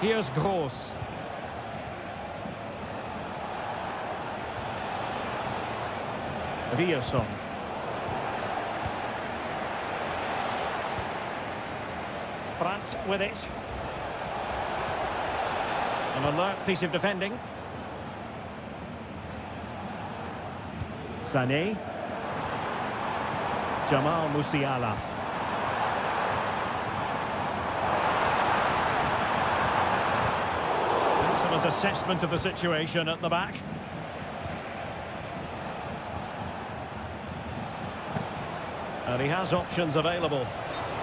Here's Gross. Rierson. Brandt with it. An alert piece of defending. Sané. Jamal Musiala. Excellent assessment of the situation at the back. And he has options available.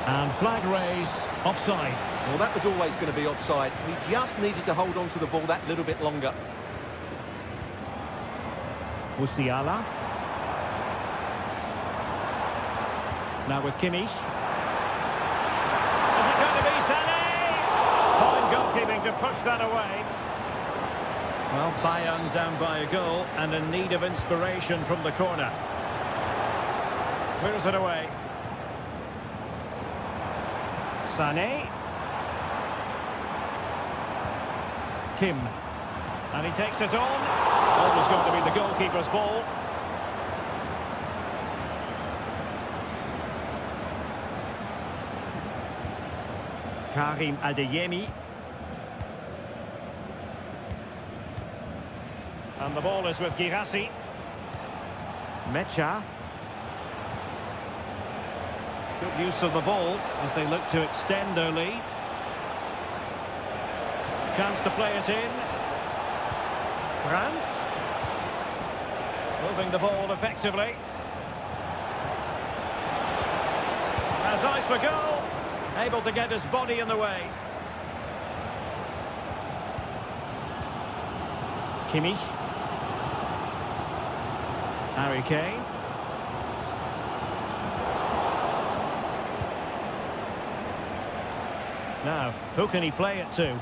And flag raised, offside. Well, that was always going to be offside. He just needed to hold on to the ball that little bit longer. Musiala. Now with Kimmich. Is it going to be Sané? Fine goalkeeping to push that away. Well, Bayern down by a goal and in need of inspiration from the corner. Clears it away. Sané. Kim. And he takes it on. Always going to be the goalkeeper's ball. Karim Adeyemi. And the ball is with Girassi. Mecha. Good use of the ball as they look to extend their lead. Chance to play it in. Brandt. Moving the ball effectively. Has eyes for goal. Able to get his body in the way. Kimmich. Harry Kane. Now, who can he play it to?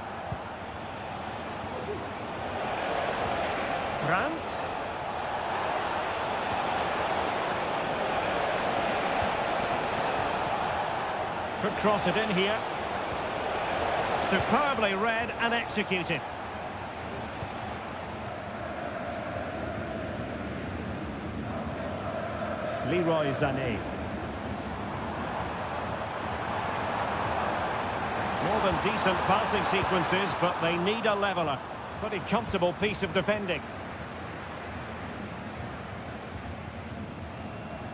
Brandt. Could cross it in here. Superbly read and executed. Leroy Sané. More than decent passing sequences, but they need a leveller. Pretty comfortable piece of defending.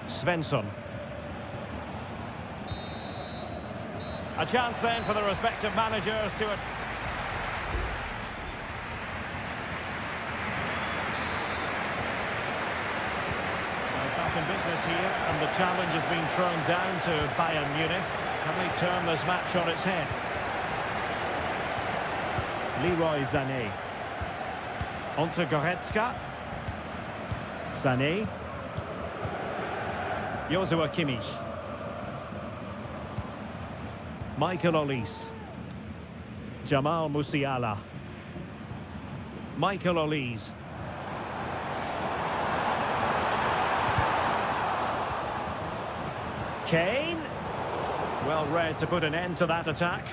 Svensson. A chance then for the respective managers to... Back in business here, and the challenge has been thrown down to Bayern Munich. Can they turn this match on its head? Leroy Sané. On to Goretzka. Sané. Joshua Kimmich. Michael Olise. Jamal Musiala. Michael Olise. Kane. Well read to put an end to that attack.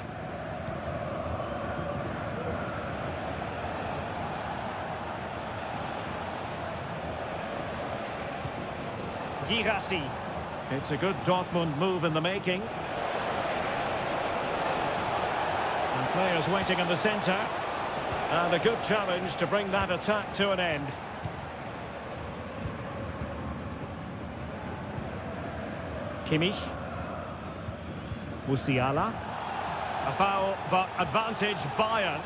Girassi. It's a good Dortmund move in the making. And players waiting in the centre. And a good challenge to bring that attack to an end. Kimmich. Musiala. A foul, but advantage Bayern.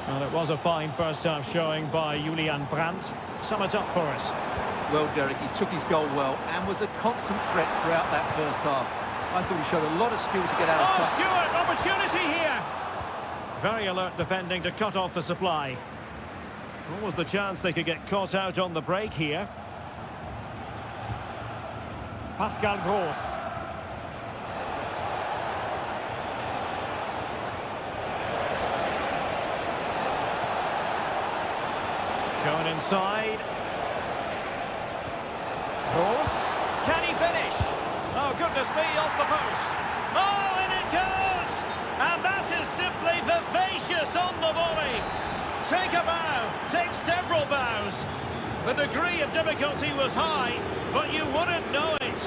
Well, it was a fine first-half showing by Julian Brandt. Sum it up for us. Well, Derek, he took his goal well and was a constant threat throughout that first half. I thought he showed a lot of skill to get out of touch. Stewart, opportunity here! Very alert defending to cut off the supply. What was the chance they could get caught out on the break here? Pascal Gross. Shown inside. Gross. Can he finish? Oh, goodness me, off the post. Oh, and it goes! And that is simply vivacious on the volley. Take a bow, take several bows. The degree of difficulty was high, but you wouldn't know it.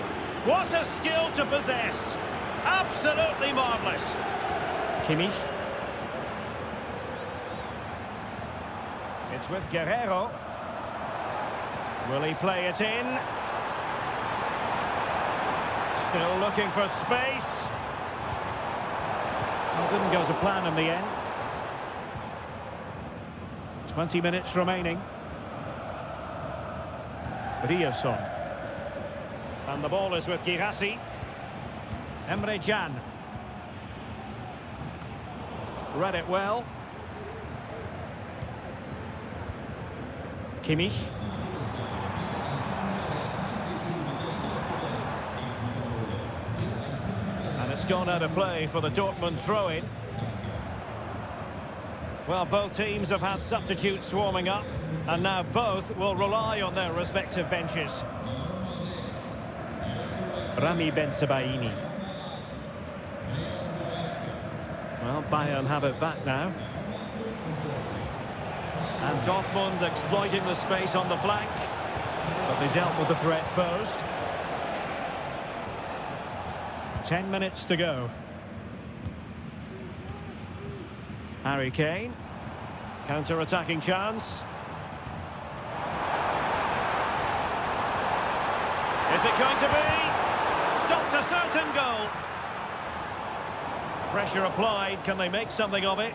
What a skill to possess. Absolutely marvellous. Kimmich. It's with Guerrero. Will he play it in? Still looking for space. Well, didn't go to plan in the end. 20 minutes remaining. Ryerson. And the ball is with Girassi. Emre Can. Read it well. Kimmich. And it's gone out of play for the Dortmund throw-in. Well, both teams have had substitutes swarming up, and now both will rely on their respective benches. Rami Bensebaini. Well, Bayern have it back now. And Dortmund exploiting the space on the flank. But they dealt with the threat posed. 10 minutes to go. Harry Kane. Counter-attacking chance. Is it going to be? Stopped a certain goal. Pressure applied. Can they make something of it?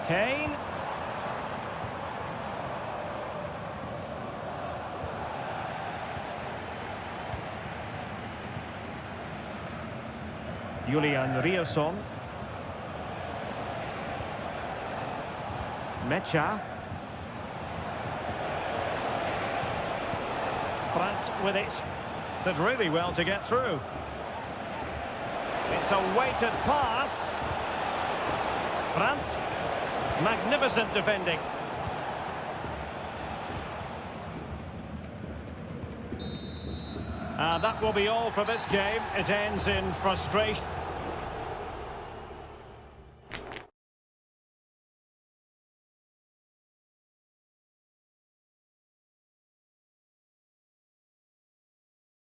Kane. Julian Ryerson. Mecha. Brandt with it. Did really well to get through. It's a weighted pass. Brandt. Magnificent defending. And that will be all for this game. It ends in frustration.